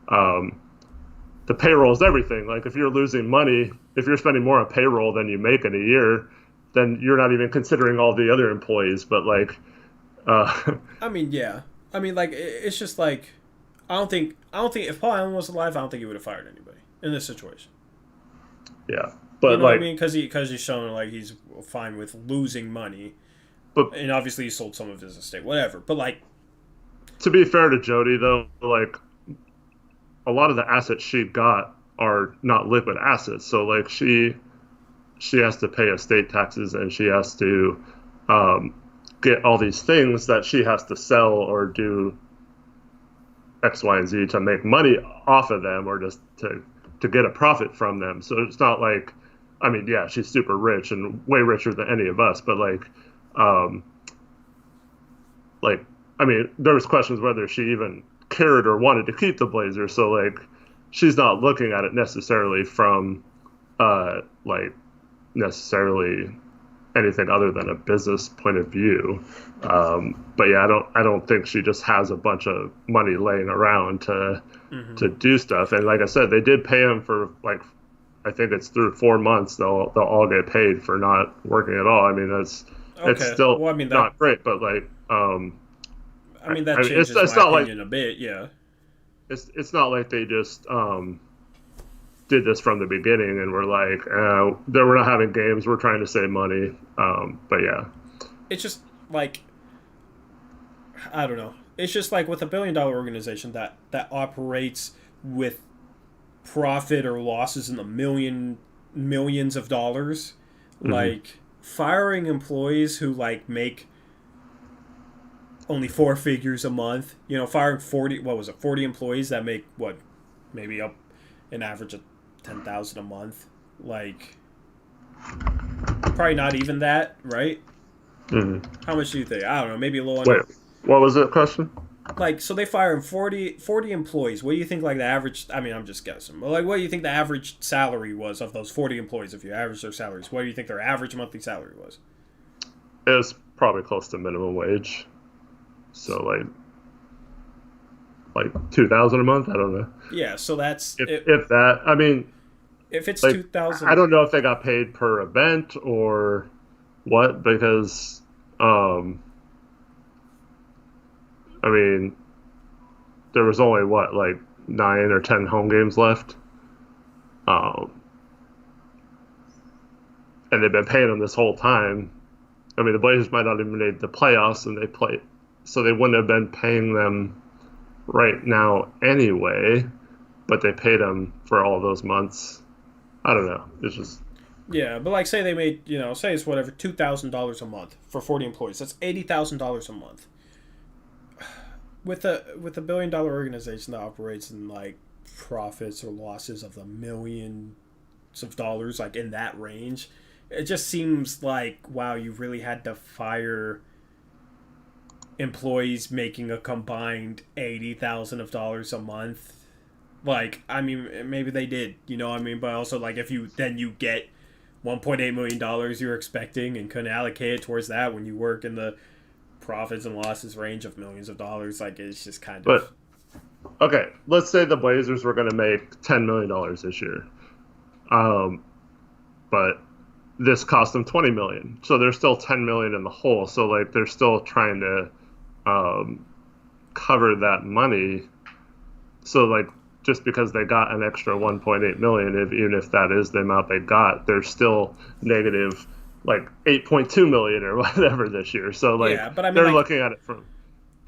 the payroll is everything. Like if you're losing money, if you're spending more on payroll than you make in a year, then you're not even considering all the other employees. But like, I mean, yeah. I mean, like, it's just like, I don't think if Paul Allen was alive, I don't think he would have fired anybody in this situation. Yeah, but you know what I mean, because he's shown like he's fine with losing money, and obviously he sold some of his estate, whatever. But like, to be fair to Jody though, like, a lot of the assets she got are not liquid assets, so like she has to pay estate taxes and she has to get all these things that she has to sell or do X, Y, and Z to make money off of them or just to get a profit from them. So it's not like, I mean, yeah, she's super rich and way richer than any of us, but like, I mean, there was questions whether she even cared or wanted to keep the Blazers. So like, she's not looking at it necessarily from, necessarily anything other than a business point of view. But yeah, I don't think she just has a bunch of money laying around to do stuff. And like I said, they did pay him for like, I think it's through 4 months they'll all get paid for not working at all. I mean, it's still not great, but like, I mean, that changes my opinion a bit. Yeah. It's not like they just, did this from the beginning and we're like, we're not having games, we're trying to save money. But yeah, it's just like, I don't know, it's just like with a $1 billion organization that operates with profit or losses in the millions of dollars, like firing employees who like make only 4 figures a month, firing 40 employees that make maybe up an average of $10,000 a month, like probably not even that, right? How much do you think? I don't know, maybe a little under. Wait, what was the question? Like, so they fire 40 employees. What do you think, like, the average, I mean, I'm just guessing, but like, what do you think the average salary was of those 40 employees? If you average their salaries, what do you think their average monthly salary was? It was probably close to minimum wage, so like $2,000 a month. I don't know. Yeah, so that's if that. I mean, if it's like, $2,000, I don't know if they got paid per event or what? Because, I mean, there was only what, like 9 or 10 home games left, um, and they've been paying them this whole time. I mean, the Blazers might not even made the playoffs, and they played, so they wouldn't have been paying them right now anyway. But they paid them for all those months. I don't know. It's just Yeah, but like say they made, say it's whatever, $2,000 a month for 40 employees. That's $80,000 a month. With a billion-dollar organization that operates in like profits or losses of the millions of dollars, like in that range, it just seems like, wow, you really had to fire employees making a combined $80,000 a month. Like, I mean, maybe they did, what I mean? But also, like, if you get $1.8 million you're expecting and couldn't allocate it towards that when you work in the profits and losses range of millions of dollars, like, it's just kind of. But okay, let's say the Blazers were going to make $10 million this year, but this cost them $20 million, so they're still $10 million in the hole. So like they're still trying to cover that money. So like just because they got an extra 1.8 million, even if that is the amount they got, they're still negative like 8.2 million or whatever this year. So like yeah, but I mean, they're like, looking at it from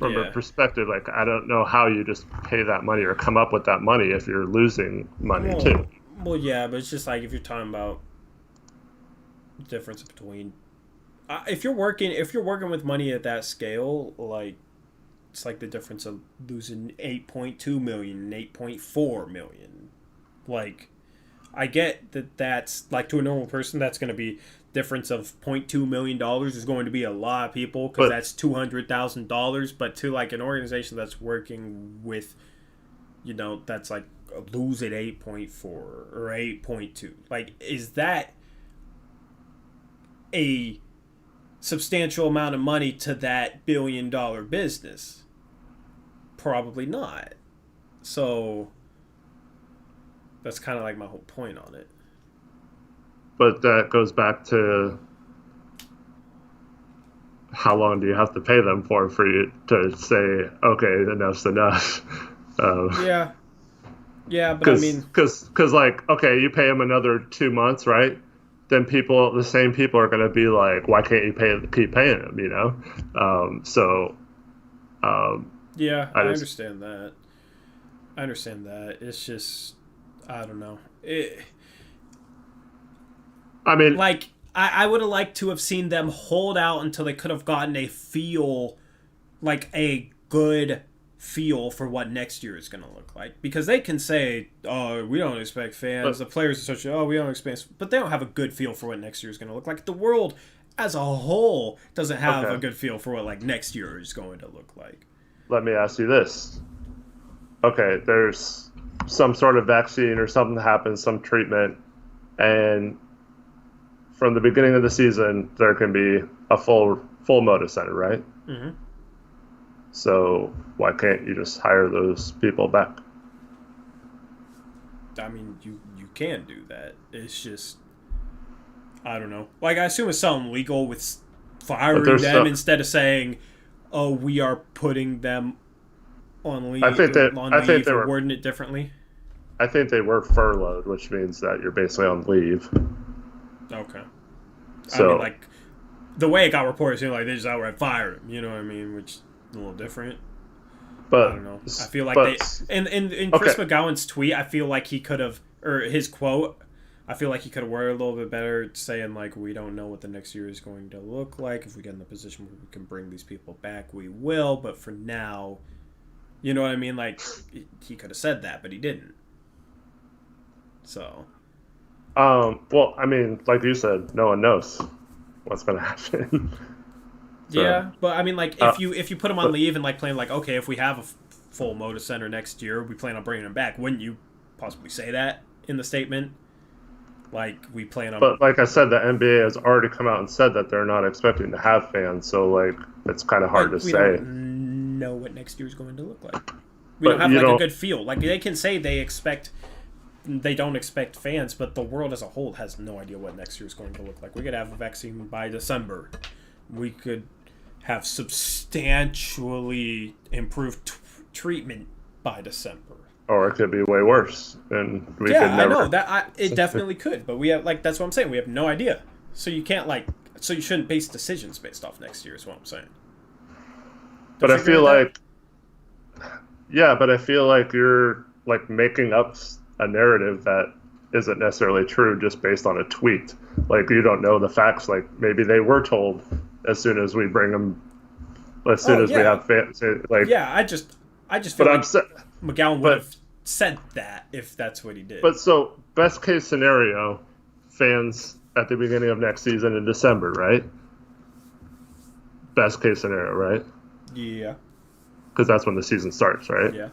a perspective like I don't know how you just pay that money or come up with that money if you're losing money too. Well, yeah, but it's just like if you're talking about the difference between if you're working with money at that scale, like it's like the difference of losing 8.2 million and 8.4 million. Like, I get that's like to a normal person that's going to be difference of $0.2 million is going to be a lot of people because that's $200,000. But to like an organization that's working with, that's like losing 8.4 or 8.2. Like, is that a substantial amount of money to that billion-dollar business? Probably not. So that's kind of like my whole point on it. But that goes back to how long do you have to pay them for you to say, okay, enough's enough? Yeah, but Cause, I mean, because like, okay, you pay them another 2 months, right? Then the same people are going to be like, why can't you keep paying them? Yeah, I understand that. It's just, I don't know. I mean, like, I would have liked to have seen them hold out until they could have gotten a good feel for what next year is going to look like. Because they can say, oh, we don't expect fans. The players association, oh, we don't expect, but they don't have a good feel for what next year is going to look like. The world as a whole doesn't have a good feel for what like next year is going to look like. Let me ask you this. Okay, there's some sort of vaccine or something that happens, some treatment, and from the beginning of the season, there can be a full Moda Center, right? Mm-hmm. So why can't you just hire those people back? I mean, you can do that. It's just, I don't know. Like, I assume it's something legal with firing them instead of saying, oh, we are putting them on leave. I think they were wording it differently. I think they were furloughed, which means that you're basically on leave. Okay. So, I mean, like, the way it got reported, seemed like they just outright fired him. You know what I mean? Which is a little different. But I don't know. I feel like in Chris McGowan's tweet, I feel like he could have, or his quote, I feel like he could have worded a little bit better, saying like, we don't know what the next year is going to look like. If we get in the position where we can bring these people back, we will. But for now, you know what I mean? Like, he could have said that, but he didn't. So. well, I mean, like you said, no one knows what's going to happen. So, yeah, but I mean, like, if you put him on leave and like plan, like, okay, if we have a full Moda Center next year, we plan on bringing him back. Wouldn't you possibly say that in the statement? Like, we plan on. But like I said, the NBA has already come out and said that they're not expecting to have fans. So like, it's kind of hard to say. We don't know what next year is going to look like. We don't have like a good feel. Like, they can say they expect they don't expect fans, but the world as a whole has no idea what next year is going to look like. We could have a vaccine by December. We could have substantially improved treatment by December. Or it could be way worse, and we could Yeah, never. I know that it definitely could, but we have that's what I'm saying. We have no idea, so you can't so you shouldn't base decisions based off next year. Is what I'm saying. But Don't I you feel agree with like, yeah, but I feel like you're like making up a narrative that isn't necessarily true just based on a tweet. Like you don't know the facts. Like maybe they were told as soon as we bring them, as soon as we have fans. Like I just feel like McGowan would have said that if that's what he did. But so best case scenario, fans at the beginning of next season in December, right? Best case scenario, right? Yeah. Because that's when the season starts, right? Yeah.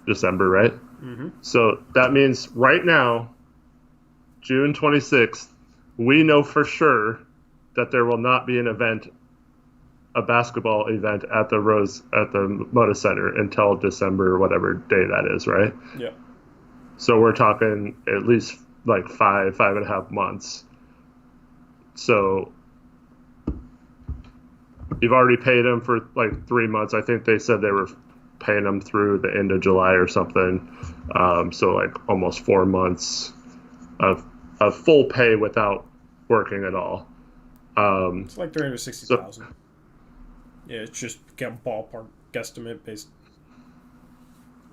December, right? Mm-hmm. So that means right now, June 26th, we know for sure that there will not be a basketball event at the Moda Center until December, whatever day that is, right? Yeah. So we're talking at least like 5.5 months. So you've already paid them for like 3 months. I think they said they were paying them through the end of July or something. So like almost 4 months of full pay without working at all. It's like 360,000. Yeah, it's just a ballpark guesstimate based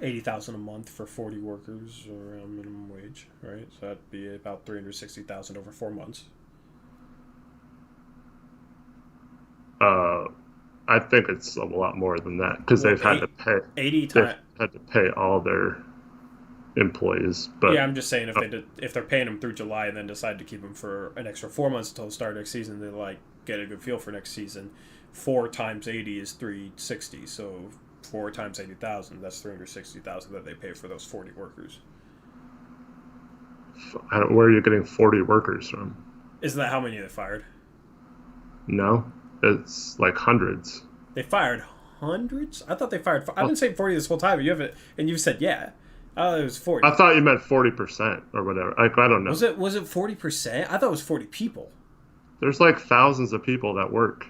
80,000 a month for 40 workers around minimum wage, right? So that'd be about 360,000 over 4 months. I think it's a lot more than that because they've had to pay 80 times. Had to pay all their employees. But yeah, I'm just saying if they're paying them through July and then decide to keep them for an extra 4 months until the start of next season, they like get a good feel for next season. 4 times 80 is 360, so 4 times 80,000, that's 360,000 that they pay for those 40 workers. Where are you getting 40 workers from? Isn't that how many they fired? No, it's like hundreds. They fired hundreds? I thought they fired. I've been saying 40 this whole time, and you've said yeah. It was 40. I thought you meant 40% or whatever. Like I don't know. Was it 40%? I thought it was 40 people. There's like thousands of people that work.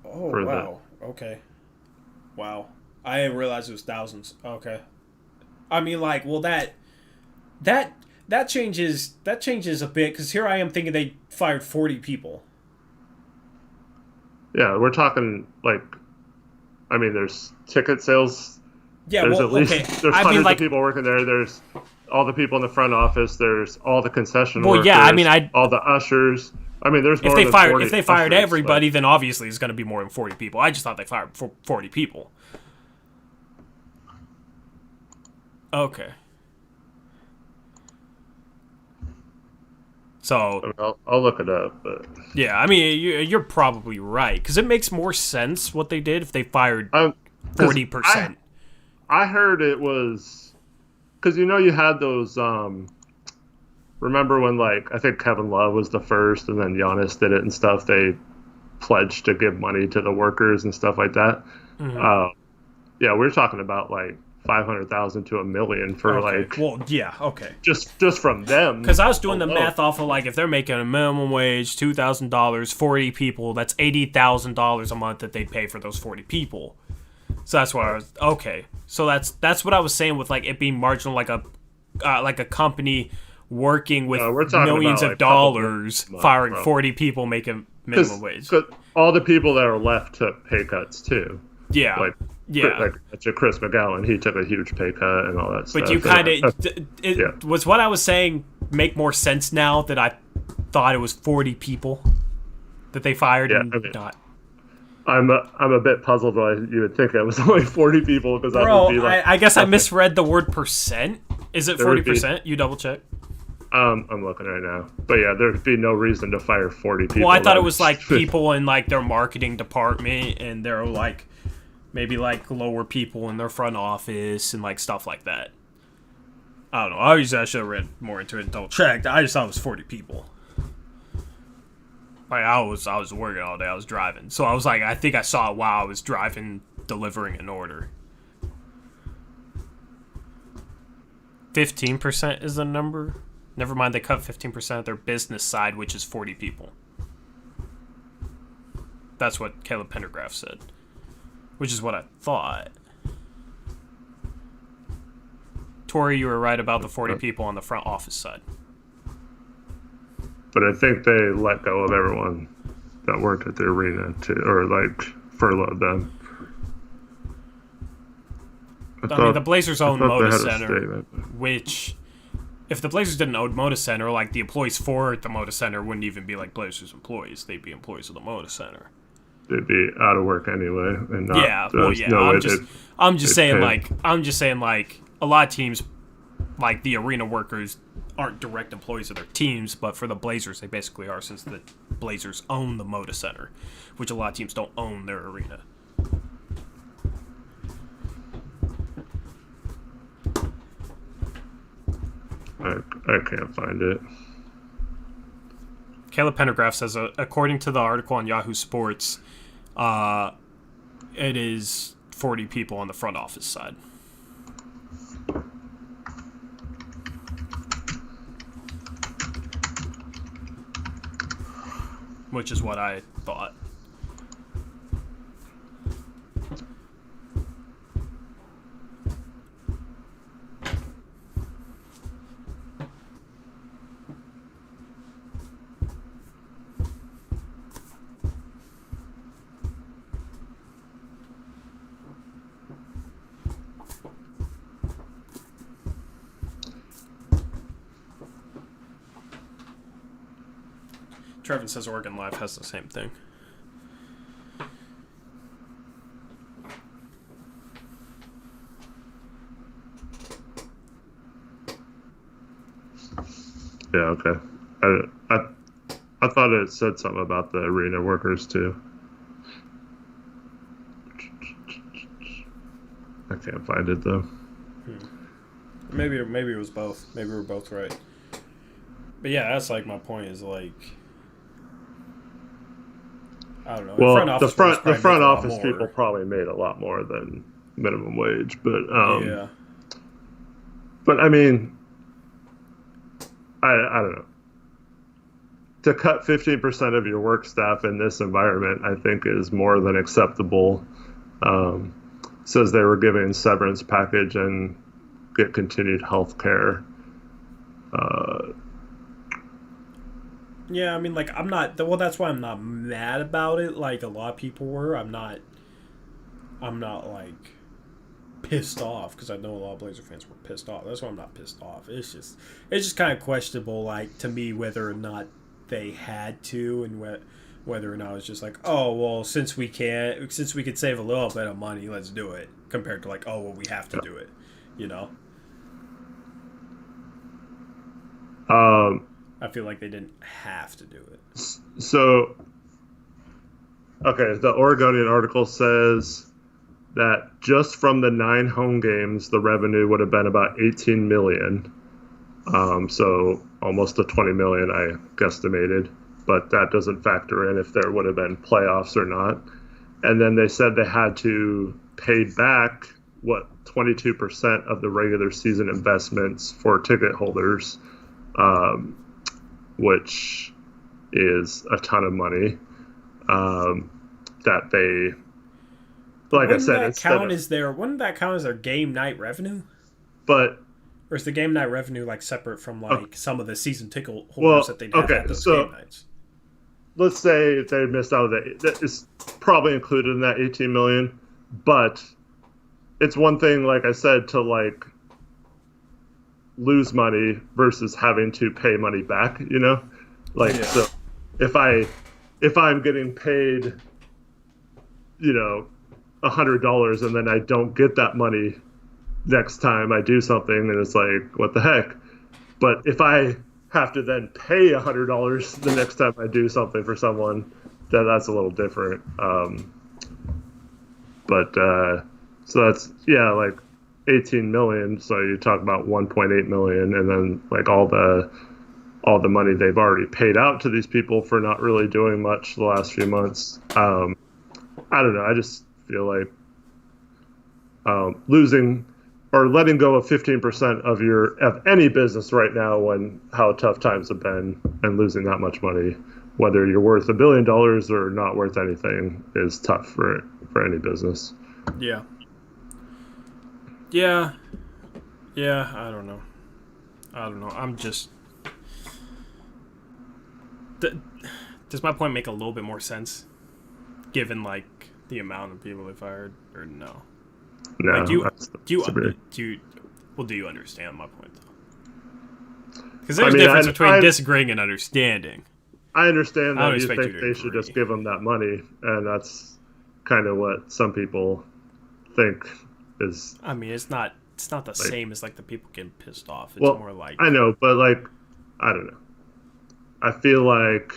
Oh wow. Okay. Wow. I didn't realize it was thousands. Okay. I mean, like, well, that changes a bit because here I am thinking they fired 40 people. Yeah, we're talking like, I mean, there's ticket sales. Yeah, there's well, at least okay. There's hundreds of people working there. There's all the people in the front office. There's all the concession workers. Yeah, I mean, all the ushers. I mean, there's more if they than fired 40 if they fired ushers, everybody, then obviously it's going to be more than 40 people. I just thought they fired 40 people. Okay. So I'll look it up, but yeah, I mean, you're probably right because it makes more sense what they did if they fired 40%. I heard it was because you had those. Remember when I think Kevin Love was the first, and then Giannis did it and stuff. They pledged to give money to the workers and stuff like that. Mm-hmm. Yeah, we're talking about like 500,000 to $1 million for just from them. Because I was doing the math off of like if they're making a minimum wage $2,000, 40 people, that's $80,000 a month that they pay for those 40 people. So that's why I was okay. So that's what I was saying with like it being marginal, like a company working with millions of dollars, firing 40 people, making minimum wage. Because all the people that are left took pay cuts too. Yeah. Like Chris McGowan, he took a huge pay cut and all that stuff. But you kind of was what I was saying make more sense now that I thought it was 40 people that they fired not. I'm a bit puzzled why you would think it was only 40 people because that would be like. I guess I misread the word percent. Is it 40%? You double check. I'm looking right now, but yeah, there'd be no reason to fire 40 people. Well, I thought it was like people in like their marketing department and they're like maybe like lower people in their front office and like stuff like that. I don't know. I should have read more into it and double checked. I just thought it was 40 people. Like I was working all day. I was driving, so I was like, I think I saw it while I was driving, delivering an order. 15% is the number. Never mind, they cut 15% of their business side, which is 40 people. That's what Caleb Pendergraph said, which is what I thought. Tori, you were right about the 40 people on the front office side. But I think they let go of everyone that worked at the arena, too, or like furloughed them. I mean, the Blazers own Moda Moda Center, which, if the Blazers didn't own Moda Center, like the employees for the Moda Center wouldn't even be like Blazers employees; they'd be employees of the Moda Center. They'd be out of work anyway, and not. Yeah, well, yeah. No, I'm just saying, like, a lot of teams, like the arena workers, aren't direct employees of their teams, but for the Blazers, they basically are, since the Blazers own the Moda Center, which a lot of teams don't own their arena. I can't find it. Caleb Pendergraph says, according to the article on Yahoo Sports, it is 40 people on the front office side. Which is what I thought. Trevin says Oregon Live has the same thing. Yeah, okay. I thought it said something about the arena workers too. I can't find it though. Maybe it was both. Maybe we're both right. But yeah, that's like my point is like, I don't know. Well, the front office people probably made a lot more than minimum wage, but yeah. But I mean, I don't know. To cut 15% of your work staff in this environment, I think is more than acceptable. Says they were giving severance package and get continued health care. Yeah, I mean, like, I'm not. Well, that's why I'm not mad about it. Like a lot of people were. I'm not like pissed off because I know a lot of Blazer fans were pissed off. That's why I'm not pissed off. It's just kind of questionable, like to me, whether or not they had to, and whether or not it's just like, oh well, since we could save a little bit of money, let's do it. Compared to like, oh well, we have to do it, you know. I feel like they didn't have to do it. So, okay, the Oregonian article says that just from the 9 home games, the revenue would have been about $18 million. So almost a $20 million, I guesstimated, but that doesn't factor in if there would have been playoffs or not. And then they said they had to pay back 22% of the regular season investments for ticket holders. Which is a ton of money that they, like I said, wouldn't that count as their game night revenue? But or is the game night revenue like separate from like some of the season ticket holders that they'd have at those game nights? Let's say if they missed out of that is probably included in that 18 million, but it's one thing, like I said, to like lose money versus having to pay money back, you know? Like, yeah. So if I'm getting paid, you know, $100 and then I don't get that money next time I do something, and it's like, what the heck? But if I have to then pay $100 the next time I do something for someone, then that's a little different. So that's, yeah, like 18 million. So you talk about 1.8 million, and then like all the money they've already paid out to these people for not really doing much the last few months. I don't know. I just feel like losing or letting go of 15% of any business right now when how tough times have been and losing that much money, whether you're worth $1 billion or not worth anything, is tough for any business. Yeah. Yeah. Yeah, I don't know. I'm just... Does my point make a little bit more sense? Given, like, the amount of people they fired, or no? No. Like, do you understand my point, though? Because there's a difference between disagreeing and understanding. I understand that you think they should just give them that money, and that's kind of what some people think is... I mean, it's not the same as, like, the people getting pissed off. It's more like... I know, but, like, I don't know. I feel like,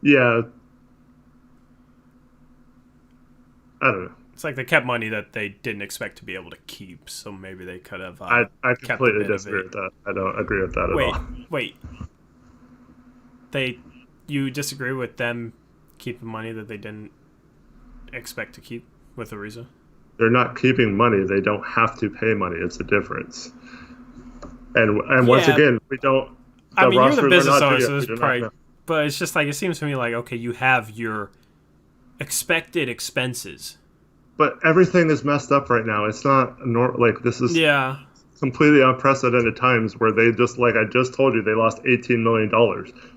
yeah, I don't know. It's like they kept money that they didn't expect to be able to keep, so maybe they could have. I completely disagree with that. I don't agree with that at all. Wait. You disagree with them keeping money that they didn't expect to keep with a reason? They're not keeping money. They don't have to pay money. It's a difference. And once again, we don't. I mean, you're the business owner, so it's probably. But it's just like, it seems to me like, okay, you have your expected expenses. But everything is messed up right now. It's not like this is completely unprecedented times where they just, like I just told you, they lost $18 million.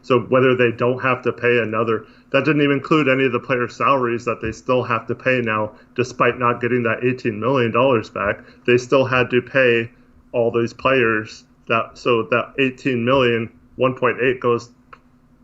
So whether they don't have to pay another, that didn't even include any of the player salaries that they still have to pay now, despite not getting that $18 million back. They still had to pay all these players so that 18 million, 1.8 goes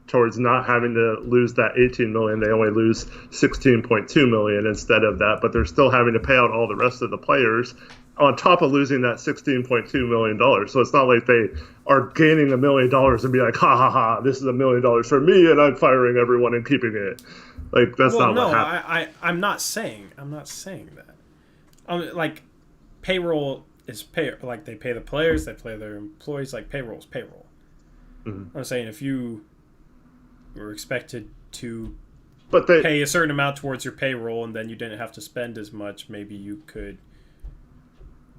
towards not having to lose that 18 million. They only lose 16.2 million instead of that, but they're still having to pay out all the rest of the players on top of losing that $16.2 million. So it's not like they are gaining $1 million and be like, ha ha ha, this is $1 million for me and I'm firing everyone and keeping it. Like, that's not what happened. I'm not saying that. Like, payroll is pay. Like, they pay the players, they pay their employees. Like, payroll is payroll. Mm-hmm. I'm saying if you were expected to pay a certain amount towards your payroll and then you didn't have to spend as much, maybe you could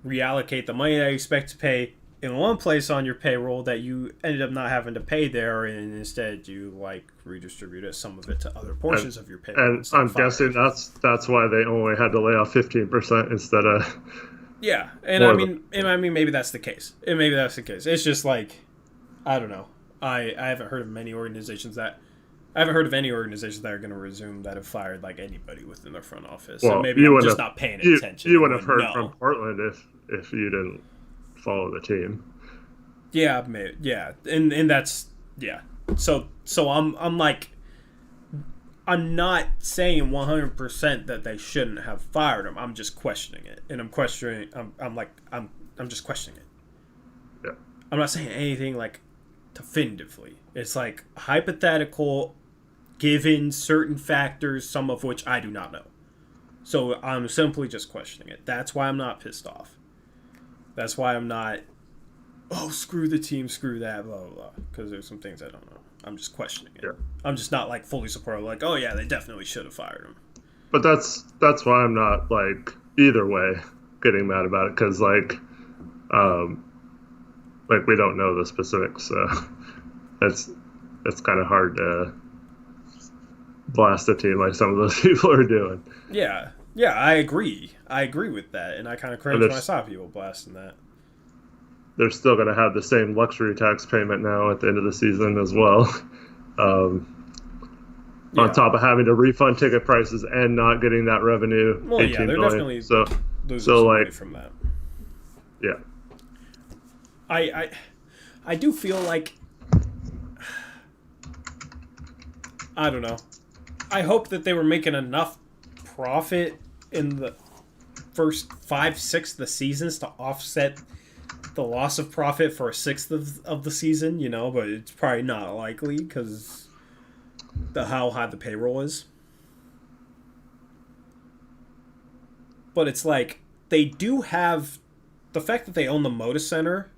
reallocate the money that you expect to pay in one place on your payroll that you ended up not having to pay there, and instead you, like, redistributed some of it to other portions of your payroll. And I'm guessing that's why they only had to lay off 15% instead of... Yeah, and I mean, maybe that's the case. It's just like, I don't know. I haven't heard of any organizations that are going to resume that have fired, like, anybody within their front office. Well, so maybe I'm just not paying attention. You wouldn't have heard from Portland if you didn't follow the team. Yeah, maybe, yeah, and that's So I'm like, I'm not saying 100% that they shouldn't have fired him. I'm just questioning it, and I'm just questioning it. Yeah, I'm not saying anything like definitively. It's like hypothetical, given certain factors, some of which I do not know. So I'm simply just questioning it. That's why I'm not pissed off. That's why I'm not, oh, screw the team, screw that, blah, blah, blah. Because there's some things I don't know. I'm just questioning it. Yeah. I'm just not, like, fully supportive, like, oh, yeah, they definitely should have fired him. But that's why I'm not, like, either way getting mad about it. Because, like, we don't know the specifics. So it's kind of hard to blast a team like some of those people are doing. Yeah, I agree. I agree with that, and I kind of cringe when I saw people blasting that. They're still going to have the same luxury tax payment now at the end of the season as well, on top of having to refund ticket prices and not getting that revenue. Well, yeah, they're definitely losing some money from that. Yeah, I do feel like, I don't know. I hope that they were making enough profit in the first 5-6 of the seasons to offset the loss of profit for a sixth of the season, but it's probably not likely because how high the payroll is. But it's like, they do have the fact that they own the Moda Center,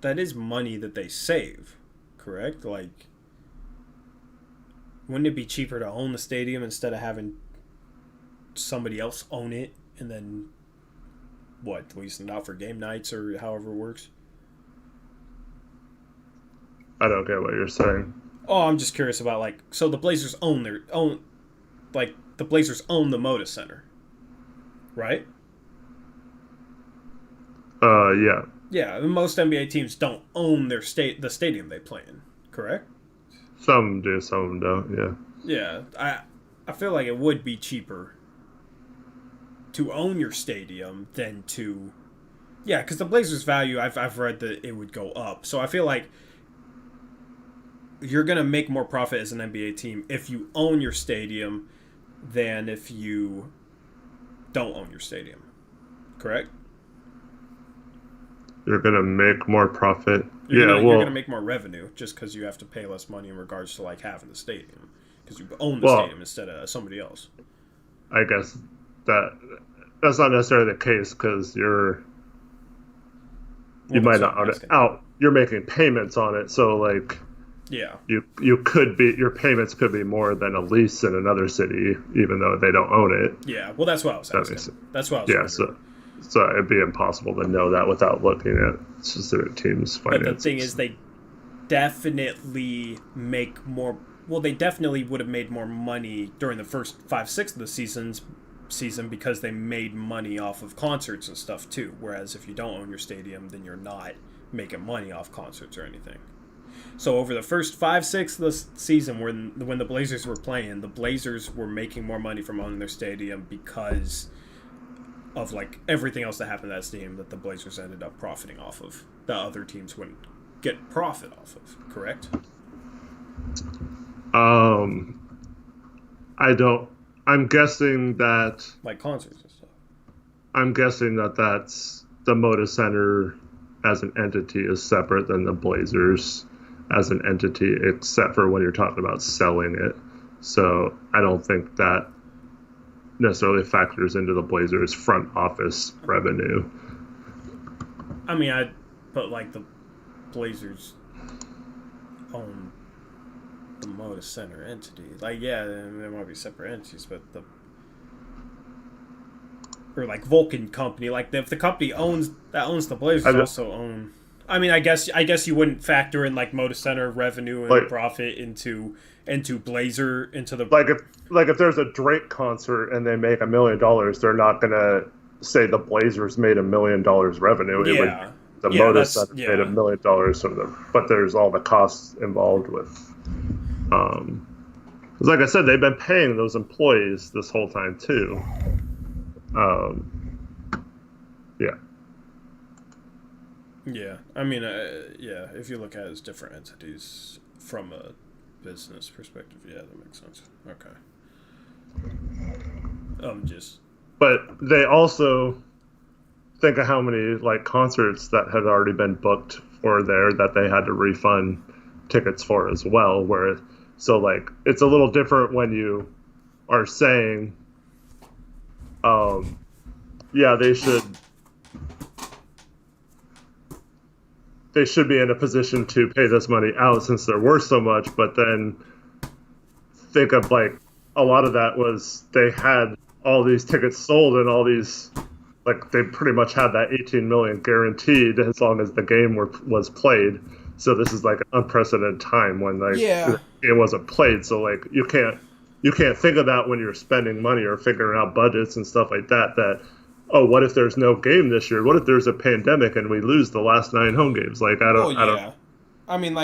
that is money that they save, correct? Like, wouldn't it be cheaper to own the stadium instead of having somebody else own it and then leasing it out for game nights or however it works? I don't get what you're saying. Oh, I'm just curious about so the Blazers own the Blazers own the Moda Center, right? Yeah. Yeah, most NBA teams don't own the stadium they play in, correct? Some do, some don't. Yeah. Yeah, I feel like it would be cheaper to own your stadium than to, yeah, because the Blazers' value, I've read that it would go up. So I feel like you're gonna make more profit as an NBA team if you own your stadium than if you don't own your stadium. Correct? You're gonna make more profit. You're gonna make more revenue just because you have to pay less money in regards to having the stadium because you own the stadium instead of somebody else. I guess that's not necessarily the case because you might not own it out. You're making payments on it, so yeah, you could be, your payments could be more than a lease in another city, even though they don't own it. Yeah, well, that's what I was asking. That's what I was wondering. So it'd be impossible to know that without looking at specific teams' finances. But the thing is, they definitely make more. Well, they definitely would have made more money during the first 5/6 of the season because they made money off of concerts and stuff too. Whereas if you don't own your stadium, then you're not making money off concerts or anything. So over the first 5/6 of the season, when the Blazers were playing, the Blazers were making more money from owning their stadium because of everything else that happened to that stadium that the Blazers ended up profiting off of. The other teams wouldn't get profit off of. Correct? I don't. I'm guessing that concerts and stuff. I'm guessing that that's the Moda Center as an entity is separate than the Blazers as an entity, except for when you're talking about selling it. So I don't think that necessarily factors into the Blazers' front office revenue. I mean, but the Blazers own the Moda Center entity. Yeah, there might be separate entities, but Vulcan Company, if the company that owns the Blazers also own. I mean, I guess you wouldn't factor in Moda Center revenue and profit into Blazer into the if there's a Drake concert and they make $1 million, they're not gonna say the Blazers made $1 million revenue. Yeah, the Moda Center made $1 million from them, but there's all the costs involved with. Like I said, they've been paying those employees this whole time too. Yeah. Yeah, I mean, if you look at it as different entities from a business perspective, yeah, that makes sense. Okay. But they also think of how many concerts that had already been booked for there that they had to refund tickets for as well. It's a little different when you are saying, yeah, they should be in a position to pay this money out since they're worth so much, but then think of a lot of that was they had all these tickets sold and all these they pretty much had that 18 million guaranteed as long as the game was played. So this is an unprecedented time when the game wasn't played. So you can't think of that when you're spending money or figuring out budgets and stuff like that. Oh, what if there's no game this year? What if there's a pandemic and we lose the last 9 home games? I don't. I mean,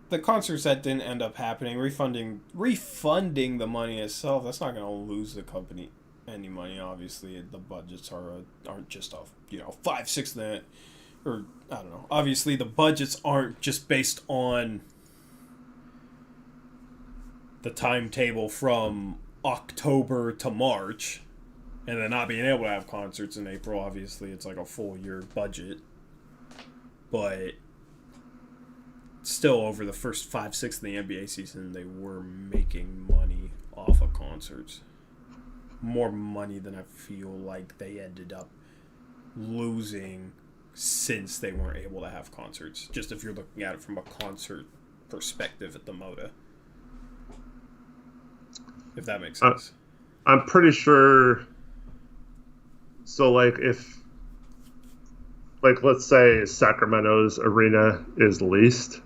the concerts that didn't end up happening, refunding the money itself. That's not going to lose the company any money. Obviously, the budgets aren't just off 5/6 that, or I don't know. Obviously, the budgets aren't just based on the timetable from October to March. And then not being able to have concerts in April, obviously, it's a full year budget. But still, over the first 5/6 of the NBA season, they were making money off of concerts. More money than I feel like they ended up losing since they weren't able to have concerts. Just if you're looking at it from a concert perspective at the Moda. If that makes sense. I'm pretty sure... So, like let's say Sacramento's arena is leased.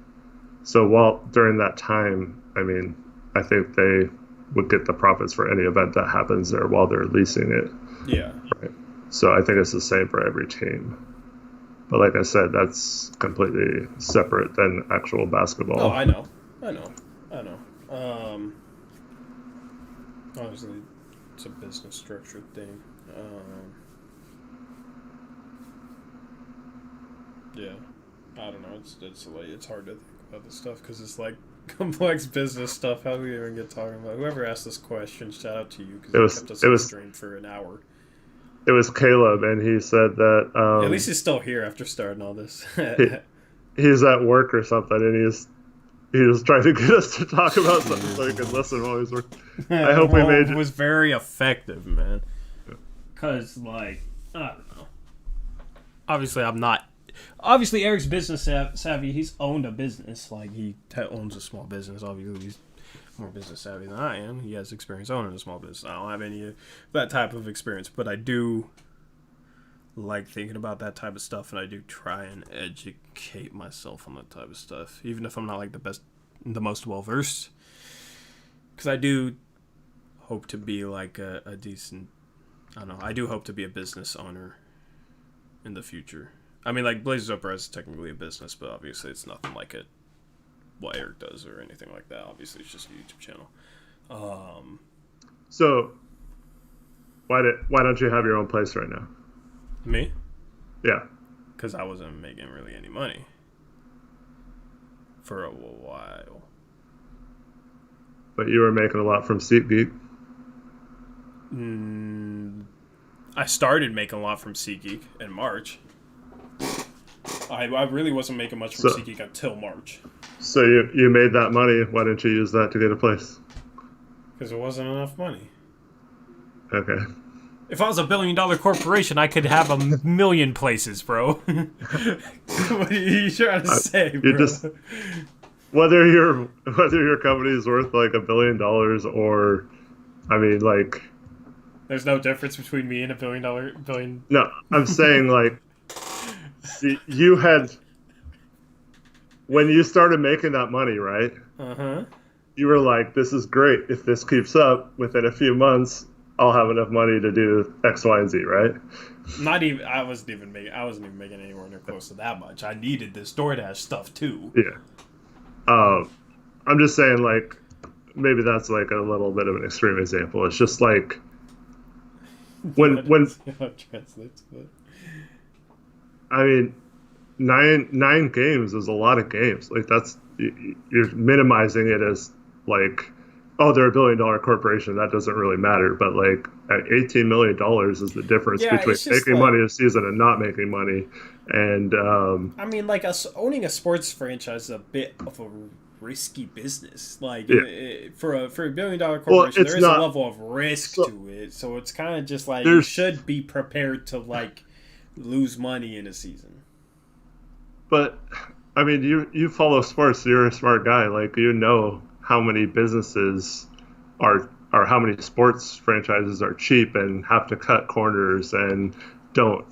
So while during that time, I mean, I think they would get the profits for any event that happens there while they're leasing it. Yeah. Right. So I think it's the same for every team. But like I said, that's completely separate than actual basketball. Oh, I know. Obviously, it's a business structure thing. Yeah, I don't know. It's hard to think about this stuff because it's like complex business stuff. How do we even get talking about? Whoever asked this question, shout out to you because you kept us on the stream for an hour. It was Caleb, and he said that. At least he's still here after starting all this. He's at work or something, and he was trying to get us to talk about something so he could listen while he's working. I hope we made it. It was very effective, man. Because, like, I don't know. Obviously, I'm not. Obviously, Eric's business savvy. He's owned a business. Like, he owns a small business. Obviously, he's more business savvy than I am. He has experience owning a small business. I don't have any of that type of experience, but I do like thinking about that type of stuff, and I do try and educate myself on that type of stuff, even if I'm not like the most well versed, because I do hope to be like a decent. I don't know. I do hope to be a business owner in the future. I mean, like Blazers Upper is technically a business, but obviously it's nothing like what Eric does or anything like that. Obviously, it's just a YouTube channel. So, why don't you have your own place right now? Me? Yeah. Because I wasn't making really any money for a while. But you were making a lot from SeatGeek. I started making a lot from SeatGeek in March. I really wasn't making much from SeatGeek until March. So you made that money. Why didn't you use that to get a place? Because it wasn't enough money. Okay. If I was $1 billion corporation, I could have 1,000,000 places, bro. What are you trying to say, bro? Whether your company is worth like $1 billion or, I mean, like. There's no difference between me and $1 billion. No, I'm saying like, see, you had. When you started making that money, right? Uh-huh. You were like, this is great. If this keeps up, within a few months, I'll have enough money to do X, Y, and Z, right? I wasn't even making anywhere near close to that much. I needed this DoorDash stuff too. Yeah. I'm just saying, like, maybe that's like a little bit of an extreme example. It's just like when translates, but I mean, nine games is a lot of games. Like you're minimizing it as like, oh, they're $1 billion corporation. That doesn't really matter. But like, at $18 million is the difference between making money a season and not making money. And I mean, like owning a sports franchise is a bit of a risky business. Like for a $1 billion corporation, there is a level of risk to it. So it's kind of just like you should be prepared to like lose money in a season. But I mean, you follow sports. You're a smart guy. Like, you know how many businesses are how many sports franchises are cheap and have to cut corners and don't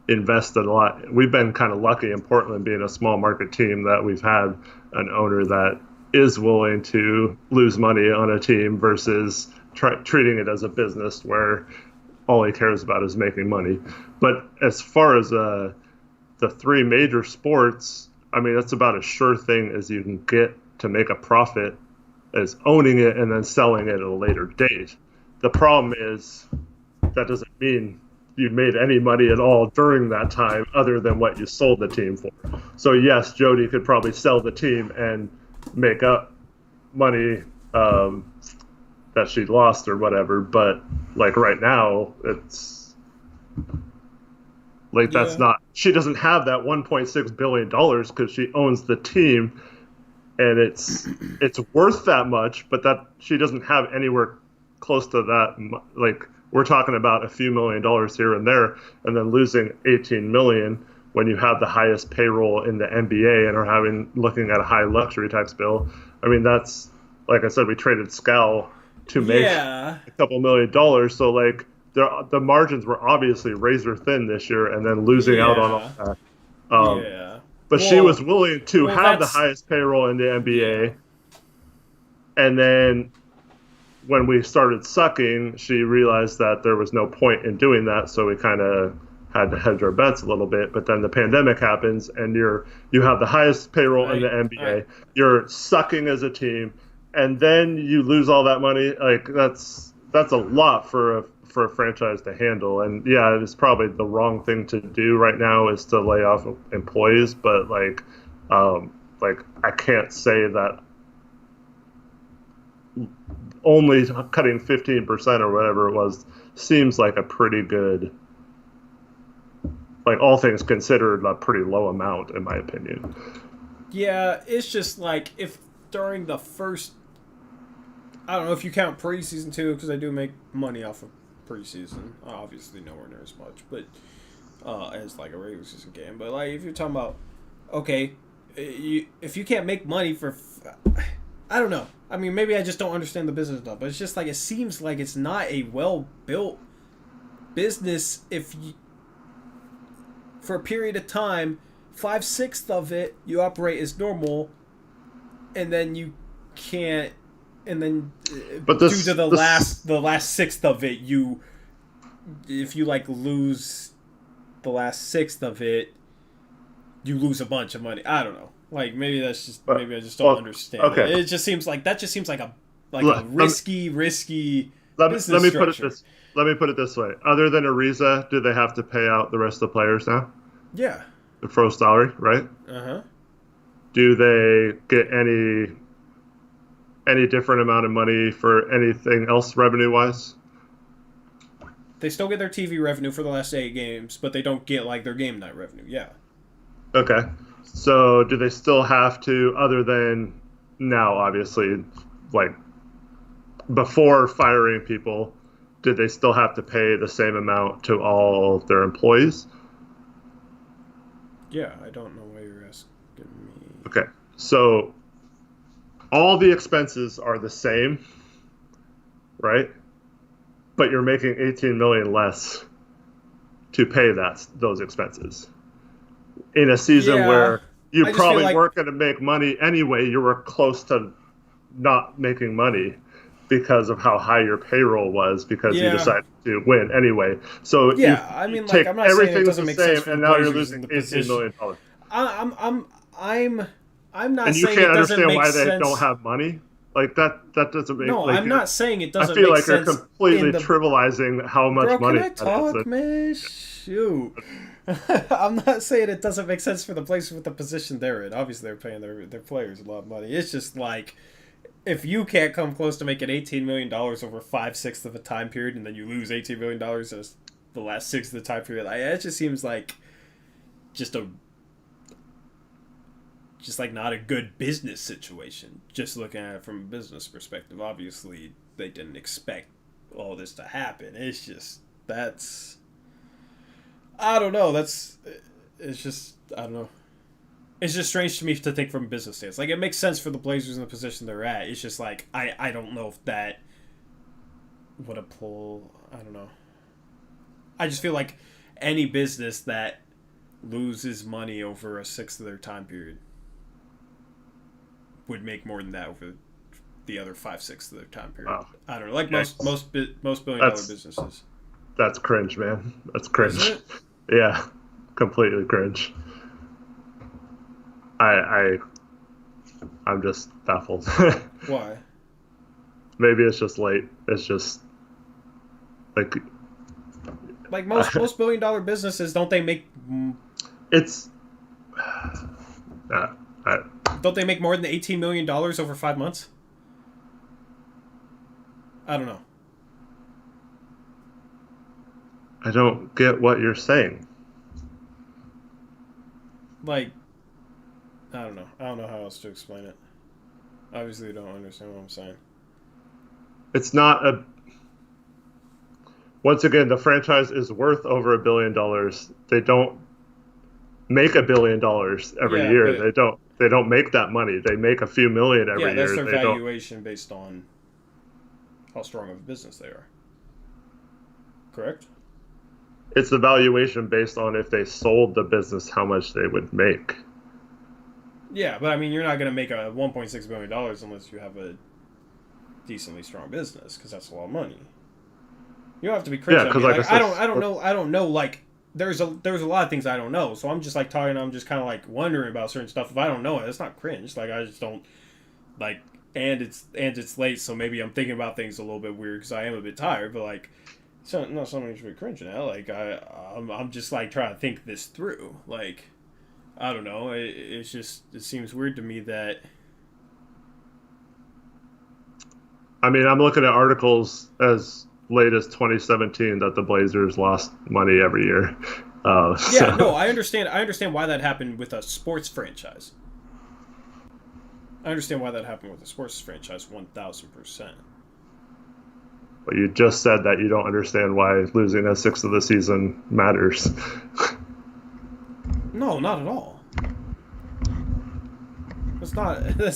invest a lot. We've been kind of lucky in Portland being a small market team that we've had an owner that is willing to lose money on a team versus treating it as a business where all he cares about is making money. But as far as the three major sports, I mean, that's about as sure thing as you can get to make a profit, as owning it and then selling it at a later date. The problem is that doesn't mean you made any money at all during that time other than what you sold the team for. So yes, Jody could probably sell the team and make up money that she lost or whatever, but like right now it's like that's not, she doesn't have that $1.6 billion because she owns the team and it's worth that much, but that she doesn't have anywhere close to that. Like, we're talking about a few $1 million here and there, and then losing $18 million when you have the highest payroll in the NBA and are looking at a high luxury tax bill. I mean, that's, like I said, we traded Scal to make a couple $1 million. So like, the margins were obviously razor thin this year, and then losing out on all that. Yeah. But she was willing to have the that's- highest payroll in the NBA, Yeah. and then when we started sucking, she realized that there was no point in doing that, so we kind of had to hedge our bets a little bit. But then the pandemic happens, and you have the highest payroll in the NBA. You're sucking as a team, and then you lose all that money. Like that's a lot for a franchise to handle. And yeah, it's probably the wrong thing to do right now is to lay off employees. But like I can't say that only cutting 15% or whatever it was seems like a pretty good, like all things considered, a pretty low amount in my opinion. Yeah, it's just like if during the first, I don't know if you count preseason too, because I do make money off of preseason. Obviously, nowhere near as much, but as like a regular season game. But like if you're talking about, okay, if you can't make money for, I don't know. I mean, maybe I just don't understand the business stuff, but it's just like it seems like it's not a well-built business if you, for a period of time, 5/6 of it you operate as normal, and then you can't, and then but due to the last sixth of it, if you like lose the last sixth of it, you lose a bunch of money. I don't know. Like maybe I just don't understand. Okay. It just seems like a risky business let me structure. Let me put it this way. Other than Ariza, do they have to pay out the rest of the players now? Yeah. The pro salary, right? Uh-huh. Do they get any different amount of money for anything else revenue wise? They still get their TV revenue for the last 8 games, but they don't get like their game night revenue. Yeah. Okay. So do they still have to, other than now, obviously, like before firing people, did they still have to pay the same amount to all their employees? Yeah, I don't know why you're asking me. Okay. So all the expenses are the same, right? But you're making 18 million less to pay those expenses. In a season where you probably weren't going to make money anyway, you were close to not making money because of how high your payroll was because you decided to win anyway. So I mean, like, I'm not saying it doesn't make sense for and the now you're Blazers losing in the $18 million. I'm not and you saying can't it doesn't understand make why sense. they don't have money. Like that doesn't make. No, like, I'm not saying it doesn't I feel make like sense. you're completely trivializing how much Bro, money. can I talk, man? Shoot. I'm not saying it doesn't make sense for the Blazers with the position they're in. Obviously, they're paying their players a lot of money. It's just like, if you can't come close to making $18 million over 5/6 of a time period, and then you lose $18 million as the last 6 of the time period, it just seems like just like not a good business situation. Just looking at it from a business perspective, obviously they didn't expect all this to happen. It's just I don't know. It's just I don't know. It's just strange to me to think from a business stance. Like, it makes sense for the Blazers in the position they're at. It's just like I don't know if that would apply. I don't know. I just feel like any business that loses money over a 6th of their time period would make more than that over the other 5/6 of their time period. Wow. I don't know. Like most billion-dollar businesses. That's cringe, man. That's cringe. Is it? Yeah, completely cringe. I'm just baffled. Why? Maybe it's just late. It's just like most billion-dollar businesses, don't they make? It's. Don't they make more than $18 million over 5 months? I don't know. I don't get what you're saying. Like, I don't know. I don't know how else to explain it. Obviously, you don't understand what I'm saying. It's not a. Once again, the franchise is worth over $1 billion. They don't make $1 billion every year. They don't make that money. They make a few million every year. Yeah, that's their valuation based on how strong of a business they are. Correct? It's the valuation based on if they sold the business, how much they would make. Yeah, but I mean, you're not going to make a $1.6 billion unless you have a decently strong business, because that's a lot of money. You don't have to be crazy. Yeah, because like I don't know. Like, there's a lot of things I don't know, so I'm just like talking. I'm just kind of like wondering about certain stuff. If I don't know it, it's not cringe. Like, I just don't like. And it's late, so maybe I'm thinking about things a little bit weird because I am a bit tired. But like, so not something you should be cringing at. Like, I'm just like trying to think this through. Like, I don't know. It seems weird to me that. I mean, I'm looking at articles as late as 2017 that the Blazers lost money every year. Yeah, no, I understand. I understand why that happened with a sports franchise. I understand why that happened with a sports franchise 1,000%. But you just said that you don't understand why losing a sixth of the season matters. No, not at all. That's not what I'm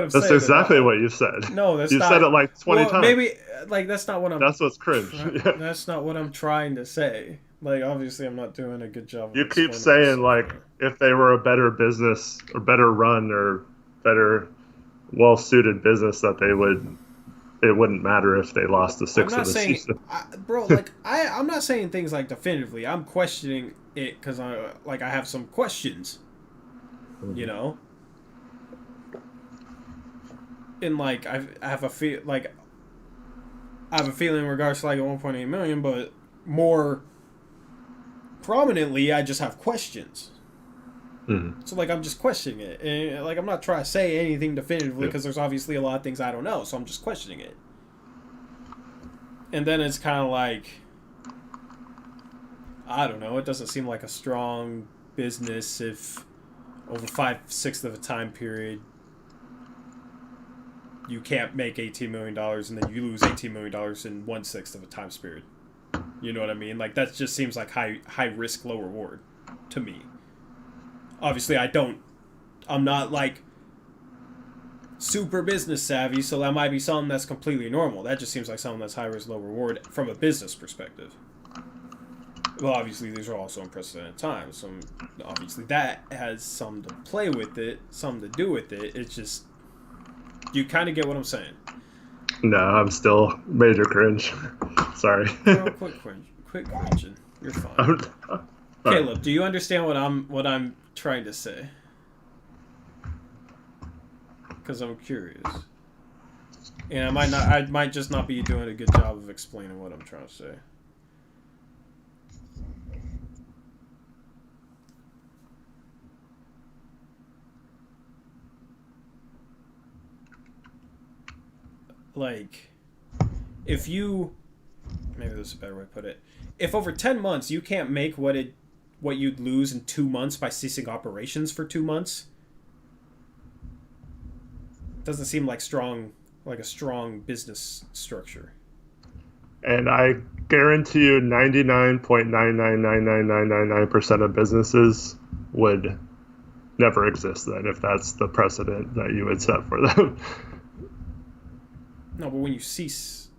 saying. That's exactly what you said. No, that's you not. You said it like 20 times. Maybe, like, that's not what I'm... That's what's cringe. That's not what I'm trying to say. Like, obviously, I'm not doing a good job of You keep saying, like, if they were a better business, or better run, or better, well-suited business, that it wouldn't matter if they lost the sixth of the season. Bro, like, I'm not saying things, like, definitively. I'm questioning it because, I have some questions. You know? And like I have a feeling in regards to like 1.8 million, but more prominently, I just have questions. Mm-hmm. So like I'm just questioning it, and like I'm not trying to say anything definitively because there's obviously a lot of things I don't know, so I'm just questioning it. And then it's kind of like, I don't know. It doesn't seem like a strong business if over 5/6 of a time period. You can't make $18 million and then you lose $18 million in 1/6 of a time period. You know what I mean? Like, that just seems like high risk, low reward to me. Obviously, I'm not like super business savvy, so that might be something that's completely normal. That just seems like something that's high risk, low reward from a business perspective. Well, obviously, these are also unprecedented times. So obviously, that has something to play with it, something to do with it. It's just, you kind of get what I'm saying. No, I'm still major cringe. Sorry. No, quit cringing. You're fine. Caleb, do you understand what I'm trying to say? Because I'm curious, and I might just not be doing a good job of explaining what I'm trying to say. Like, if you, maybe this is a better way to put it, if over 10 months you can't make what you'd lose in 2 months by ceasing operations for 2 months, doesn't seem like a strong business structure. And I guarantee you 99.9999999% of businesses would never exist then if that's the precedent that you would set for them. No, but when you cease,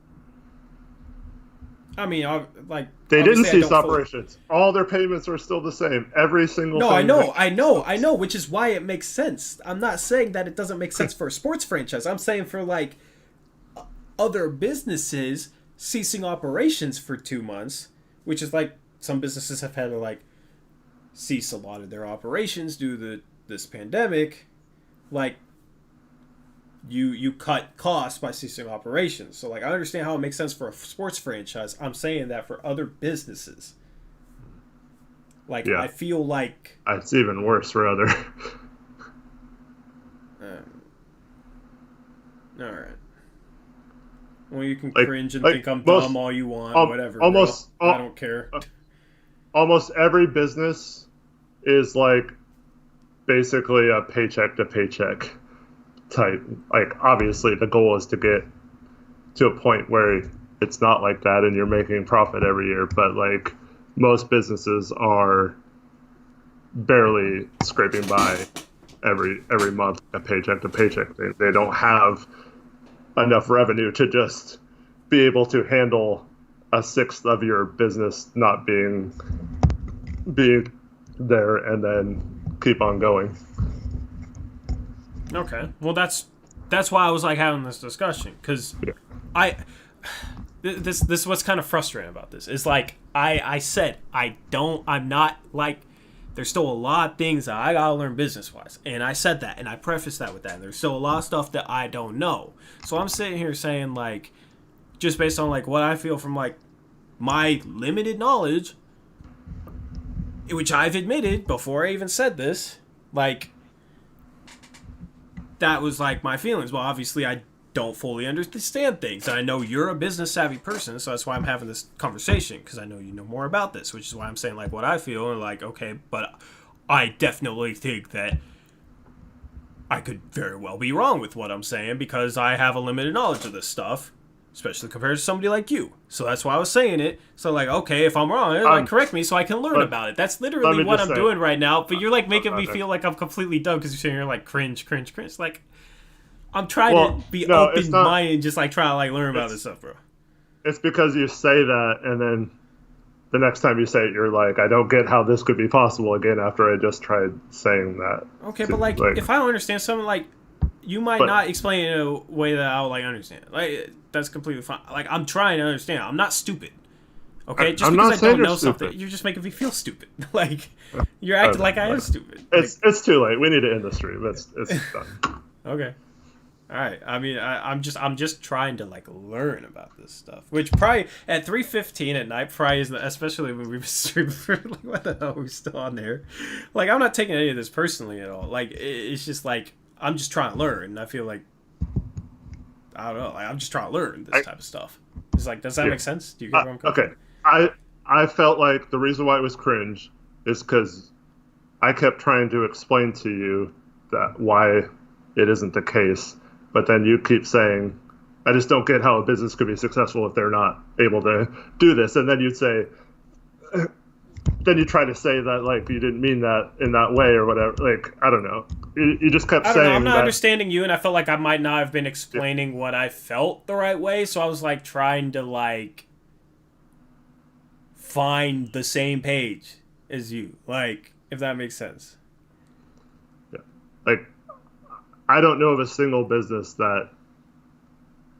I mean, like, they didn't cease operations. All their payments are still the same. Every single. No, I know, which is why it makes sense. I'm not saying that it doesn't make sense for a sports franchise. I'm saying for like other businesses ceasing operations for 2 months, which is like some businesses have had to like cease a lot of their operations due to this pandemic, like. You cut costs by ceasing operations. So, like, I understand how it makes sense for a sports franchise. I'm saying that for other businesses. Like, yeah. I feel like... It's even worse for other... Alright. Well, you can cringe and think I'm dumb all you want, whatever. I don't care. Almost every business is, like, basically a paycheck to paycheck type. Like, obviously the goal is to get to a point where it's not like that and you're making profit every year, but like most businesses are barely scraping by every month, a paycheck to paycheck. They don't have enough revenue to just be able to handle a sixth of your business not being there, and then keep on going. Okay. Well, that's why I was like having this discussion, because this is what's kind of frustrating about this. Is like I said I'm not like, there's still a lot of things that I gotta learn business wise, and I said that, and I prefaced that with that. And there's still a lot of stuff that I don't know. So I'm sitting here saying, like, just based on like what I feel from like my limited knowledge, which I've admitted before I even said this, like, that was like my feelings. Well, obviously I don't fully understand things. And I know you're a business savvy person, so that's why I'm having this conversation, because I know you know more about this, which is why I'm saying like what I feel, and like, okay, but I definitely think that I could very well be wrong with what I'm saying, because I have a limited knowledge of this stuff, especially compared to somebody like you. So that's why I was saying it. So like, okay, if I'm wrong, like, correct me so I can learn about it. That's literally what I'm doing right now. But you're like making me feel like I'm completely dumb, because you're sitting here like cringe. Like, I'm trying to be open-minded, just like trying to like learn about this stuff, bro. It's because you say that, and then the next time you say it, you're like, I don't get how this could be possible again after I just tried saying that. Okay, but like, if I don't understand something, like, you might not explain it in a way that I'll like understand. Like, that's completely fine. Like, I'm trying to understand. I'm not stupid. Okay, just because I don't know something, you're just making me feel stupid. Like, you're acting like I am stupid. It's too late. We need to end the stream. It's done. Okay. All right. I mean, I'm just trying to like learn about this stuff, which probably at 3:15 at night probably is, especially when we've been streaming for like, what the hell, are we still on there? Like, I'm not taking any of this personally at all. Like, it's just like, I'm just trying to learn. And I feel like, I don't know, like, I'm just trying to learn this type of stuff. It's like, does that make sense? Do you get where I'm coming from? Okay. I felt like the reason why it was cringe is because I kept trying to explain to you that why it isn't the case. But then you keep saying, I just don't get how a business could be successful if they're not able to do this. And then you'd say, then you try to say that, like, you didn't mean that in that way or whatever. Like, I don't know. You just kept saying I'm not understanding you, and I felt like I might not have been explaining what I felt the right way. So I was, like, trying to, like, find the same page as you. Like, if that makes sense. Yeah. Like, I don't know of a single business that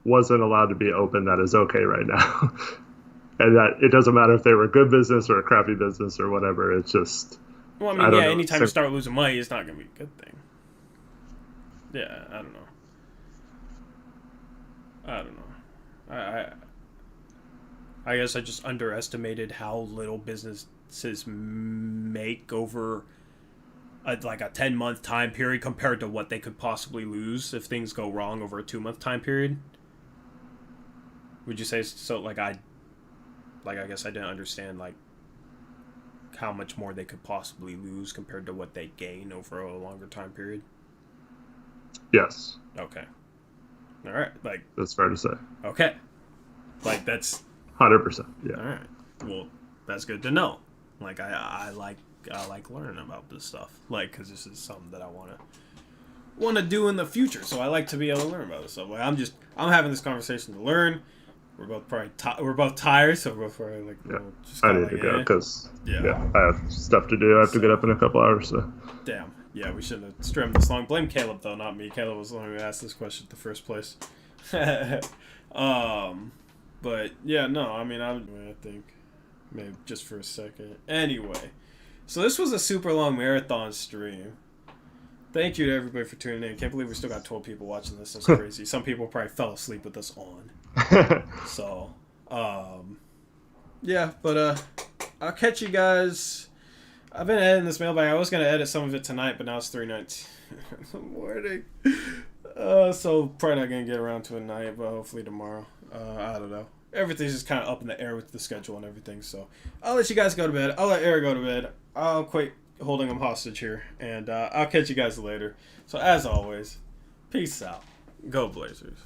wasn't allowed to be open that is okay right now. And that it doesn't matter if they were a good business or a crappy business or whatever. It's just... Well, I mean, anytime you start losing money, it's not going to be a good thing. Yeah, I don't know. I guess I just underestimated how little businesses make over like a 10-month time period compared to what they could possibly lose if things go wrong over a 2-month time period. Would you say so? Like, I guess I didn't understand like how much more they could possibly lose compared to what they gain over a longer time period. Yes. Okay. All right. Like, that's fair to say. Okay. Like, that's 100%. Yeah. All right. Well, that's good to know. Like, I like learning about this stuff. Like, because this is something that I want to do in the future. So I like to be able to learn about this stuff. Like, I'm having this conversation to learn. We're both probably we're both tired, so we're probably like, just I need to go because I have stuff to do. I have to get up in a couple hours. So damn, yeah, we shouldn't have streamed this long. Blame Caleb though, not me. Caleb was the one who asked this question in the first place. But yeah, no, I mean, I think maybe just for a second. Anyway, so this was a super long marathon stream. Thank you to everybody for tuning in. Can't believe we still got 12 people watching this. That's crazy. Some people probably fell asleep with us on. So, yeah, but I'll catch you guys. I've been editing this mailbag. I was going to edit some of it tonight, but now it's 3:19 in the morning. So probably not going to get around to it tonight, but hopefully tomorrow. I don't know. Everything's just kind of up in the air with the schedule and everything, so I'll let you guys go to bed. I'll let Eric go to bed. I'll quit holding him hostage here, and I'll catch you guys later. So as always, peace out. Go Blazers.